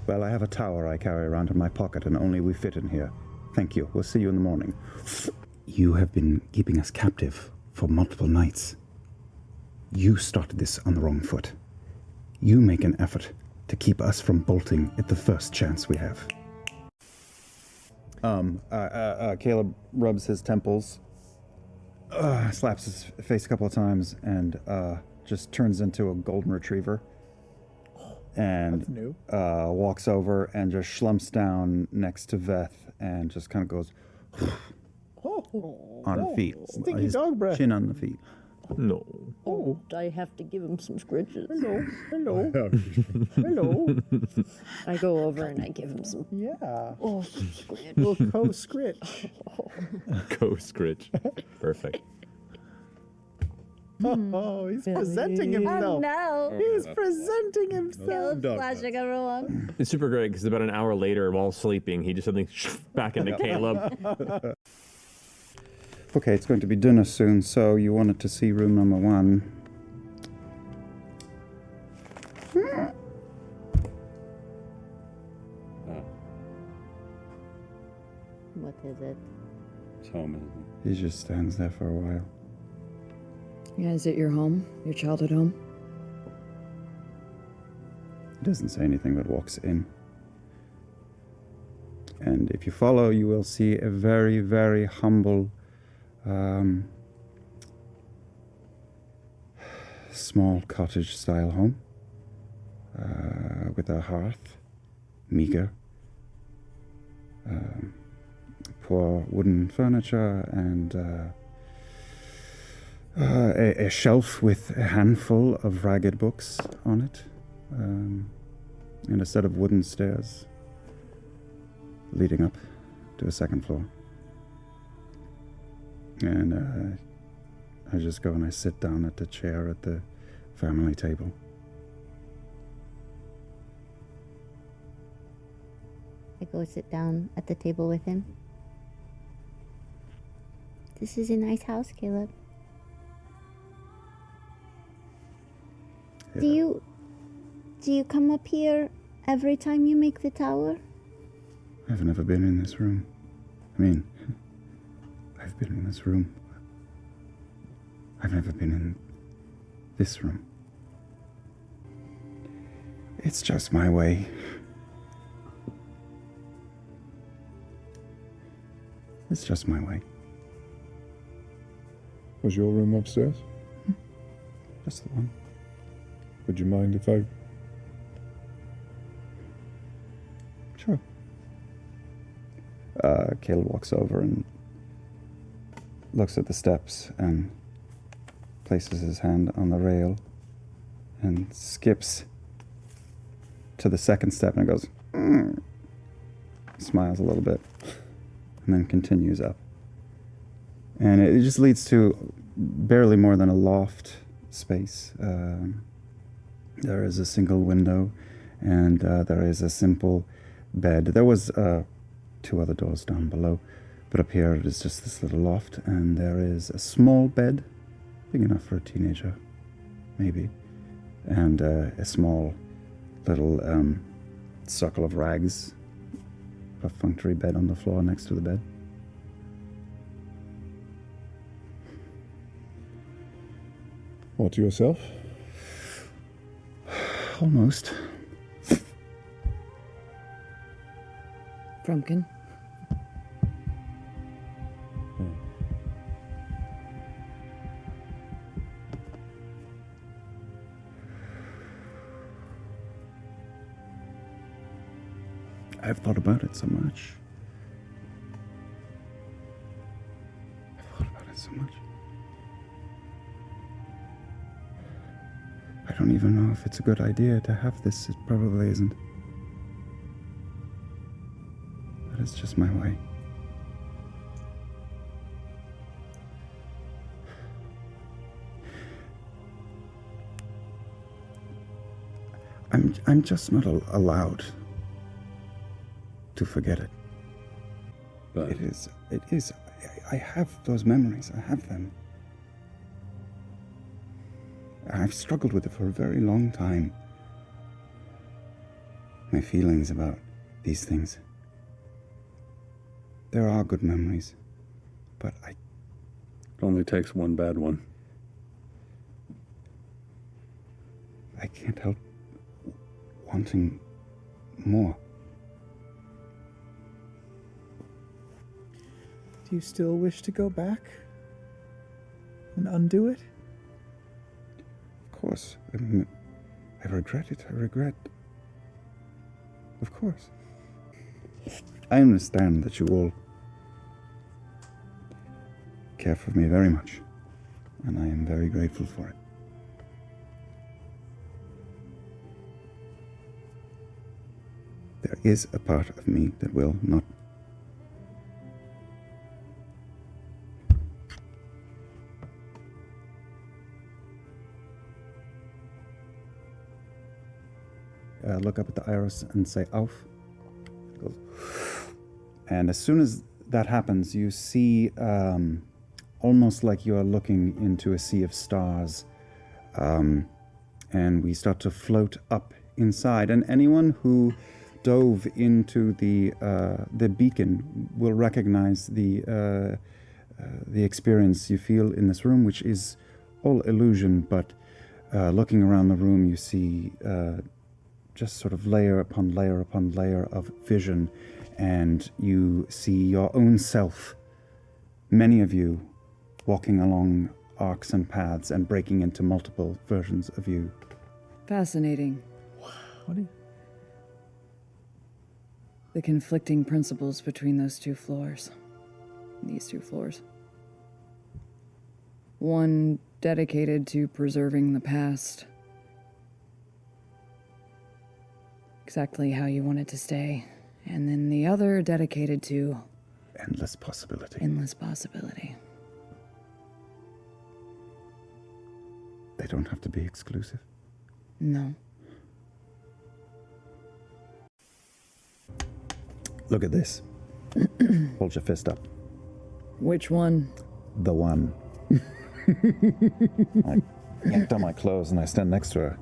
Well, I have a tower I carry around in my pocket, and only we fit in here. Thank you. We'll see you in the morning. You have been keeping us captive for multiple nights. You started this on the wrong foot. You make an effort to keep us from bolting at the first chance we have. Caleb rubs his temples, slaps his face a couple of times, and just turns into a golden retriever. And walks over and just slumps down next to Veth and just kind of goes on her feet. Stinky dog breath. Chin on the feet. No. Oh, I have to give him some scritches. Hello. Hello. Hello. I go over and I give him some. Yeah. Oh, some scritch. Little co-scritch. Go Scritch. Perfect. Oh, he's presenting himself. No. He's presenting himself. Caleb's flashing everyone. It's super great because about an hour later, while sleeping, he just suddenly back into Caleb. Okay, it's going to be dinner soon, so you wanted to see room number 1. What is it? It's home, isn't it? He just stands there for a while. Yeah, is it your home? Your childhood home? He doesn't say anything but walks in. And if you follow, you will see a very, very humble, small cottage-style home with a hearth, meager, poor wooden furniture, and a shelf with a handful of ragged books on it, and a set of wooden stairs leading up to a second floor. And I just go and I sit down at the chair at the family table. I go sit down at the table with him. This is a nice house, Caleb. Yeah. Do you come up here every time you make the tower? I've never been in this room. I mean, I've been in this room. I've never been in this room. It's just my way. It's just my way. Was your room upstairs? Just the one. Would you mind if I... Sure. Caleb walks over and looks at the steps and places his hand on the rail and skips to the second step and goes, smiles a little bit, and then continues up. And it just leads to barely more than a loft space. There is a single window, and there is a simple bed. There was 2 other doors down below, but up here it is just this little loft, and there is a small bed, big enough for a teenager, maybe, and a small little circle of rags, a perfunctory bed on the floor next to the bed. What, to yourself? Almost. Frumpkin. I've thought about it so much. I don't even know if it's a good idea to have this. It probably isn't. But it's just my way. I'm just not allowed to forget it. But it is. I have those memories. I have them. I've struggled with it for a very long time. My feelings about these things. There are good memories, but it only takes one bad one. I can't help wanting more. Do you still wish to go back and undo it? Of course. I regret it. I regret. Of course. I understand that you all care for me very much. And I am very grateful for it. There is a part of me that will not. Look up at the iris and say, "Auf." It goes. And as soon as that happens, you see almost like you are looking into a sea of stars. And we start to float up inside. And anyone who dove into the beacon will recognize the experience you feel in this room, which is all illusion. But looking around the room, you see just sort of layer upon layer upon layer of vision, and you see your own self, many of you, walking along arcs and paths and breaking into multiple versions of you. Fascinating. What do you... The conflicting principles between those two floors. These two floors. One dedicated to preserving the past. Exactly how you want it to stay. And then the other dedicated to... endless possibility. Endless possibility. They don't have to be exclusive. No. Look at this. Hold your fist up. Which one? The one. I yanked on my clothes and I stand next to her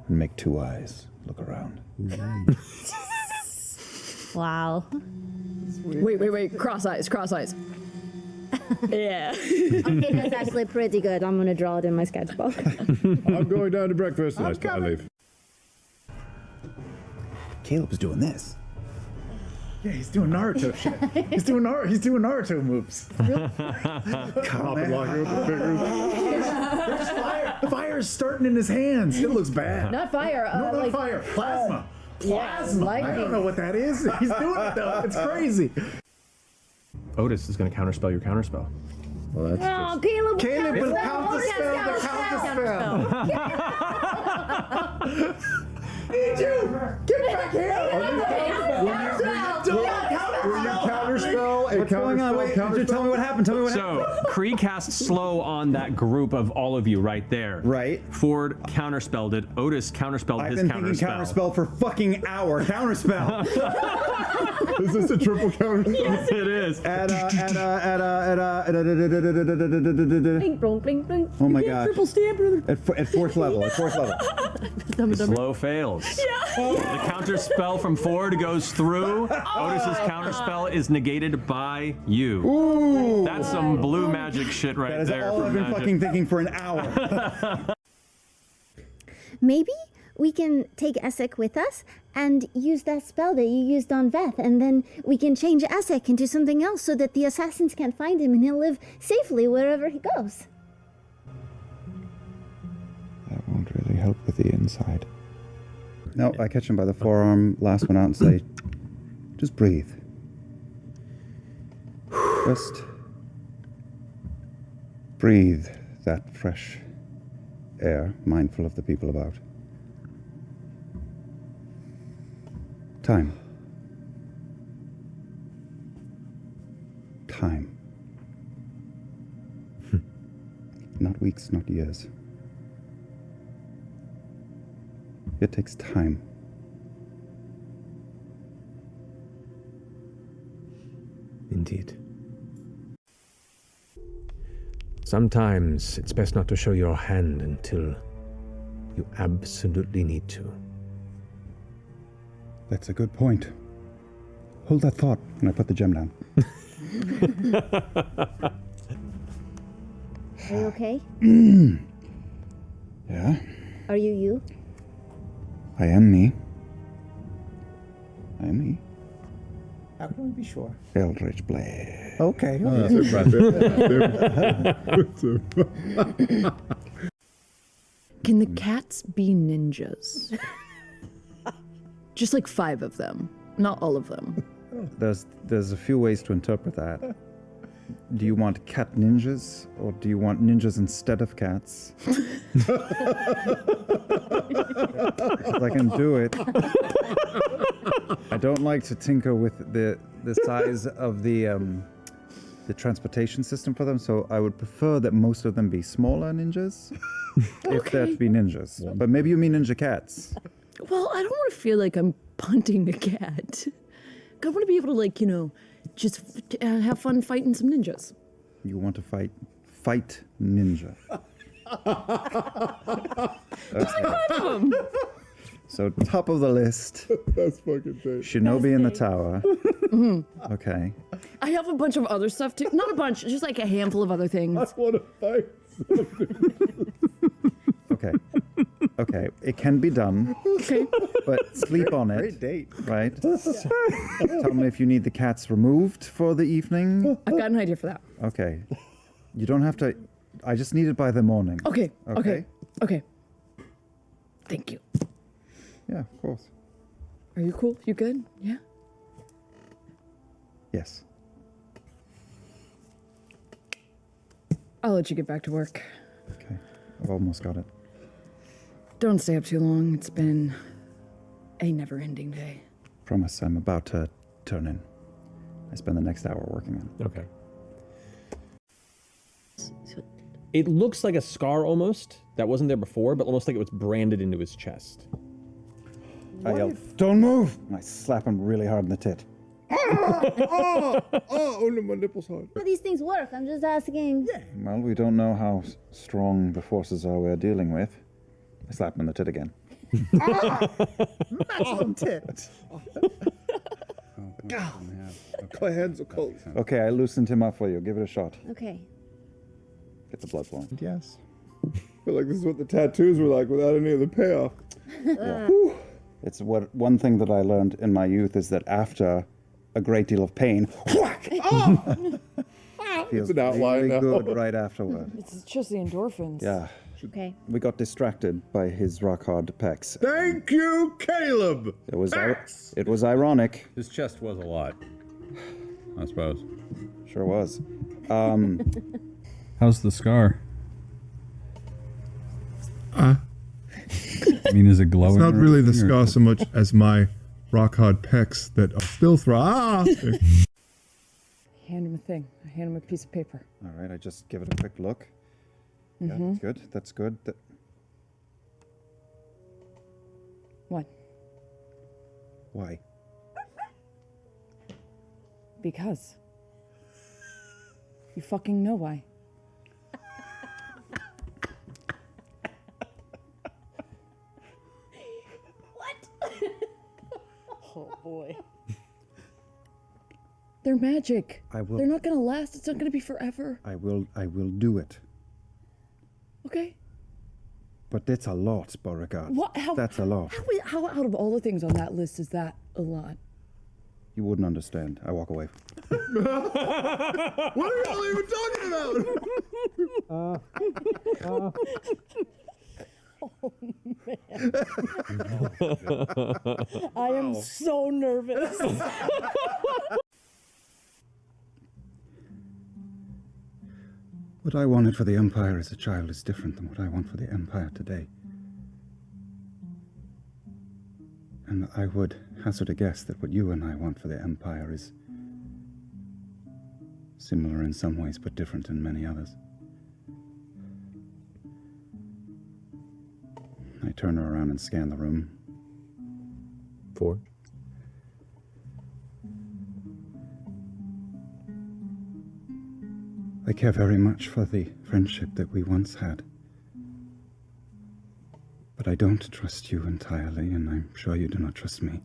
and make two eyes. Look around. Wow. Wait. Cross eyes. Yeah. Okay, that's actually pretty good. I'm gonna draw it in my sketchbook. I'm going down to breakfast and I leave. Caleb's doing this. Yeah, he's doing Naruto shit. He's doing Naruto moves. Hopping like There's fire. The fire is starting in his hands. It looks bad. Not fire. No, not fire. Plasma. Plasma. I don't know what that is. He's doing it though. It's crazy. Otis is going to counterspell your counterspell. Well, that's Caleb will counterspell the counterspell. Need you! Get back here! Will you counterspell? What's going on? Wait, tell me what happened. So, Kree cast slow on that group of all of you right there. Right. Ford counterspelled it. Otis counterspelled his I've been thinking counterspell for fucking hour. Counterspell. Is this a triple counterspell? Yes, it is. Oh my gosh. Triple stamp. At fourth level. Slow fails. The counterspell from Ford goes through. Otis's counterspell is negated by you. Ooh. That's some blue magic shit right there. That is all I've been fucking thinking for an hour. Maybe we can take Essek with us and use that spell that you used on Veth, and then we can change Essek into something else so that the assassins can't find him and he'll live safely wherever he goes. That won't really help with the inside. No, I catch him by the forearm, last one out, and say, just breathe. Just breathe that fresh air, mindful of the people about. Time. Not weeks, not years. It takes time. Indeed. Sometimes it's best not to show your hand until you absolutely need to. That's a good point. Hold that thought, and I put the gem down. Are you okay? Yeah, Are you you? I am me. I am me. How can we be sure? Eldritch Blade. Okay. Oh, that's impressive. Can the cats be ninjas? Just like 5 of them, not all of them. There's a few ways to interpret that. Do you want cat ninjas, or do you want ninjas instead of cats? If I can do it. I don't like to tinker with the size of the transportation system for them, so I would prefer that most of them be smaller ninjas, if they're to be ninjas. But maybe you mean ninja cats. Well, I don't want to feel like I'm punting a cat. I want to be able to, like, you know, just have fun fighting some ninjas. You want to fight ninja. Okay. So top of the list. That's fucking great. Shinobi in the tower. Okay. I have a bunch of other stuff too. Not a bunch, just like a handful of other things. I want to fight. Okay. It can be done. Okay. But sleep on it. Great date. Right? Tell me if you need the cats removed for the evening. I've got an idea for that. Okay. You don't have to. I just need it by the morning. Okay. Thank you. Yeah, of course. Are you cool? You good? Yeah? Yes. I'll let you get back to work. Okay. I've almost got it. Don't stay up too long. It's been a never-ending day. Promise I'm about to turn in. I spend the next hour working on it. Okay. It looks like a scar almost. That wasn't there before, but almost like it was branded into his chest. I yell, "Don't move!" And I slap him really hard in the tit. Oh, no, my nipple's hard. How do these things work? I'm just asking. Well, we don't know how strong the forces are we're dealing with. I slap him in the tit again. Maximum tit. My hands are cold. Okay, I loosened him up for you. Give it a shot. Okay. Get the blood flowing. Yes. I feel like this is what the tattoos were like without any of the payoff. Yeah. It's one thing that I learned in my youth is that after a great deal of pain, whack! Feels an outline really now. good right afterward. It's just the endorphins. Yeah. Okay. We got distracted by his rock hard pecs. Thank you, Caleb. It was ironic. His chest was a lot, I suppose. Sure was. How's the scar? I mean, is it glowing? It's not really the scar so much as my rock hard pecs that are still Hand him a thing. I hand him a piece of paper. All right, I just give it a quick look. Yeah, that's good. That's good. What? Why? Because. You fucking know why. Oh boy. They're magic. I will. They're not gonna last. It's not gonna be forever. I will do it. Okay. But that's a lot, Beauregard. What? That's a lot. How out of all the things on that list is that a lot? You wouldn't understand. I walk away. What are y'all even talking about? Oh man. I am so nervous. What I wanted for the Empire as a child is different than what I want for the Empire today. And I would hazard a guess that what you and I want for the Empire is similar in some ways, but different in many others. I turn her around and scan the room. Forge. I care very much for the friendship that we once had. But I don't trust you entirely, and I'm sure you do not trust me.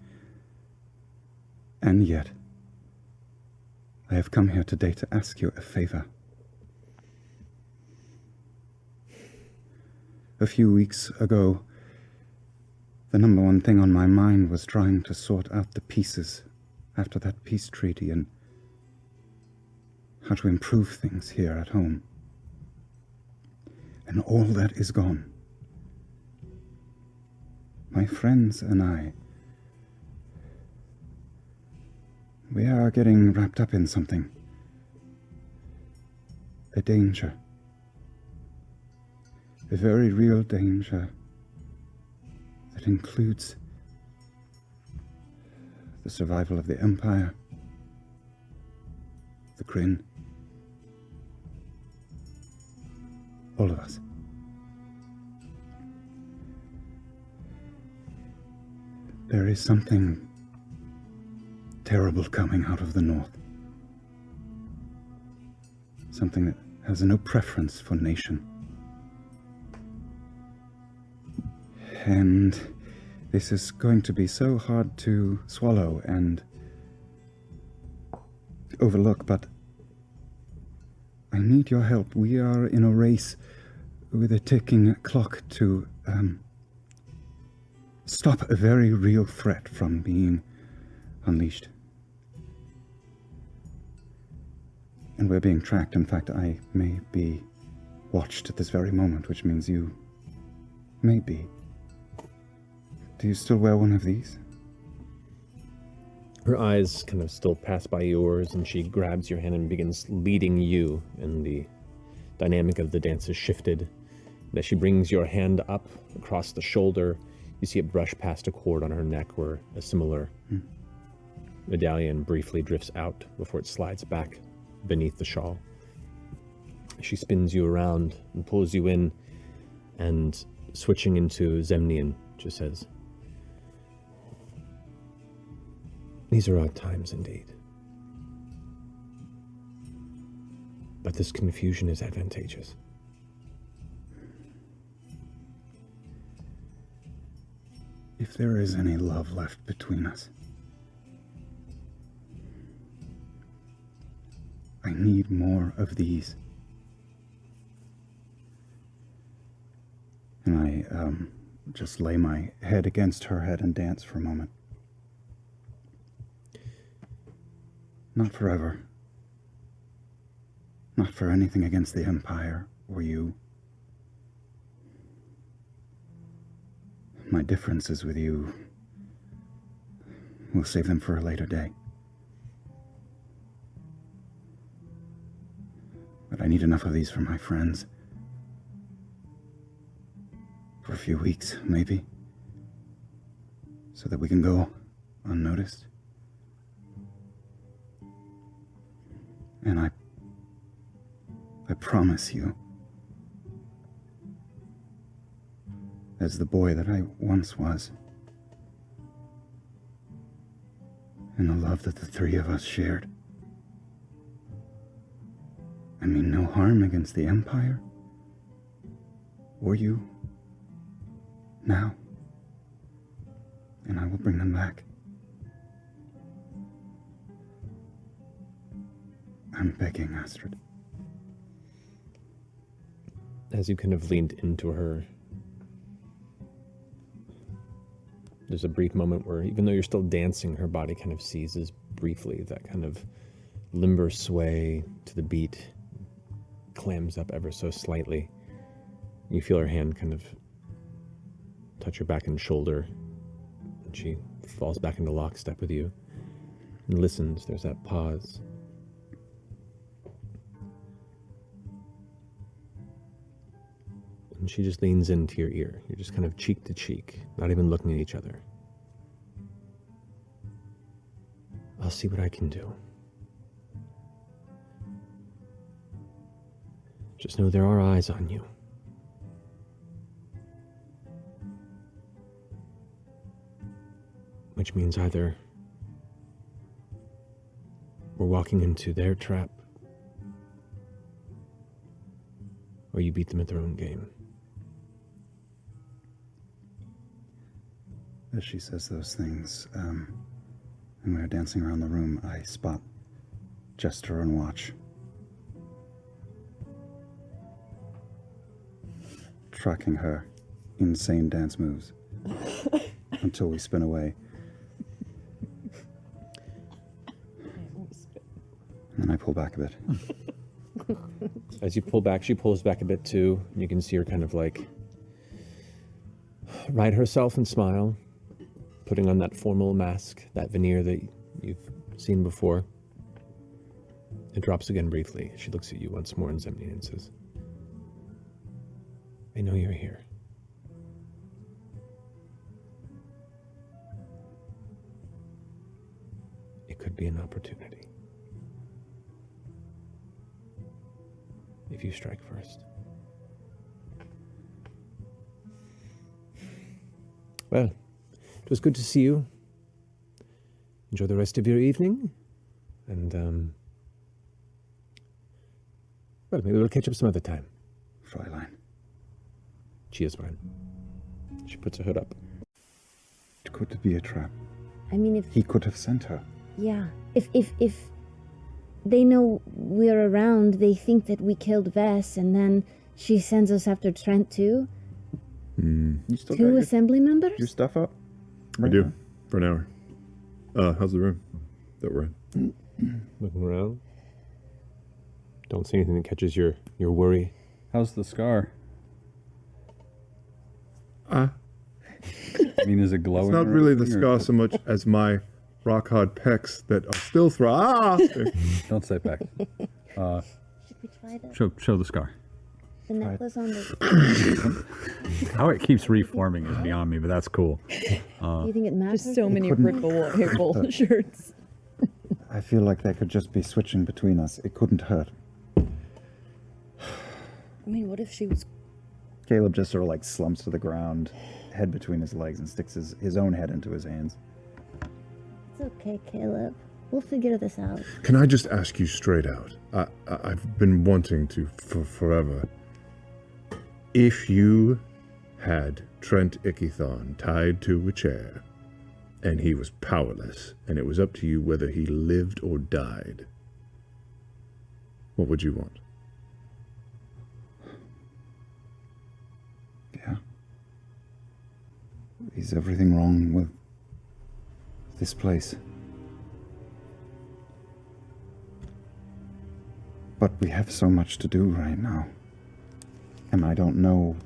And yet, I have come here today to ask you a favor. A few weeks ago, the number one thing on my mind was trying to sort out the pieces after that peace treaty and how to improve things here at home. And all that is gone. My friends and I, we are getting wrapped up in something. a danger. A very real danger that includes the survival of the Empire, the Kryn, all of us. There is something terrible coming out of the north. Something that has no preference for nation. And this is going to be so hard to swallow and overlook, but I need your help. We are in a race with a ticking clock to stop a very real threat from being unleashed. And we're being tracked. In fact, I may be watched at this very moment, which means you may be. Do you still wear one of these? Her eyes kind of still pass by yours, and she grabs your hand and begins leading you, and the dynamic of the dance has shifted. As she brings your hand up across the shoulder, you see it brush past a cord on her neck where a similar medallion briefly drifts out before it slides back beneath the shawl. She spins you around and pulls you in, and switching into Zemnian, just says, "These are odd times indeed. But this confusion is advantageous. If there is any love left between us, I need more of these." And I just lay my head against her head and dance for a moment. Not forever. Not for anything against the Empire or you. My differences with you, we'll save them for a later day. But I need enough of these for my friends. For a few weeks, maybe. So that we can go unnoticed. And I promise you, as the boy that I once was, and the love that the three of us shared, I mean no harm against the Empire, or you, now, and I will bring them back. I'm begging, Astrid. As you kind of leaned into her, there's a brief moment where, even though you're still dancing, her body kind of seizes briefly. That kind of limber sway to the beat clams up ever so slightly. You feel her hand kind of touch your back and shoulder, and she falls back into lockstep with you and listens. There's that pause. And she just leans into your ear. You're just kind of cheek to cheek, not even looking at each other. I'll see what I can do. Just know there are eyes on you. Which means either we're walking into their trap, or you beat them at their own game. As she says those things, and we are dancing around the room, I spot Jester and Watch tracking her insane dance moves until we spin away. And then I pull back a bit. As you pull back, she pulls back a bit too. You can see her kind of like right herself and smile, putting on that formal mask, that veneer that you've seen before. It drops again briefly. She looks at you once more in Zemnian and says, I know you're here. It could be an opportunity. If you strike first. Well, it was good to see you. Enjoy the rest of your evening. And, well, maybe we'll catch up some other time. Fräulein. Cheers, Brian. She puts her hood up. It could be a trap. I mean, if He could have sent her. yeah, if they know we're around, they think that we killed Vess, and then she sends us after Trent too. You still Two assembly members. Your stuff up? I do, for an hour. How's the room that we're in? Looking around. Don't see anything that catches your worry. How's the scar? I mean, is it glowing? It's not or really the anything, scar so much as my rock-hard pecs that are still Don't say pecs. Should we try Show the scar. the necklace on the? How it keeps reforming is beyond me, but that's cool. You think it matters? Just so many couldn't- Rickle shirts. I feel like they could just be switching between us. It couldn't hurt. I mean, what if she was... Caleb just sort of like slumps to the ground, head between his legs, and sticks his own head into his hands. It's okay, Caleb. We'll figure this out. Can I just ask you straight out? I've been wanting to for forever. If you had Trent Ichithon tied to a chair, and he was powerless, and it was up to you whether he lived or died, what would you want? Yeah. Is everything wrong with this place? But we have so much to do right now. And I don't know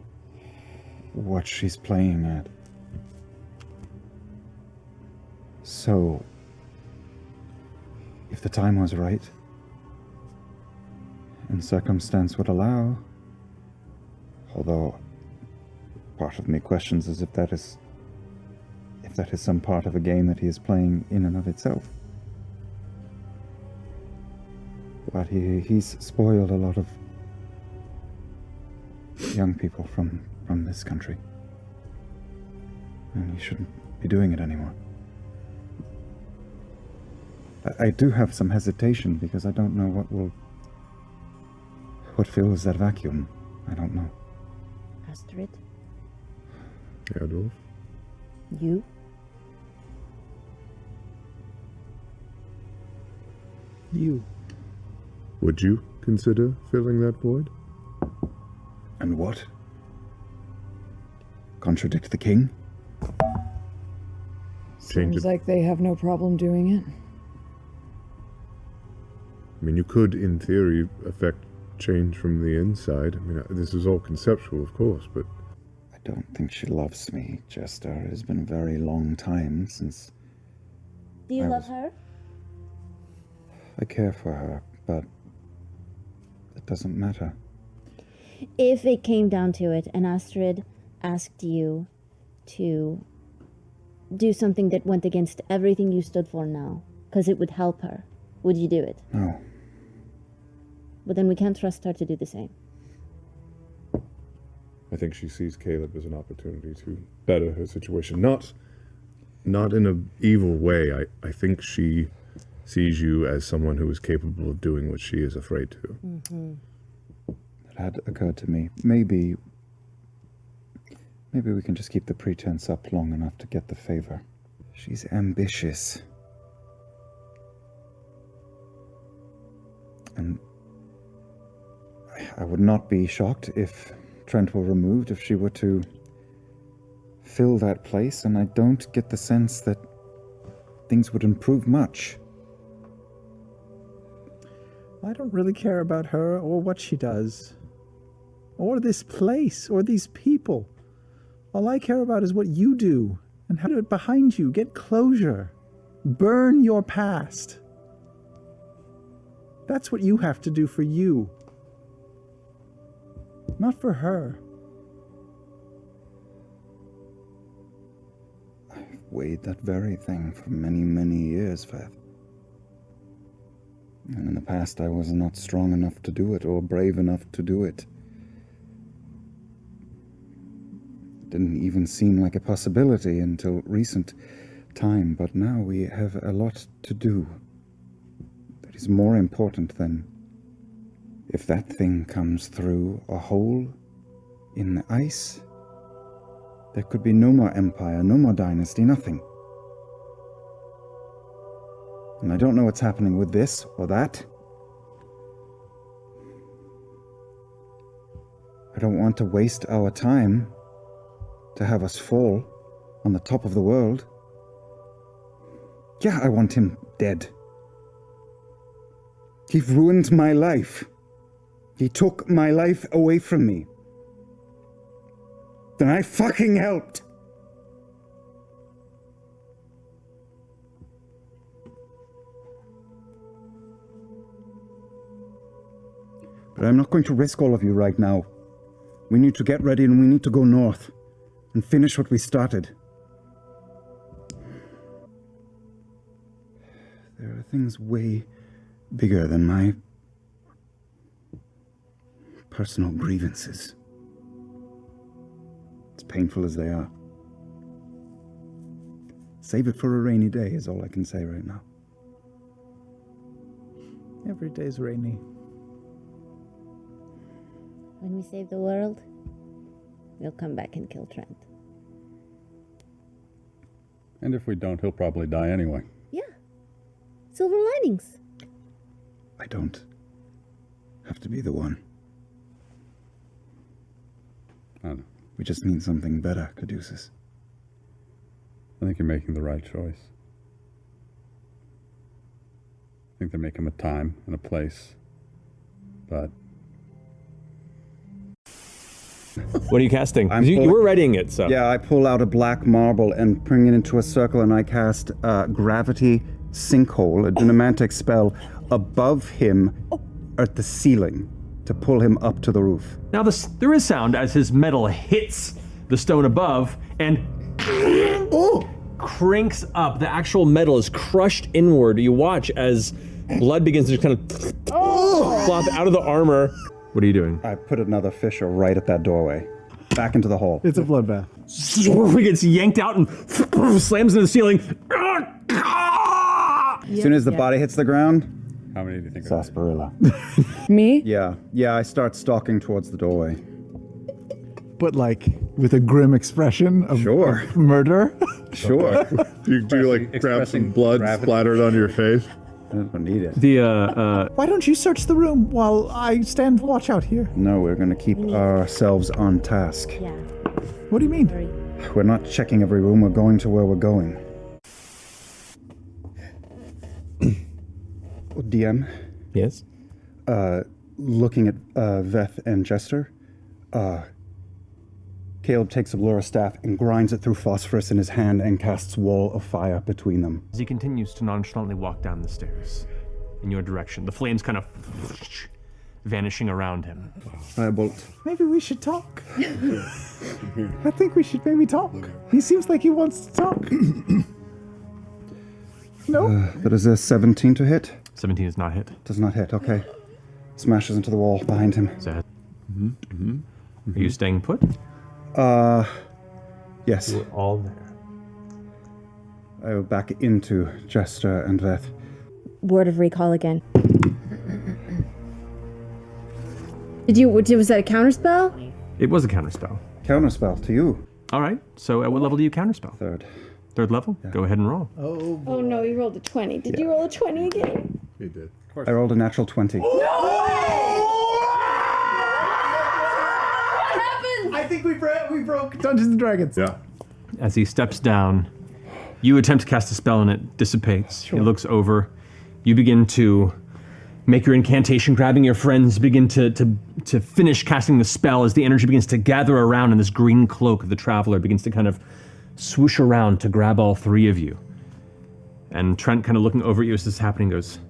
what she's playing at. So, if the time was right, and circumstance would allow, although part of me questions as if that is some part of a game that he is playing in and of itself. But he's spoiled a lot of young people from this country. And he shouldn't be doing it anymore. I do have some hesitation because I don't know what fills that vacuum. I don't know. Astrid, Adolf? you? You. Would you consider filling that void? And what? Contradict the king? Change Seems it. like they have no problem doing it. I mean, you could, in theory, affect change from the inside. I mean, this is all conceptual, of course, but... I don't think she loves me, Jester. It has been a very long time since Do you I love was- her? I care for her, but it doesn't matter. If it came down to it and Astrid asked you to do something that went against everything you stood for now, because it would help her, would you do it? No. But then we can't trust her to do the same. I think she sees Caleb as an opportunity to better her situation. Not in an evil way. I think she sees you as someone who is capable of doing what she is afraid to. Mm-hmm. It had occurred to me, maybe we can just keep the pretense up long enough to get the favor. She's ambitious. And I would not be shocked if Trent were removed, if she were to fill that place, and I don't get the sense that things would improve much. I don't really care about her or what she does, or this place, or these people. All I care about is what you do, and how to do it behind you. Get closure. Burn your past. That's what you have to do for you. Not for her. I've weighed that very thing for many, many years, Veth. And in the past I was not strong enough to do it, or brave enough to do it. It didn't even seem like a possibility until recent time, but now we have a lot to do. That is more important than if that thing comes through a hole in the ice. There could be no more empire, no more dynasty, nothing. And I don't know what's happening with this or that. I don't want to waste our time to have us fall on the top of the world. Yeah, I want him dead. He ruined my life. He took my life away from me. Then I fucking helped. But I'm not going to risk all of you right now. We need to get ready and we need to go north and finish what we started. There are things way bigger than my personal grievances. As painful as they are. Save it for a rainy day is all I can say right now. Every day's rainy. When we save the world, we'll come back and kill Trent. And if we don't, he'll probably die anyway. Yeah. Silver linings. I don't have to be the one. I don't know. We just need something better, Caduceus. I think you're making the right choice. I think there may come a time and a place, but... What are you casting? You were readying it, so... Yeah, I pull out a black marble and bring it into a circle, and I cast Gravity Sinkhole, a dynamantic spell, above him at the ceiling to pull him up to the roof. Now there is sound as his metal hits the stone above and cranks up. The actual metal is crushed inward. You watch as blood begins to just kind of flop out of the armor. What are you doing? I put another fissure right at that doorway, back into the hole. It's a bloodbath. He gets yanked out and slams into the ceiling. As soon as the body hits the ground, how many do you think? Sarsaparilla. Me? Yeah, I start stalking towards the doorway. But like with a grim expression of, of murder. Sure. Do you like grab some blood splattered on your face? I don't need it. Why don't you search the room while I stand watch out here? No, we're going to keep ourselves on task. Yeah. What do you mean? We're not checking every room, we're going to where we're going. DM? Yes? Looking at Veth and Jester, Caleb takes a blur staff and grinds it through phosphorus in his hand and casts Wall of Fire between them. As he continues to nonchalantly walk down the stairs in your direction, the flames kind of vanishing around him. Firebolt. Maybe we should talk. I think we should maybe talk. He seems like he wants to talk. No? That is a 17 to hit. 17 is not hit. Does not hit, okay. Smashes into the wall behind him. Are you staying put? Yes. We're all there. I go back into Jester and Veth. Word of recall again. Was that a counterspell? It was a counterspell. Counterspell to you. All right, so at what level do you counterspell? Third. Third level? Yeah. Go ahead and roll. Oh no, you rolled a 20. Did you roll a 20 again? He did. I rolled a natural 20. No way! I think we broke Dungeons and Dragons. Yeah. As he steps down, you attempt to cast a spell and it dissipates. Sure. It looks over. You begin to make your incantation, grabbing your friends, begin to finish casting the spell as the energy begins to gather around and this green cloak of the Traveler begins to kind of swoosh around to grab all three of you. And Trent kind of looking over at you as this is happening goes,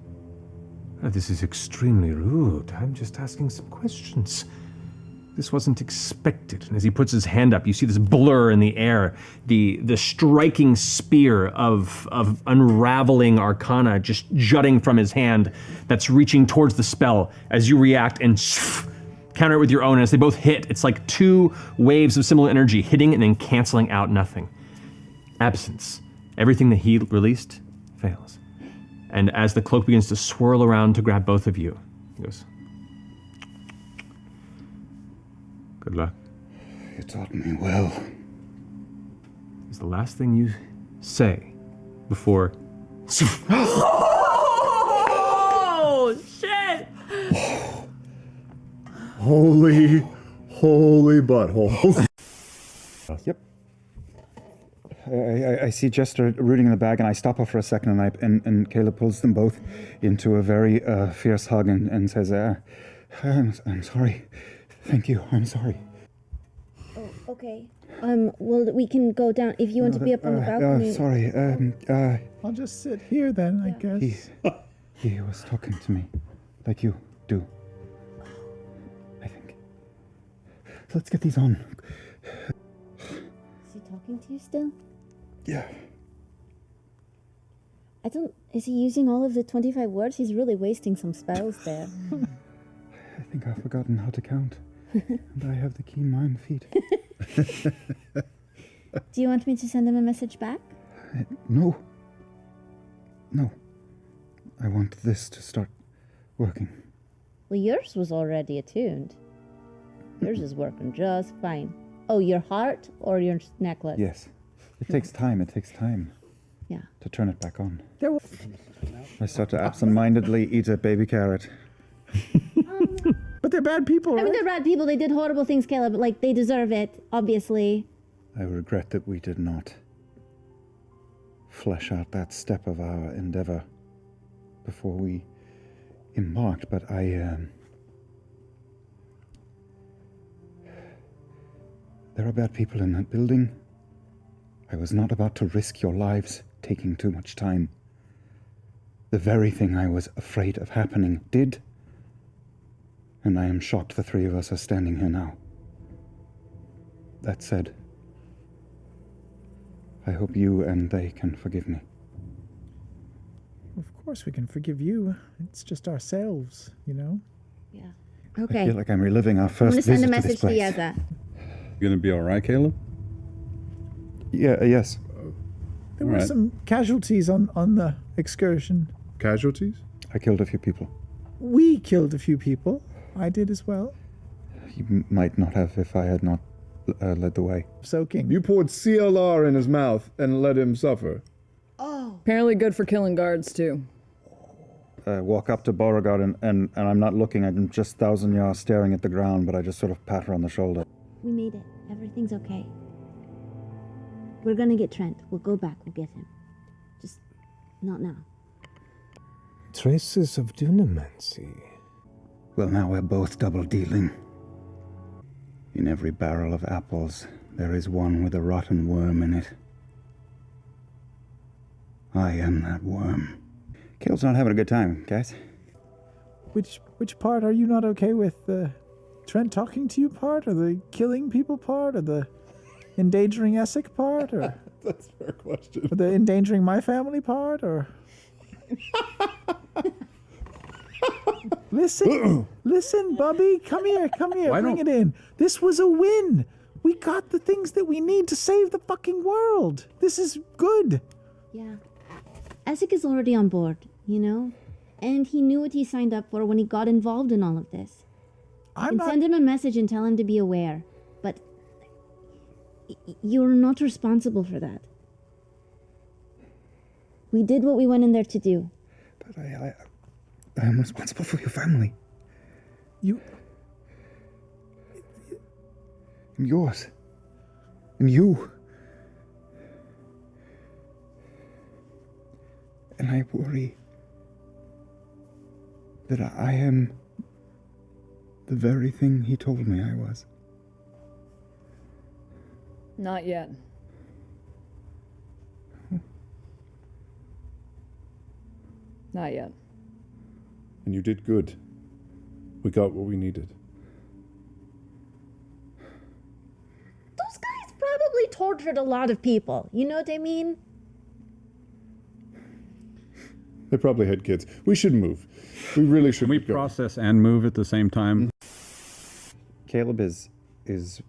This is extremely rude. I'm just asking some questions. This wasn't expected. And as he puts his hand up, you see this blur in the air, the striking spear of unraveling arcana just jutting from his hand that's reaching towards the spell as you react and counter it with your own. As they both hit, it's like two waves of similar energy hitting and then canceling out nothing. Absence. Everything that he released fails. And as the cloak begins to swirl around to grab both of you, he goes, good luck. You taught me well. It's the last thing you say before. Oh, shit! Holy butthole. Yep. I see Jester rooting in the bag, and I stop her for a second, and Caleb pulls them both into a very fierce hug and says, I'm sorry. Thank you. I'm sorry. Oh, okay. Well, we can go down if you want to be up on the balcony. Sorry. I'll just sit here then, I guess. He was talking to me, like you do. I think. So let's get these on. Is he talking to you still? Yeah. Is he using all of the 25 words? He's really wasting some spells there. I think I've forgotten how to count. And I have the keen mind feat. Do you want me to send him a message back? No. I want this to start working. Well, yours was already attuned. Yours is working just fine. Oh, your heart or your necklace? Yes. It takes time. Yeah. To turn it back on. I start to absent-mindedly eat a baby carrot. But they're bad people, right? I mean, they're bad people. They did horrible things, Caleb. Like, they deserve it, obviously. I regret that we did not flesh out that step of our endeavor before we embarked, but there are bad people in that building. I was not about to risk your lives taking too much time. The very thing I was afraid of happening did, and I am shocked the three of us are standing here now. That said, I hope you and they can forgive me. Of course we can forgive you. It's just ourselves, you know? Yeah. I Okay. feel like I'm reliving our I'm first going to send a visit to this message to place. Yeza. You gonna be all right, Caleb? Yeah, yes. There were some casualties on the excursion. Casualties? I killed a few people. We killed a few people. I did as well. You might not have if I had not led the way. Soaking. You poured CLR in his mouth and let him suffer. Oh. Apparently good for killing guards, too. Walk up to Beauregard and I'm not looking. I'm just 1,000 yards staring at the ground, but I just sort of pat her on the shoulder. We made it. Everything's okay. We're going to get Trent. We'll go back. We'll get him. Just not now. Traces of dunamancy. Well, now we're both double dealing. In every barrel of apples, there is one with a rotten worm in it. I am that worm. Caleb's not having a good time, guys. Which part are you not okay with? The Trent talking to you part, or the killing people part, or the endangering Essek part, or That's a fair question. or the endangering my family part, or Listen, Bubby, come here, bring it in. This was a win. We got the things that we need to save the fucking world. This is good. Yeah. Essek is already on board, you know? And he knew what he signed up for when he got involved in all of this. Send him a message and tell him to be aware. But you're not responsible for that. We did what we went in there to do. But I am responsible for your family. You... And yours. And you. And I worry that I am the very thing he told me I was. Not yet. Not yet. And you did good. We got what we needed. Those guys probably tortured a lot of people. You know what I mean? They probably had kids. We should move. We really should. Can we process and move at the same time? Caleb is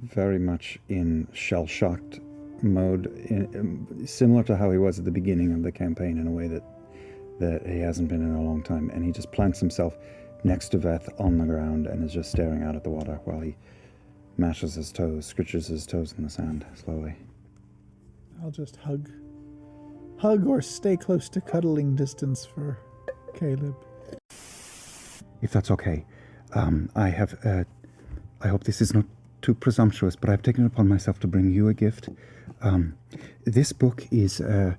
very much in shell-shocked mode, similar to how he was at the beginning of the campaign, in a way that he hasn't been in a long time. And he just plants himself next to Veth on the ground and is just staring out at the water while he mashes his toes, scritches his toes in the sand slowly. I'll just hug or stay close to cuddling distance for Caleb. If that's okay, I hope this is not too presumptuous, but I've taken it upon myself to bring you a gift. This book is a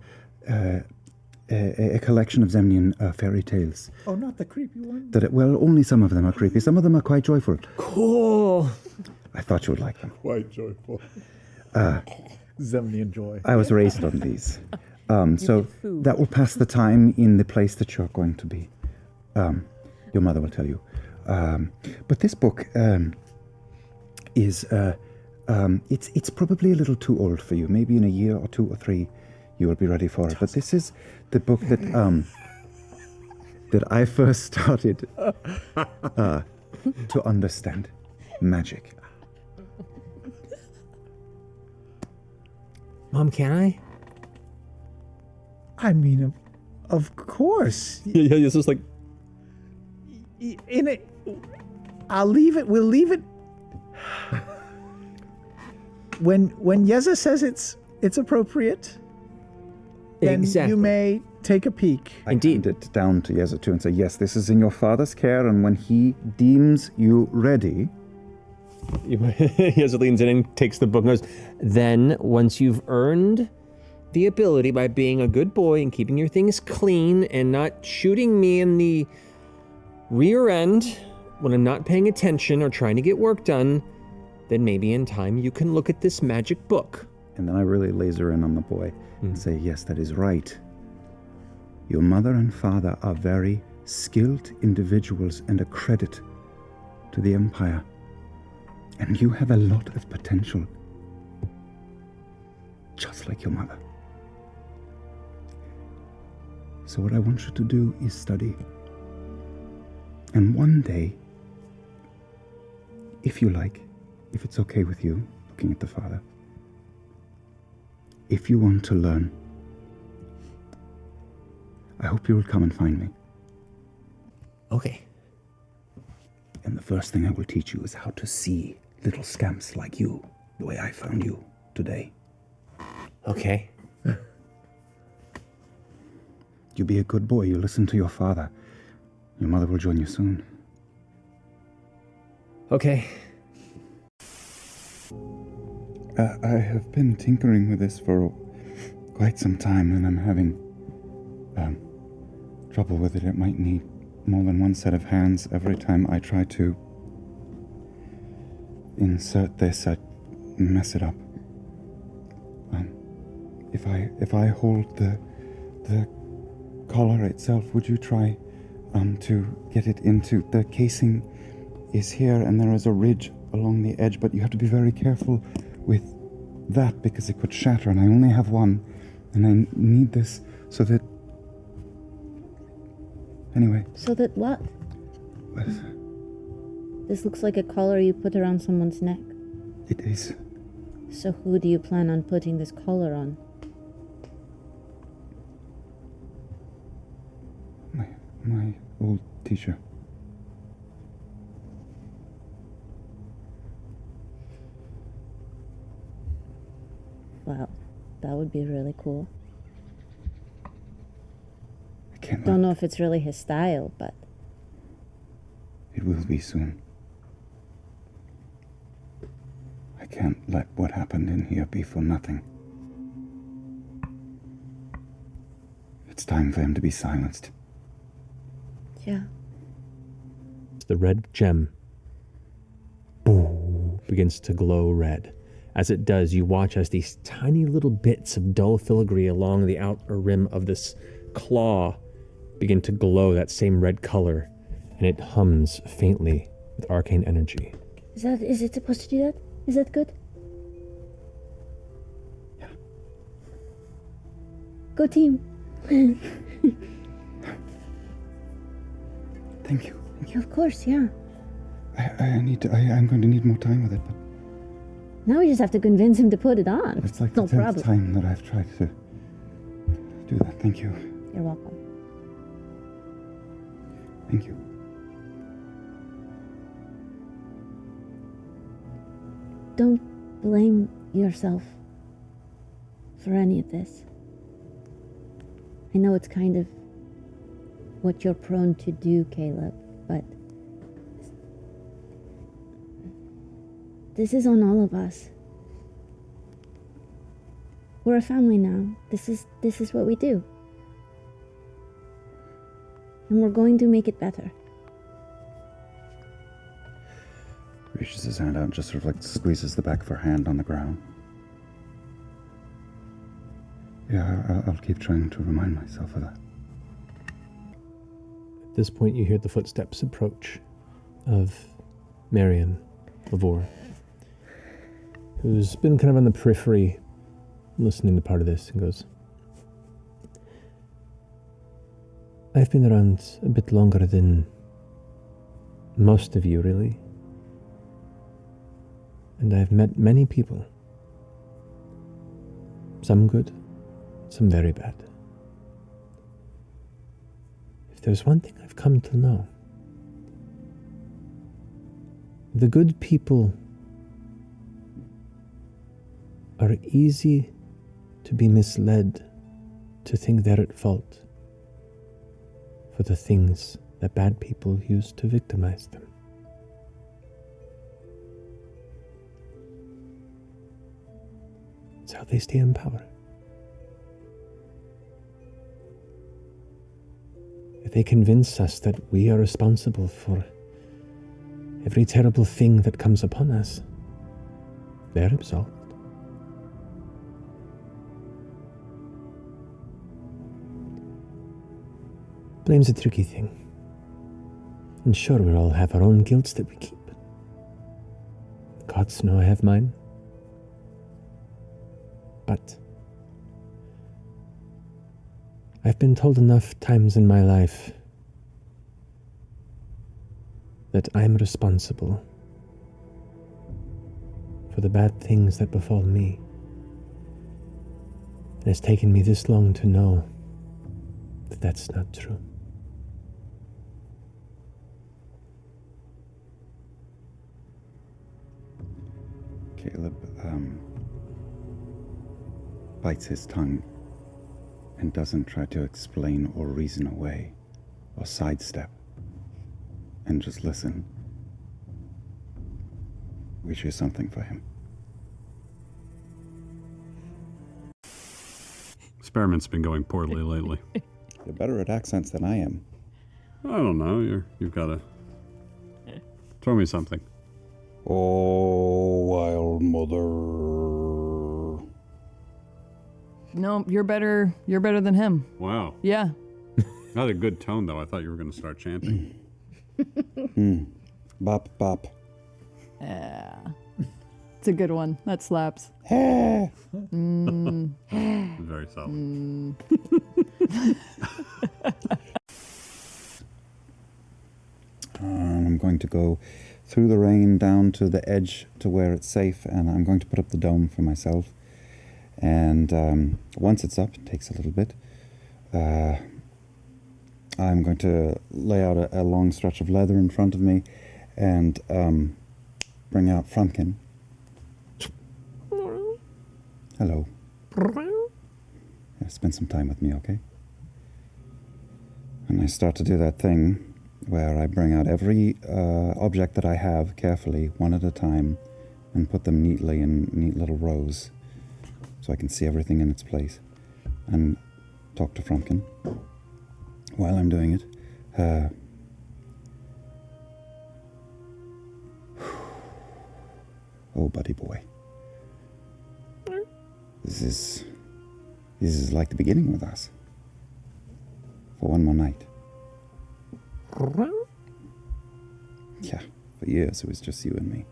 collection of Zemnian fairy tales. Oh, not the creepy one? Well, only some of them are creepy. Some of them are quite joyful. Cool. I thought you would like them. Quite joyful. Zemnian joy. I was raised on these. So that will pass the time in the place that you're going to be. Your mother will tell you. But this book is, it's probably a little too old for you. Maybe in a year or 2 or 3 you will be ready for it. But this is the book that that I first started to understand magic. Mom, can I? I mean, of course. Yeah, it's just like... In it, I'll leave it. We'll leave it. When Yeza says it's appropriate, then exactly. You may take a peek. I hand it down to Yeza too and say, yes, this is in your father's care, and when he deems you ready... Yeza leans in and takes the book and goes, then, once you've earned the ability by being a good boy and keeping your things clean and not shooting me in the rear end when I'm not paying attention or trying to get work done, then maybe in time you can look at this magic book. And then I really laser in on the boy and say, yes, that is right. Your mother and father are very skilled individuals and a credit to the Empire. And you have a lot of potential, just like your mother. So what I want you to do is study. And one day, if you like, if it's okay with you, looking at the father, if you want to learn, I hope you will come and find me. Okay. And the first thing I will teach you is how to see little scamps like you, the way I found you today. Okay. You be a good boy, you listen to your father. Your mother will join you soon. Okay. I have been tinkering with this for quite some time, and I'm having trouble with it. It might need more than one set of hands. Every time I try to insert this, I mess it up. If I hold the collar itself, would you try to get it into the casing? Is here, and there is a ridge along the edge, but you have to be very careful with that because it could shatter, and I only have one, and I need this so that... Anyway. So that what? This looks like a collar you put around someone's neck. It is. So who do you plan on putting this collar on? My old teacher. Wow, that would be really cool. I can't Don't know if it's really his style, but... It will be soon. I can't let what happened in here be for nothing. It's time for him to be silenced. Yeah. The red gem begins to glow red. As it does, you watch as these tiny little bits of dull filigree along the outer rim of this claw begin to glow that same red color and it hums faintly with arcane energy. Is it supposed to do that? Is that good? Yeah. Go team. Thank you. Of course, yeah. I'm going to need more time with it, but Now we just have to convince him to put it on. it's like no the 10th problem. time that I've tried to do that. Thank you. You're welcome. Thank you. Don't blame yourself for any of this. I know it's kind of what you're prone to do, Caleb, but this is on all of us. We're a family now. This is what we do. And we're going to make it better. Reaches his hand out and just sort of like squeezes the back of her hand on the ground. Yeah, I'll keep trying to remind myself of that. At this point, you hear the footsteps approach of Marion Lavore, who's been kind of on the periphery listening to part of this, and goes, I've been around a bit longer than most of you, really. And I've met many people. Some good, some very bad. If there's one thing I've come to know, the good people are easy to be misled to think they're at fault for the things that bad people use to victimize them. It's how they stay in power. If they convince us that we are responsible for every terrible thing that comes upon us, they're absolved. Blame's a tricky thing. And sure, we all have our own guilts that we keep. Gods know I have mine. But I've been told enough times in my life that I'm responsible for the bad things that befall me. And it's taken me this long to know that that's not true. Caleb bites his tongue and doesn't try to explain or reason away or sidestep and just listen. Which is something for him. Experiment's been going poorly lately. You're better at accents than I am. I don't know. You've got to throw me something. Oh, wild mother. No, you're better. You're better than him. Wow. Yeah. Not a good tone, though. I thought you were going to start chanting. Bop, bop. Yeah. It's a good one. That slaps. Very solid. I'm going to go through the rain down to the edge to where it's safe, and I'm going to put up the dome for myself. And once it's up, it takes a little bit, I'm going to lay out a long stretch of leather in front of me and bring out Frumpkin. Hello. Yeah, spend some time with me, okay? And I start to do that thing where I bring out every object that I have carefully, one at a time, and put them neatly in neat little rows so I can see everything in its place. And talk to Frumpkin while I'm doing it. Oh, buddy boy. This is like the beginning with us. For one more night. For years, it was just you and me.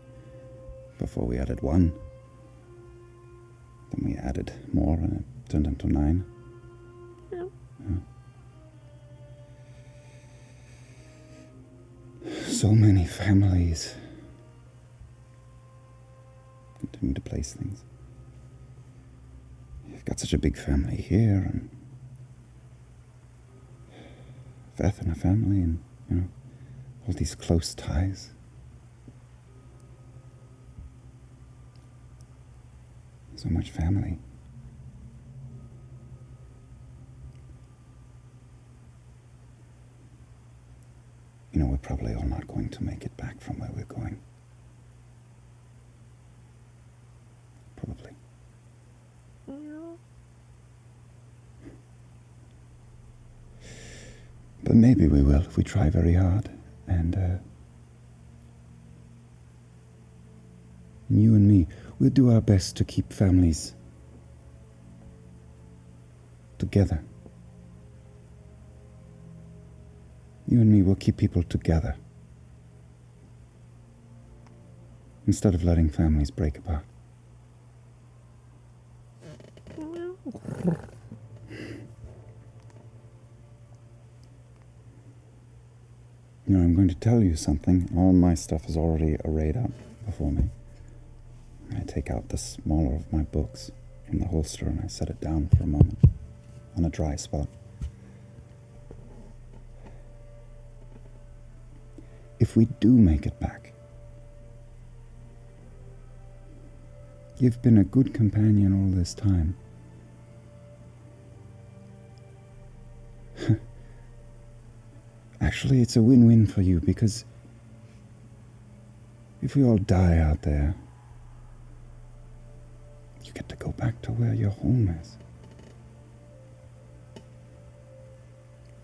Before we added 1. Then we added more, and it turned into 9. Yeah. So many families. Continue to place things. You've got such a big family here, and Veth and a family, and, all these close ties. So much family. We're probably all not going to make it back from where we're going. Probably. But maybe we will if we try very hard. And you and me, we'll do our best to keep families together. You and me will keep people together instead of letting families break apart. I'm going to tell you something. All my stuff is already arrayed up before me. I take out the smaller of my books from the holster and I set it down for a moment on a dry spot. If we do make it back, you've been a good companion all this time. Actually, it's a win-win for you, because if we all die out there, you get to go back to where your home is.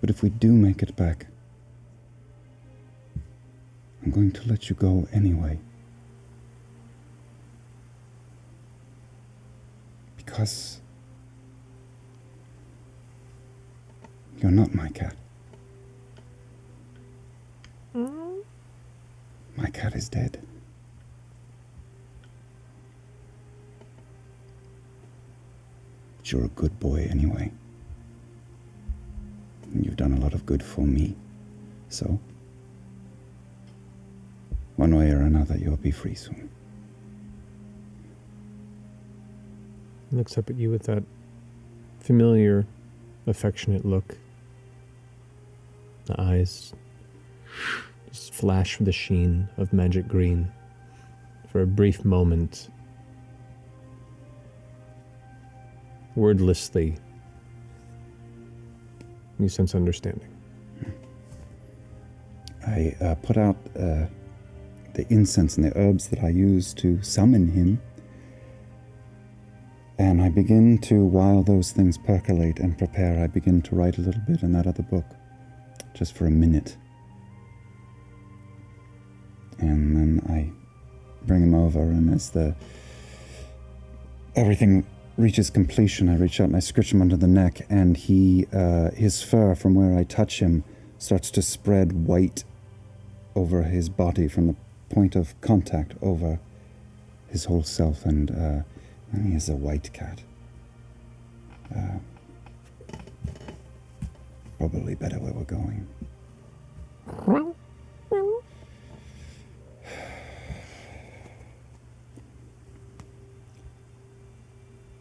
But if we do make it back, I'm going to let you go anyway. Because you're not my cat. My cat is dead. But you're a good boy anyway. And you've done a lot of good for me. So, one way or another, you'll be free soon. He looks up at you with that familiar, affectionate look. The eyes just flash with the sheen of magic green. For a brief moment, wordlessly, you sense understanding. I put out the incense and the herbs that I use to summon him. And I begin to, while those things percolate and prepare, I begin to write a little bit in that other book, just for a minute. And then I bring him over, and as everything reaches completion, I reach out and I scratch him under the neck, and his fur from where I touch him starts to spread white over his body from the point of contact over his whole self, and he is a white cat. Probably better where we're going.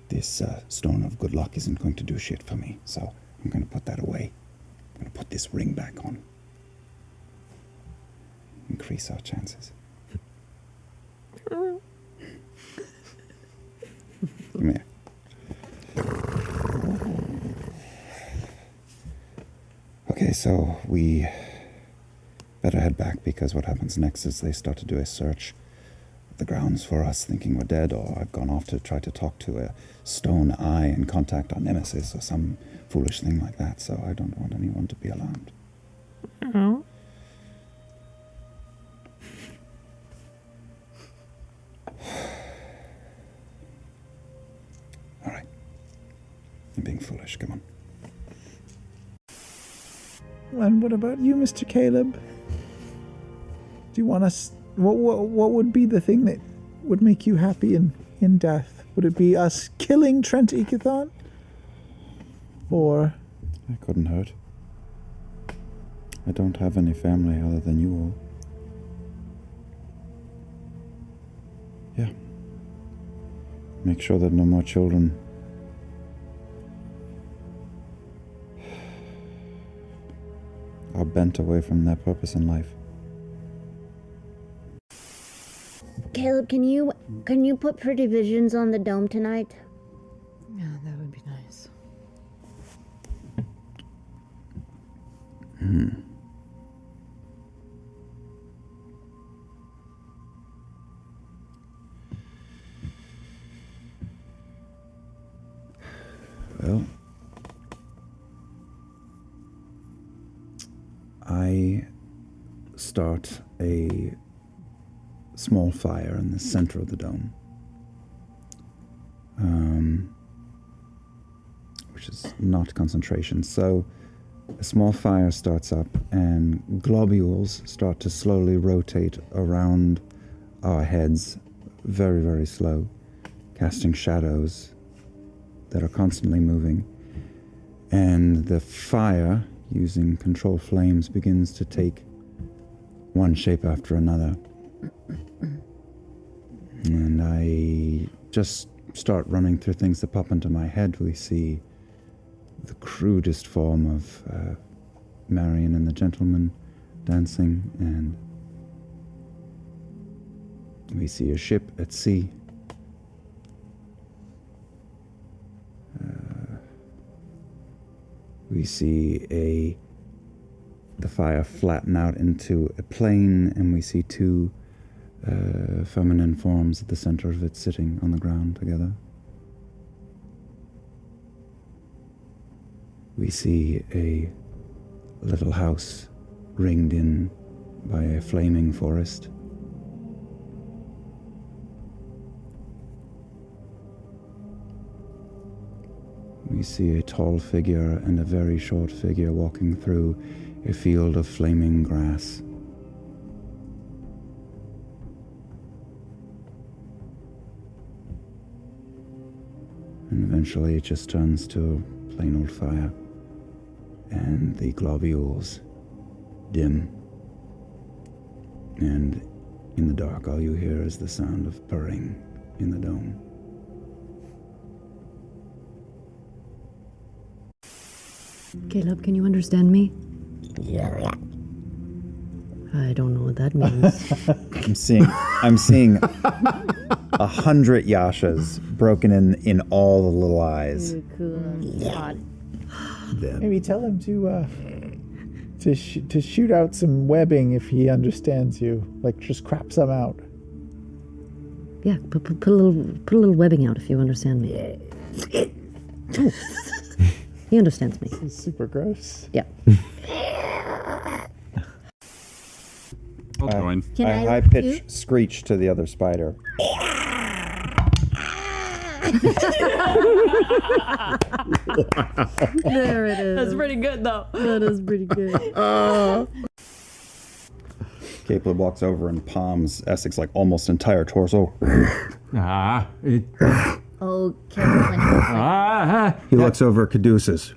This stone of good luck isn't going to do shit for me, so I'm going to put that away. I'm going to put this ring back on. Increase our chances. Come here. Okay, so we better head back, because what happens next is they start to do a search of the grounds for us, thinking we're dead, or I've gone off to try to talk to a stone eye and contact our nemesis or some foolish thing like that, so I don't want anyone to be alarmed. Mm-hmm. All right. I'm being foolish. Come on. And what about you, Mr. Caleb? Do you want us What would be the thing that would make you happy in death? Would it be us killing Trent Ikithon? Or... It couldn't hurt. I don't have any family other than you all. Yeah. Make sure that no more children are bent away from their purpose in life. Caleb, can you put pretty visions on the dome tonight? Yeah, that would be nice. Well, I start a small fire in the center of the dome, which is not concentration. So a small fire starts up and globules start to slowly rotate around our heads, very, very slow, casting shadows that are constantly moving. And the fire, using control flames, begins to take one shape after another. And I just start running through things that pop into my head. We see the crudest form of Marion and the gentleman dancing, and we see a ship at sea. We see the fire flatten out into a plane, and we see two feminine forms at the center of it sitting on the ground together. We see a little house ringed in by a flaming forest. We see a tall figure and a very short figure walking through a field of flaming grass. And eventually it just turns to a plain old fire, and the globules dim. And in the dark, all you hear is the sound of purring in the dome. Caleb, can you understand me? I don't know what that means. I'm seeing 100 Yashas broken in all the little eyes. Maybe tell him to shoot out some webbing if he understands you. Like, just crap some out. Yeah, put a little webbing out if you understand me. Oh. He understands me. This is super gross. Yeah. I'll join. Can I high pitch screech to the other spider. There it is. That's pretty good, though. That is pretty good. Caleb walks over and palms Essex like almost entire torso. Oh, Caleb. He looks over at Caduceus.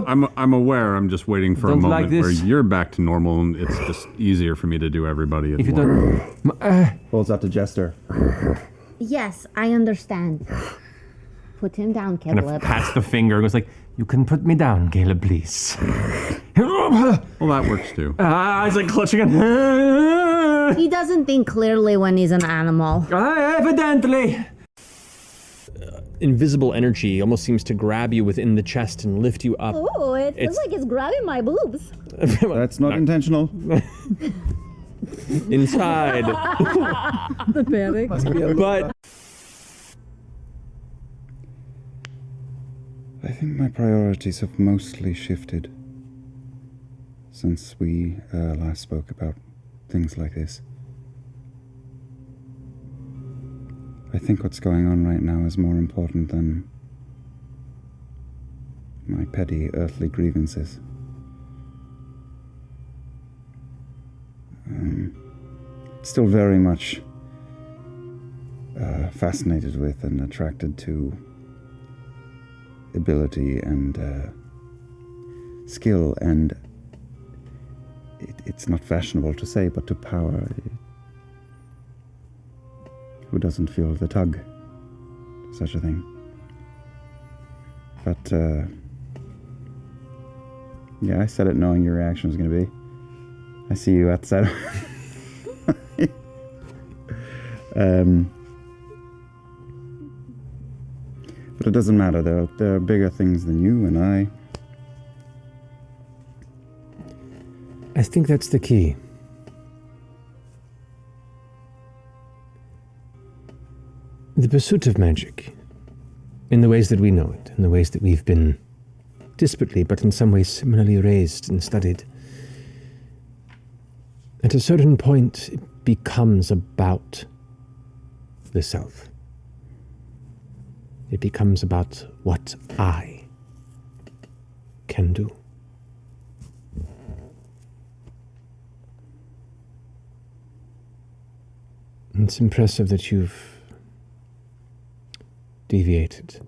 I'm aware. I'm just waiting for a Don't moment like where this. you're back to normal, and it's just easier for me to do everybody at If you once. Pulls out to Jester. Yes, I understand. Put him down, Kind Caleb. of pats the finger, goes like, "You can put me down, Caleb, please." Well, that works too. He's like clutching it. He doesn't think clearly when he's an animal. Evidently. Invisible energy almost seems to grab you within the chest and lift you up. Oh, it feels like it's grabbing my boobs. That's not intentional. Inside. The panic. But I think my priorities have mostly shifted since we last spoke about things like this. I think what's going on right now is more important than my petty earthly grievances. still very much fascinated with and attracted to ability and skill, and it's not fashionable to say, but to power. Who doesn't feel the tug? Such a thing. But, yeah, I said it knowing your reaction was going to be. I see you outside. But it doesn't matter, though. There are bigger things than you and I. I think that's the key. The pursuit of magic, in the ways that we know it, in the ways that we've been disparately, but in some ways similarly raised and studied. At a certain point, it becomes about the self. It becomes about what I can do. It's impressive that you've deviated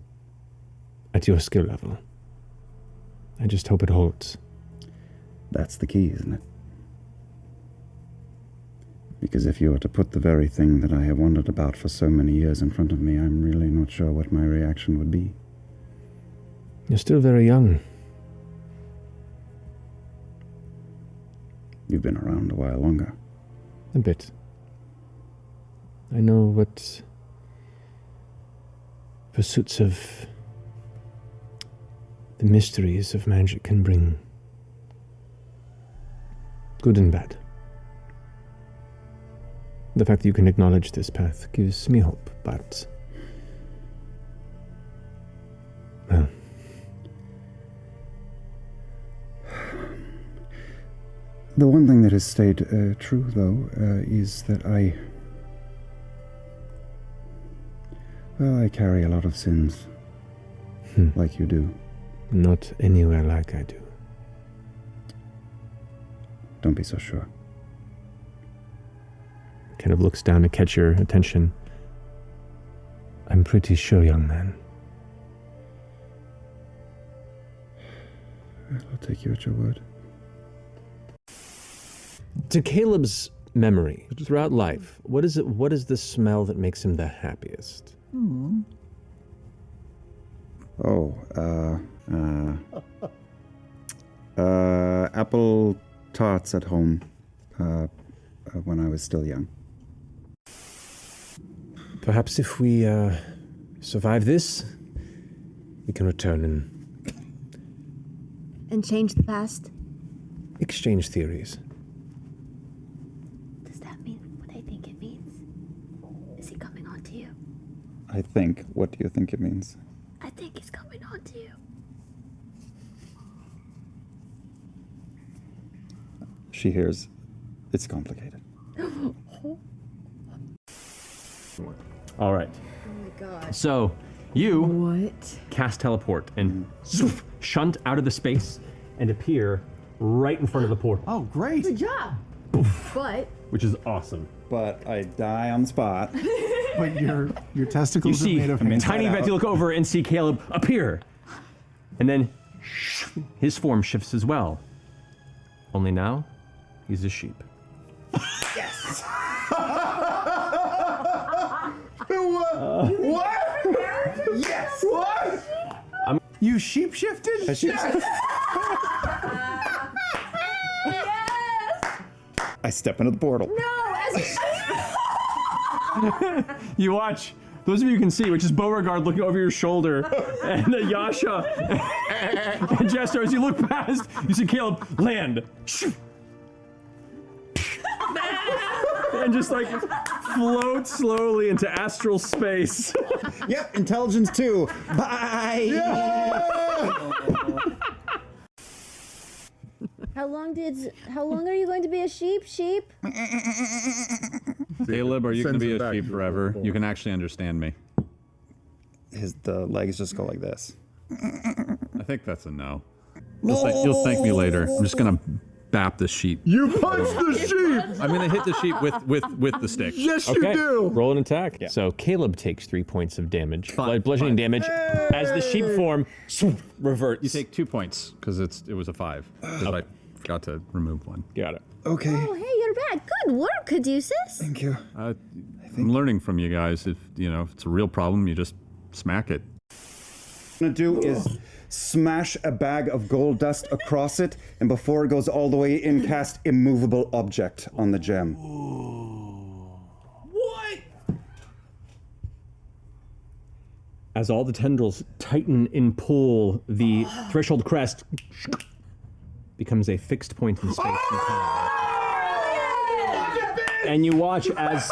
at your skill level. I just hope it holds. That's the key, isn't it? Because if you were to put the very thing that I have wondered about for so many years in front of me, I'm really not sure what my reaction would be. You're still very young. You've been around a while longer. A bit. I know what pursuits of the mysteries of magic can bring. Good and bad. The fact that you can acknowledge this path gives me hope, but... well... The one thing that has stayed true, though, is that I carry a lot of sins, like you do. Not anywhere like I do. Don't be so sure. Kind of looks down to catch your attention. I'm pretty sure, young man. I'll take you at your word. To Caleb's memory, throughout life, what is the smell that makes him the happiest? Apple tarts at home when I was still young. Perhaps if we survive this, we can return And change the past? exchange theories. Does that mean what I think it means? Is he coming on to you? I think. What do you think it means? I think he's coming on to you. She hears. It's complicated. All right. Oh my god. So you cast teleport and zoof, shunt out of the space and appear right in front of the portal. Oh, great. Good job. But Which is awesome. But I die on the spot. But your You testicles see are made of tiny Veth, you look over and see Caleb appear. And then his form shifts as well. Only now, he's a sheep. Yes. What? Yes. What? You sheep shifted? I step into the portal. No, as You watch. Those of you who can see, which is Beauregard looking over your shoulder, and Yasha and Jester, as you look past, you see Caleb land. And just like float slowly into astral space. Yep, intelligence 2. Bye. How long are you going to be a sheep? Caleb, are you going to be a sheep forever? You can actually understand me. The legs just go like this. I think that's a no. You'll thank me later. I'm just going to bap the sheep. You punch the sheep! I'm gonna hit the sheep with the stick. Yes, Okay, you do! roll an attack. So Caleb takes 3 points of damage, bludgeoning damage, as the sheep form reverts. You take 2 points because it was a 5. Because I forgot to remove one. Got it. Okay. Oh, hey, you're back. Good work, Caduceus. Thank you. I'm learning from you guys. If it's a real problem, you just smack it. What I'm gonna do is smash a bag of gold dust across it, and before it goes all the way in, cast immovable object on the gem. What? As all the tendrils tighten and pull, the threshold crest becomes a fixed point in space and time. And you watch as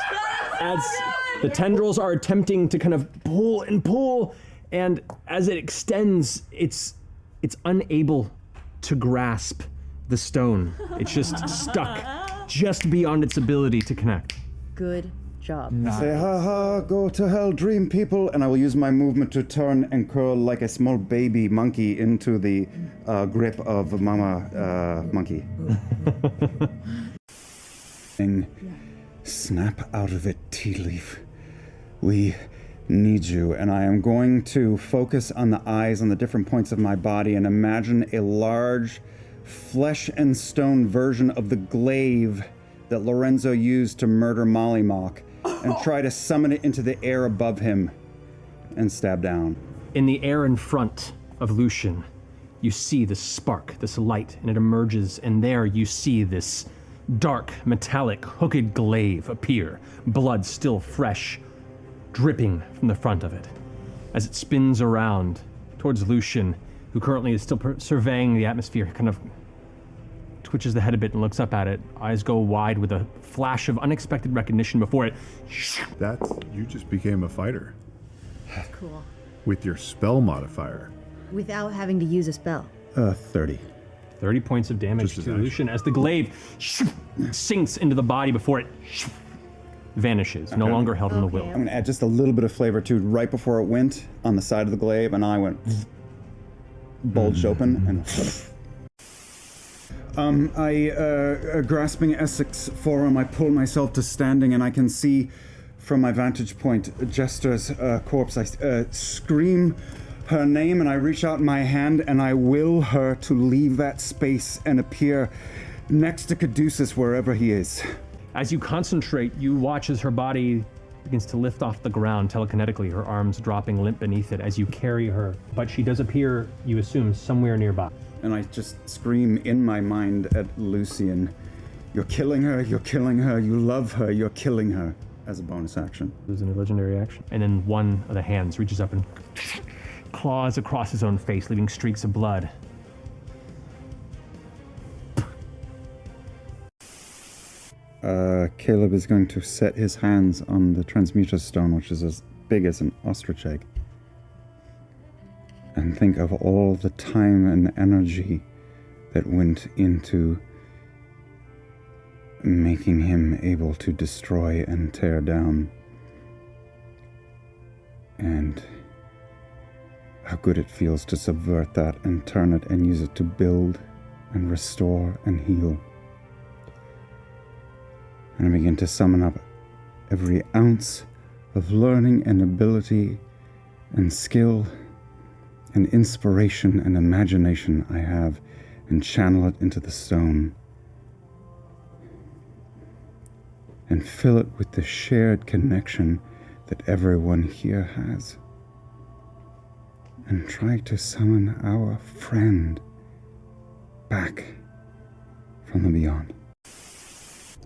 the tendrils are attempting to kind of pull and pull, and as it extends, it's unable to grasp the stone. It's just stuck just beyond its ability to connect. Good job. Say, ha ha, go to hell, dream people, and I will use my movement to turn and curl like a small baby monkey into the grip of Mama Monkey. And snap out of it, tea leaf. We need you, and I am going to focus on the eyes on the different points of my body and imagine a large flesh and stone version of the glaive that Lorenzo used to murder Mollymock, and try to summon it into the air above him and stab down. In the air in front of Lucian, you see this spark, this light, and it emerges, and there you see this dark, metallic, hooked glaive appear, blood still fresh, dripping from the front of it. As it spins around towards Lucian, who currently is still surveying the atmosphere, kind of twitches the head a bit and looks up at it. Eyes go wide with a flash of unexpected recognition before it. You just became a fighter. Cool. With your spell modifier. Without having to use a spell. 30. 30 points of damage to Lucian as the glaive sinks into the body before it vanishes, no longer held in the will. I'm going to add just a little bit of flavor too. Right before it went on the side of the glaive, and I went bulged open, and grasping Essex forearm, I pull myself to standing, and I can see from my vantage point Jester's corpse. I scream her name, and I reach out my hand, and I will her to leave that space and appear next to Caduceus wherever he is. As you concentrate, you watch as her body begins to lift off the ground telekinetically, her arms dropping limp beneath it as you carry her. But she does appear, you assume, somewhere nearby. And I just scream in my mind at Lucian, "You're killing her, you're killing her, you love her, you're killing her," as a bonus action. This is a legendary action. And then one of the hands reaches up and claws across his own face, leaving streaks of blood. Caleb is going to set his hands on the transmuter stone, which is as big as an ostrich egg, and think of all the time and energy that went into making him able to destroy and tear down, and how good it feels to subvert that and turn it and use it to build and restore and heal. And I begin to summon up every ounce of learning and ability and skill and inspiration and imagination I have, and channel it into the stone. And fill it with the shared connection that everyone here has. And try to summon our friend back from the beyond.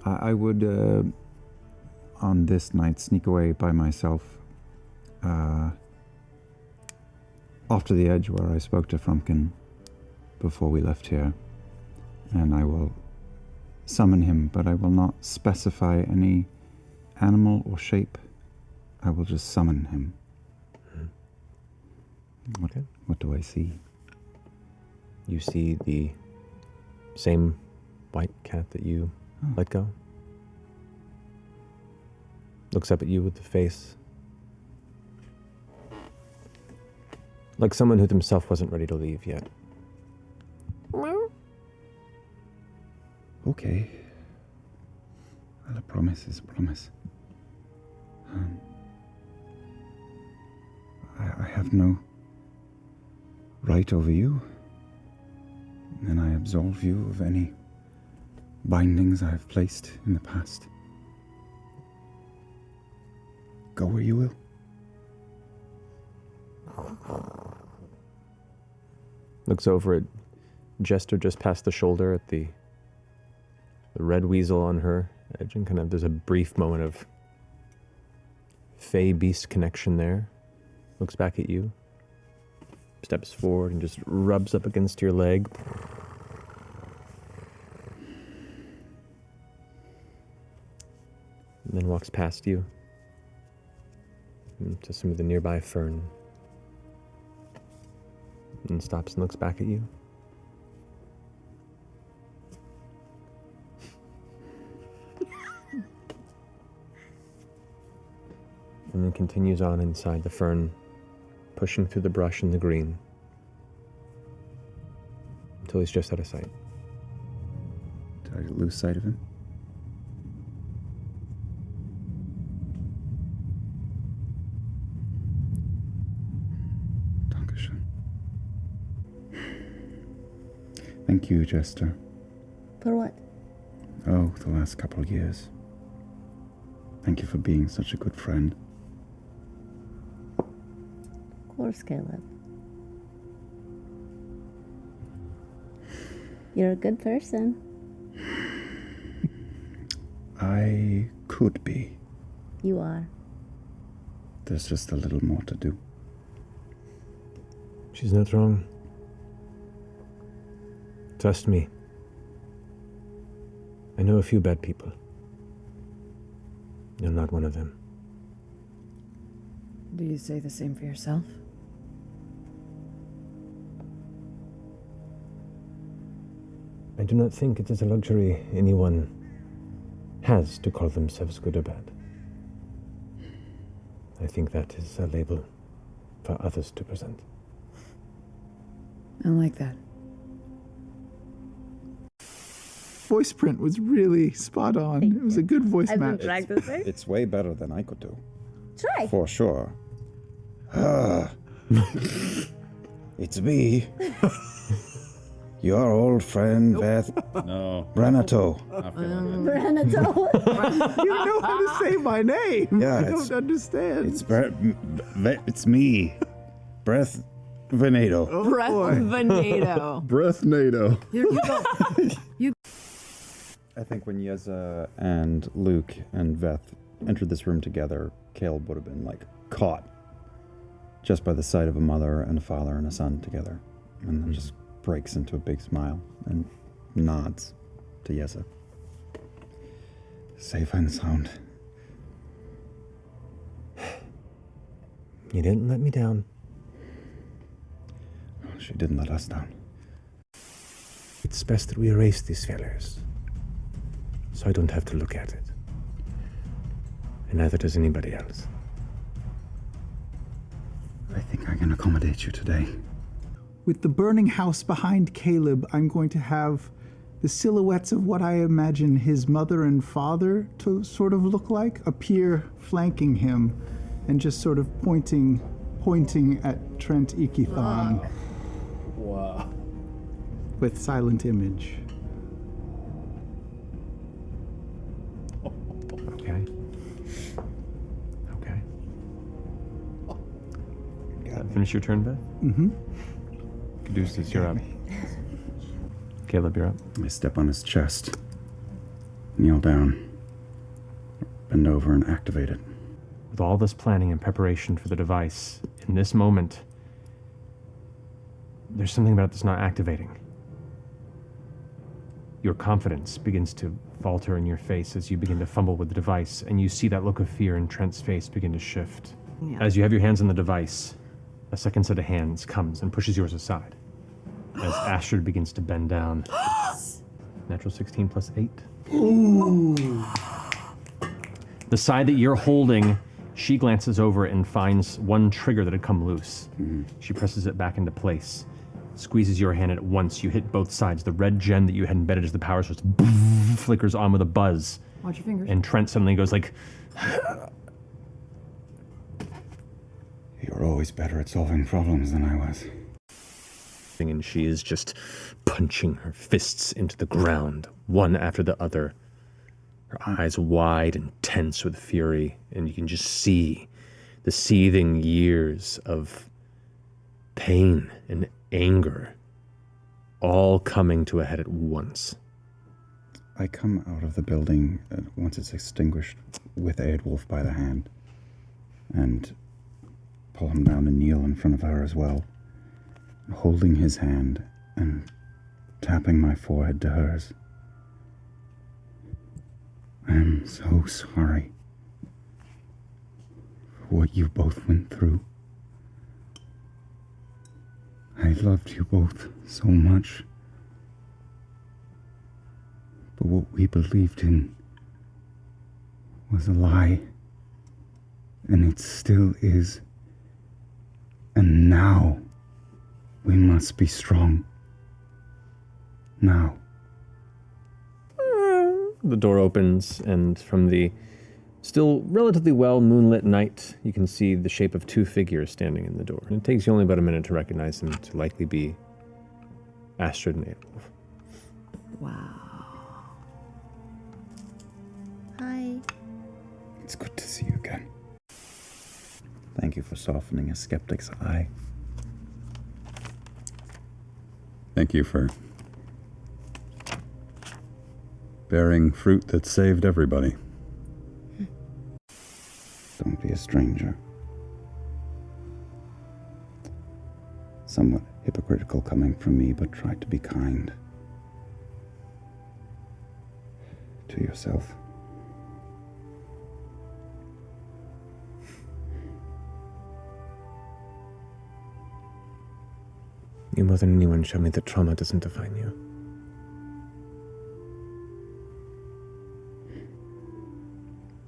I would, on this night, sneak away by myself off to the edge where I spoke to Frumpkin before we left here. And I will summon him, but I will not specify any animal or shape. I will just summon him. What do I see? You see the same white cat that you let go. Looks up at you with the face like someone who himself wasn't ready to leave yet. Okay. Well, a promise is a promise. I have no right over you, and I absolve you of any bindings I have placed in the past. Go where you will. Looks over at Jester just past the shoulder at the red weasel on her edge, and kind of there's a brief moment of Fey beast connection there. Looks back at you, steps forward and just rubs up against your leg. And then walks past you to some of the nearby fern. And stops and looks back at you. And then continues on inside the fern, pushing through the brush and the green, until he's just out of sight. Did I lose sight of him? Thank you, Jester. For what? Oh, the last couple of years. Thank you for being such a good friend. Of course, Caleb. You're a good person. I could be. You are. There's just a little more to do. She's not wrong. Trust me. I know a few bad people. You're not one of them. Do you say the same for yourself? I do not think it is a luxury anyone has to call themselves good or bad. I think that is a label for others to present. I like that. Voice print was really spot on. It was a good voice match. It's way better than I could do. Try. For sure. It's me. Your old friend, Beth. No. Renato. Renato. You know how to say my name. Yeah, I don't understand. It's me. Breath Venato. Oh, Breath boy. Venato. Breath NATO. I think when Yeza and Luke and Veth entered this room together, Caleb would have been like caught just by the sight of a mother and a father and a son together, and then just breaks into a big smile and nods to Yeza. Safe and sound. You didn't let me down. She didn't let us down. It's best that we erase these failures, so I don't have to look at it. And neither does anybody else. I think I can accommodate you today. With the burning house behind Caleb, I'm going to have the silhouettes of what I imagine his mother and father to sort of look like appear flanking him and just sort of pointing at Trent Ikithon. Wow. With silent image. Okay. Okay. Finish your turn, Beth? Mm-hmm. Caduceus, you're up. Caleb, you're up. I step on his chest, kneel down, bend over and activate it. With all this planning and preparation for the device, in this moment, there's something about it that's not activating. Your confidence begins to falter in your face as you begin to fumble with the device, and you see that look of fear in Trent's face begin to shift. Yeah. As you have your hands on the device, a second set of hands comes and pushes yours aside. As Astrid begins to bend down. Natural 16 plus 8. Ooh. The side that you're holding, she glances over and finds one trigger that had come loose. She presses it back into place. squeezes your hand at once. You hit both sides. The red gem that you had embedded as the power source flickers on with a buzz. Watch your fingers. And Trent suddenly goes like... You were always better at solving problems than I was. And she is just punching her fists into the ground, one after the other. Her eyes wide and tense with fury, and you can just see the seething years of pain and anger all coming to a head at once. I come out of the building once it's extinguished with Eadwulf by the hand and pull him down and kneel in front of her as well, holding his hand and tapping my forehead to hers. I am so sorry for what you both went through. I loved you both so much. But what we believed in was a lie. And it still is. And now we must be strong. Now. The door opens, and from the still relatively well moonlit night, you can see the shape of two figures standing in the door. And it takes you only about a minute to recognize them to likely be Astrid and Eadwulf. Wow. Hi. It's good to see you again. Thank you for softening a skeptic's eye. Thank you for bearing fruit that saved everybody. Don't be a stranger. Somewhat hypocritical coming from me, but try to be kind to yourself. You more than anyone show me that trauma doesn't define you.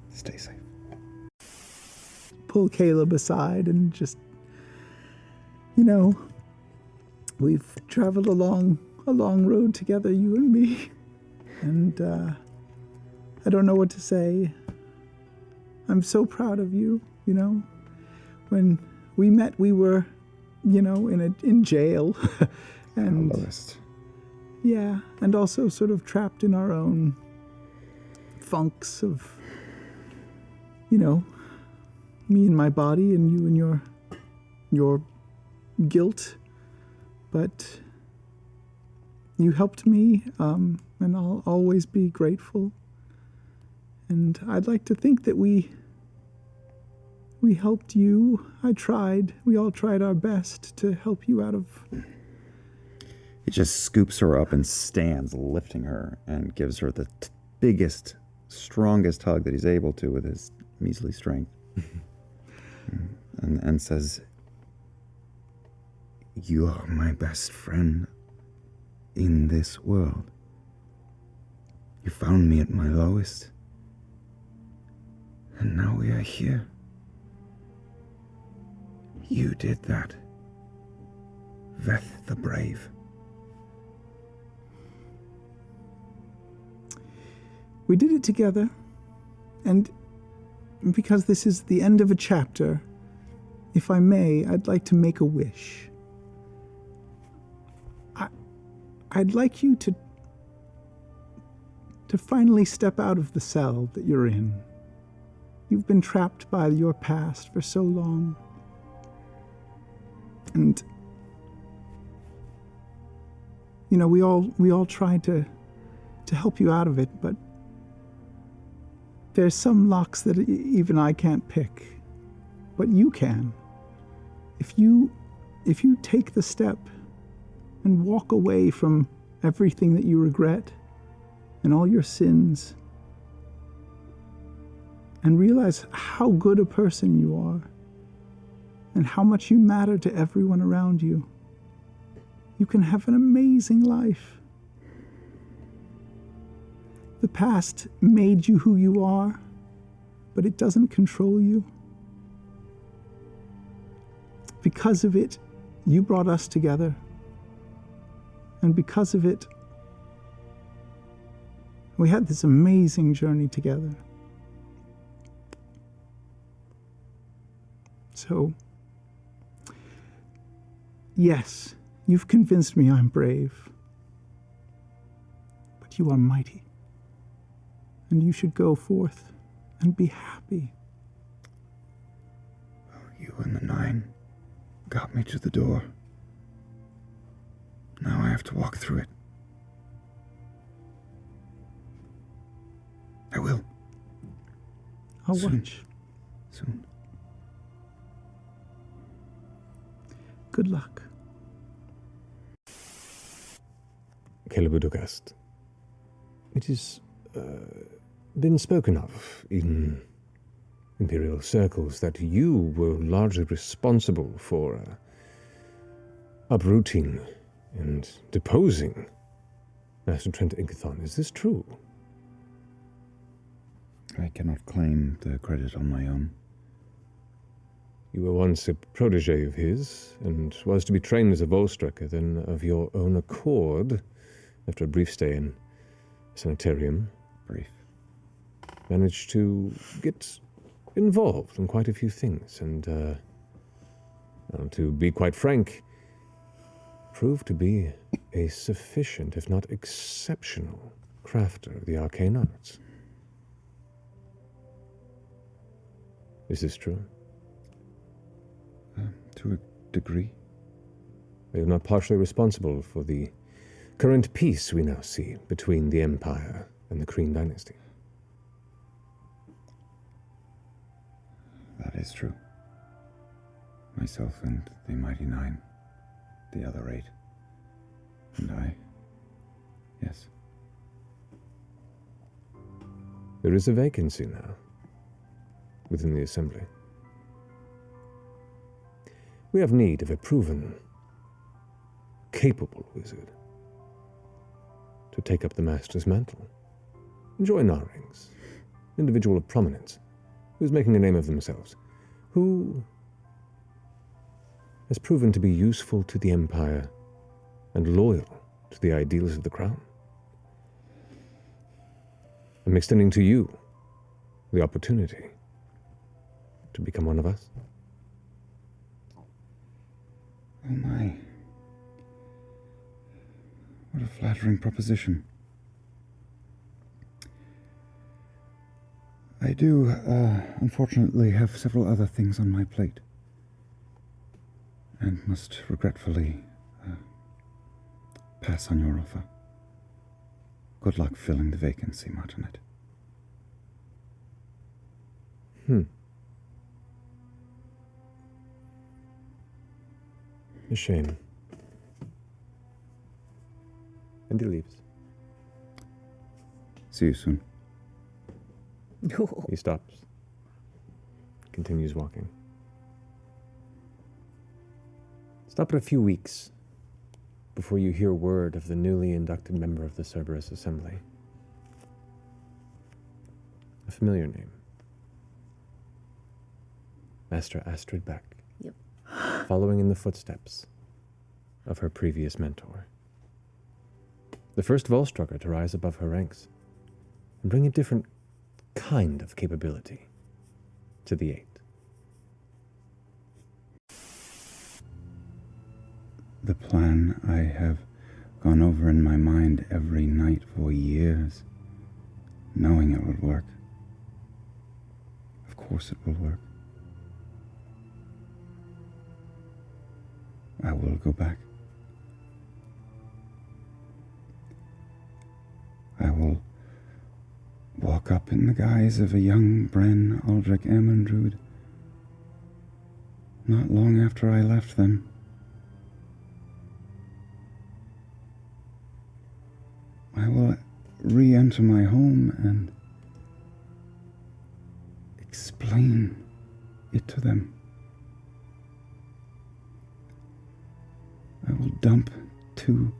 Stay safe. Pull Caleb aside and just, we've traveled a long road together, you and me. And I don't know what to say. I'm so proud of you, When we met, we were, in jail. And yeah, and also sort of trapped in our own funks of, me and my body and you and your guilt. But you helped me, and I'll always be grateful. And I'd like to think that we helped you. We all tried our best to help you out of... He just scoops her up and stands, lifting her, and gives her the biggest, strongest hug that he's able to with his measly strength. and says, "You are my best friend in this world. You found me at my lowest. And now we are here. You did that. Veth the Brave." We did it together, and because this is the end of a chapter, if I may, I'd like to make a wish. I'd like you to finally step out of the cell that you're in. You've been trapped by your past for so long. And we all tried to help you out of it, but there's some locks that even I can't pick, but you can. If you take the step and walk away from everything that you regret and all your sins and realize how good a person you are and how much you matter to everyone around you, you can have an amazing life. The past made you who you are, but it doesn't control you. Because of it, you brought us together. And because of it, we had this amazing journey together. So, yes, you've convinced me I'm brave. But you are mighty. And you should go forth and be happy. You and the 9 got me to the door. Now I have to walk through it. I will. I'll Soon. watch. Soon. Good luck. Caleb Widogast, it has been spoken of in Imperial circles that you were largely responsible for uprooting and deposing Master Trent Igathon. Is this true? I cannot claim the credit on my own. You were once a protege of his, and was to be trained as a Volstrekker, then of your own accord, after a brief stay in a sanitarium, managed to get involved in quite a few things, and, to be quite frank, proved to be a sufficient, if not exceptional, crafter of the arcane arts. Is this true? To a degree. Are you not partially responsible for the current peace we now see between the Empire and the Kryn dynasty? That is true. Myself and the Mighty 9, the other 8, and I. Yes. There is a vacancy now within the Assembly. We have need of a proven, capable wizard to take up the Master's mantle and join our ranks. An individual of prominence who's making a name of themselves, who has proven to be useful to the Empire and loyal to the ideals of the Crown. I'm extending to you the opportunity to become one of us. Oh my. What a flattering proposition. I do, unfortunately, have several other things on my plate, and must regretfully pass on your offer. Good luck filling the vacancy, Martinet. A shame. And he leaves. See you soon. He stops. Continues walking. Stop at a few weeks before you hear word of the newly inducted member of the Cerberus Assembly. A familiar name. Master Astrid Beck. Yep. Following in the footsteps of her previous mentor. The first Volstrekker to rise above her ranks and bring a different kind of capability to the 8. The plan I have gone over in my mind every night for years, knowing it would work. Of course it will work. I will go back. I will walk up in the guise of a young Bren Aldrich Amandrude, not long after I left them. I will re-enter my home and explain it to them. I will dump 2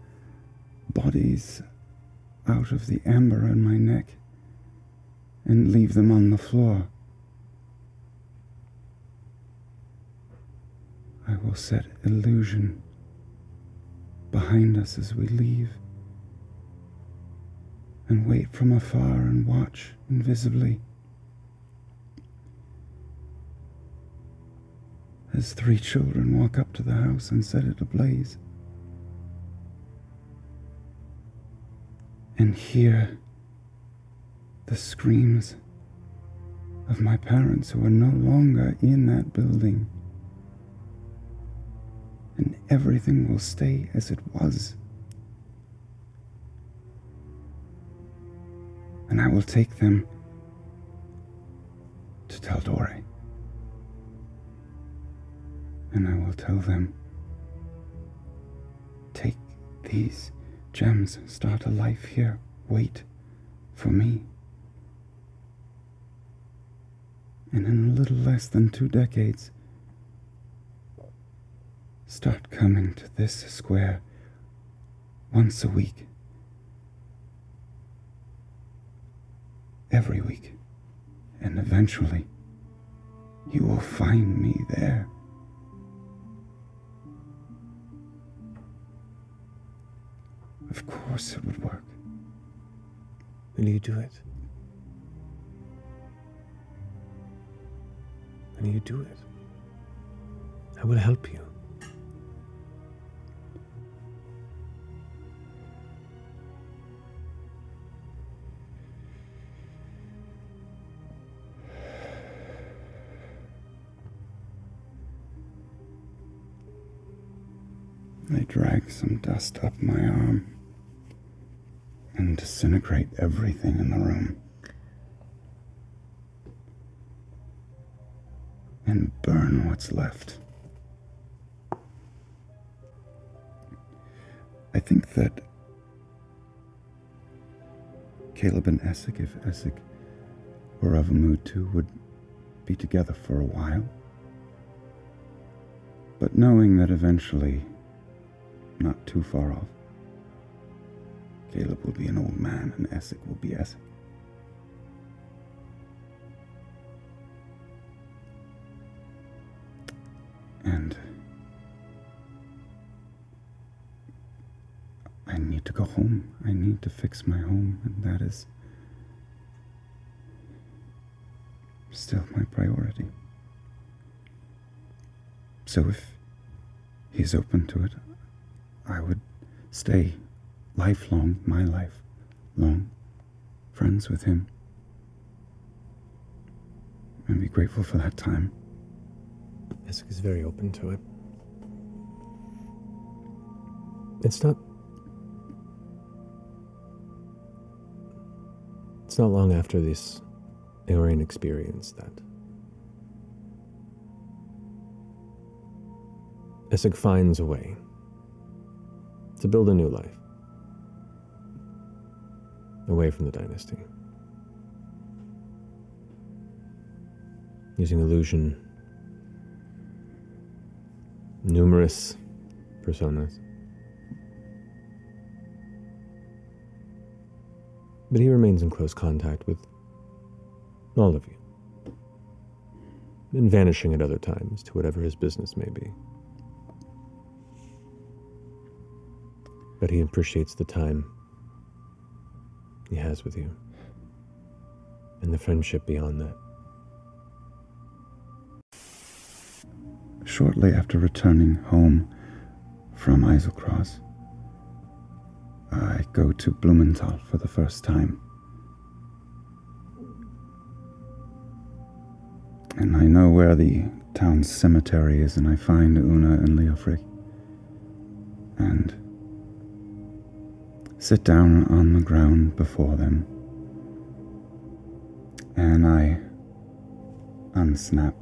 bodies out of the amber on my neck and leave them on the floor. I will set illusion behind us as we leave, and wait from afar and watch invisibly as 3 children walk up to the house and set it ablaze, and hear the screams of my parents who are no longer in that building, and everything will stay as it was. And I will take them to tell Dore. And I will tell them, take these gems, start a life here, wait for me. And in a little less than 2 decades, start coming to this square once a week, every week, and eventually you will find me there. Of course it would work. Will you do it? Will you do it? I will help you. I drag some dust up my arm and disintegrate everything in the room. And burn what's left. I think that Caleb and Essek, if Essek were of a mood to, would be together for a while. But knowing that eventually, not too far off, Caleb will be an old man and Essek will be Essek. And I need to go home. I need to fix my home, and that is still my priority. So if he's open to it, I would stay lifelong, my life long, friends with him, and be grateful for that time. Essek is very open to it. It's not long after this Aeorian experience that Essek finds a way to build a new life away from the dynasty, using illusion, numerous personas. But he remains in close contact with all of you, and vanishing at other times to whatever his business may be. But he appreciates the time he has with you, and the friendship beyond that. Shortly after returning home from Eiselcross, I go to Blumenthal for the first time. And I know where the town's cemetery is, and I find Una and Leofric, and sit down on the ground before them, and I unsnap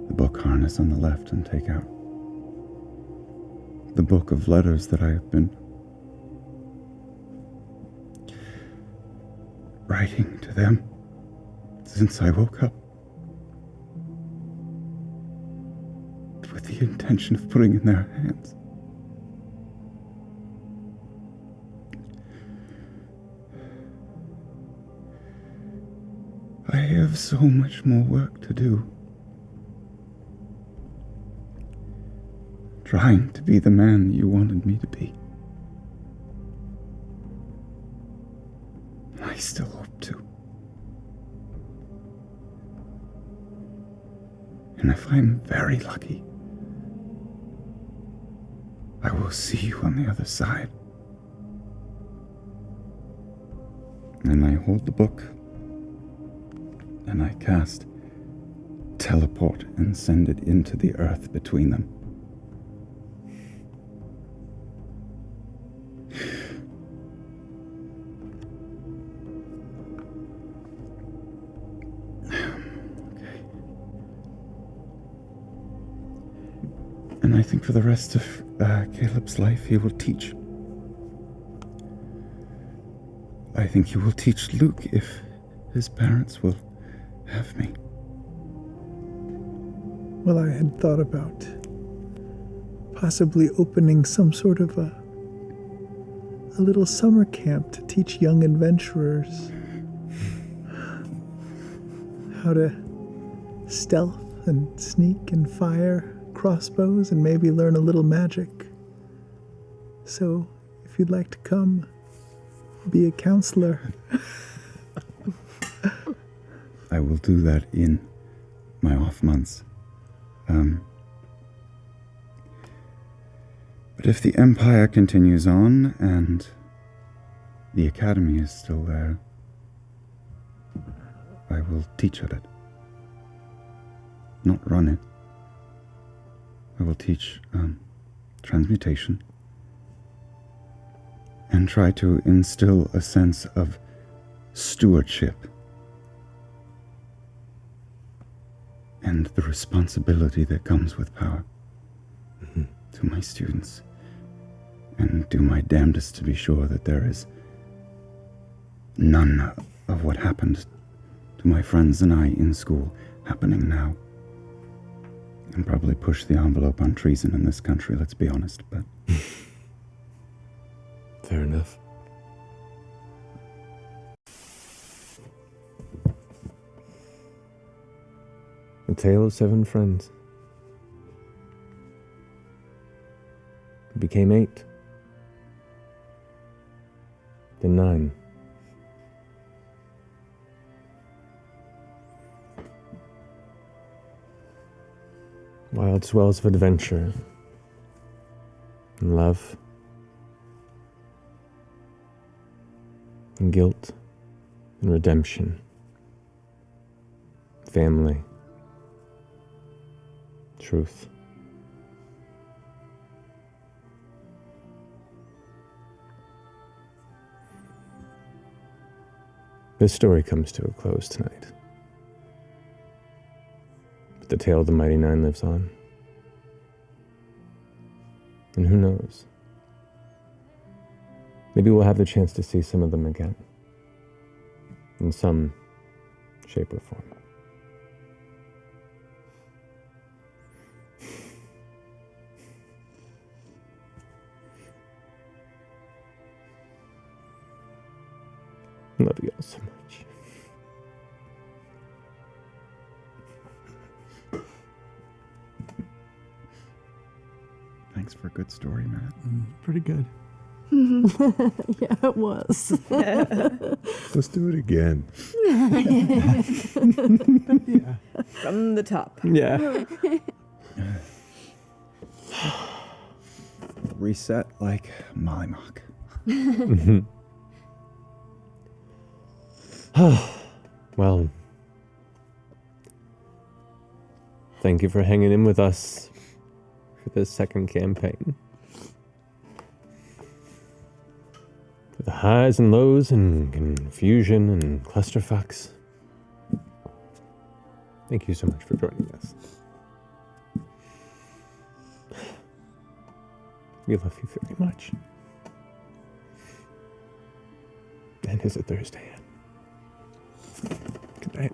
the book harness on the left and take out the book of letters that I have been writing to them since I woke up, with the intention of putting in their hands. I have so much more work to do. trying to be the man you wanted me to be. I still hope to. And if I'm very lucky, I will see you on the other side. And I hold the book, and I cast teleport and send it into the earth between them. And I think for the rest of Caleb's life, he will teach. I think he will teach Luke if his parents will have me. Well, I had thought about possibly opening some sort of a little summer camp to teach young adventurers how to stealth and sneak and fire crossbows and maybe learn a little magic. So, if you'd like to come, be a counselor. I will do that in my off months. But if the Empire continues on and the Academy is still there, I will teach at it. Not run it. I will teach transmutation and try to instill a sense of stewardship and the responsibility that comes with power to my students, and do my damnedest to be sure that there is none of what happened to my friends and I in school happening now. And probably push the envelope on treason in this country, let's be honest, but... Fair enough. A tale of 7 friends. It became 8. Then 9. Wild swells of adventure and love and guilt and redemption, family, truth. This story comes to a close tonight. But the tale of the Mighty Nine lives on. And who knows? Maybe we'll have the chance to see some of them again. In some shape or form. Love you all so much. Thanks for a good story, Matt. Pretty good. Yeah, it was. Let's do it again. Yeah. From the top. Yeah. Reset like Mollymock. Well, thank you for hanging in with us for this second campaign. For the highs and lows and confusion and clusterfucks. Thank you so much for joining us. We love you very much. And it's a Thursday. Good night.